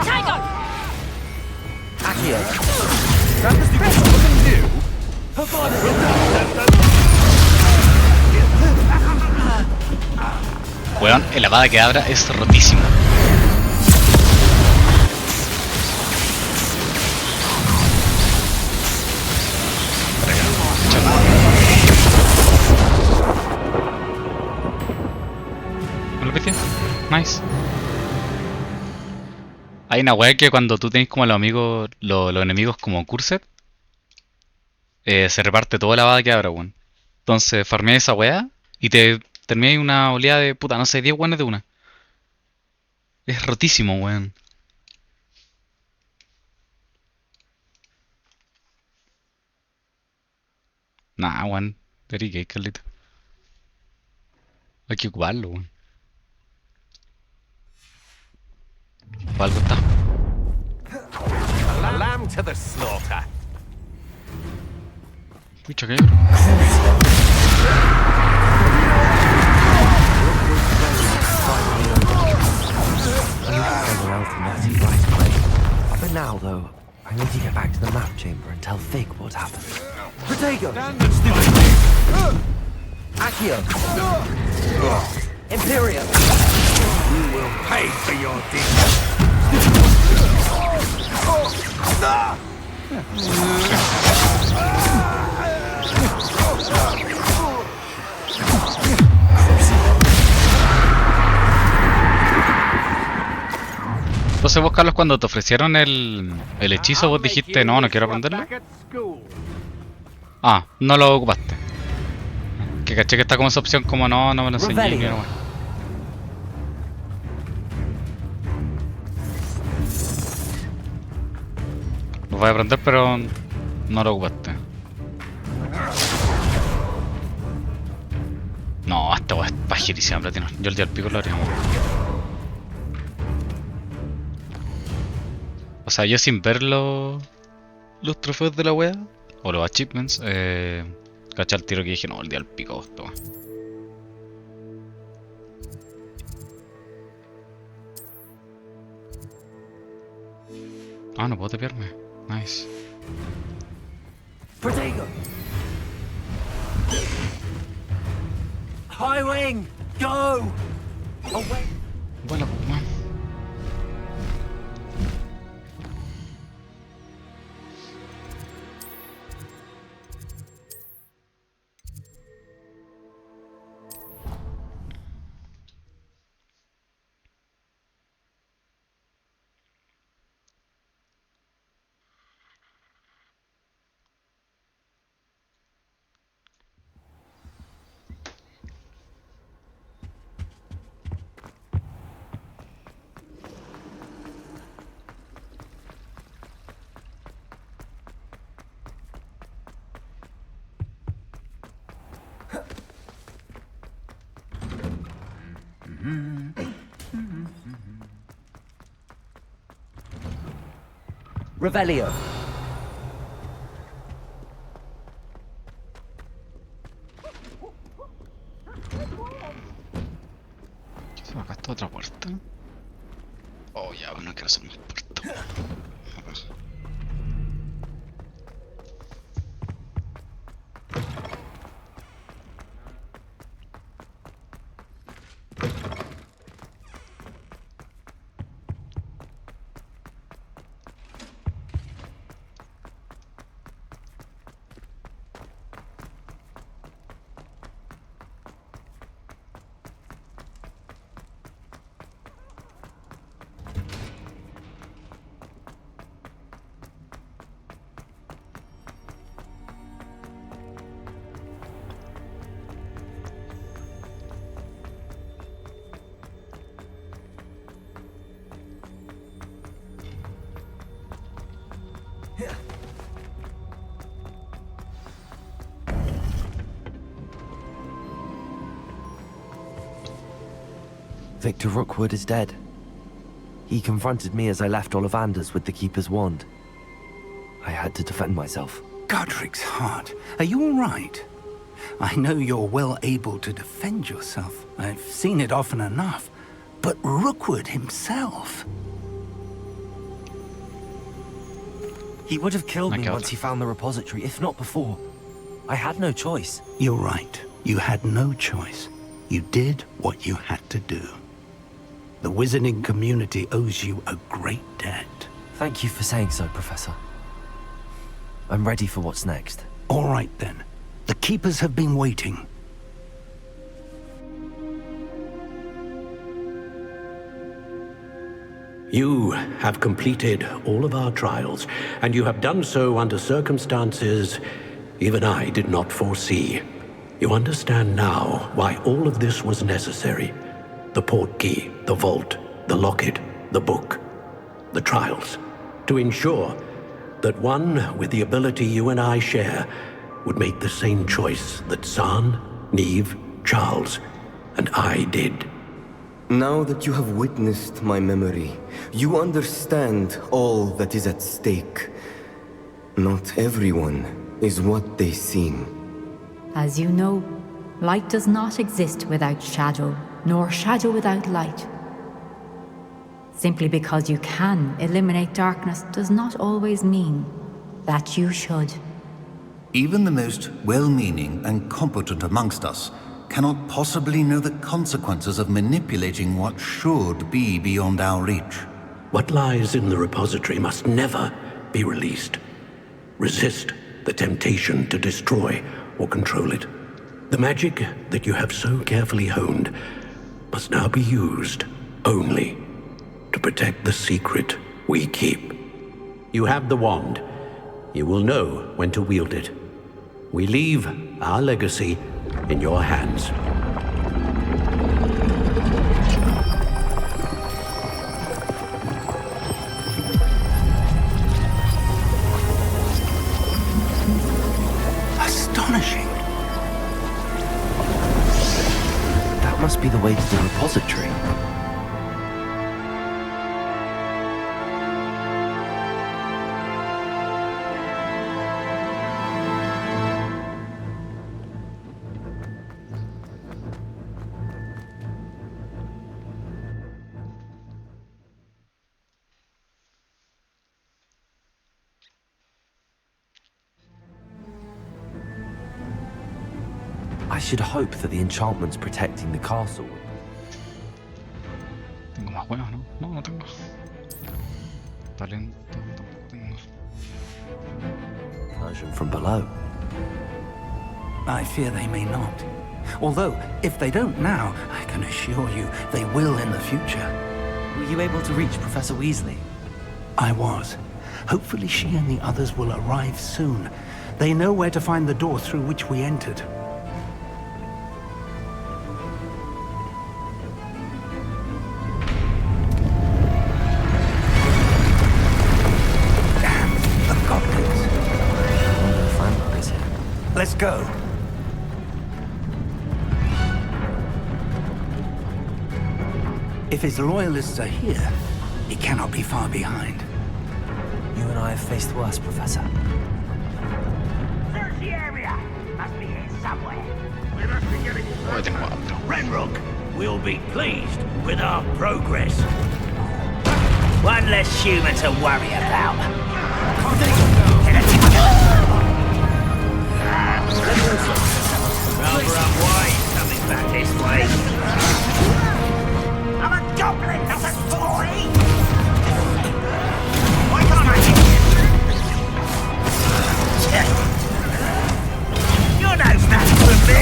Tango! Accio. That must be something new. Weón, el Avada Kedavra es rotísimo. ¿Me lo pide? Nice. Hay una weá que cuando tú tenés como a los amigos, los enemigos como Cursed, se reparte toda la Avada Kedavra, weón. Entonces farmeas esa weá y te termináis una oleada de puta, no sé, 10 weones de una. Es rotísimo, weón. Nah, weón. Very gay, Carlito. Hay que ocuparlo, weón. Para algo está. A lamb to the slaughter. Pucha, cabrón. For now, though, I need to get back to the map chamber and tell Fig what happened. Protego! Accio! Imperium! You will pay for your deeds. Entonces vos, Carlos, cuando te ofrecieron el hechizo, vos dijiste, no, no quiero aprenderlo. Ah, no lo ocupaste. Que caché que está como esa opción como no me lo enseñé. Ni una wea. Lo voy a aprender, pero no lo ocupaste. No, esta wea es pajerísima, platino. Yo el día del pico lo haría. O sea, yo sin ver los trofeos de la wea, o los achievements, caché al tiro que dije, no, el día del pico, esto. Ah, no puedo tepearme. Nice. Protego! High wing! Go! Away! Vuela, Puma. Revelio. Acá está otra puerta. Oh, ya, no quiero hacer más puertas. Victor Rookwood is dead. He confronted me as I left Ollivanders with the Keeper's wand. I had to defend myself. Godric's heart, are you all right? I know you're well able to defend yourself. I've seen it often enough. But Rookwood himself... He would have killed me once he found the repository, if not before. I had no choice. You're right. You had no choice. You did what you had to do. The wizarding community owes you a great debt. Thank you for saying so, Professor. I'm ready for what's next. All right, then. The Keepers have been waiting. You have completed all of our trials, and you have done so under circumstances even I did not foresee. You understand now why all of this was necessary. The portkey, the vault, the locket, the book, the trials. To ensure that one with the ability you and I share would make the same choice that San, Neve, Charles, and I did. Now that you have witnessed my memory, you understand all that is at stake. Not everyone is what they seem. As you know, light does not exist without shadow, nor shadow without light. Simply because you can eliminate darkness does not always mean that you should. Even the most well-meaning and competent amongst us cannot possibly know the consequences of manipulating what should be beyond our reach. What lies in the repository must never be released. Resist the temptation to destroy or control it. The magic that you have so carefully honed must now be used only to protect the secret we keep. You have the wand. You will know when to wield it. We leave our legacy in your hands. Astonishing. That must be the way to the repository. I should hope that the enchantment's protecting the castle. Tengo más huevos, ¿no? No, no tengo. Talento, tampoco tengo. Version from below. I fear they may not. Although, if they don't now, I can assure you they will in the future. Were you able to reach Professor Weasley? I was. Hopefully she and the others will arrive soon. They know where to find the door through which we entered. Let's go. If his loyalists are here, he cannot be far behind. You and I have faced worse, Professor. Search the area. Must be here somewhere. We must be getting Renrock will be pleased with our progress. One less human to worry about. Rather unwise coming back this way. I'm a goblin, not a toy! Why can't I hit you? You're no match for me!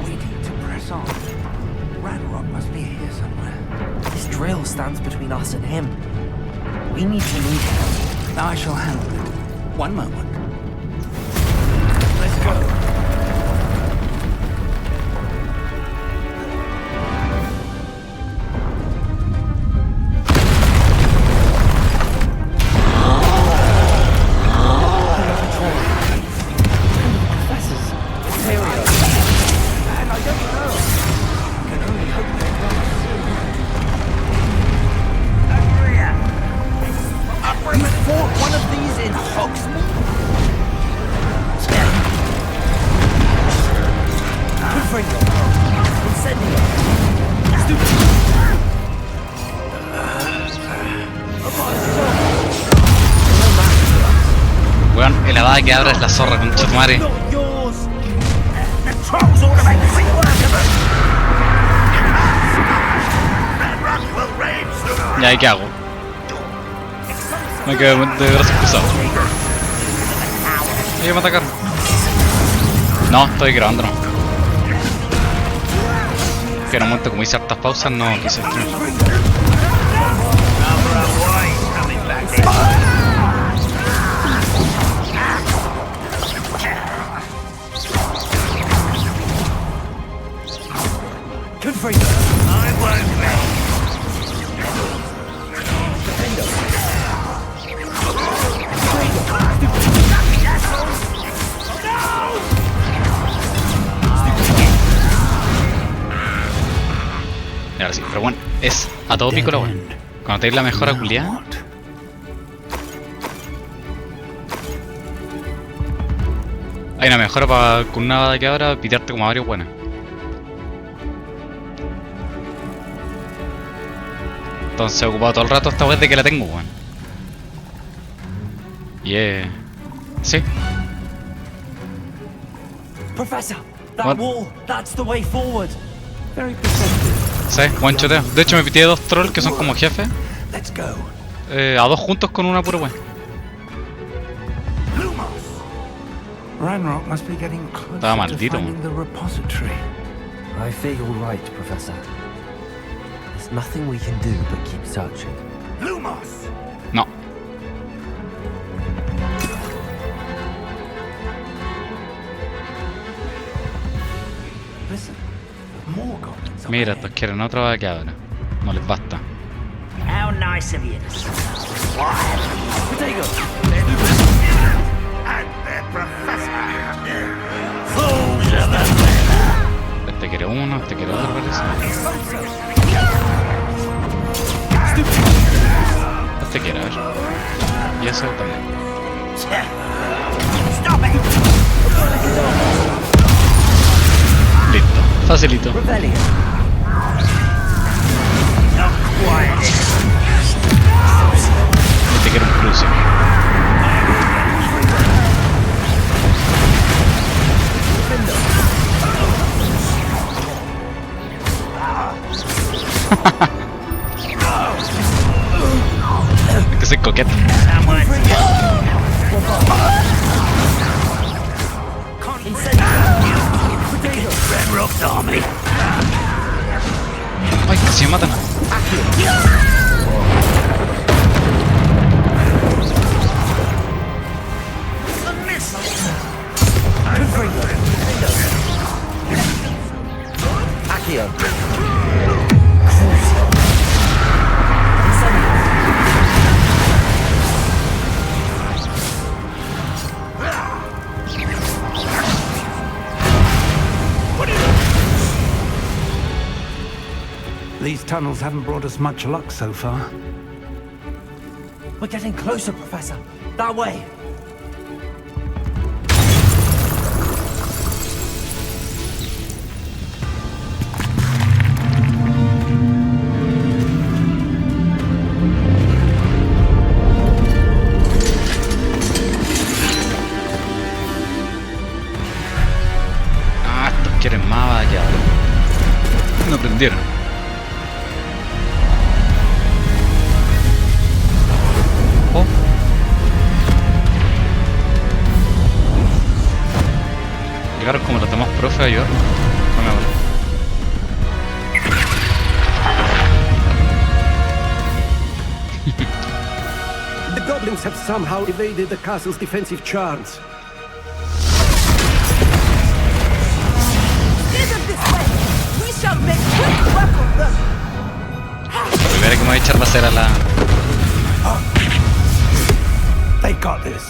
We need to press on. Ranrock must be here somewhere. This drill stands between us and him. We need to meet him. I shall handle it. One moment. Let's go. Weón, el Avada Kedavra es la zorra, concha tu madre. Ya, ¿y qué hago? Me quedo de brazos cruzados. ¿Y me atacar? No, estoy grabando, no. Que en un momento, como hice hartas pausas, no quise streamar. Ahora sí, pero bueno, es a todo pico la buena. Cuando tenéis la mejora culiada. Hay una mejora para con una Avada Kedavra pitearte como a varios buenas. Entonces he ocupado todo el rato esta vez de que la tengo, weón. Y sí. Professor, that wall, that's the way forward. Very perceptive. Sí, buen choteo. De hecho me piteé 2 trolls que son como jefes. A 2 juntos con una pura weón. Ranrock must be getting close Estaba to maldito, finding the repository. I fear you're right, Professor. There's nothing we can do but keep searching. Lumos! No. Listen, more goblins. Mira, estos quieren otra Avada Kedavra. No les basta. How nice of you to and their professor. Fools of a feather. Este quiere uno, este quiere otro, parece. Este quiere, a ver. Y ese también. Listo, facilito. Este quiere un cruce. Hay que ser coqueta. Renrock's Casi me matan. These tunnels haven't brought us much luck so far. We're getting closer, Professor. That way. Ah, estos quieren más allá. No prendieron. Oh. Llegaron como los demás profes a ayudar. No me vale. The goblins have somehow evaded the castle's defensive charms. We shall make quick work of them. Lo primero que me voy a echar va a ser a la... They got this.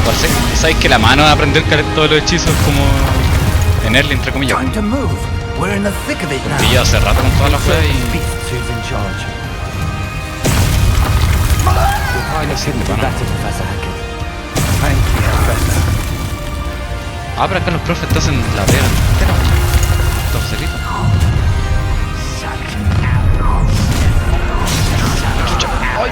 Pues sí, sabéis que la mano de aprender todos los hechizos como en early, entre comillas. Porque yo hace rato con todas las weas y... Ah, pero acá los profes te hacen la pega entera. Los celitos. Chucha. ¡Ay!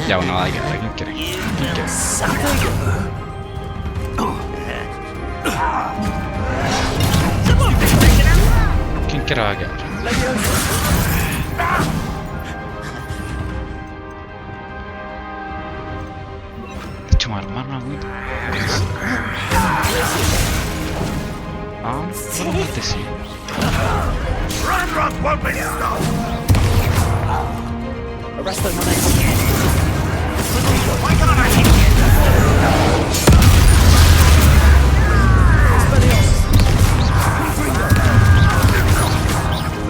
Ya, bueno, hay que ver. ¿Quién quiere? ¿Quién quiere? ¿Quién quiere va a quedar? De hecho, me armaron una agüita. Ah, probablemente sí. Arrest them when they why can't I hit you?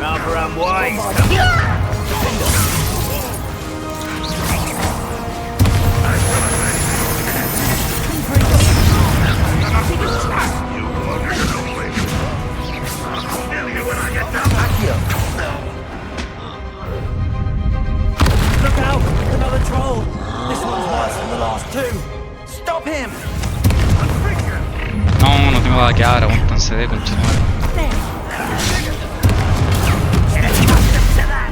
Rather unwise. Look out! Another troll! This one's worse than the last two! Stop him! No, no tengo Avada Kedavra, aguántanse de conchetumare.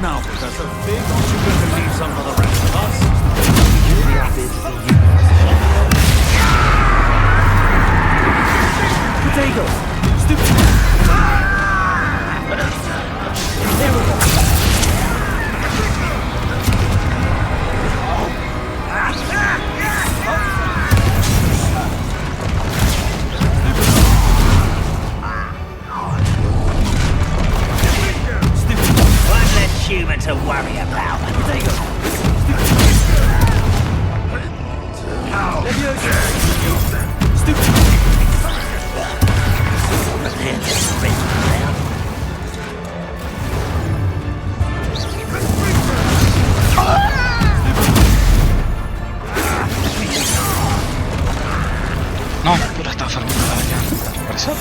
Now, Professor, big don't you going to leave some for the rest of us? Potato! Stupid! There we go! Human to worry about. No, puta, estaba farmando la vaca. Parece.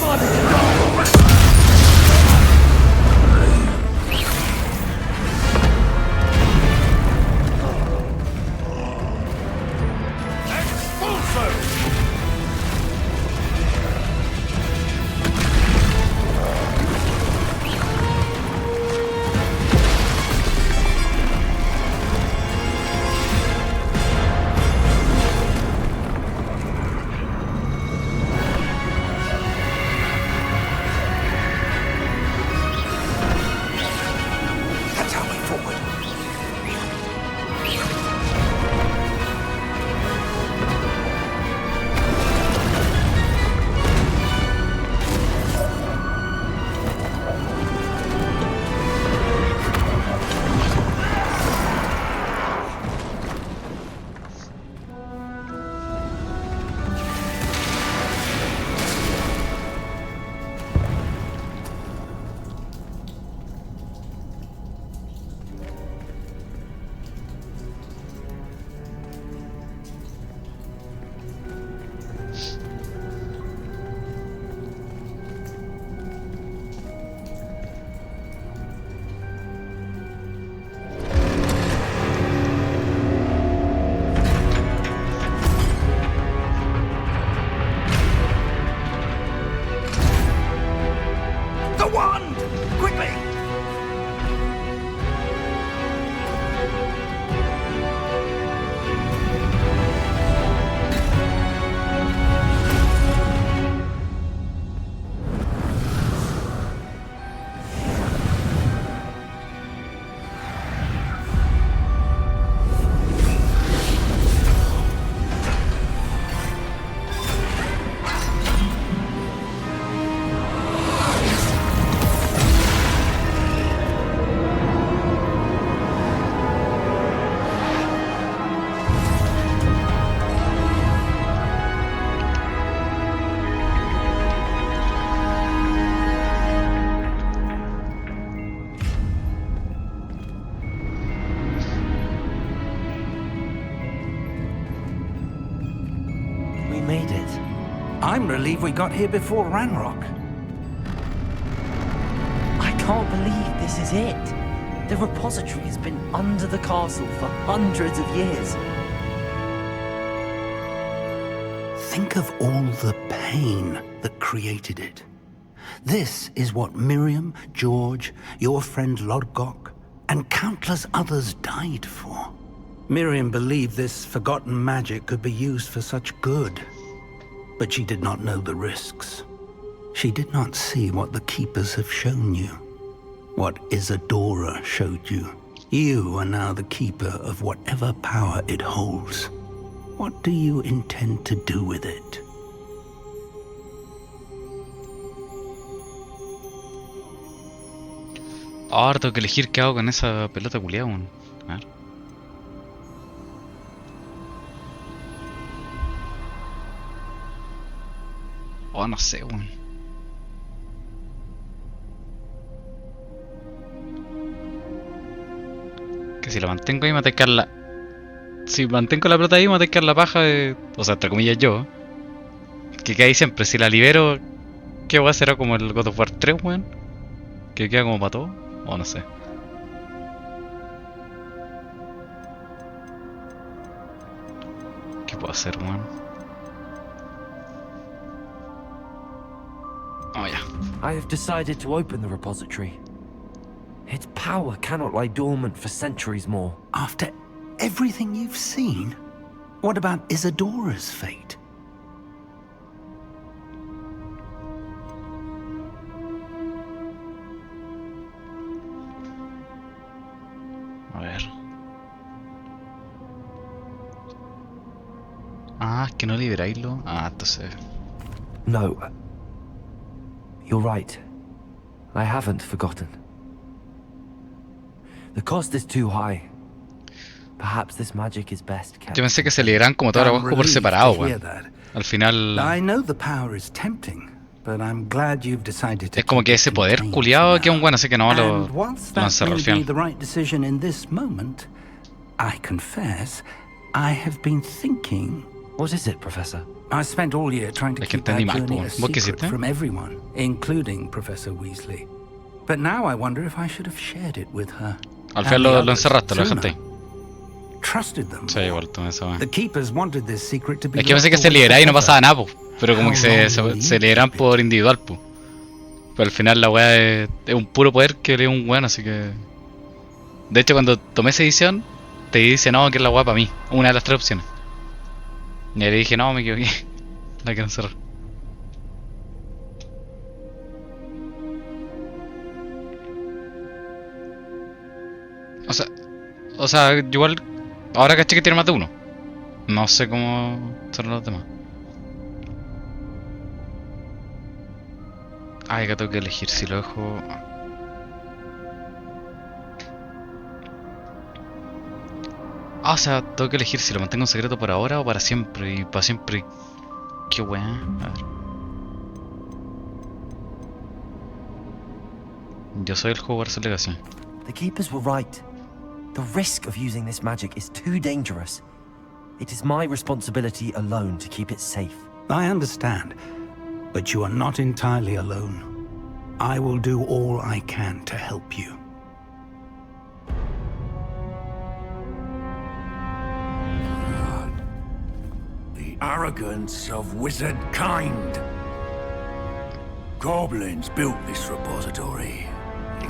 believe we got here before Ranrock. I can't believe this is it. The repository has been under the castle for hundreds of years. Think of all the pain that created it. This is what Miriam, George, your friend Lodgok, and countless others died for. Miriam believed this forgotten magic could be used for such good, but she did not know the risks. She did not see what the Keepers have shown you, what Isadora showed you. You are now the Keeper of whatever power it holds. What do you intend to do with it? Ahora tengo que elegir qué hago con esa pelota culiada, weón. A ver. Oh, no sé, weón. Que si la mantengo ahí me va a atacar la... Si mantengo la pelota ahí me va a atacar la paja de... O sea, entre comillas yo. Que queda ahí siempre. Si la libero, ¿qué voy a hacer? Como el God of War 3, weón. Que queda como para todo. O no sé. ¿Qué puedo hacer, weón? Oh, yeah. I have decided to open the repository. Its power cannot lie dormant for centuries more. After everything you've seen, what about Isadora's fate? A ver. Ah, es que no liberáislo. Ah, entonces... No. You're right. I haven't forgotten. The cost is too high. Perhaps this magic is best kept. Yo pensé que se liberan como toda la guajo por separado, weón. Al final... I know the power is tempting, but I'm glad you've decided to. Es como que ese poder culiado que es un bueno, así que no lo encerró al final. The right decision in this moment, I confess, I have been thinking. What is it, Professor? I spent all year trying to keep that journey a secret from everyone, including Professor Weasley. But now I wonder if I should have shared it with her. Al final lo encerraste, lo dejaste ahí. Trusted them. Sí, igual tú eso. The keepers wanted this secret to be. Es que pensé que se liberaba y no pasaba nada, po. Pero como que se liberan por individual, po. Pero al final la weá es un puro poder que le es un weón, así que... De hecho, cuando tomé esa edición, te dice no, que es la weá para mí. Una de las tres opciones. Y le dije, no, me equivoqué. La quiero encerrar. O sea, igual... Ahora caché que tiene más de uno. No sé cómo son los demás. Ay, que tengo que elegir si lo dejo... Ah, o sea, tengo que elegir si lo mantengo en secreto por ahora o para siempre. Y para siempre... Qué weá. A ver. Yo soy el Hogwarts Legacy. The keepers were right. The risk of using this magic is too dangerous. It is my responsibility alone to keep it safe. I understand, but you are not entirely alone. I will do all I can to help you. The arrogance of wizard kind. Goblins built this repository.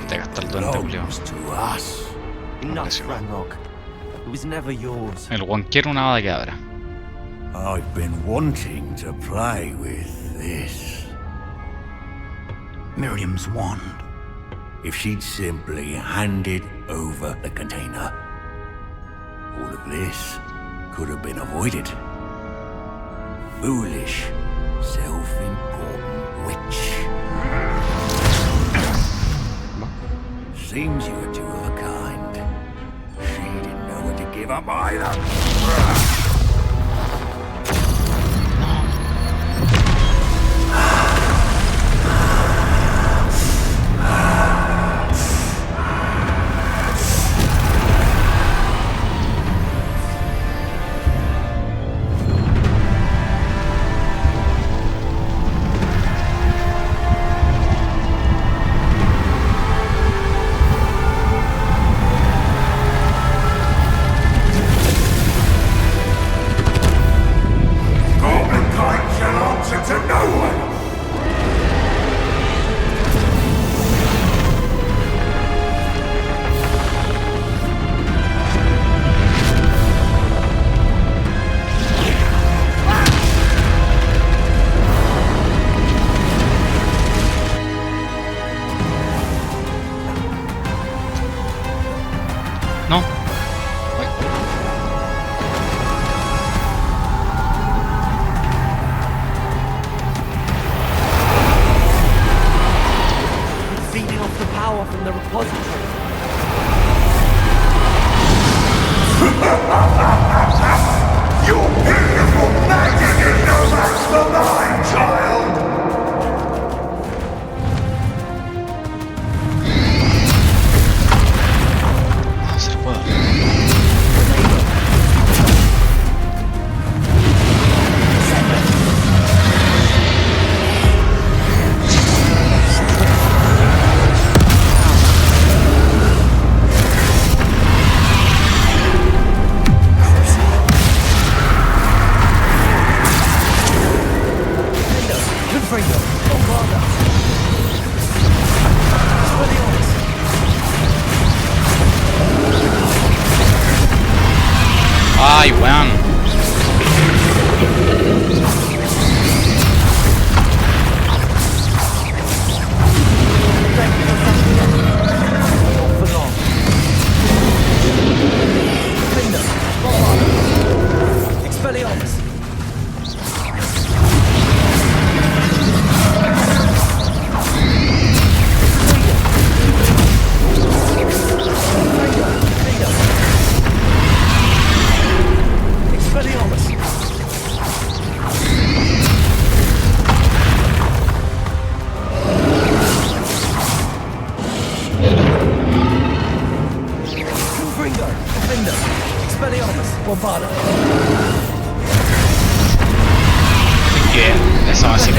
It belongs to us. Enough, Ranrock. It was never yours. El one quiere una Avada Kedavra. I've been wanting to play with this. Miriam's wand. If she'd simply handed over the container, all of this could have been avoided. Foolish, self-important witch. Seems you were two of a kind. She didn't know when to give up either. Ay, weón. Que esa va a ser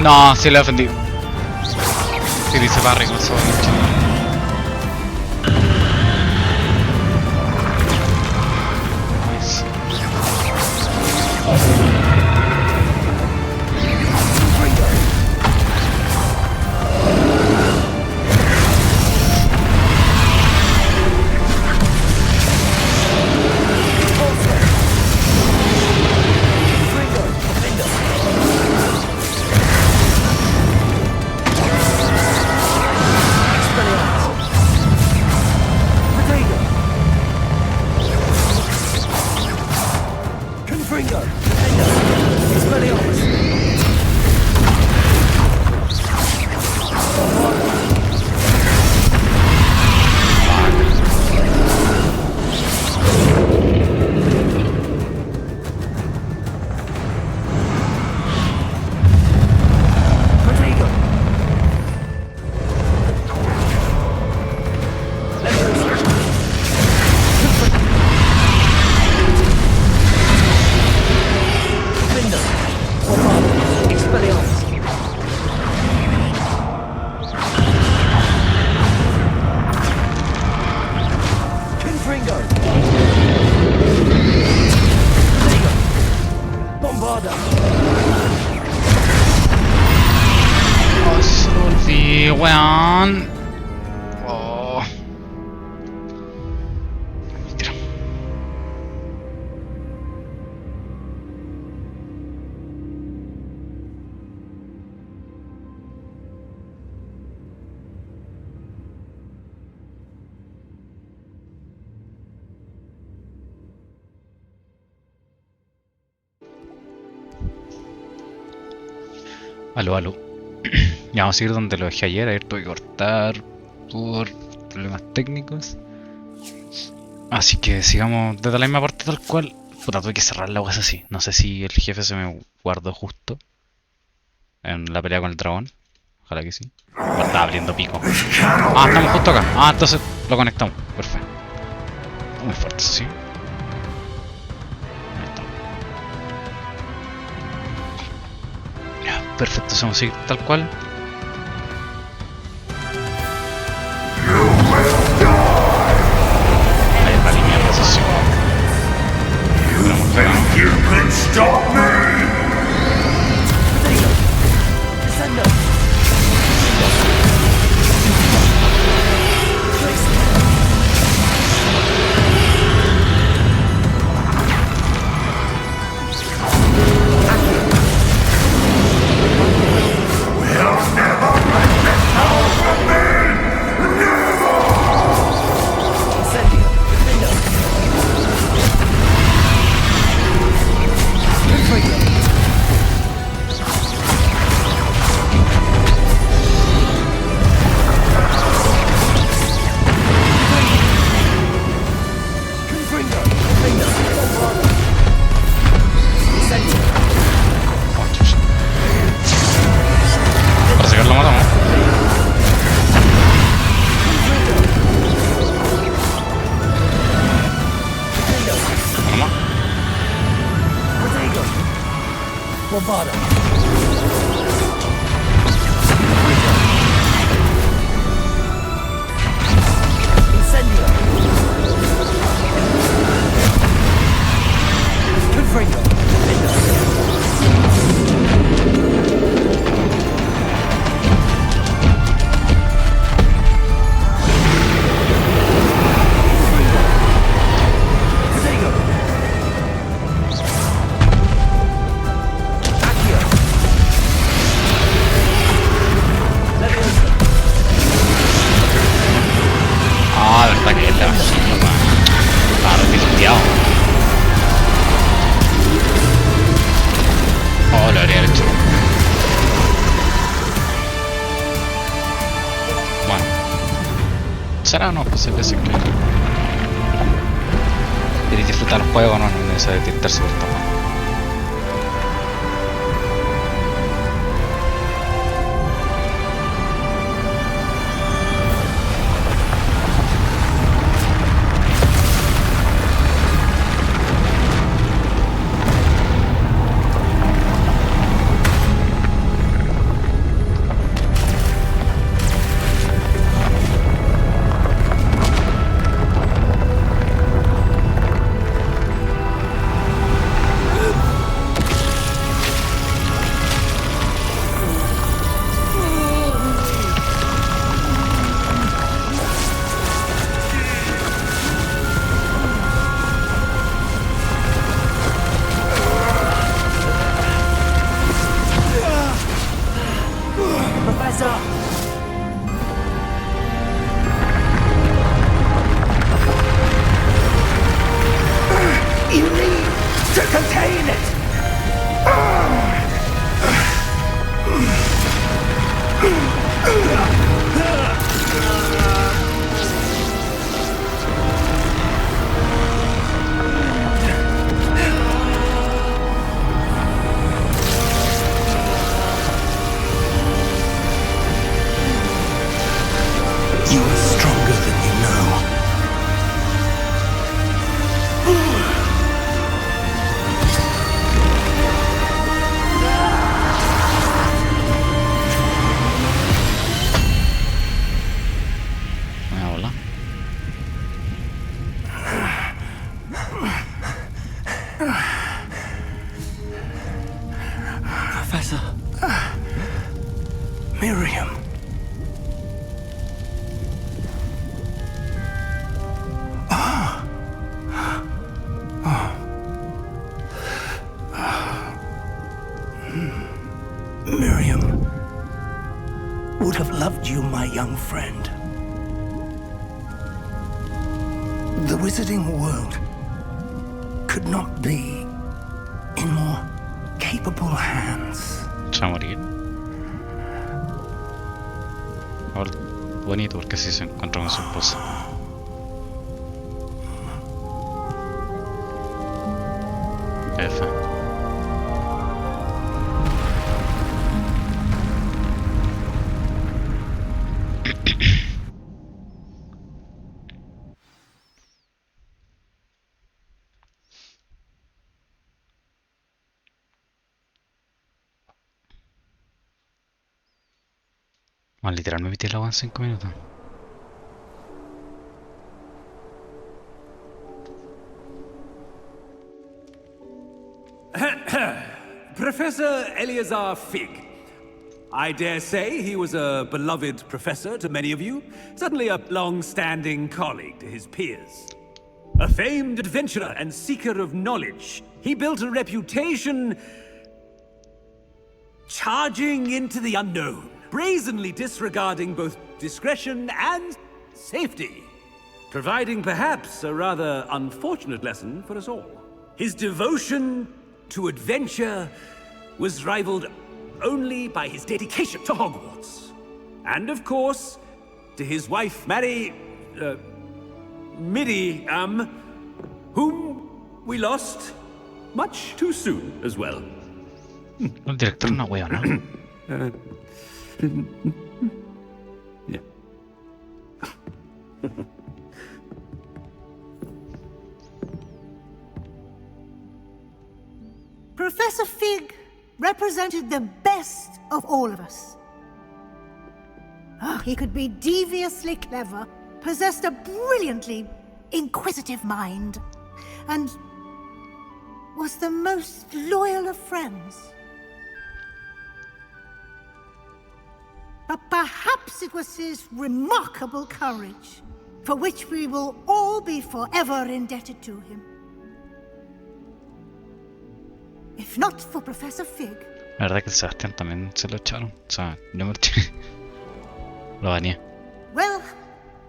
No, sí le he ofendido. Sí dice Barry con su bicho. Weón. Oh. Tira. Aló. Ya vamos a ir donde lo dejé ayer. Ayer tuve que cortar por problemas técnicos. Así que sigamos desde la misma parte tal cual. Puta, tuve que cerrar la hueá así. No sé si el jefe se me guardó justo en la pelea con el dragón. Ojalá que sí. Me estaba abriendo pico. Ah, estamos justo acá. Ah, entonces lo conectamos. Perfecto. Muy fuerte, eso sí. Ahí está. Ya, perfecto, vamos a seguir tal cual. Ahí está la línea de posición. You can stop me! ¿Será o no? Pues es que queréis disfrutar el juego, no es necesario tintarse por esta mano. Miriam. Miriam would have loved you, my young friend. The wizarding world could not be in more capable hands. Se va a morir. Ahora, bonito porque así se encuentra con su esposa. F. Bueno, literal me metí el agua en 5 minutos. Professor Eleazar Fig. I dare say he was a beloved professor to many of you, certainly a long-standing colleague to his peers. A famed adventurer and seeker of knowledge, he built a reputation charging into the unknown, brazenly disregarding both discretion and safety, providing perhaps a rather unfortunate lesson for us all. His devotion to adventure was rivaled only by his dedication to Hogwarts. And of course, to his wife, Midi, whom we lost much too soon as well. El director no wea, ¿no? Yeah. Professor Fig represented the best of all of us. Oh, he could be deviously clever, possessed a brilliantly inquisitive mind, and was the most loyal of friends. But perhaps it was his remarkable courage, for which we will all be forever indebted to him. If not for Professor Fig. La verdad que el Sebastián también se lo echaron. O sea, yo me lo eché. Lo baneé. Well,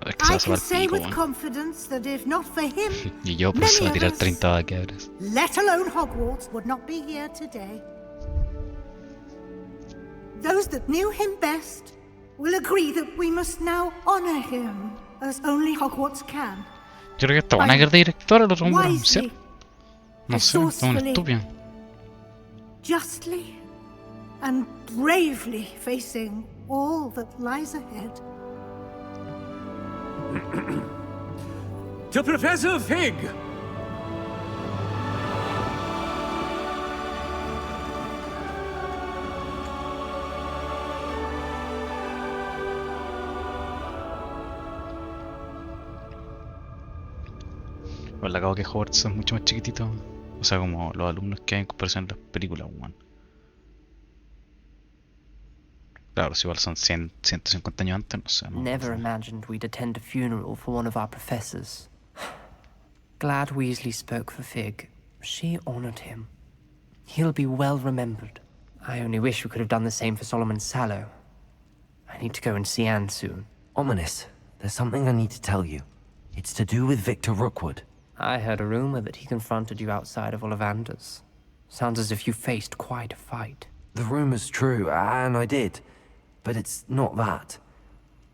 Es que se va I a can salvar say pico, with weón. confidence that if not for him, Y yo pues se va a tirar 30 vaqueadores. let alone Hogwarts, would not be here today. Those that knew him best will agree that we must now honor him as only Hogwarts can. Yo creo que esta buena que es de director, el otro hombre Wisely, anunciar. No sé, está un resourcefully, estúpido. justly and bravely facing all that lies ahead. To Professor Fig! Pues le acabo que Hogwarts es mucho más chiquitito. O sea, como los alumnos que hay en comparación a las películas, weón. Claro, si igual son 100, 150 años antes, no sé. ¿no? Never imagined we'd attend a funeral for one of our professors. Glad Weasley spoke for Fig. She honored him. He'll be well remembered. I only wish we could have done the same for Solomon Sallow. I need to go and see Anne soon. Ominous, there's something I need to tell you. It's to do with Victor Rookwood. I heard a rumor that he confronted you outside of Ollivander's. Sounds as if you faced quite a fight. The rumor's true, and I did. But it's not that.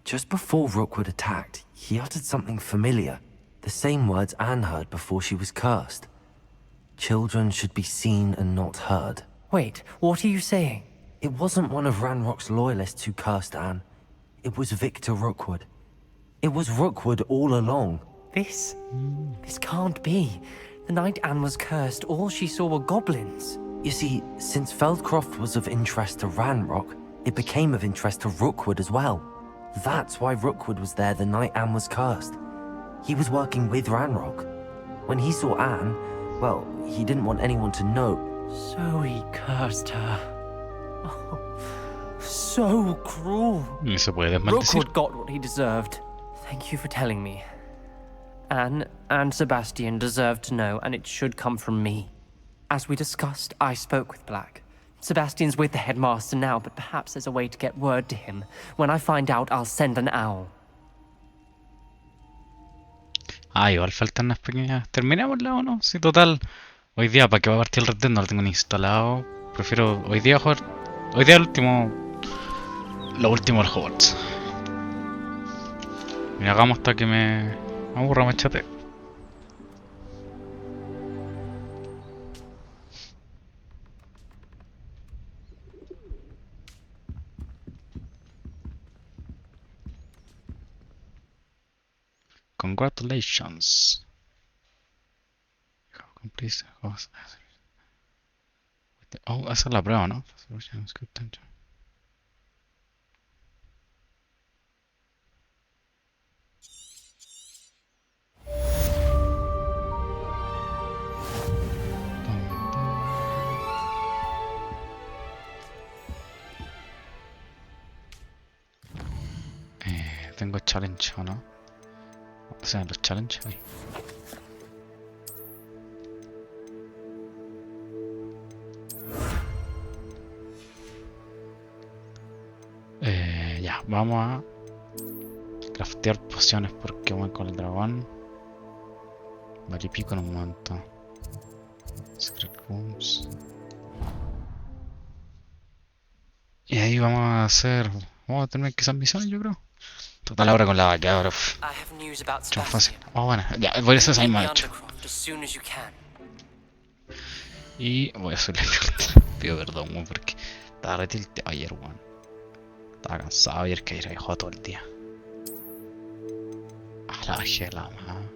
Just before Rookwood attacked, he uttered something familiar. The same words Anne heard before she was cursed. Children should be seen and not heard. Wait, what are you saying? It wasn't one of Ranrock's loyalists who cursed Anne. It was Victor Rookwood. It was Rookwood all along. This can't be. The night Anne was cursed, all she saw were goblins. You see, since Feldcroft was of interest to Ranrock, it became of interest to Rookwood as well. That's why Rookwood was there the night Anne was cursed. He was working with Ranrock. When he saw Anne, well, he didn't want anyone to know. So he cursed her. Oh, So cruel. Y se puede desmaldecir. Rookwood got what he deserved. Thank you for telling me. Anne and Sebastian deserve to know, and it should come from me. As we discussed, I spoke with Black. Sebastian's with the headmaster now, but perhaps there's a way to get word to him. When I find out, I'll send an owl. Igual faltan unas pequeñas. Terminémosla o no. Sí, total. Hoy día, ¿para qué va a partir el Red Dead? No lo tengo ni instalado. Prefiero hoy día jugar. Hoy día el último. Lo último del Hogwarts. Y hagamos hasta que me aburra, me chate. Congratulations. Oh, esa es la prueba, ¿no? Tengo challenge, ¿o no? O sea, los challenge ahí. Ya, vamos a craftear pociones porque voy con el dragón. Vale, pico en un montón. Secret rooms. Y ahí vamos a hacer. Vamos a tener quizás misiones, yo creo. Total, ahora con la vaca, ahora. Mucho más fácil. Oh, bueno, ya, voy a hacer esa misma hecho. Y voy a subir el pido perdón, weón, porque estaba retilteado ayer, weón. Estaba cansado ayer que ayer jugado todo el día. A la gela, man.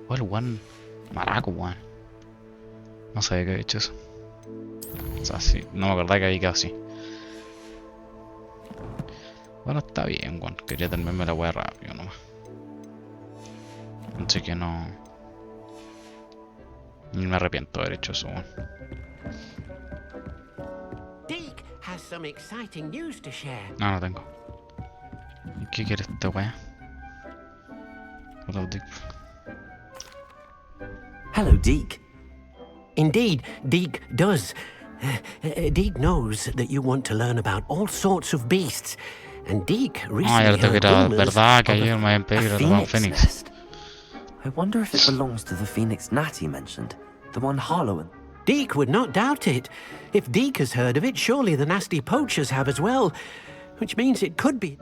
O el weón maraco, weón. No sabía que había hecho eso. O sea, sí, no me acordaba que había quedado así. Bueno, está bien, weón. Quería terminarme la weá rápido nomás. Así que no. Ni me arrepiento de haber hecho eso, weón. No, no tengo. ¿Y qué quiere esta weá? Hello, Dick. Hello, Deke. Indeed, Deke does. Deke knows that you want to learn about all sorts of beasts. And Deke recently heard rumors verdad que ayer me habían Phoenix. I wonder if it belongs to the phoenix Natty mentioned, the one Harlow and... Deke would not doubt it. If Deke has heard of it, surely the nasty poachers have as well. Which means it could be...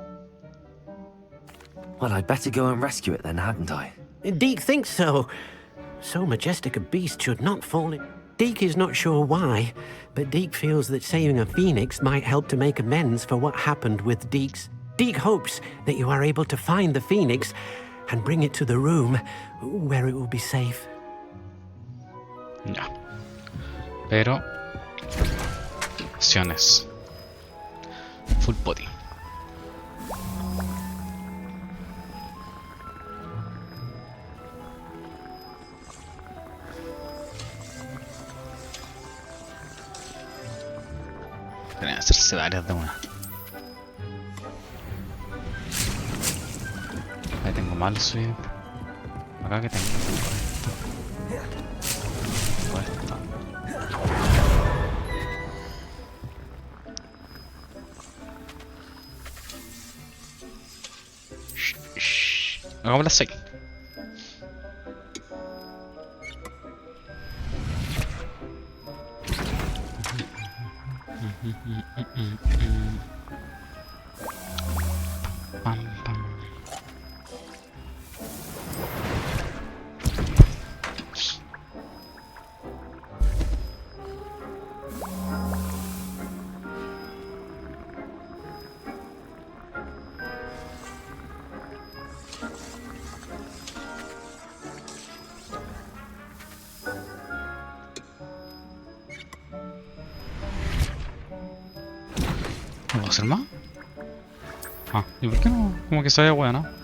Well, I'd better go and rescue it then, hadn't I? Deke thinks so. So majestic a beast should not fall in... Deke is not sure why, but Deke feels that saving a phoenix might help to make amends for what happened with Deke's. Deke hopes that you are able to find the phoenix and bring it to the room where it will be safe. Ya. Pero... Opciones. Full body. Tienen que hacerse varias de una. Ahí tengo mal sweep. Acá que tengo esto. Hagamos las 6. Pam, pam. ¿No puedo hacer más? Ah, ¿y por qué no? Como que se vaya buena, ¿no?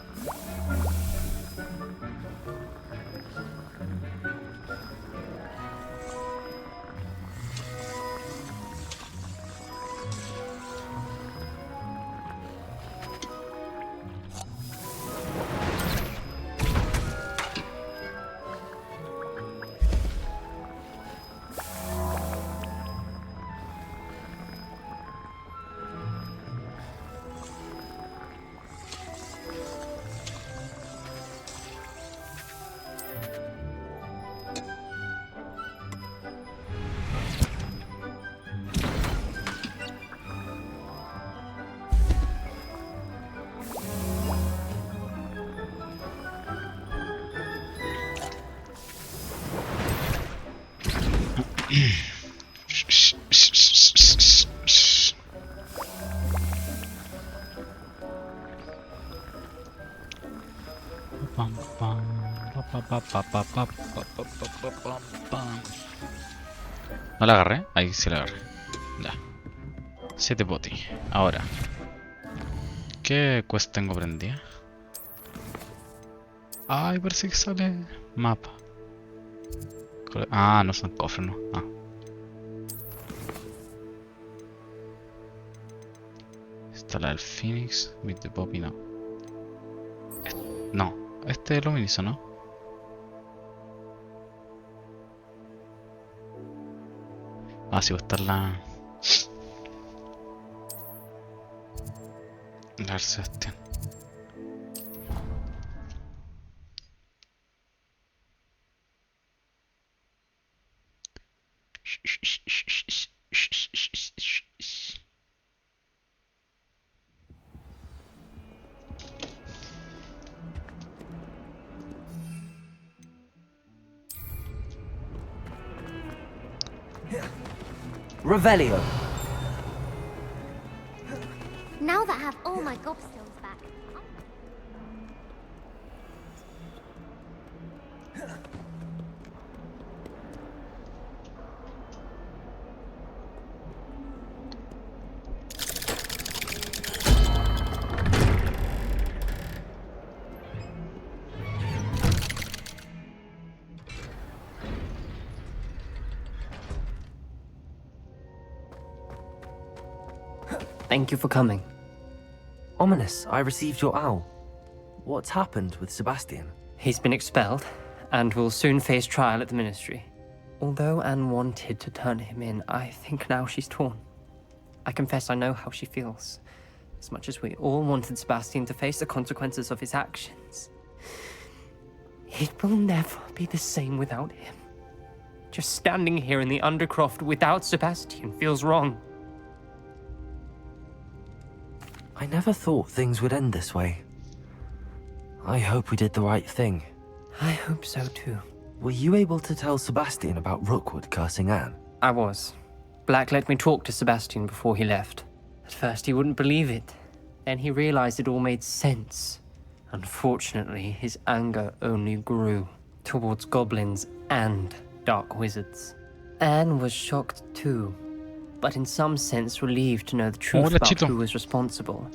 No la agarré, ahí sí la agarré. Ya. 7 poti. Ahora. ¿Qué quest tengo prendida? Ay, parece que sale mapa. Ah, no son cofres, no. Ah. Esta la del Phoenix. With the Poppy, no. No, este es lo mismo, ¿no? Ah, sí, va a estar la... La Sebastián. Revelio. Now that I have all my gobstones back. Thank you for coming. Ominous, I received your owl. What's happened with Sebastian? He's been expelled, and will soon face trial at the Ministry. Although Anne wanted to turn him in, I think now she's torn. I confess I know how she feels. As much as we all wanted Sebastian to face the consequences of his actions. It will never be the same without him. Just standing here in the Undercroft without Sebastian feels wrong. I never thought things would end this way. I hope we did the right thing. I hope so too. Were you able to tell Sebastian about Rookwood cursing Anne? I was. Black let me talk to Sebastian before he left. At first he wouldn't believe it. Then he realized it all made sense. Unfortunately, his anger only grew towards goblins and dark wizards. Anne was shocked too, but in some sense relieved to know the truth about who was responsible.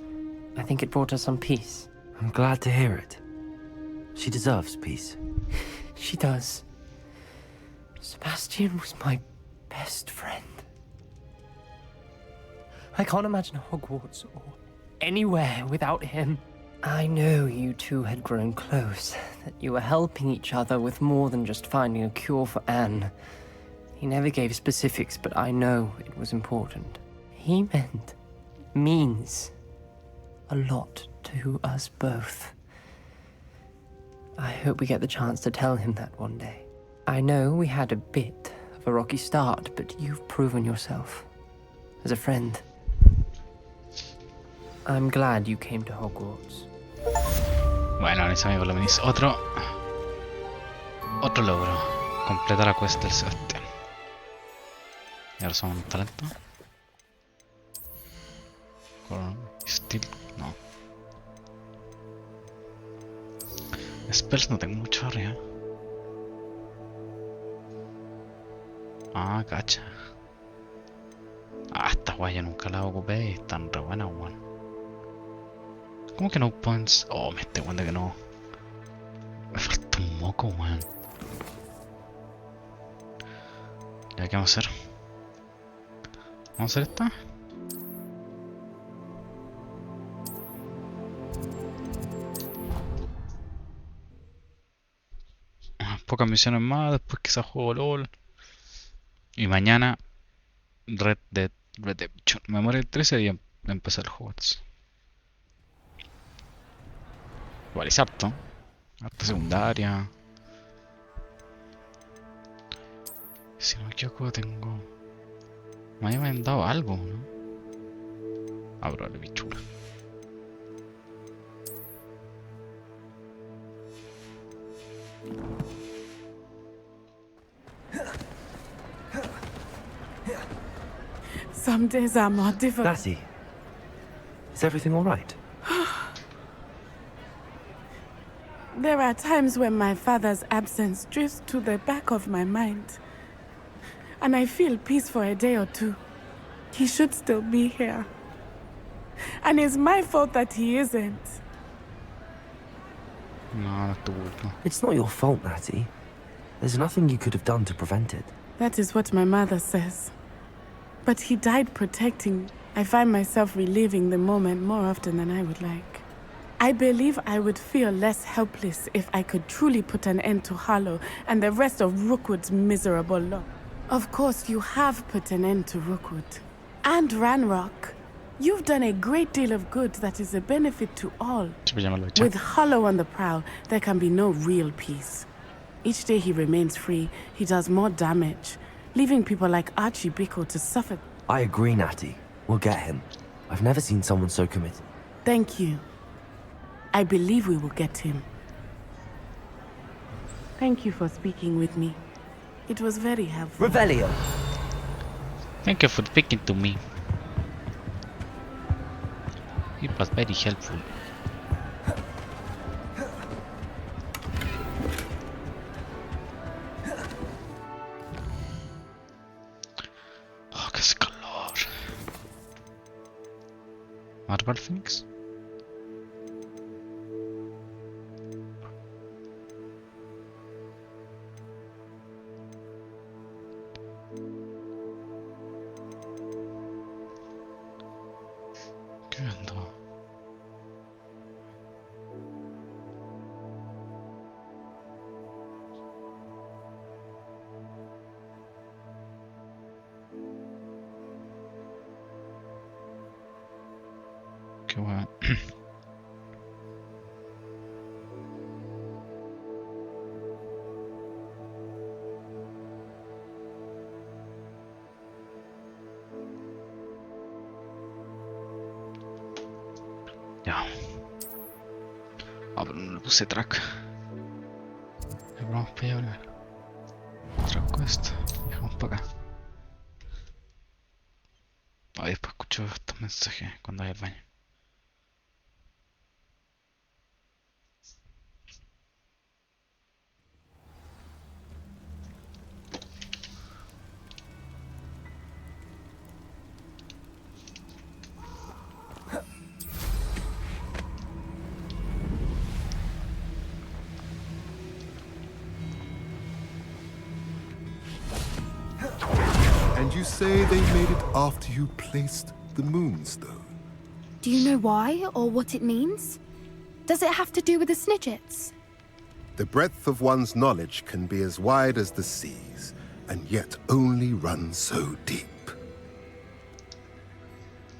I think it brought her some peace. I'm glad to hear it. She deserves peace. She does. Sebastian was my best friend. I can't imagine Hogwarts or anywhere without him. I know you two had grown close, that you were helping each other with more than just finding a cure for Anne. He never gave specifics, but I know it was important. He means a lot to us both. I hope we get the chance to tell him that one day. I know we had a bit of a rocky start, but you've proven yourself as a friend. I'm glad you came to Hogwarts. Bueno, mis amigos, lo venís otro logro. Completa la quest del Sebastián. Y ahora son un talento. Steel, no. Spells no tengo mucho arriba. Ah, cacha. Ah, esta guay yo nunca la ocupé y están re buenas, weón. ¿Cómo que no points? Oh, me estoy cuenta que no. Me falta un moco, weón. ¿Ya qué vamos a hacer? ¿Vamos a hacer esta? Pocas misiones más, después quizás juego LOL. Y mañana Red Dead Redemption. Me muere el 13 y empezar el Hogwarts. Igual es apto. Harta secundaria. Si no me equivoco tengo... Me habían dado algo, ¿no? Abro la bichula. Some days are more difficult. Natty, is everything all right? There are times when my father's absence drifts to the back of my mind. And I feel peace for a day or two. He should still be here. And it's my fault that he isn't. No, not tu culpa. It's not your fault, Natty. There's nothing you could have done to prevent it. That is what my mother says. But he died protecting. I find myself reliving the moment more often than I would like. I believe I would feel less helpless if I could truly put an end to Harlow and the rest of Rookwood's miserable lot. Of course, you have put an end to Rookwood. And Ranrock. You've done a great deal of good that is a benefit to all. With Harlow on the prowl, there can be no real peace. Each day he remains free, he does more damage, leaving people like Archie Bickle to suffer. I agree, Natty. We'll get him. I've never seen someone so committed. Thank you. I believe we will get him. Thank you for speaking with me. It was very helpful. Revelio. Thank you for speaking to me. It was very helpful. Oh, qué calor. Marble Phoenix. ¿Qué ando? Qué bueno. Ya. Ah, pero no le puse track. Vamos para allá primero. Track quest. Dejamos para acá. Ah, después escucho estos mensajes cuando vaya al baño. And you say they made it after you placed the moonstone? Do you know why or what it means? Does it have to do with the Snidgets? The breadth of one's knowledge can be as wide as the seas, and yet only run so deep.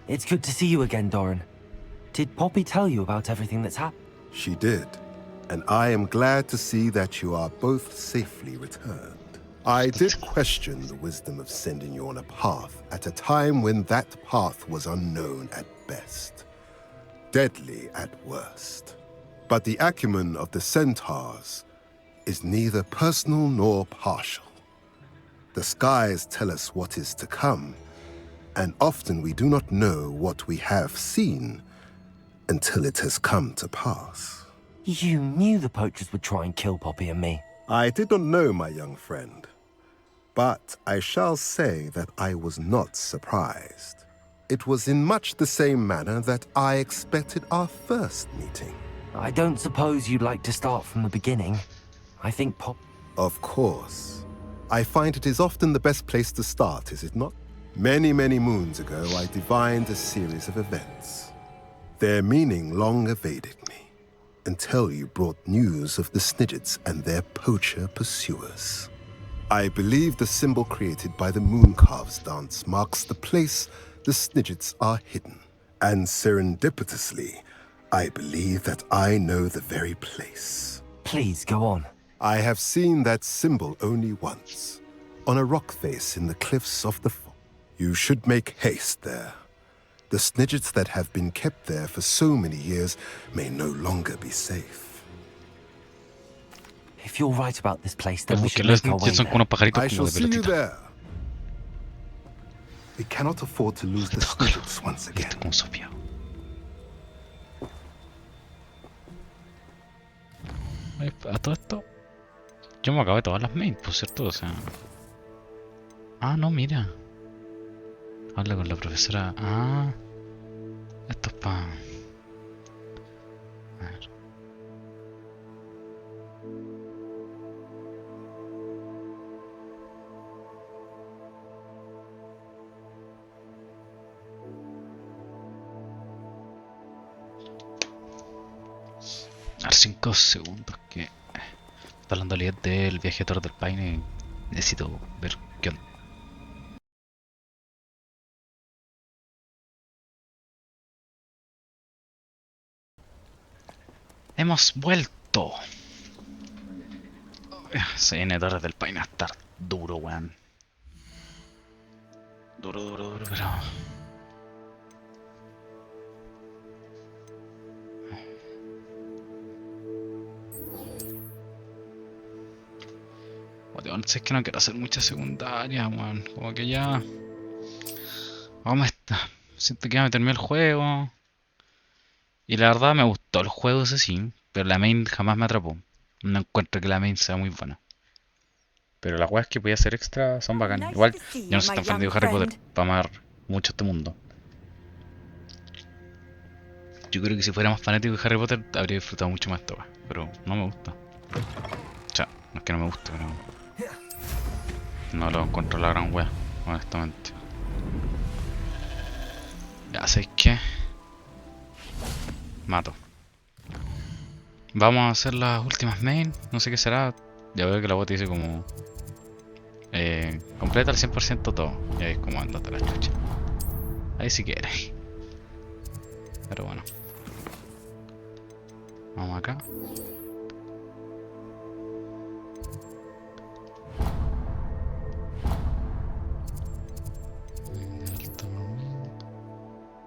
It's good to see you again, Doran. Did Poppy tell you about everything that's happened? She did, and I am glad to see that you are both safely returned. I did question the wisdom of sending you on a path at a time when that path was unknown at best, deadly at worst. But the acumen of the centaurs is neither personal nor partial. The skies tell us what is to come, and often we do not know what we have seen until it has come to pass. You knew the poachers would try and kill Poppy and me. I did not know, my young friend. But I shall say that I was not surprised. It was in much the same manner that I expected our first meeting. I don't suppose you'd like to start from the beginning. I think Of course. I find it is often the best place to start, is it not? Many, many moons ago, I divined a series of events. Their meaning long evaded me, until you brought news of the Snidgets and their poacher pursuers. I believe the symbol created by the Mooncalves dance marks the place the Snidgets are hidden. And serendipitously, I believe that I know the very place. Please, go on. I have seen that symbol only once, on a rock face in the cliffs of the fort. You should make haste there. The Snidgets that have been kept there for so many years may no longer be safe. If you're right about this place, then we should make our way there. I shall see you there. We cannot afford to lose the snitches once again. Como sopia. A todo esto, yo me acabé todas las mains, por cierto, o sea. Ah, no, mira. Habla con la profesora. Ah, esto es pa. A ver. A ver, 5 segundos que está hablando Liet del viaje a Torres del Paine y necesito ver qué onda. Hemos vuelto. Se viene Torres del Paine a estar duro, weón. Duro, pero... Bueno, es que no quiero hacer muchas secundarias, weón. Como que ya... Vamos a estar... Siento que ya me terminé el juego. Y la verdad me gustó el juego, ese sí. Pero la main jamás me atrapó. No encuentro que la main sea muy buena. Pero las weas que podía hacer extra son bacanas. Igual, yo no soy tan fan de Harry Potter para amar mucho este mundo. Yo creo que si fuera más fanático de Harry Potter habría disfrutado mucho más esta wea. Pero no me gusta. O sea, no es que no me guste, pero... No lo encuentro la gran wea, honestamente. Ya sabéis que... Mato. Vamos a hacer las últimas main. No sé qué será. Ya veo que la bot dice como... completa al 100% todo. Y ahí es como andate la chucha. Ahí si quieres. Pero bueno. Vamos acá.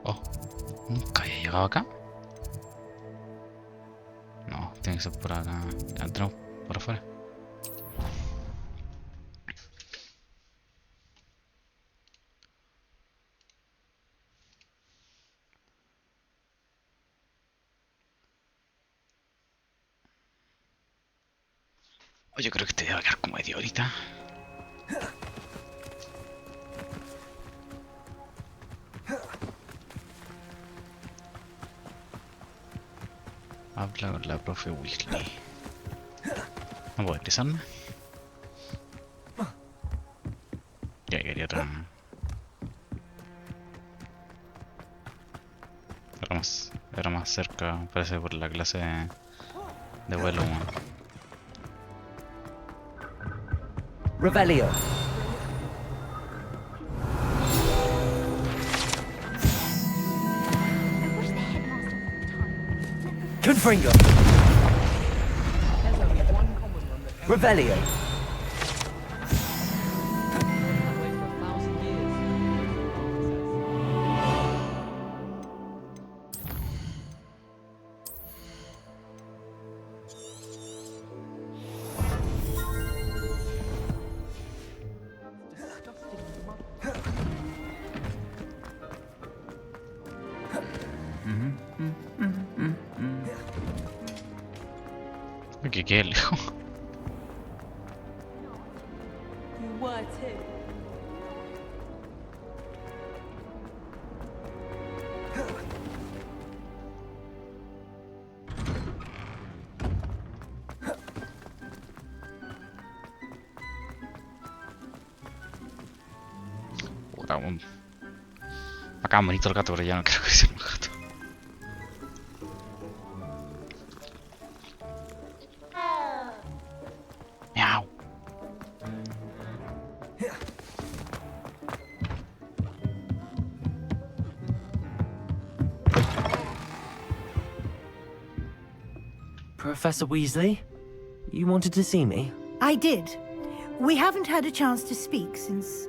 Oh, nunca había llegado acá. No, tiene que ser por acá. Ya entramos por afuera. Oh, yo creo que este debe quedar como media horita. Habla con la profe Weasley. ¿No puedo deslizarme? Ya quería otra. Era más cerca, parece por la clase de vuelo. Revelio. Confringo. Revelio. Que quede lejos. Acá bonito el gato, pero ya no creo que sea un gato. Miau. Professor Weasley, you wanted to see me? I did. We haven't had a chance to speak since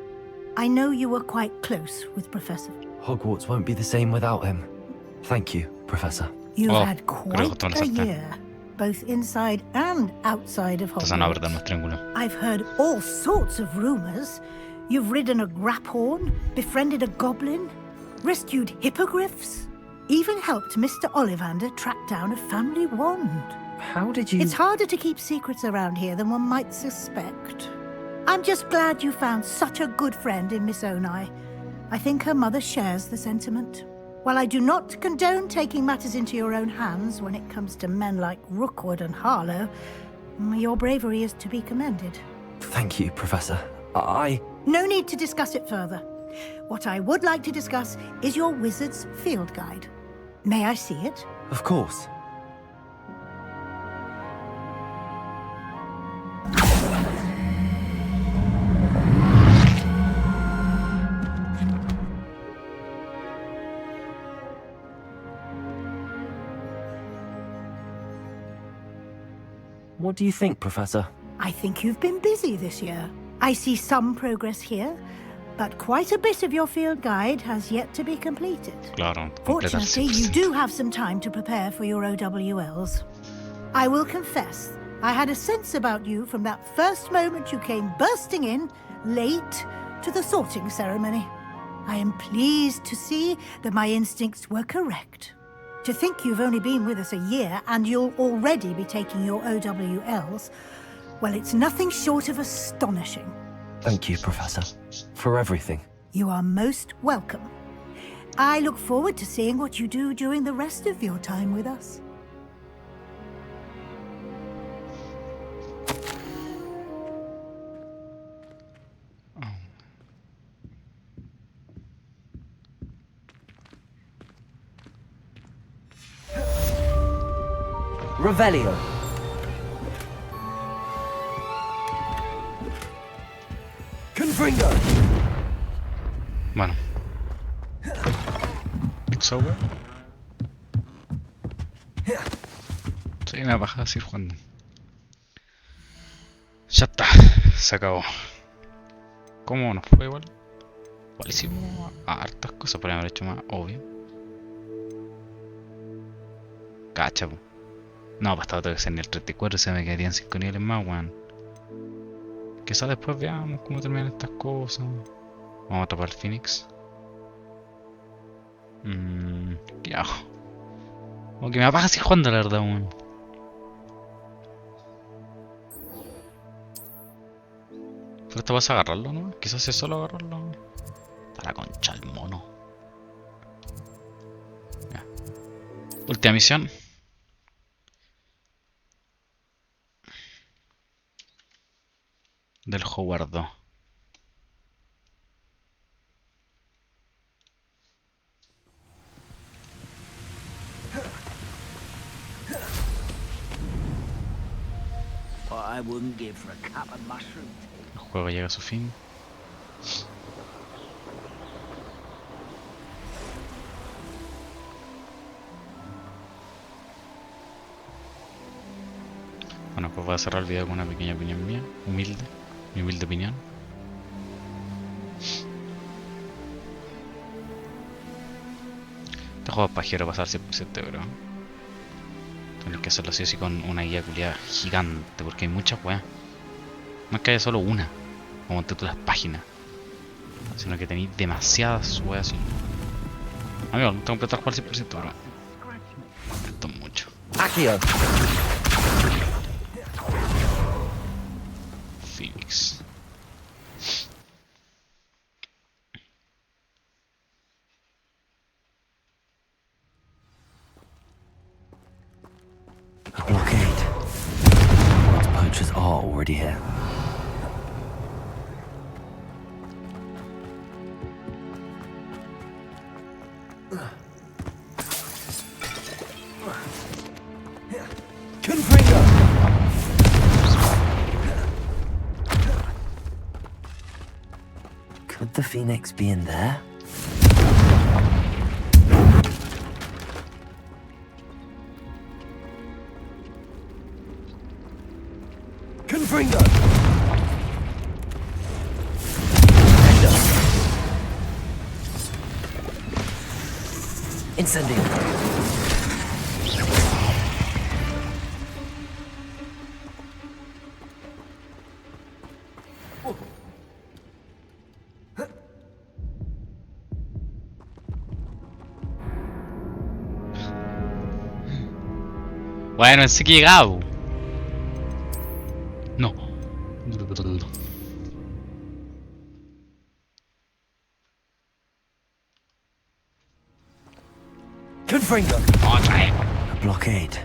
I know you were quite close with Professor. Hogwarts won't be the same without him. Thank you, Professor. You've had quite a year, both inside and outside of Hogwarts. I've heard all sorts of rumors. You've ridden a graphorn, befriended a goblin, rescued hippogriffs, even helped Mr. Ollivander track down a family wand. How did you... It's harder to keep secrets around here than one might suspect. I'm just glad you found such a good friend in Miss Onai. I think her mother shares the sentiment. While I do not condone taking matters into your own hands when it comes to men like Rookwood and Harlow, your bravery is to be commended. Thank you, Professor. No need to discuss it further. What I would like to discuss is your wizard's field guide. May I see it? Of course. What do you think, Professor? I think you've been busy this year. I see some progress here, but quite a bit of your field guide has yet to be completed. Claro, Fortunately, you do have some time to prepare for your OWLs. I will confess, I had a sense about you from that first moment you came bursting in, late, to the sorting ceremony. I am pleased to see that my instincts were correct. To think you've only been with us a year and you'll already be taking your OWLs, well, it's nothing short of astonishing. Thank you, Professor, for everything. You are most welcome. I look forward to seeing what you do during the rest of your time with us. Revelio. Confringo. Bueno. Software. Sí, me baja a seguir jugando. Ya está. Se acabó. ¿Cómo nos fue igual? Igual hicimos hartas cosas, podríamos haber hecho más, obvio. Cacha, po. No, pues estaba todo que ser ni el 34, se me quedarían 5 niveles más, weón. Quizás después veamos cómo terminan estas cosas. Vamos a tapar el Phoenix. ¿Qué hago? Como que me apaga así jugando, la verdad, weón. Pero esto vas a agarrarlo, ¿no? Quizás sea solo agarrarlo. Está la concha el mono. Ya. Última misión. Del Hogwarts 2. I wouldn't give for a cup of mushroom. El juego llega a su fin. Bueno, pues voy a cerrar el video con una pequeña opinión mía, humilde, mi humilde opinión. Este juego es pajero pasar 100%, bro. Tienes que hacerlo así o así con una guía culiada gigante, porque hay muchas weas. No es que haya solo una, como en todas las páginas, sino que tenéis demasiadas weas así. Amigo, no tengo que completar jugar 100%, bro. Esto es mucho. Phoenix. A blockade. What poachers are already here. Could the Phoenix be in there? Confringo! Incendio! Bueno, pensé que llegaba. No. Confringo! Otra vez. A blockade.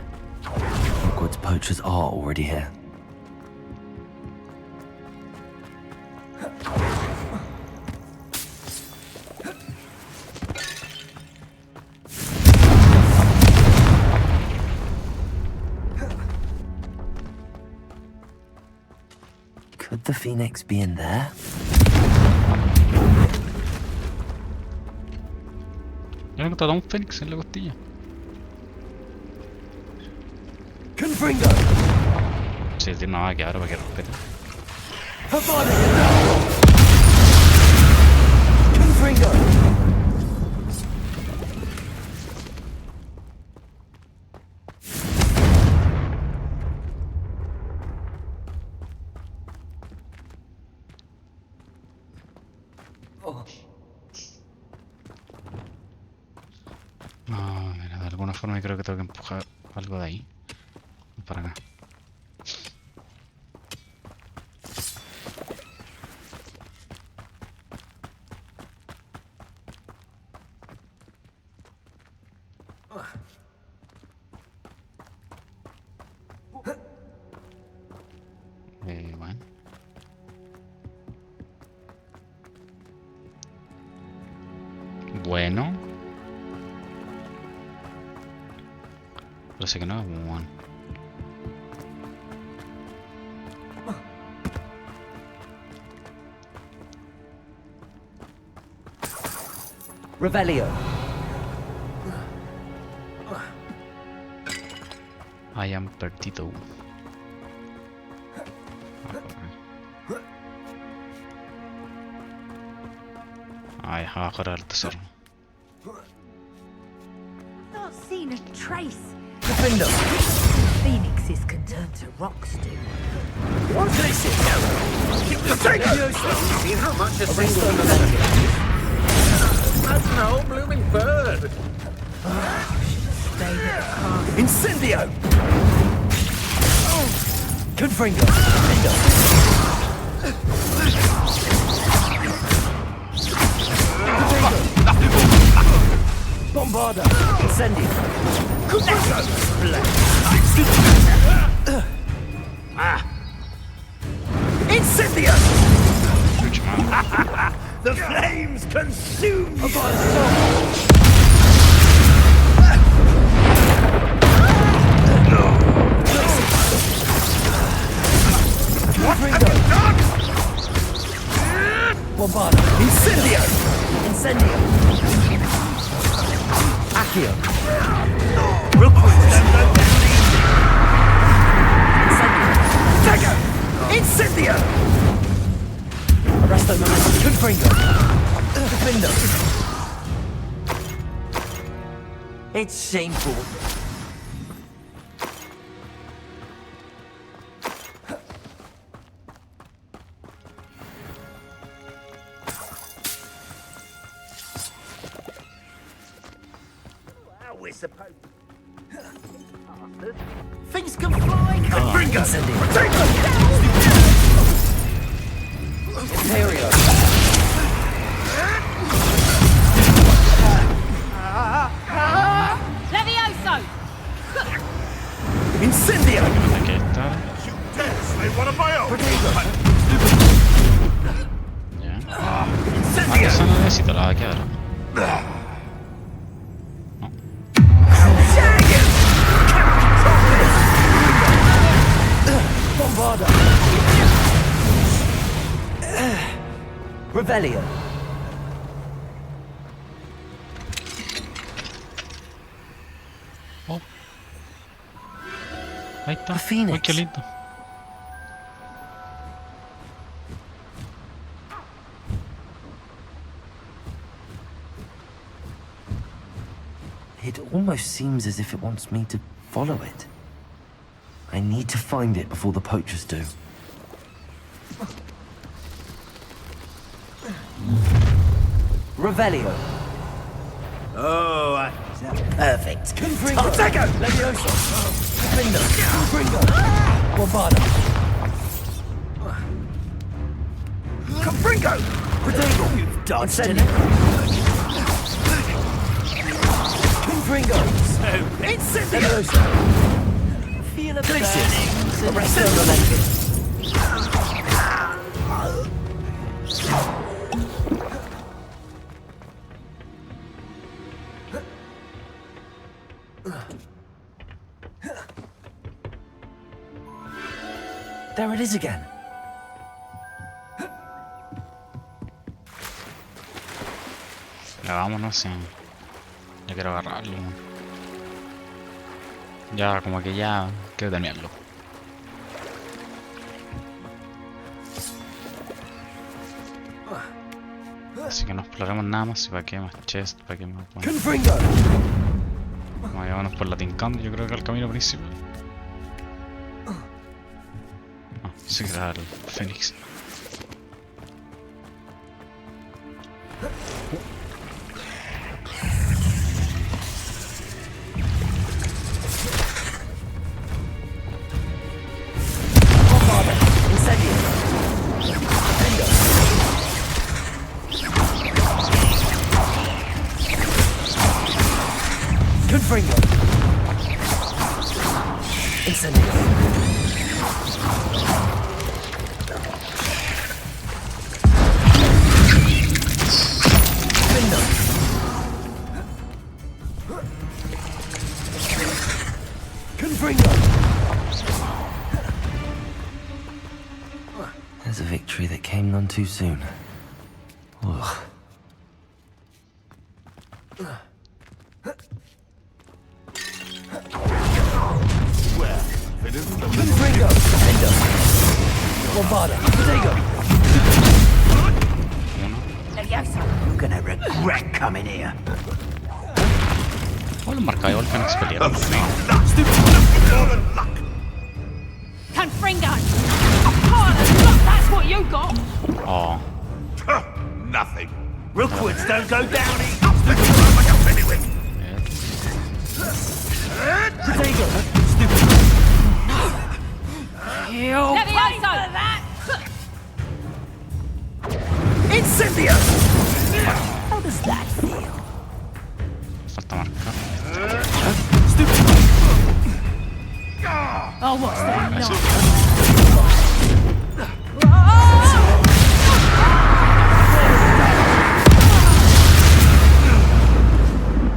Hogwarts poachers are already here. Could the Phoenix be in there? Yo no he encontrado un Fénix en la costilla. Confringo! Sí, tiene una vaca ahora para que respete. Avada Kedavra! Confringo! No, mira, de alguna forma creo que tengo que empujar algo de ahí. Para acá. Bueno. Bueno. Pero sé que no es bueno. Revelio. I am perdido. Ay, dejaba correr el tesoro. Not seen a trace. Defender. Phoenixes can turn to rocks, do. What is it? Seen how much a single That's an old blooming bird. Incendio! Confringo! Bombarda! Incendio! Incendio! The flames consume you! Bombarda! Incendio! Incendio! Accio! Dagger! Incendio! Arresto momentum. Confringo! Defendo! It's shameful. We're supposed. Things can fly! Confringo! Incendio! Imperio! Levioso! Incendio! Aquí está. One of my own. Ya. Eso no necesito la vaca ahora. Bombarda! Revelio! Oh. Ahí está. A phoenix. Uy, qué lindo. It almost seems as if it wants me to follow it. I need to find it before the poachers do. Revelio. Oh, I Perfect. Tartego! Levioso! Confringo! Bombada! Confringo! Protego! You've dodged it! Confringo! Incendio! Feel a Places! burning. Arresto relented! There it is again. Ya vámonos, sí. Ya quiero agarrarlo. Ya, como que ya quiero terminarlo. Así que no exploremos nada más. ¿Y para qué más chest? ¿Para qué más? Bueno. Vámonos por la Tincando, yo creo que es el camino principal. Ah, sí que era el Fénix. Confringo! Incendio! Confringo! There's a victory that came none too soon. Ugh. Confringo! Bombada! Protego! You're gonna regret coming here. ¿Cómo lo marcaba igual Fénix pelear? Confringo! A pile of luck, that's what you got! Oh. Nothing. Rookwoods don't go down easy. Protego! Levioso! Incendio! How does that feel? Falta marcar. Oh, what's that? No.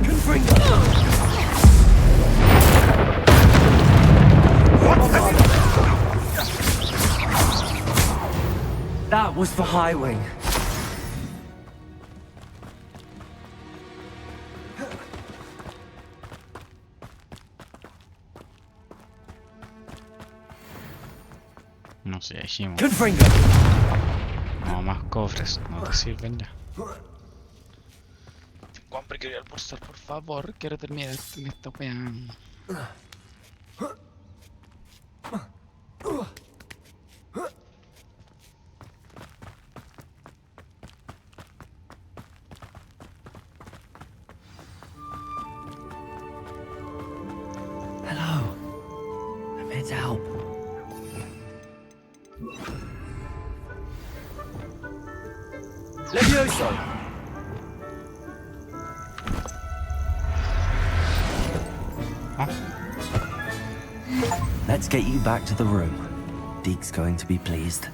Confringo! That was for Highwing. No sé, dijimos. Confringo! No, más cofres. No te sirven ya. Tengo hambre, quiero ir a almorzar, por favor. Quiero terminar esta wea. Hello. I'm here to help. Levioso! Let's get you back to the room. Deke's going to be pleased.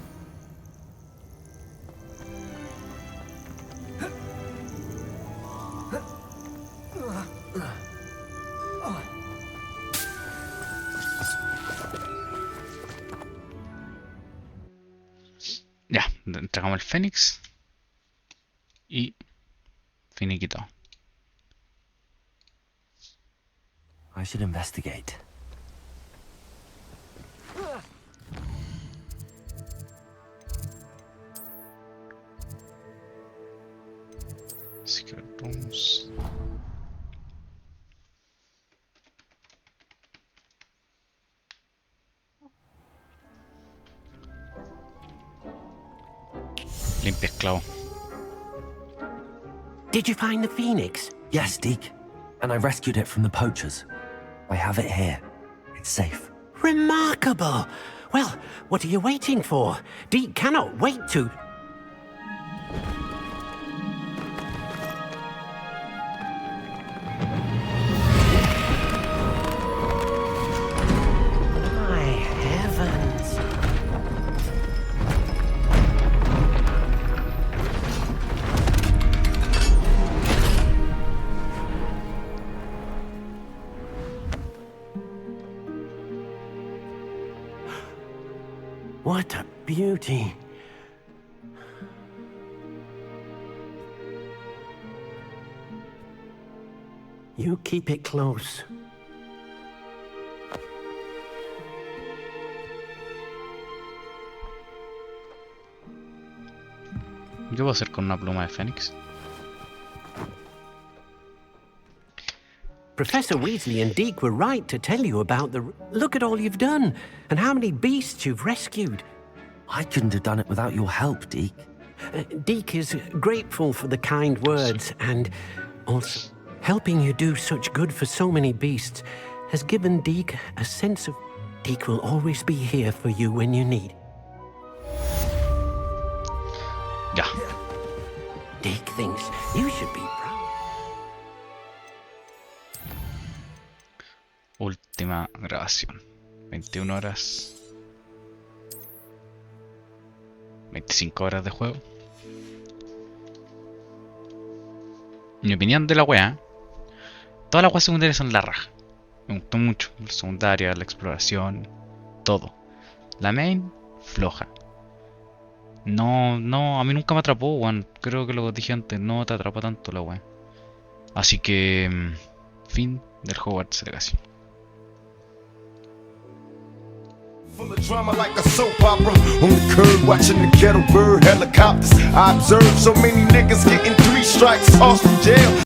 Ya, entregamos el Fénix. Y finiquito. I should investigate. Secret rooms. Limpia esclavo. Did you find the Phoenix? Yes, Deke. and I rescued it from the poachers. I have it here. It's safe. Remarkable! Well, what are you waiting for? Deke cannot wait to... My heavens! What a beauty. You keep it close. ¿Qué puedo hacer con una pluma de Fénix? Professor Weasley and Deke were right to tell you about the... Look at all you've done, and how many beasts you've rescued. I couldn't have done it without your help, Deke. Deke is grateful for the kind words, and also helping you do such good for so many beasts has given Deke a sense of... Deke will always be here for you when you need. Ya. Deke thinks you should be proud. Última grabación. 21 horas. 25 horas de juego. Mi opinión de la wea. Todas las weas secundarias son la raja. Me gustó mucho. La secundaria, la exploración. Todo. La main, floja. No, a mí nunca me atrapó, weón. Creo que lo dije antes, no te atrapa tanto la wea. Así que... fin del Hogwarts Legacy. Full of drama like a soap opera. On the curb watching the kettle bird helicopters. I observed so many niggas getting 3 strikes, tossed in jail.